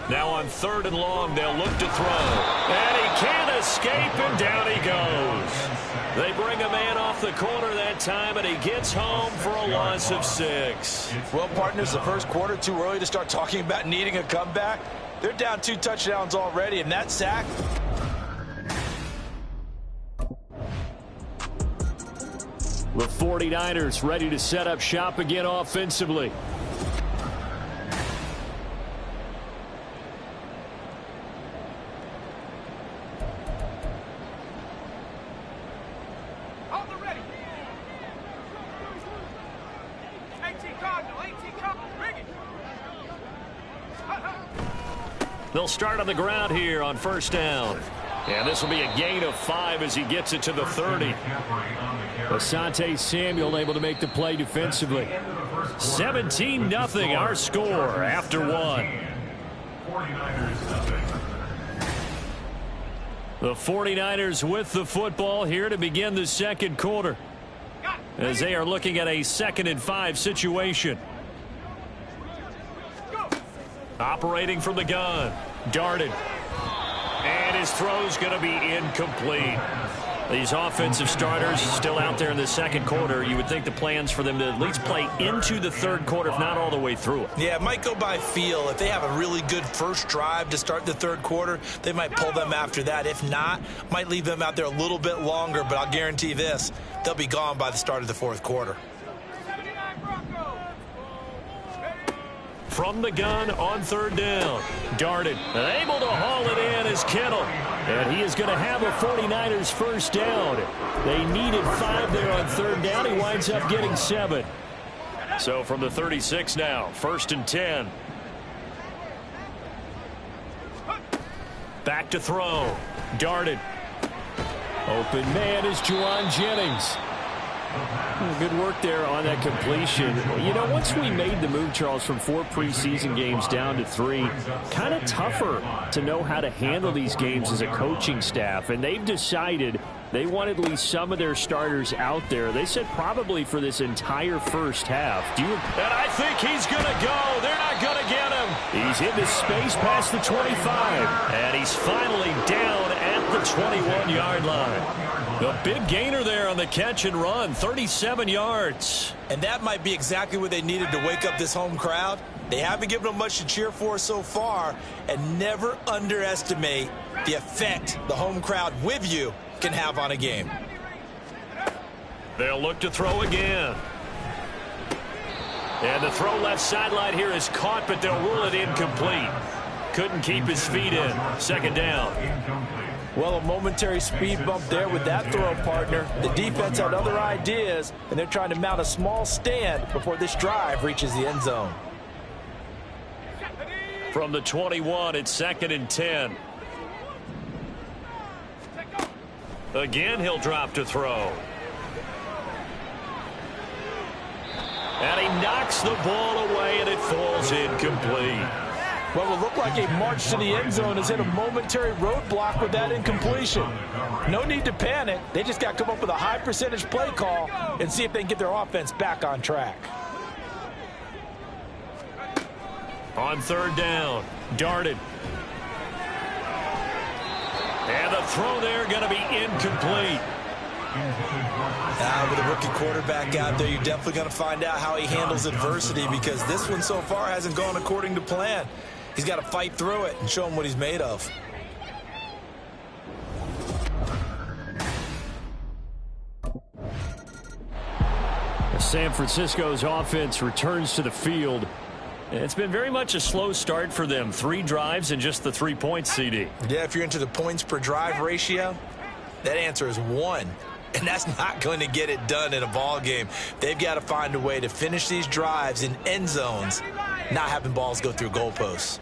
Now on 3rd and long, they'll look to throw. And he can't escape, and down he goes. They bring a man off the corner that time, and he gets home for a loss of 6. Well, partners, the first quarter, too early to start talking about needing a comeback. They're down 2 touchdowns already, and that sack... The 49ers ready to set up shop again offensively. Hold the ready. 18 Cardinal, bring it. They'll start on the ground here on 1st down. And this will be a gain of 5 as he gets it to the 30. Asante Samuel able to make the play defensively. 17-0 our score after 1. The 49ers with the football here to begin the second quarter, as they are looking at a 2nd and 5 situation. Operating from the gun. Darted. And his throw's going to be incomplete. These offensive starters still out there in the second quarter. You would think the plans for them to at least play into the third quarter, if not all the way through it. Yeah, it might go by feel. If they have a really good first drive to start the third quarter, they might pull them after that. If not, might leave them out there a little bit longer, but I'll guarantee this, they'll be gone by the start of the fourth quarter. From the gun on 3rd down. Darted. Able to haul it in is Kittle. And he is going to have a 49ers first down. They needed 5 there on third down. He winds up getting 7. So from the 36 now, 1st and 10. Back to throw. Darted. Open man is Juwan Jennings. Good work there on that completion. You know, once we made the move, Charles, from 4 preseason games down to 3, kind of tougher to know how to handle these games as a coaching staff. And they've decided they wanted at least some of their starters out there. They said probably for this entire first half. And I think he's going to go. They're not going to get him. He's into space past the 25. And he's finally down at the 21-yard line. The big gainer there on the catch and run, 37 yards. And that might be exactly what they needed to wake up this home crowd. They haven't given them much to cheer for so far, and never underestimate the effect the home crowd with you can have on a game. They'll look to throw again. And the throw left sideline here is caught, but they'll rule it incomplete. Couldn't keep his feet in. 2nd down. Well, a momentary speed bump there with that throw, partner. The defense had other ideas, and they're trying to mount a small stand before this drive reaches the end zone. From the 21, it's 2nd and 10. Again, he'll drop to throw. And he knocks the ball away, and it falls incomplete. What will look like a march to the end zone has hit a momentary roadblock with that incompletion. No need to panic. They just got to come up with a high percentage play call and see if they can get their offense back on track. On 3rd down, darted. And the throw there going to be incomplete. With a rookie quarterback out there, you're definitely going to find out how he handles adversity, because this one so far hasn't gone according to plan. He's got to fight through it and show him what he's made of. San Francisco's offense returns to the field. It's been very much a slow start for them. 3 drives and just the 3 points, CD. Yeah, if you're into the points per drive ratio, that answer is 1. And that's not going to get it done in a ball game. They've got to find a way to finish these drives in end zones, not having balls go through goalposts.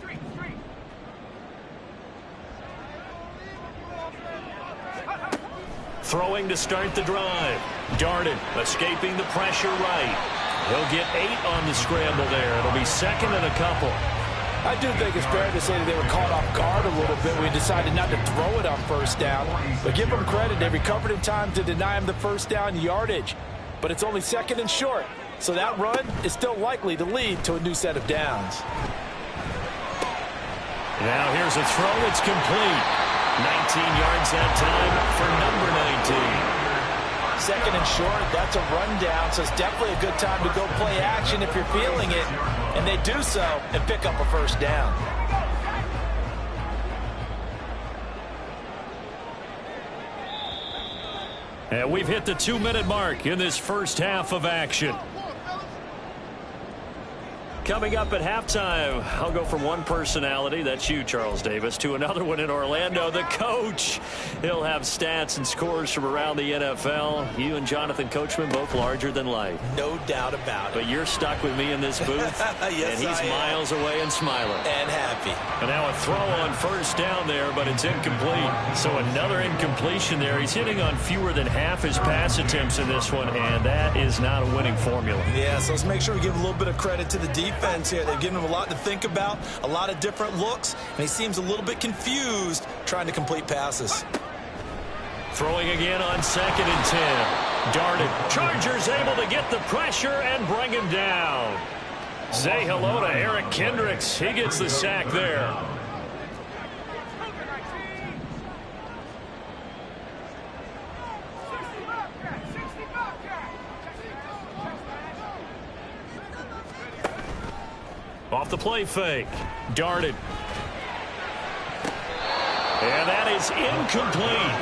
Throwing to start the drive. Darted, escaping the pressure right. He'll get 8 on the scramble there. It'll be 2nd and a couple. I do think it's fair to say that they were caught off guard a little bit when we decided not to throw it on 1st down. But give them credit. They recovered in time to deny him the 1st down yardage. But it's only 2nd and short. So that run is still likely to lead to a new set of downs. Now here's a throw. It's complete. 19 yards that time for number 19. 2nd and short, that's a rundown, so it's definitely a good time to go play action if you're feeling it. And they do so and pick up a 1st down. And we've hit the 2-minute mark in this first half of action. Coming up at halftime, I'll go from one personality, that's you, Charles Davis, to another one in Orlando, the coach. He'll have stats and scores from around the NFL. You and Jonathan Coachman, both larger than life. No doubt about it. But you're stuck with me in this booth. Yes, and he's miles away and smiling. And happy. And now a throw on 1st down there, but it's incomplete. So another incompletion there. He's hitting on fewer than half his pass attempts in this one, and that is not a winning formula. Yeah, so let's make sure we give a little bit of credit to the defense here. They've given him a lot to think about, a lot of different looks, and he seems a little bit confused trying to complete passes. Throwing again on 2nd and 10. Darted. Chargers able to get the pressure and bring him down. Say hello to Eric Kendricks. He gets the sack there. Off the play fake. Darted. And that is incomplete.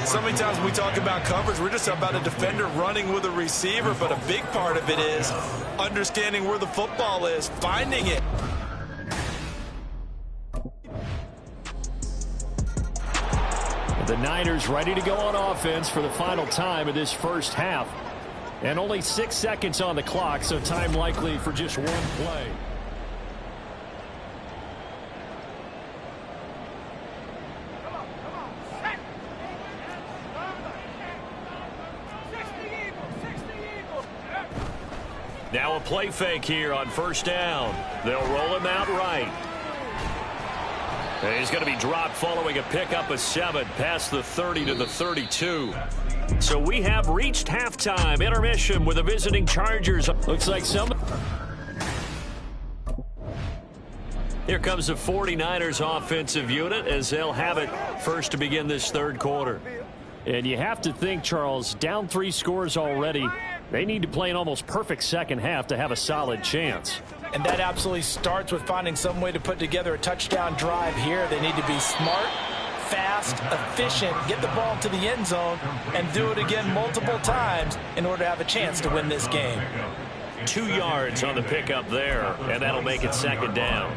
So many times when we talk about coverage, we're just about a defender running with a receiver, but a big part of it is understanding where the football is, finding it. The Niners ready to go on offense for the final time of this first half. And only 6 seconds on the clock, so time likely for just one play. Now a play fake here on first down. They'll roll him out right. And he's going to be dropped following a pickup of 7 past the 30 to the 32. So we have reached halftime. Intermission with the visiting Chargers. Looks like some. Here comes the 49ers offensive unit as they'll have it first to begin this third quarter. And you have to think, Charles, down 3 scores already. They need to play an almost perfect second half to have a solid chance. And that absolutely starts with finding some way to put together a touchdown drive here. They need to be smart, fast, efficient, get the ball to the end zone, and do it again multiple times in order to have a chance to win this game. 2 yards on the pickup there, and that'll make it second down.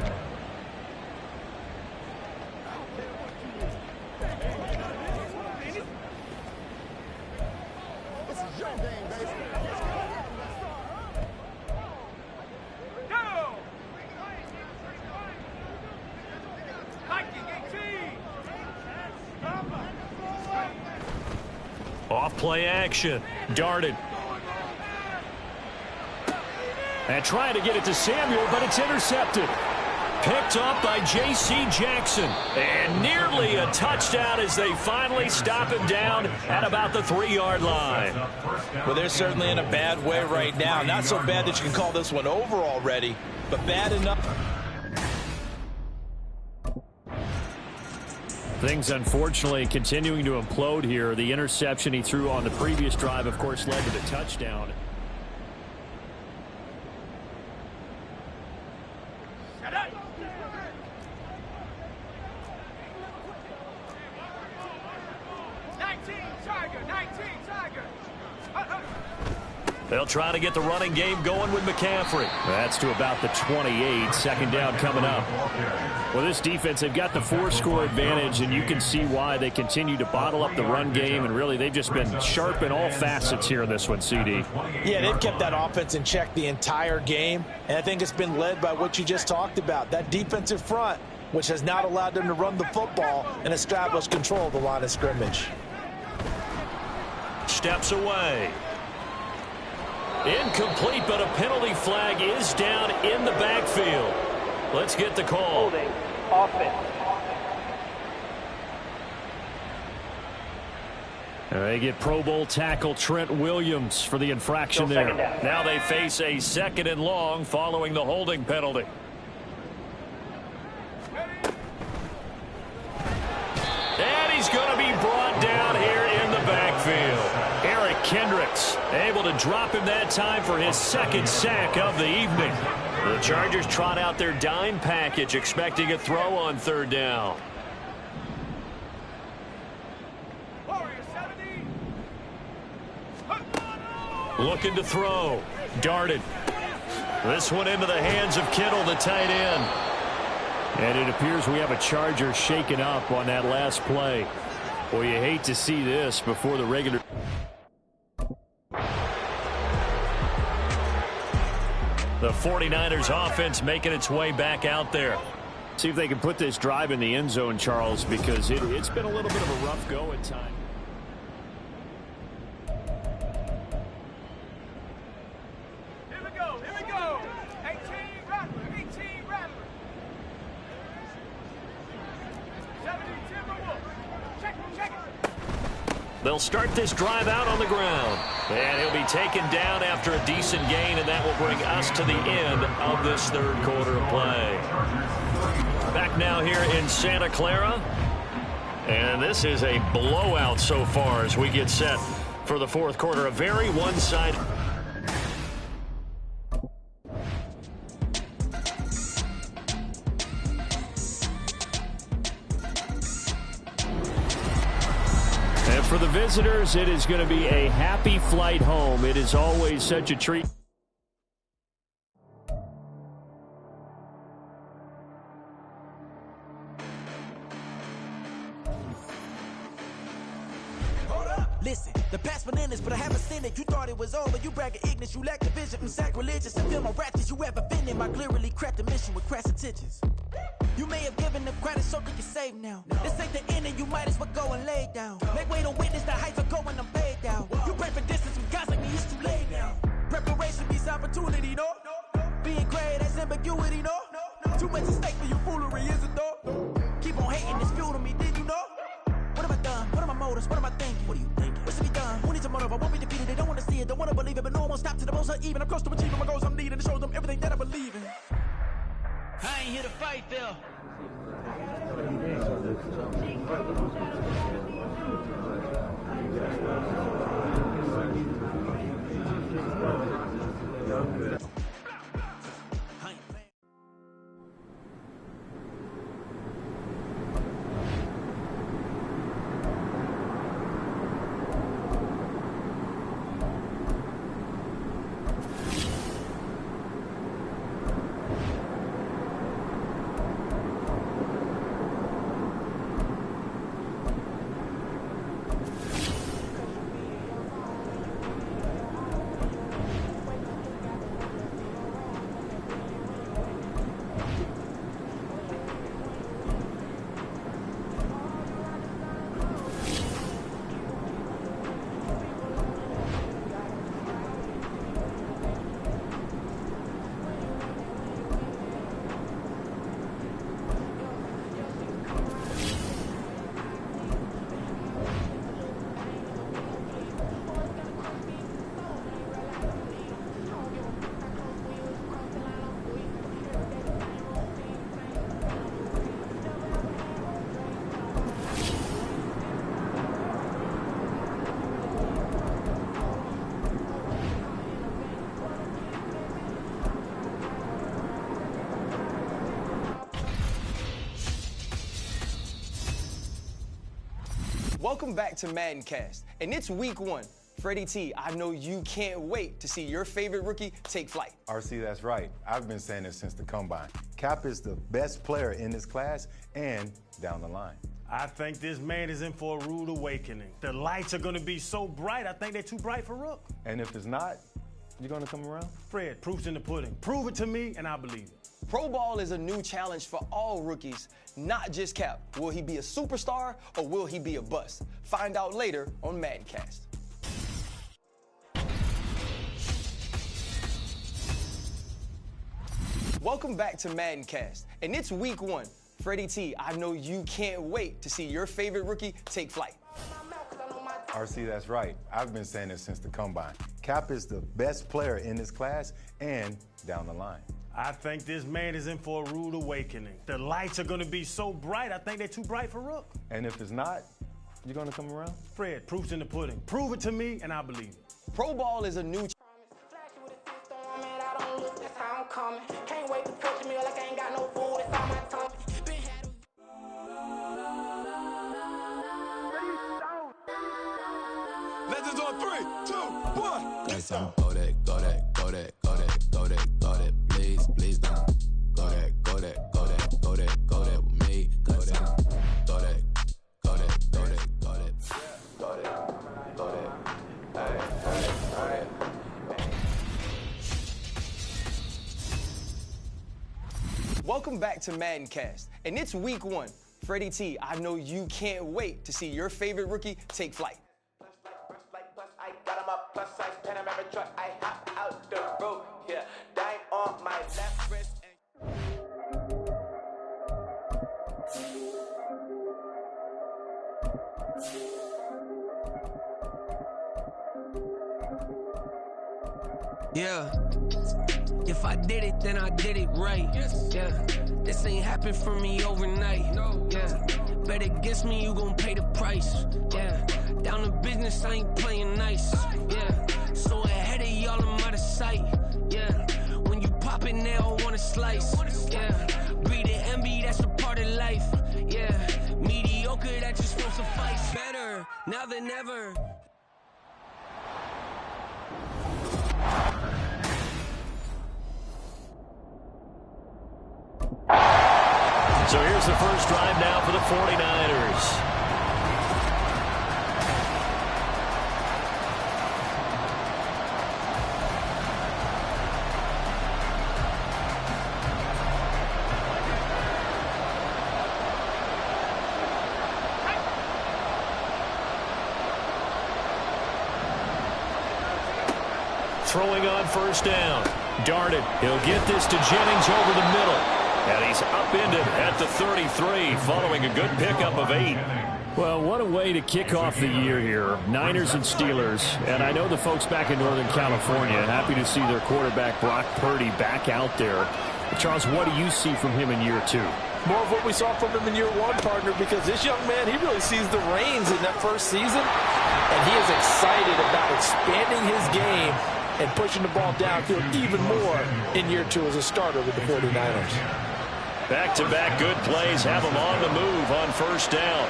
Off play action. Darted. And trying to get it to Samuel, but it's intercepted. Picked up by J.C. Jackson. And nearly a touchdown as they finally stop him down at about the 3-yard line. Well, they're certainly in a bad way right now. Not so bad that you can call this one over already, but bad enough. Things, unfortunately, continuing to implode here. The interception he threw on the previous drive, of course, led to the touchdown. They'll try to get the running game going with McCaffrey. That's to about the 28. Second down coming up. Well, this defense, they've got the 4-score advantage, and you can see why they continue to bottle up the run game, and really they've just been sharp in all facets here in this one, CD. Yeah, they've kept that offense in check the entire game, and I think it's been led by what you just talked about, that defensive front, which has not allowed them to run the football and establish control of the line of scrimmage. Steps away. Incomplete, but a penalty flag is down in the backfield. Let's get the call. Holding. Offense. They get Pro Bowl tackle Trent Williams for the infraction there. Now they face a 2nd and long following the holding penalty. And he's going to be brought down here in the backfield. Eric Kendricks able to drop him that time for his 2nd sack of the evening. The Chargers trot out their dime package, expecting a throw on 3rd down. Looking to throw. Darted. This one into the hands of Kittle, the tight end. And it appears we have a Charger shaken up on that last play. Well, you hate to see this before the regular. The 49ers offense making its way back out there. See if they can put this drive in the end zone, Charles, because it's been a little bit of a rough go at times. Here we go. 18 Rattler. 70 Timberwolves. Check it. They'll start this drive out on the ground. And he'll be taken down after a decent gain, and that will bring us to the end of this 3rd quarter of play. Back now here in Santa Clara. And this is a blowout so far as we get set for the 4th quarter. A very one-sided. And for the visitors, it is going to be a happy flight home. It is always such a treat. Listen, the past bananas, but I haven't seen it. You thought it was over, you bragging ignorance, you lack the vision. I'm sacrilegious and feel my ratchets. You ever been in my clearly cracked the mission with crass intentions. You may have given them credit so they can save now. This ain't the end and you might as well go and lay down. Make way to witness the heights are going, I'm paid down. You pray for distance with guys like me, it's too late now. Preparation means opportunity, no? Being great, that's ambiguity, no? Too much at stake for your foolery, is it though? Keep on hating, it's fuel to me, did you know? What have I done? What are my motives? What am I thinking? What are you thinking? What's to be done? Who needs a motive? I won't be defeated. They don't want to see it, don't want to believe it, but no one won't stop to the most even. I'm close to achieving my goals I'm needing to show them everything that I believe in. I ain't here to fight, Phil. Welcome back to MaddenCast, and it's week 1. Freddie T, I know you can't wait to see your favorite rookie take flight. RC, that's right. I've been saying this since the combine. Cap is the best player in this class and down the line. I think this man is in for a rude awakening. The lights are going to be so bright, I think they're too bright for Rook. And if it's not, you're going to come around? Fred, proof's in the pudding. Prove it to me, and I believe it. Pro Ball is a new challenge for all rookies, not just Cap. Will he be a superstar or will he be a bust? Find out later on MaddenCast. Welcome back to MaddenCast, and it's week 1. Freddie T, I know you can't wait to see your favorite rookie take flight. RC, that's right. I've been saying this since the combine. Cap is the best player in this class and down the line. I think this man is in for a rude awakening. The lights are going to be so bright, I think they're too bright for Rook. And if it's not, you're going to come around? Fred, proof's in the pudding. Prove it to me, and I believe it. Pro Ball is a new Can't wait to touch me like I ain't got no food. It's on my tongue. Legends on 3, 2, 1. Let's go that, go that, go that, go that, go that, go that. Please, please don't. Go that, go that, go that, go that, go that with me. Go that, go that, go that, go that, go that, go that, go that. Hey. Welcome back to MaddenCast, and it's week 1. Freddie T, I know you can't wait to see your favorite rookie take flight. I got him up, plus size Panamera truck. I hop out the road here, dime on my left wrist. Yeah. If I did it, then I did it right. Yeah. This ain't happened for me overnight. Yeah. Bet against me, you gon' pay the price. Yeah. Down to business, I ain't playing nice. Yeah. So ahead of y'all, I'm out of sight. Yeah. When you pop it, they all wanna slice. Yeah. Greed and envy, that's a part of life. Yeah. Mediocre, that just won't suffice. Better now than ever. So here's the first drive now for the 49ers. throwing on first down. Darted. He'll get this to Jennings over the middle. And he's upended at the 33 following a good pickup of 8. Well, what a way to kick off the year here. Niners and Steelers. And I know the folks back in Northern California happy to see their quarterback Brock Purdy back out there. But Charles, what do you see from him in year 2? More of what we saw from him in year 1, partner, because this young man, he really sees the reins in that first season. And he is excited about expanding his game and pushing the ball downfield even more in year 2 as a starter with the 49ers. Back-to-back good plays have him on the move on first down.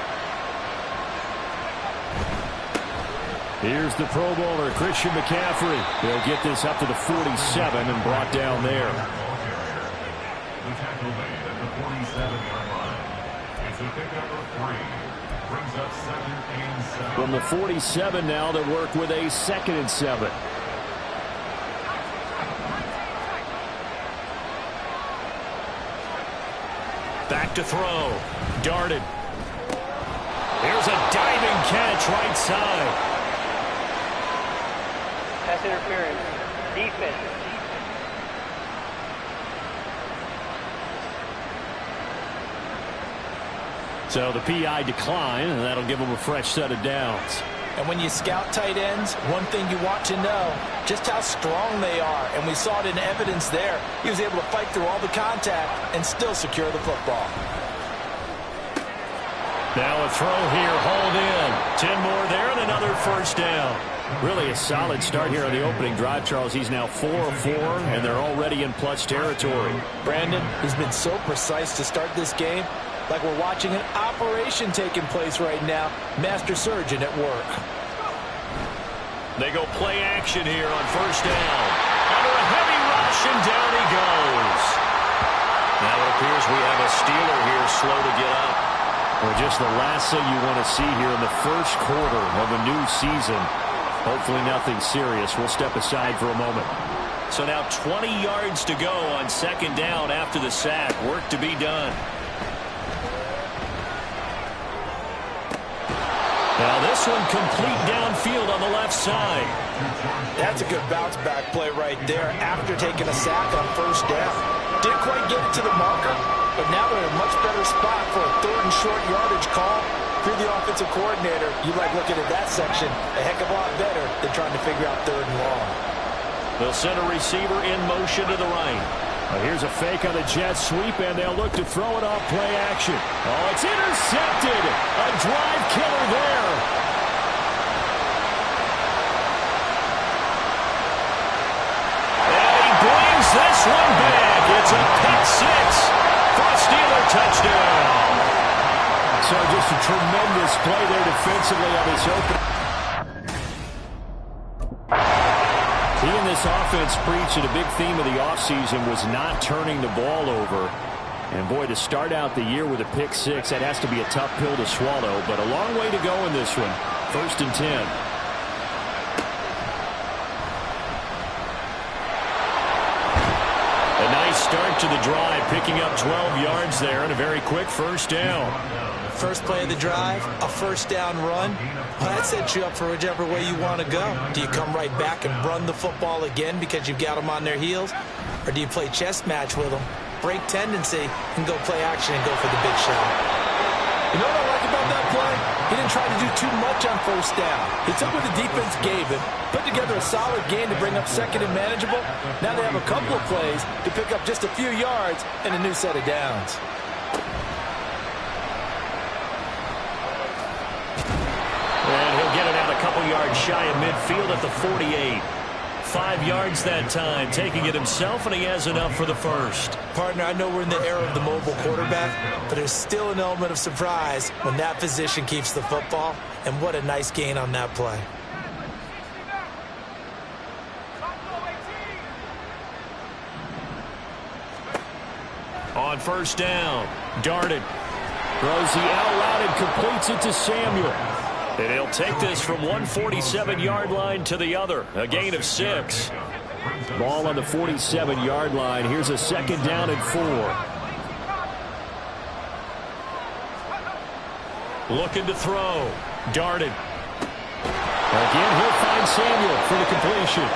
Here's the Pro Bowler, Christian McCaffrey. He'll get this up to the 47 and brought down there. From the 47 now, they work with a 2nd and 7. Back to throw. Darted. Here's a diving catch right side. Pass interference. Defense. So the PI decline, and that'll give them a fresh set of downs. And when you scout tight ends, one thing you want to know, just how strong they are. And we saw it in evidence there. He was able to fight through all the contact and still secure the football. Now a throw here, hauled in. 10 more there and another first down. Really a solid start here on the opening drive, Charles. He's now 4 of 4, and they're already in plus territory. Brandon, he's been so precise to start this game, like we're watching an operation taking place right now. Master surgeon at work. They go play action here on first down. Under a heavy rush, and down he goes. Now it appears we have a Steeler here slow to get up. Well, just the last thing you want to see here in the first quarter of a new season. Hopefully nothing serious. We'll step aside for a moment. So now 20 yards to go on second down after the sack. Work to be done. Now this one complete downfield on the left side. That's a good bounce back play right there after taking a sack on first down. Didn't quite get it to the marker, but now they're in a much better spot for a 3rd and short yardage call. If you're the offensive coordinator, you like looking at that section a heck of a lot better than trying to figure out 3rd and long. They'll send a receiver in motion to the right. Well, here's a fake on the jet sweep, and they'll look to throw it off play action. Oh, it's intercepted. A drive killer there. And he brings this one back. It's a pick 6 for a Steeler touchdown. So just a tremendous play there defensively on this open. He and this offense preached that a big theme of the offseason was not turning the ball over. And, boy, to start out the year with a pick 6, that has to be a tough pill to swallow. But a long way to go in this one. 1st and 10. A nice start to the drive, picking up 12 yards there and a very quick first down. First play of the drive, a first down run. Well, that sets you up for whichever way you want to go. Do you come right back and run the football again because you've got them on their heels? Or do you play chess match with them, break tendency, and go play action and go for the big shot? You know what I like about that play? He didn't try to do too much on first down. He took what the defense gave him, put together a solid game to bring up 2nd and manageable. Now they have a couple of plays to pick up just a few yards and a new set of downs. And he'll get it out a couple yards shy of midfield at the 48. 5 yards that time, taking it himself, and he has enough for the first. Partner, I know we're in the era of the mobile quarterback, but there's still an element of surprise when that position keeps the football, and what a nice gain on that play. On first down, Darted. Throws the out route and completes it to Samuel. And he'll take this from 147-yard line to the other. A gain of 6. Ball on the 47-yard line. Here's a 2nd down and 4. Looking to throw. Darted. Again, he'll find Samuel for the completion.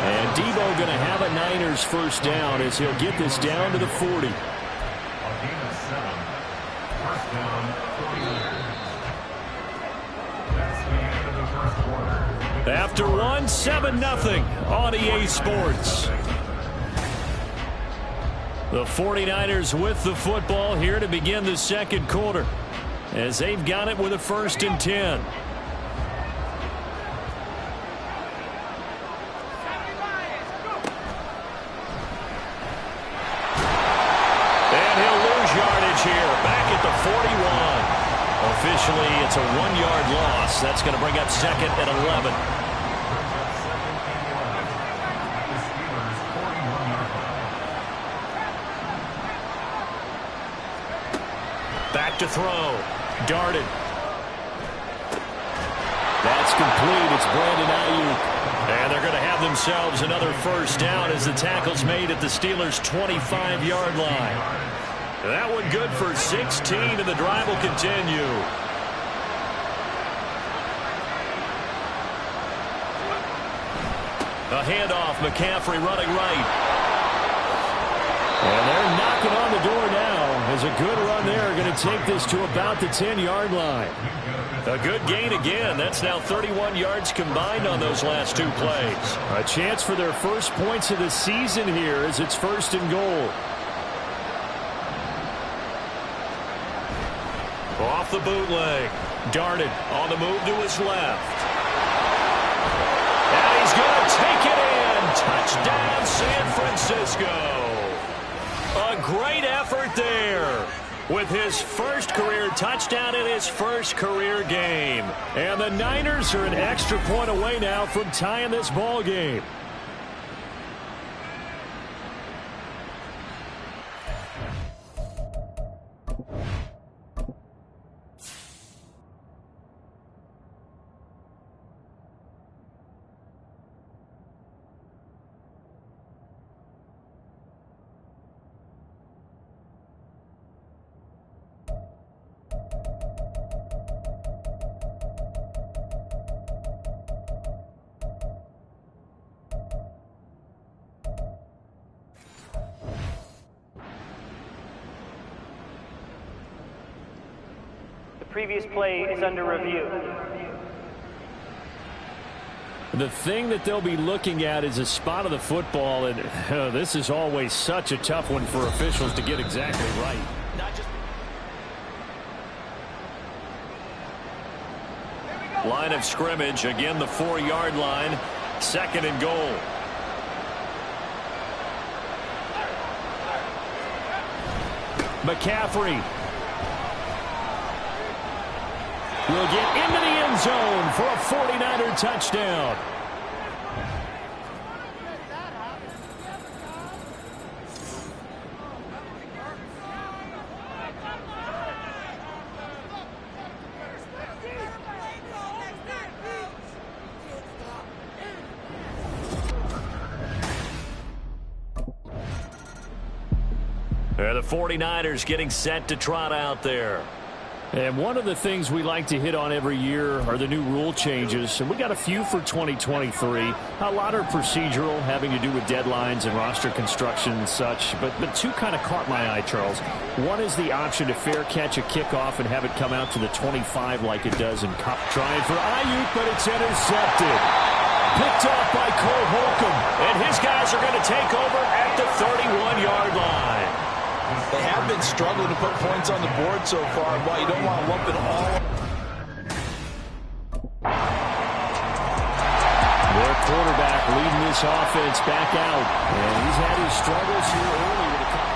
And Debo going to have a Niners first down as he'll get this down to the 40. After one, 7-0 on EA Sports. The 49ers with the football here to begin the second quarter as they've got it with a 1st and 10. And he'll lose yardage here, back at the 41. Officially, it's a 1-yard loss. That's going to bring up 2nd and 11. Back to throw. Darted. That's complete. It's Brandon Ayuk. And they're going to have themselves another first down as the tackle's made at the Steelers' 25-yard line. That one good for 16, and the drive will continue. A handoff, McCaffrey running right. And they're knocking on the door now as a good run there going to take this to about the 10-yard line. A good gain again. That's now 31 yards combined on those last 2 plays. A chance for their first points of the season here as it's 1st and goal. Off the bootleg. Darted on the move to his left. And he's going to take it in. Touchdown, San Francisco. A great effort there with his first career touchdown in his first career game. And the Niners are an extra point away now from tying this ball game. Previous play is under review. The thing that they'll be looking at is a spot of the football, and this is always such a tough one for officials to get exactly right. Line of scrimmage, again the 4-yard line, 2nd and goal. McCaffrey will get into the end zone for a 49er touchdown. The 49ers getting set to trot out there. And one of the things we like to hit on every year are the new rule changes. And we got a few for 2023. A lot are procedural, having to do with deadlines and roster construction and such. But 2 kind of caught my eye, Charles. One is the option to fair catch a kickoff and have it come out to the 25 like it does in Cup. Trying for Ayuk, but it's intercepted. Picked off by Cole Holcomb. And his guys are going to take over at the 31-yard line. They have been struggling to put points on the board so far. While you don't want to lump it all. Their quarterback leading this offense back out. And he's had his struggles here early with a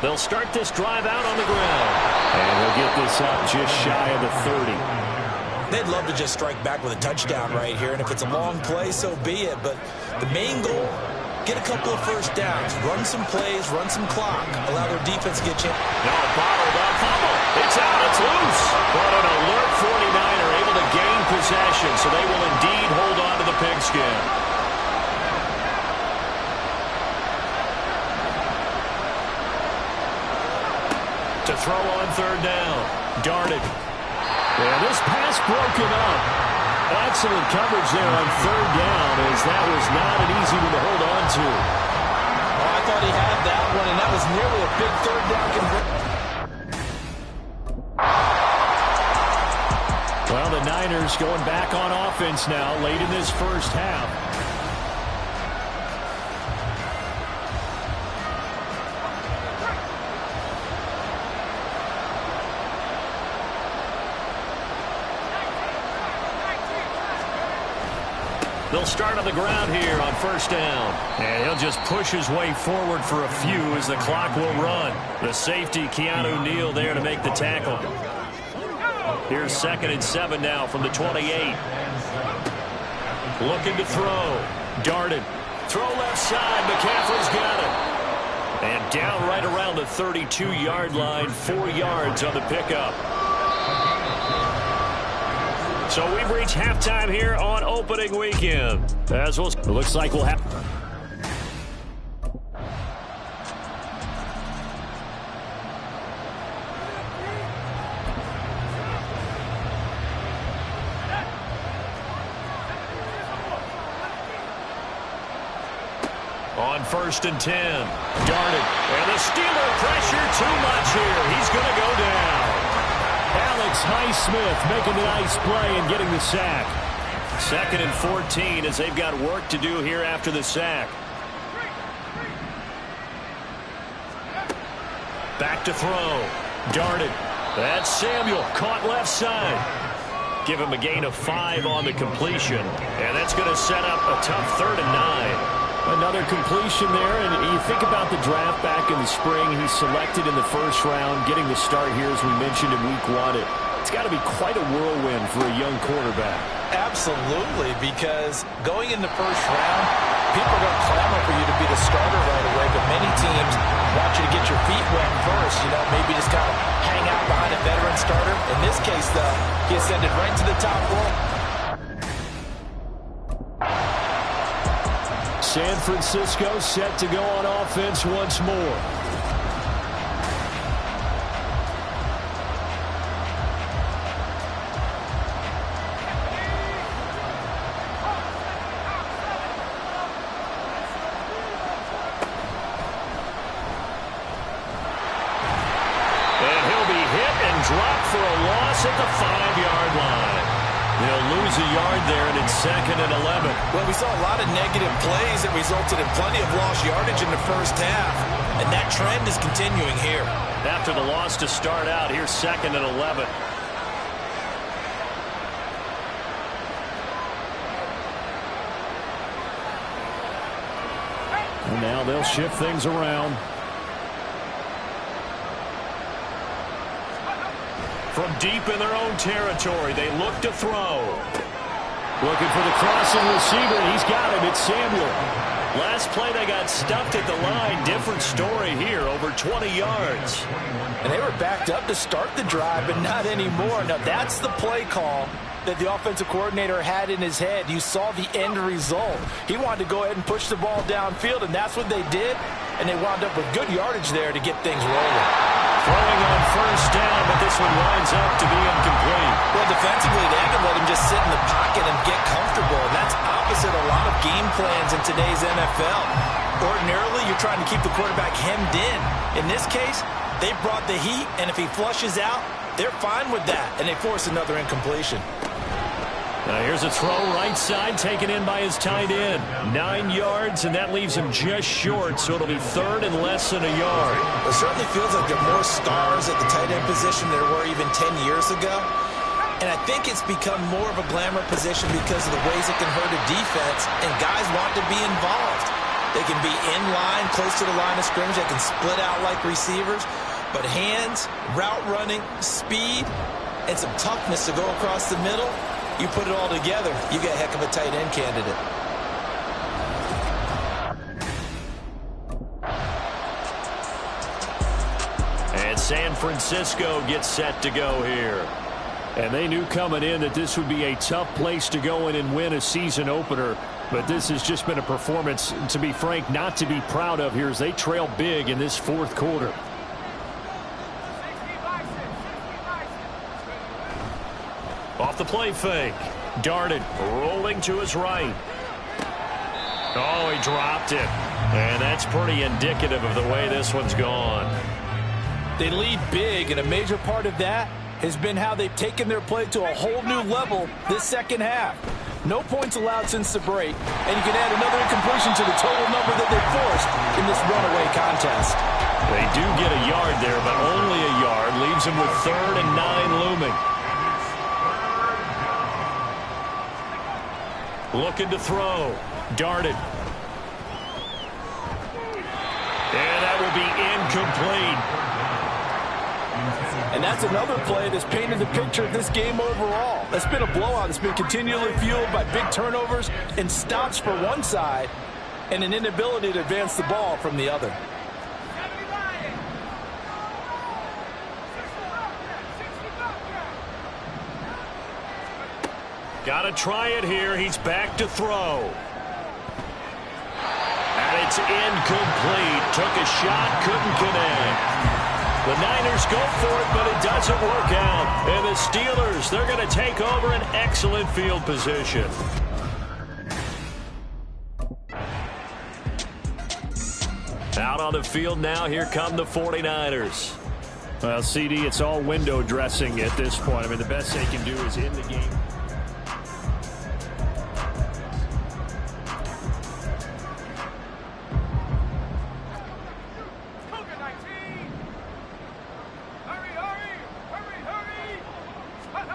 They'll start this drive out on the ground. And he'll get this up just shy of the 30. They'd love to just strike back with a touchdown right here, and if it's a long play, so be it. But the main goal, get a couple of first downs, run some plays, run some clock, allow their defense to get you. No, bottled up, fumble. It's out, it's loose. But an alert 49er able to gain possession, so they will indeed hold on to the pigskin. To throw on third down. Darted. And this pass broken up. Excellent coverage there on third down, as that was not an easy one to hold on to. Oh, I thought he had that one, and that was nearly a big third down conversion. Well, the Niners going back on offense now late in this first half. They'll start on the ground here on first down. And he'll just push his way forward for a few as the clock will run. The safety, Keanu Neal, there to make the tackle. Here's 2nd and 7 now from the 28. Looking to throw. Darted. Throw left side. McCaffrey's got it. And down right around the 32-yard line. 4 yards on the pickup. So we've reached halftime here on opening weekend. As well, it looks like we'll have... On 1st and 10. Darted. And the Steeler pressure too much here. He's going to go down. Alex Highsmith making the nice play and getting the sack. 2nd and 14 as they've got work to do here after the sack. Back to throw. Darted. That's Samuel. Caught left side. Give him a gain of 5 on the completion. And that's going to set up a tough 3rd and 9. Another completion there, and you think about the draft back in the spring. He's selected in the first round, getting the start here, as we mentioned in week 1. It's got to be quite a whirlwind for a young quarterback. Absolutely, because going in the first round, people are going to clamor for you to be the starter right away, but many teams want you to get your feet wet first, maybe just kind of hang out behind a veteran starter. In this case, though, he ascended right to the top roll. San Francisco set to go on offense once more. And he'll be hit and dropped for a loss at the 5-yard line. They'll lose a yard there, and it's 2nd and 11. Well, we saw a lot of negative plays that resulted in plenty of lost yardage in the first half, and that trend is continuing here. After the loss to start out, here's 2nd and 11. And now they'll shift things around. From deep in their own territory, they look to throw. Looking for the crossing receiver. He's got him. It's Samuel. Last play, they got stuffed at the line. Different story here, over 20 yards. And they were backed up to start the drive, but not anymore. Now, that's the play call that the offensive coordinator had in his head. You saw the end result. He wanted to go ahead and push the ball downfield, and that's what they did. And they wound up with good yardage there to get things rolling. Throwing on first down, but this one winds up to be incomplete. Well, defensively, they had to let him just sit in the pocket and get comfortable, and that's opposite a lot of game plans in today's NFL. Ordinarily, you're trying to keep the quarterback hemmed in. In this case, they brought the heat, and if he flushes out, they're fine with that, and they force another incompletion. Now here's a throw right side taken in by his tight end. 9 yards, and that leaves him just short, so it'll be 3rd and less than a yard. It certainly feels like there are more stars at the tight end position than there were even 10 years ago. And I think it's become more of a glamour position because of the ways it can hurt a defense, and guys want to be involved. They can be in line, close to the line of scrimmage. They can split out like receivers. But hands, route running, speed, and some toughness to go across the middle, you put it all together, you got a heck of a tight end candidate. And San Francisco gets set to go here. And they knew coming in that this would be a tough place to go in and win a season opener. But this has just been a performance, to be frank, not to be proud of here as they trail big in this 4th quarter. the play fake. Darted, rolling to his right. Oh, he dropped it. And that's pretty indicative of the way this one's gone. They lead big, and a major part of that has been how they've taken their play to a whole new level this second half. No points allowed since the break, and you can add another incompletion to the total number that they forced in this runaway contest. They do get a yard there, but only a yard. Leaves them with 3rd and 9 looming. Looking to throw. Darted. And that will be incomplete. And that's another play that's painted the picture of this game overall. That's been a blowout. It's been continually fueled by big turnovers and stops for one side and an inability to advance the ball from the other. Got to try it here. He's back to throw. And it's incomplete. Took a shot, couldn't connect. The Niners go for it, but it doesn't work out. And the Steelers, they're going to take over an excellent field position. Out on the field now, here come the 49ers. Well, CD, it's all window dressing at this point. I mean, the best they can do is in the game.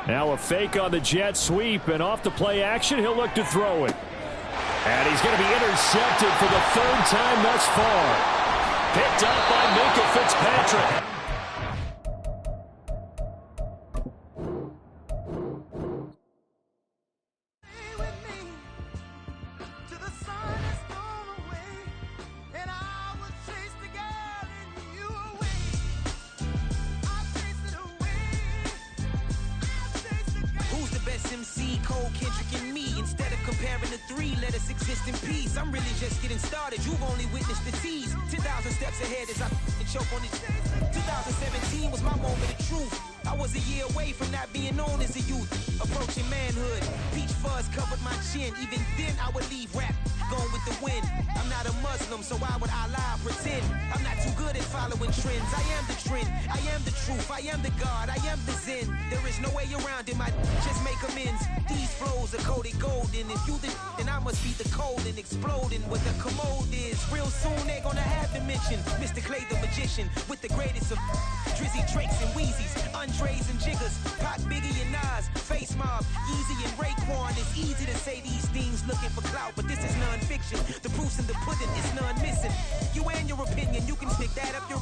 Now a fake on the jet sweep, and off the play action, he'll look to throw it. And he's going to be intercepted for the 3rd time thus far. Picked up by Minkah Fitzpatrick. I'm really just getting started. You've only witnessed the tease. 10,000 steps ahead as I choke on this. 2017 was my moment of truth. I was a year away from not being known as a youth. Approaching manhood. Peach fuzz covered my chin. Even then I would leave rap going with the wind. I'm not a Muslim, so why would I lie pretend? I'm not too good at following trends. I am the trend. I am the truth. I am the God. I am the Zen. There is no way around it. I just make amends. These flows are coated golden. If you then I must be the cold and exploding. What the commode is. Real soon they're gonna have to mention Mr. Clay the magician with the greatest of Drizzy, Drakes, and Wheezies, Andres and Jiggers, Pac, Biggie, and Nas, Face Mob, Easy and Raekwon. It's easy to say these things looking for clout, but this is non-fiction. The proof's in the pudding, it's none missing. You and your opinion, you can stick that up your...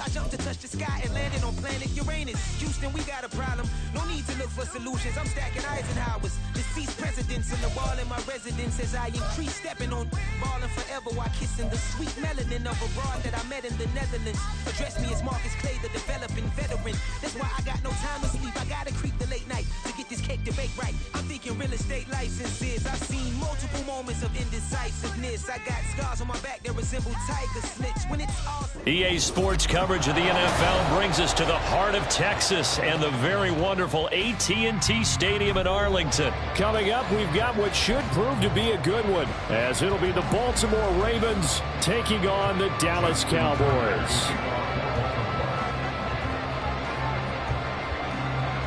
I jumped to touch the sky and landed on planet Uranus. Houston, we got a problem. No need to look for solutions. I'm stacking Eisenhower's. Deceased presidents in the wall in my residence as I increase stepping on balling forever while kissing the sweet melanin of a broad that I met in the Netherlands. Address me as Marcus Clay, the developing veteran. That's why I got no time to sleep. I gotta creep the late night to get this cake debate right. I'm thinking real estate licenses. I've seen multiple moments of indecisiveness. I got scars on my back that resemble tiger slits. When it's awesome. EA Sports coverage of the NFL brings us to the heart of Texas and the very wonderful AT&T Stadium in Arlington. Coming up, we've got what should prove to be a good one, as it'll be the Baltimore Ravens taking on the Dallas Cowboys.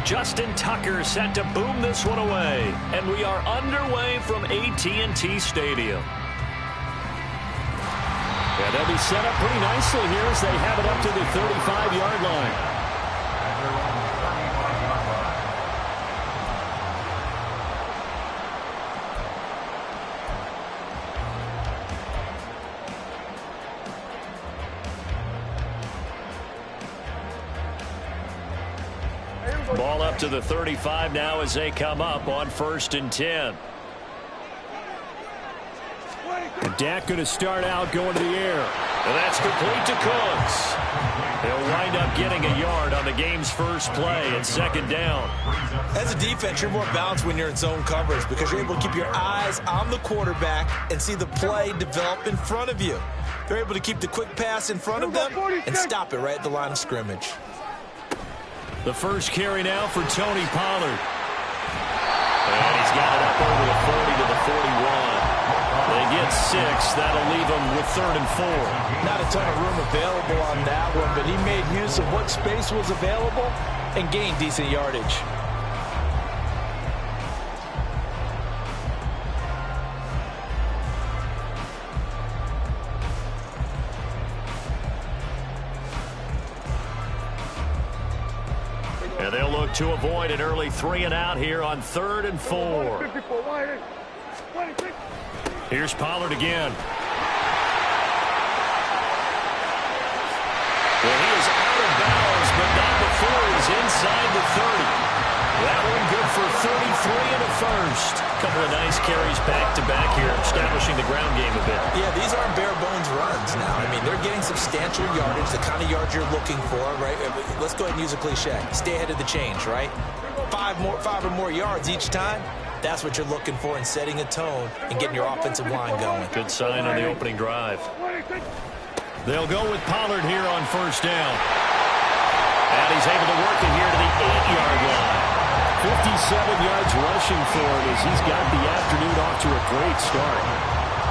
Justin Tucker set to boom this one away, and we are underway from AT&T Stadium. Yeah, they'll be set up pretty nicely here as they have it up to the 35-yard line. Ball up to the 35 now as they come up on 1st and 10. And Dak going to start out going to the air. And that's complete to Cooks. He'll wind up getting a yard on the game's first play and 2nd down. As a defense, you're more balanced when you're in zone coverage because you're able to keep your eyes on the quarterback and see the play develop in front of you. They're able to keep the quick pass in front of them and stop it right at the line of scrimmage. The first carry now for Tony Pollard. And he's got it up over the 40 to the 41. They get 6. That'll leave them with 3rd and 4. Not a ton of room available on that one, but he made use of what space was available and gained decent yardage. And they'll look to avoid an early 3 and out here on 3rd and 4. Here's Pollard again. Well, he is out of bounds, but not before he's inside the 30. That one good for 33 and a first. Couple of nice carries back-to-back here, establishing the ground game a bit. Yeah, these aren't bare-bones runs now. I mean, they're getting substantial yardage, the kind of yards you're looking for, right? Let's go ahead and use a cliche. Stay ahead of the change, right? 5 or more yards each time. That's what you're looking for in setting a tone and getting your offensive line going. Good sign on the opening drive. They'll go with Pollard here on 1st down. And he's able to work it here to the 8-yard line. 57 yards rushing for him as he's got the afternoon off to a great start.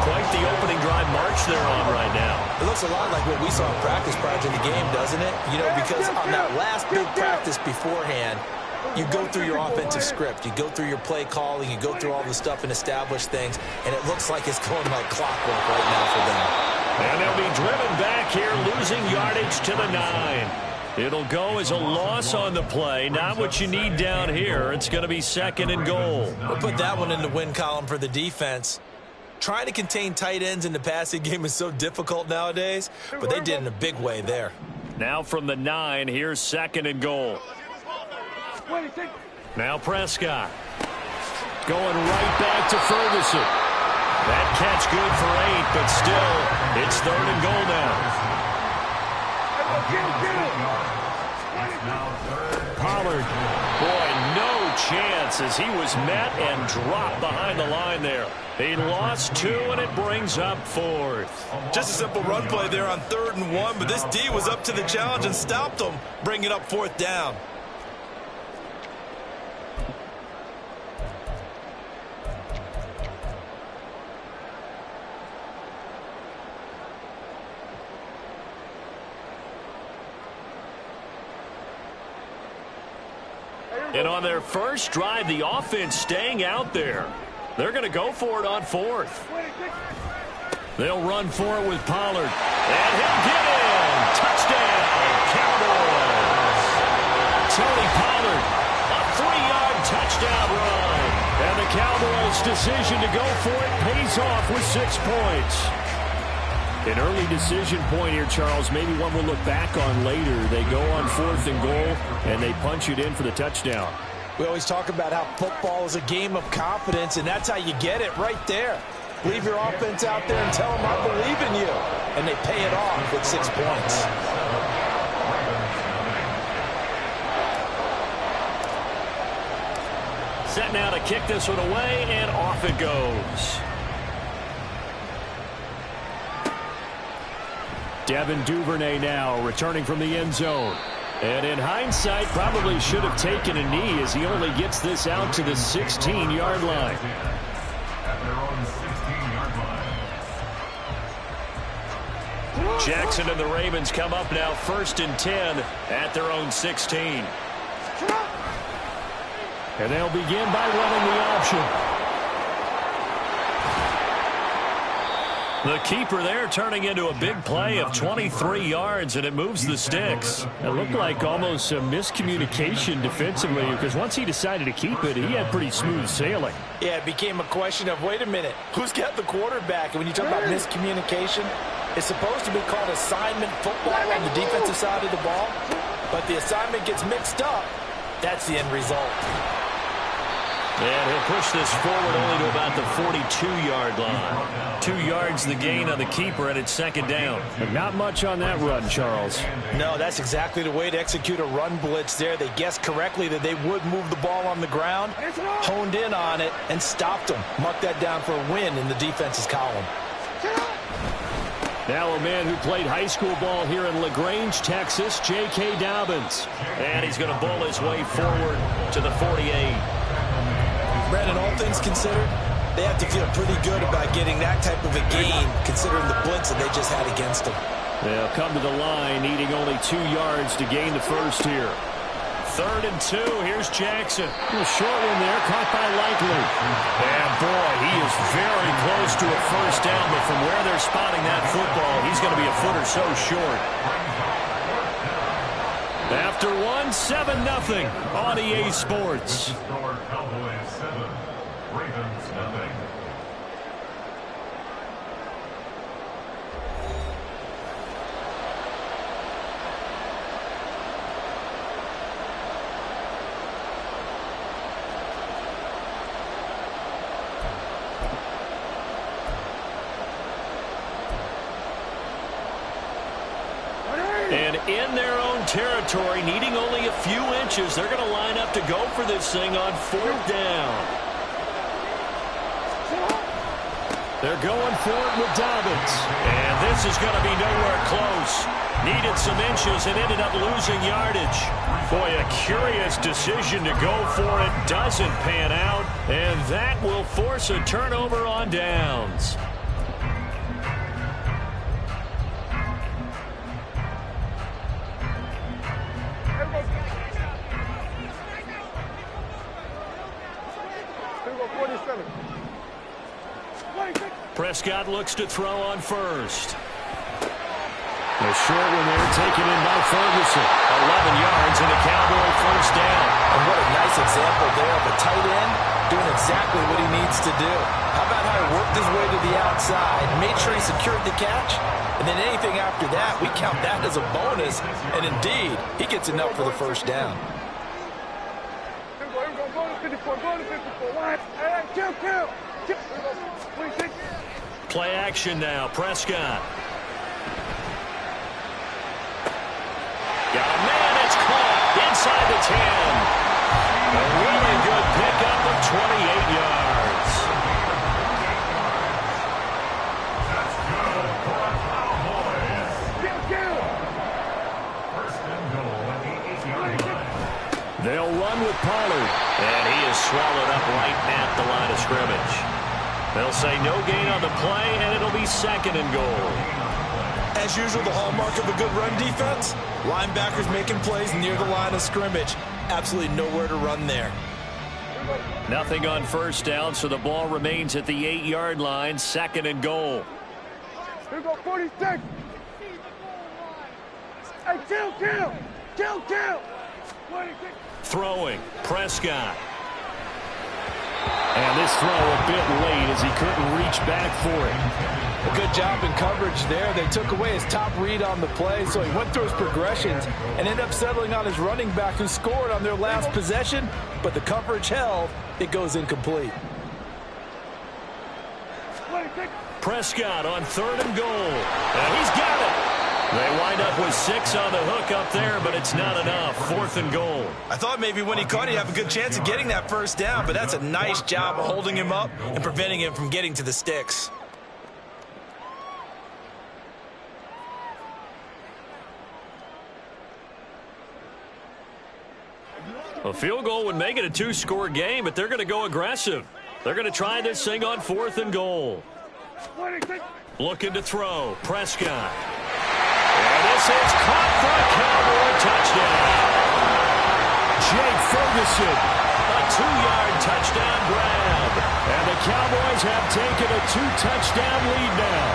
Quite the opening drive march they're on right now. It looks a lot like what we saw in practice prior to the game, doesn't it? You know, because on that last big practice beforehand, you go through your offensive script. You go through your play calling. You go through all the stuff and establish things. And it looks like it's going like clockwork right now for them. And they'll be driven back here, losing yardage to the 9. It'll go as a loss on the play. Not what you need down here. It's going to be 2nd and goal. We'll put that one in the win column for the defense. Trying to contain tight ends in the passing game is so difficult nowadays, but they did in a big way there. Now from the 9, here's 2nd and goal. Now Prescott. Going right back to Ferguson. That catch good for 8, but still, it's 3rd and goal now. Pollard, boy, no chance as he was met and dropped behind the line there. He lost 2, and it brings up 4th. Just a simple run play there on 3rd and 1, but this D was up to the challenge and stopped them, bringing up 4th down. And on their first drive, the offense staying out there. They're going to go for it on 4th. They'll run for it with Pollard. And he'll get in. Touchdown, Cowboys. Tony Pollard, a 3-yard touchdown run. And the Cowboys' decision to go for it pays off with 6 points. An early decision point here, Charles. Maybe one we'll look back on later. They go on 4th and goal, and they punch it in for the touchdown. We always talk about how football is a game of confidence, and that's how you get it right there. Leave your offense out there and tell them I believe in you. And they pay it off with 6 points. Set now to kick this one away, and off it goes. Devin Duvernay now returning from the end zone. And in hindsight, probably should have taken a knee as he only gets this out to the 16-yard line. Jackson and the Ravens come up now 1st and 10 at their own 16. And they'll begin by running the option. The keeper there turning into a big play of 23 yards, and it moves the sticks. It looked like almost a miscommunication defensively, because once he decided to keep it, he had pretty smooth sailing. Yeah, it became a question of, wait a minute, who's got the quarterback? And when you talk about miscommunication, it's supposed to be called assignment football on the defensive side of the ball, but the assignment gets mixed up. That's the end result. And he'll push this forward only to about the 42-yard line. 2 yards the gain on the keeper, and it's 2nd down. But not much on that run, Charles. No, that's exactly the way to execute a run blitz there. They guessed correctly that they would move the ball on the ground, honed in on it, and stopped them. Marked that down for a win in the defense's column. Now a man who played high school ball here in LaGrange, Texas, J.K. Dobbins. And he's going to bowl his way forward to the 48. Brandon, all things considered, they have to feel pretty good about getting that type of a gain, considering the blitz that they just had against them. They'll come to the line, needing only 2 yards to gain the first here. 3rd and 2. Here's Jackson. A short one there, caught by Likely. And boy, he is very close to a first down, but from where they're spotting that football, he's going to be a foot or so short. After 1, 7-0 on EA Sports. Cowboys 7, Ravens 0. And in their own territory, needing only a few inches, they're going to line up to go for this thing on 4th down. They're going for it with Dobbins. And this is going to be nowhere close. Needed some inches and ended up losing yardage. Boy, a curious decision to go for it. Doesn't pan out. And that will force a turnover on downs. Prescott looks to throw on first. A short one there taken in by Ferguson. 11 yards and a Cowboy first down. And what a nice example there of a tight end doing exactly what he needs to do. How about how he worked his way to the outside, made sure he secured the catch, and then anything after that, we count that as a bonus. And indeed, he gets enough for the first down. Play action now. Prescott. Got a man. It's caught inside the 10. A really good pickup of 28 yards. That's good for the Cowboys. First and goal at the 8-yard line. They'll run with Pollard. And he is swallowed up right at the line of scrimmage. They'll say no gain on the play, and it'll be 2nd and goal. As usual, the hallmark of a good run defense, linebackers making plays near the line of scrimmage. Absolutely nowhere to run there. Nothing on first down, so the ball remains at the 8-yard line, 2nd and goal. Here go 46. Hey, kill. 26. Throwing, Prescott. And this throw a bit late as he couldn't reach back for it. A good job in coverage there. They took away his top read on the play, so he went through his progressions and ended up settling on his running back who scored on their last possession, but the coverage held. It goes incomplete. Prescott on 3rd and goal. And he's got it. They wind up with 6 on the hook up there, but it's not enough. 4th and goal. I thought maybe when he caught it, he'd have a good chance of getting that first down, but that's a nice job of holding him up and preventing him from getting to the sticks. A field goal would make it a 2-score game, but they're going to go aggressive. They're going to try this thing on 4th and goal. Looking to throw. Prescott. And this is caught for a Cowboy touchdown. Jake Ferguson, a 2-yard touchdown grab. And the Cowboys have taken a 2-touchdown lead now.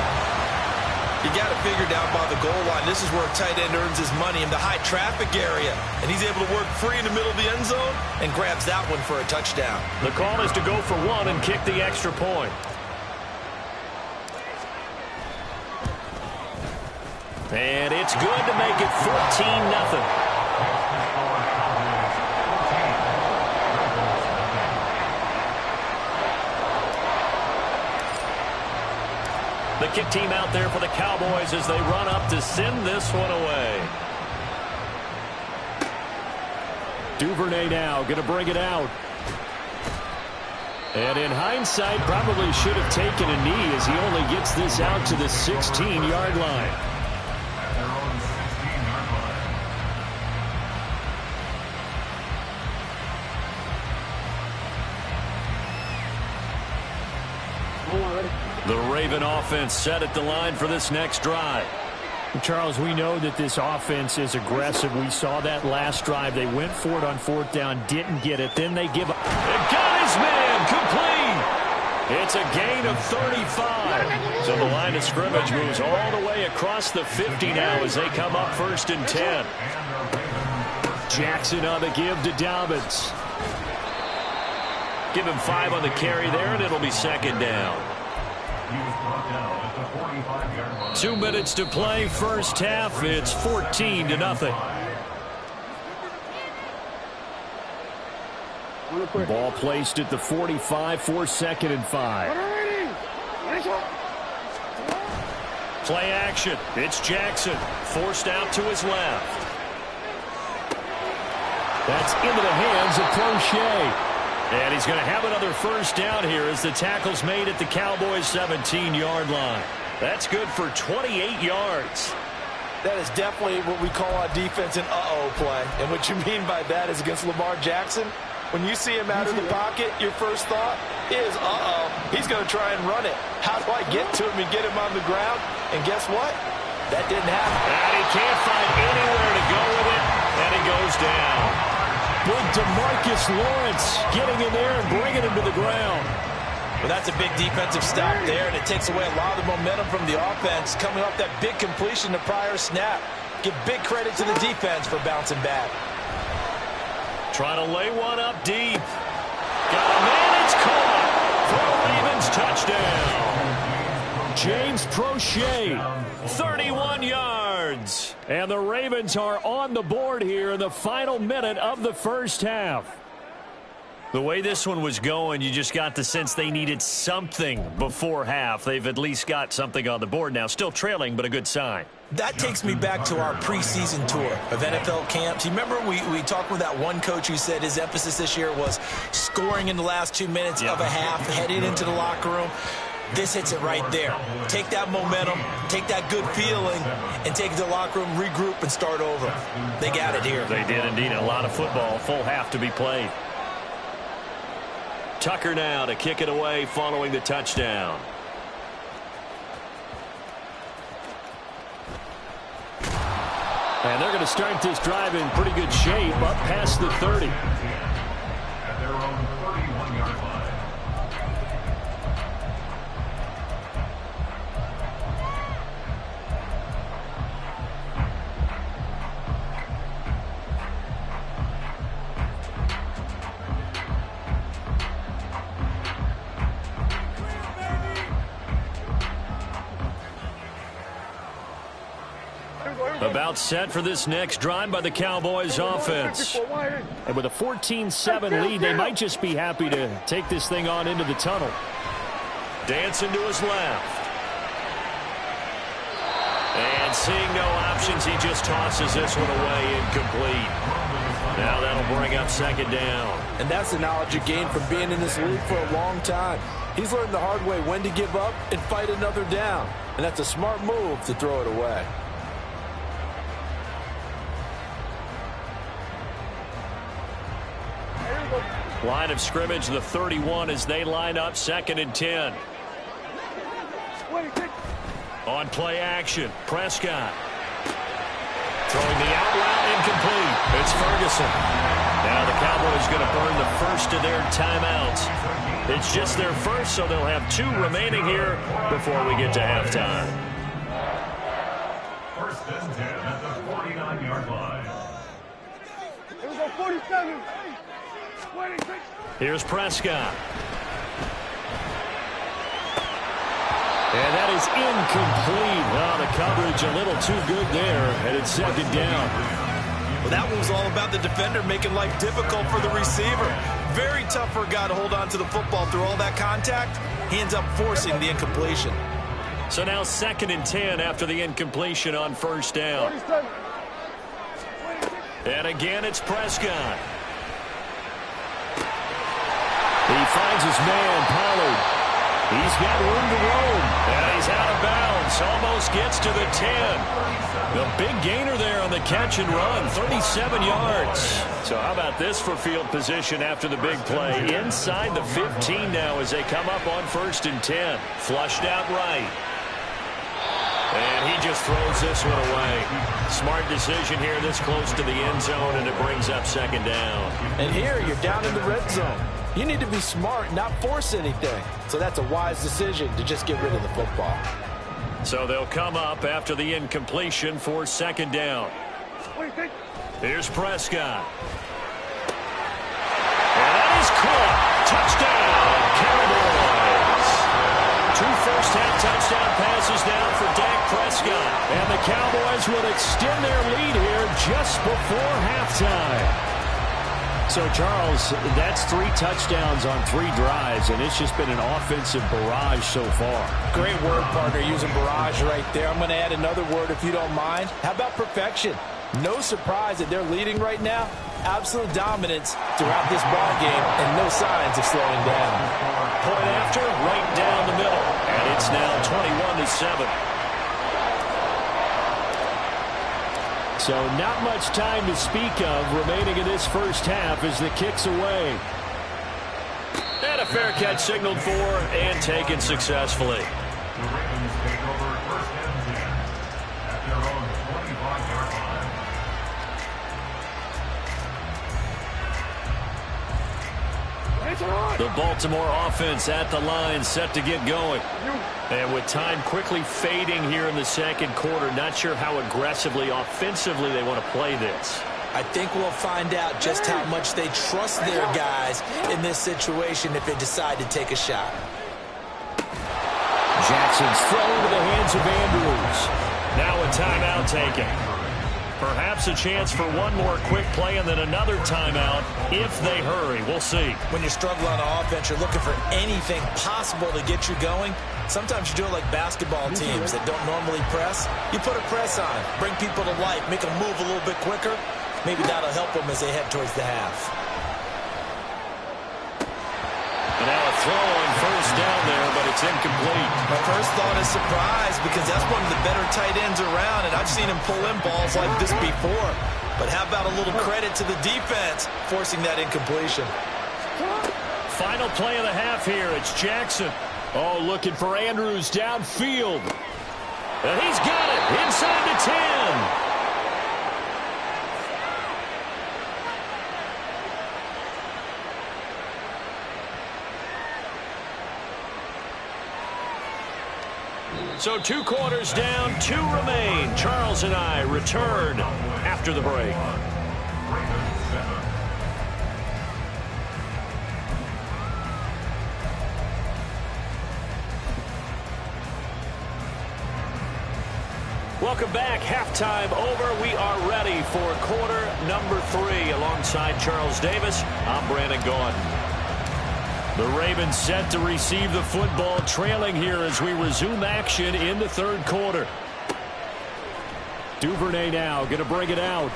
You got to figure down by the goal line, this is where a tight end earns his money in the high traffic area. And he's able to work free in the middle of the end zone and grabs that one for a touchdown. The call is to go for 1 and kick the extra point. And it's good to make it 14-0. The kick team out there for the Cowboys as they run up to send this one away. Duvernay now going to bring it out. And in hindsight, probably should have taken a knee as he only gets this out to the 16-yard line. The Raven offense set at the line for this next drive. Charles, we know that this offense is aggressive. We saw that last drive. They went for it on 4th down, didn't get it. Then they give up. They got his man complete. It's a gain of 35. So the line of scrimmage moves all the way across the 50 now as they come up 1st and 10. Jackson on the give to Dobbins. Give him 5 on the carry there, and it'll be 2nd down. 2 minutes to play, first half. It's 14-0. Ball placed at the 45 for 2nd and 5. Play action. It's Jackson. Forced out to his left. That's into the hands of Crochet. And he's going to have another first down here as the tackle's made at the Cowboys' 17-yard line. That's good for 28 yards. That is definitely what we call on defense an uh-oh play. And what you mean by that is against Lamar Jackson, when you see him out of the pocket, your first thought is, uh-oh, he's going to try and run it. How do I get to him and get him on the ground? And guess what? That didn't happen. And he can't find anywhere to go with it, and he goes down. Big DeMarcus Lawrence getting in there and bringing him to the ground. Well, that's a big defensive stop there, and it takes away a lot of the momentum from the offense coming off that big completion the prior snap. Give big credit to the defense for bouncing back. Trying to lay one up deep. Got a man, it's caught for a Ravens touchdown. James Prochet, 31 yards. And the Ravens are on the board here in the final minute of the first half. The way this one was going, you just got the sense they needed something before half. They've at least got something on the board now. Still trailing, but a good sign. That takes me back to our preseason tour of NFL camps. You remember we talked with that one coach who said his emphasis this year was scoring in the last 2 minutes of a half, heading into the locker room. This hits it right there. Take that momentum, take that good feeling, and take it to the locker room, regroup, and start over. They got it here. They did indeed. A lot of football, full half to be played. Tucker now to kick it away following the touchdown. And they're going to start this drive in pretty good shape up past the 30. At their own 31-yard line. About set for this next drive by the Cowboys offense. And with a 14-7 lead, they might just be happy to take this thing on into the tunnel. Dancing to his left. And seeing no options, he just tosses this one away incomplete. Now that'll bring up 2nd down. And that's the knowledge you gain from being in this league for a long time. He's learned the hard way when to give up and fight another down. And that's a smart move to throw it away. Line of scrimmage, the 31 as they line up 2nd and 10. On play action, Prescott. Throwing the out route incomplete. It's Ferguson. Now the Cowboys going to burn the first of their timeouts. It's just their first, so they'll have 2 remaining here before we get to halftime. 1st and 10 at the 49-yard line. It was on 47. Here's Prescott. And that is incomplete. Well, the coverage a little too good there, and it's 2nd down. Well, that one was all about the defender making life difficult for the receiver. Very tough for a guy to hold on to the football through all that contact. He ends up forcing the incompletion. So now 2nd and 10 after the incompletion on 1st down. And again, it's Prescott. He finds his man, Pollard. He's got room to roam. And he's out of bounds. Almost gets to the 10. The big gainer there on the catch and run, 37 yards. So how about this for field position after the big play? Inside the 15 now as they come up on 1st and 10. Flushed out right. And he just throws this one away. Smart decision here this close to the end zone, and it brings up 2nd down. And here you're down in the red zone. You need to be smart, not force anything. So that's a wise decision to just get rid of the football. So they'll come up after the incompletion for 2nd down. Here's Prescott. And that is caught. Touchdown, Cowboys. 2 first-half touchdown passes now for Dak Prescott. And the Cowboys will extend their lead here just before halftime. So, Charles, that's 3 touchdowns on 3 drives, and it's just been an offensive barrage so far. Great word, partner, using barrage right there. I'm going to add another word if you don't mind. How about perfection? No surprise that they're leading right now. Absolute dominance throughout this ball game, and no signs of slowing down. Point after, right down the middle, and it's now 21-7. So not much time to speak of remaining in this first half as the kick's away. And a fair catch signaled for and taken successfully. The Ravens take over 1st and 10 at their own 25-yard line. The Baltimore offense at the line, set to get going. And with time quickly fading here in the 2nd quarter, not sure how aggressively, offensively they want to play this. I think we'll find out just how much they trust their guys in this situation if they decide to take a shot. Jackson's throw into the hands of Andrews. Now a timeout taken. Perhaps a chance for one more quick play and then another timeout if they hurry. We'll see. When you struggle on offense, you're looking for anything possible to get you going. Sometimes you do it like basketball teams that don't normally press. You put a press on, bring people to life, make them move a little bit quicker. Maybe that'll help them as they head towards the half. And now a throw on 1st down there, but it's incomplete. My first thought is surprise because that's one of the better tight ends around, and I've seen him pull in balls like this before. But how about a little credit to the defense forcing that incompletion? Final play of the half here. It's Jackson. Oh, looking for Andrews downfield. And he's got it inside the 10. So 2 quarters down, 2 remain. Charles and I return after the break. Welcome back. Halftime over. We are ready for quarter number 3. Alongside Charles Davis, I'm Brandon Gordon. The Ravens set to receive the football, trailing here as we resume action in the 3rd quarter. Duvernay now going to bring it out.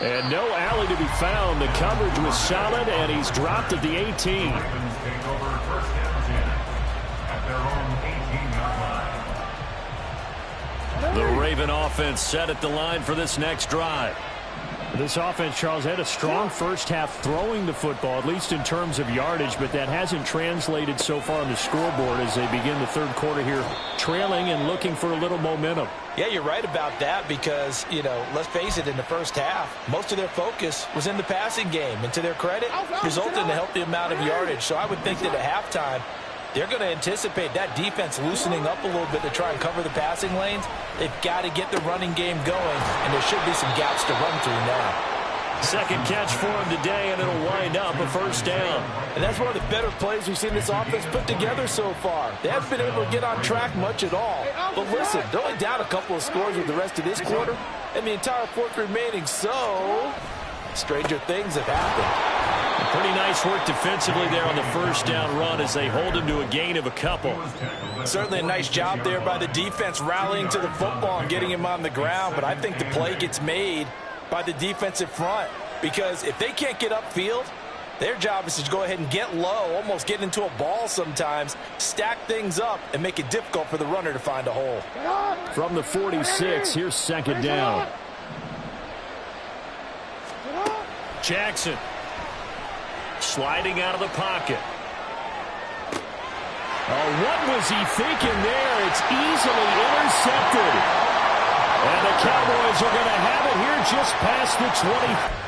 And no alley to be found. The coverage was solid, and he's dropped at the 18. Ravens take over 1st and 10 at their own 18-yard line. The Raven offense set at the line for this next drive. This offense, Charles, had a strong first half throwing the football, at least in terms of yardage, but that hasn't translated so far on the scoreboard as they begin the 3rd quarter here, trailing and looking for a little momentum. Yeah, you're right about that because, you know, let's face it, in the first half, most of their focus was in the passing game, and to their credit, resulted in a healthy amount of yardage. So I would think that at halftime, they're going to anticipate that defense loosening up a little bit to try and cover the passing lanes. They've got to get the running game going, and there should be some gaps to run through now. 2nd catch for him today, and it'll wind up a 1st down. And that's one of the better plays we've seen this offense put together so far. They haven't been able to get on track much at all. But listen, they're only down a couple of scores with the rest of this quarter, and the entire 4th remaining, so stranger things have happened. Pretty nice work defensively there on the 1st down run as they hold him to a gain of a couple. Certainly a nice job there by the defense rallying to the football and getting him on the ground, but I think the play gets made by the defensive front because if they can't get upfield, Their job is to go ahead and get low, almost get into a ball sometimes, stack things up, and make it difficult for the runner to find a hole. From the 46, here's second down. Jackson sliding out of the pocket. Oh, what was he thinking there? It's easily intercepted. And the Cowboys are going to have it here just past the 20.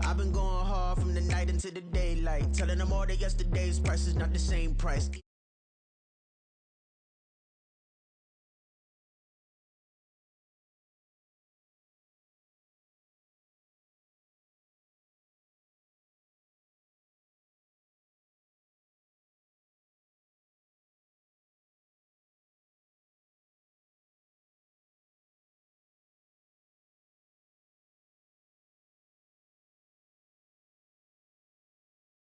I've been going hard from the night into the daylight, telling them all that yesterday's price is not the same price.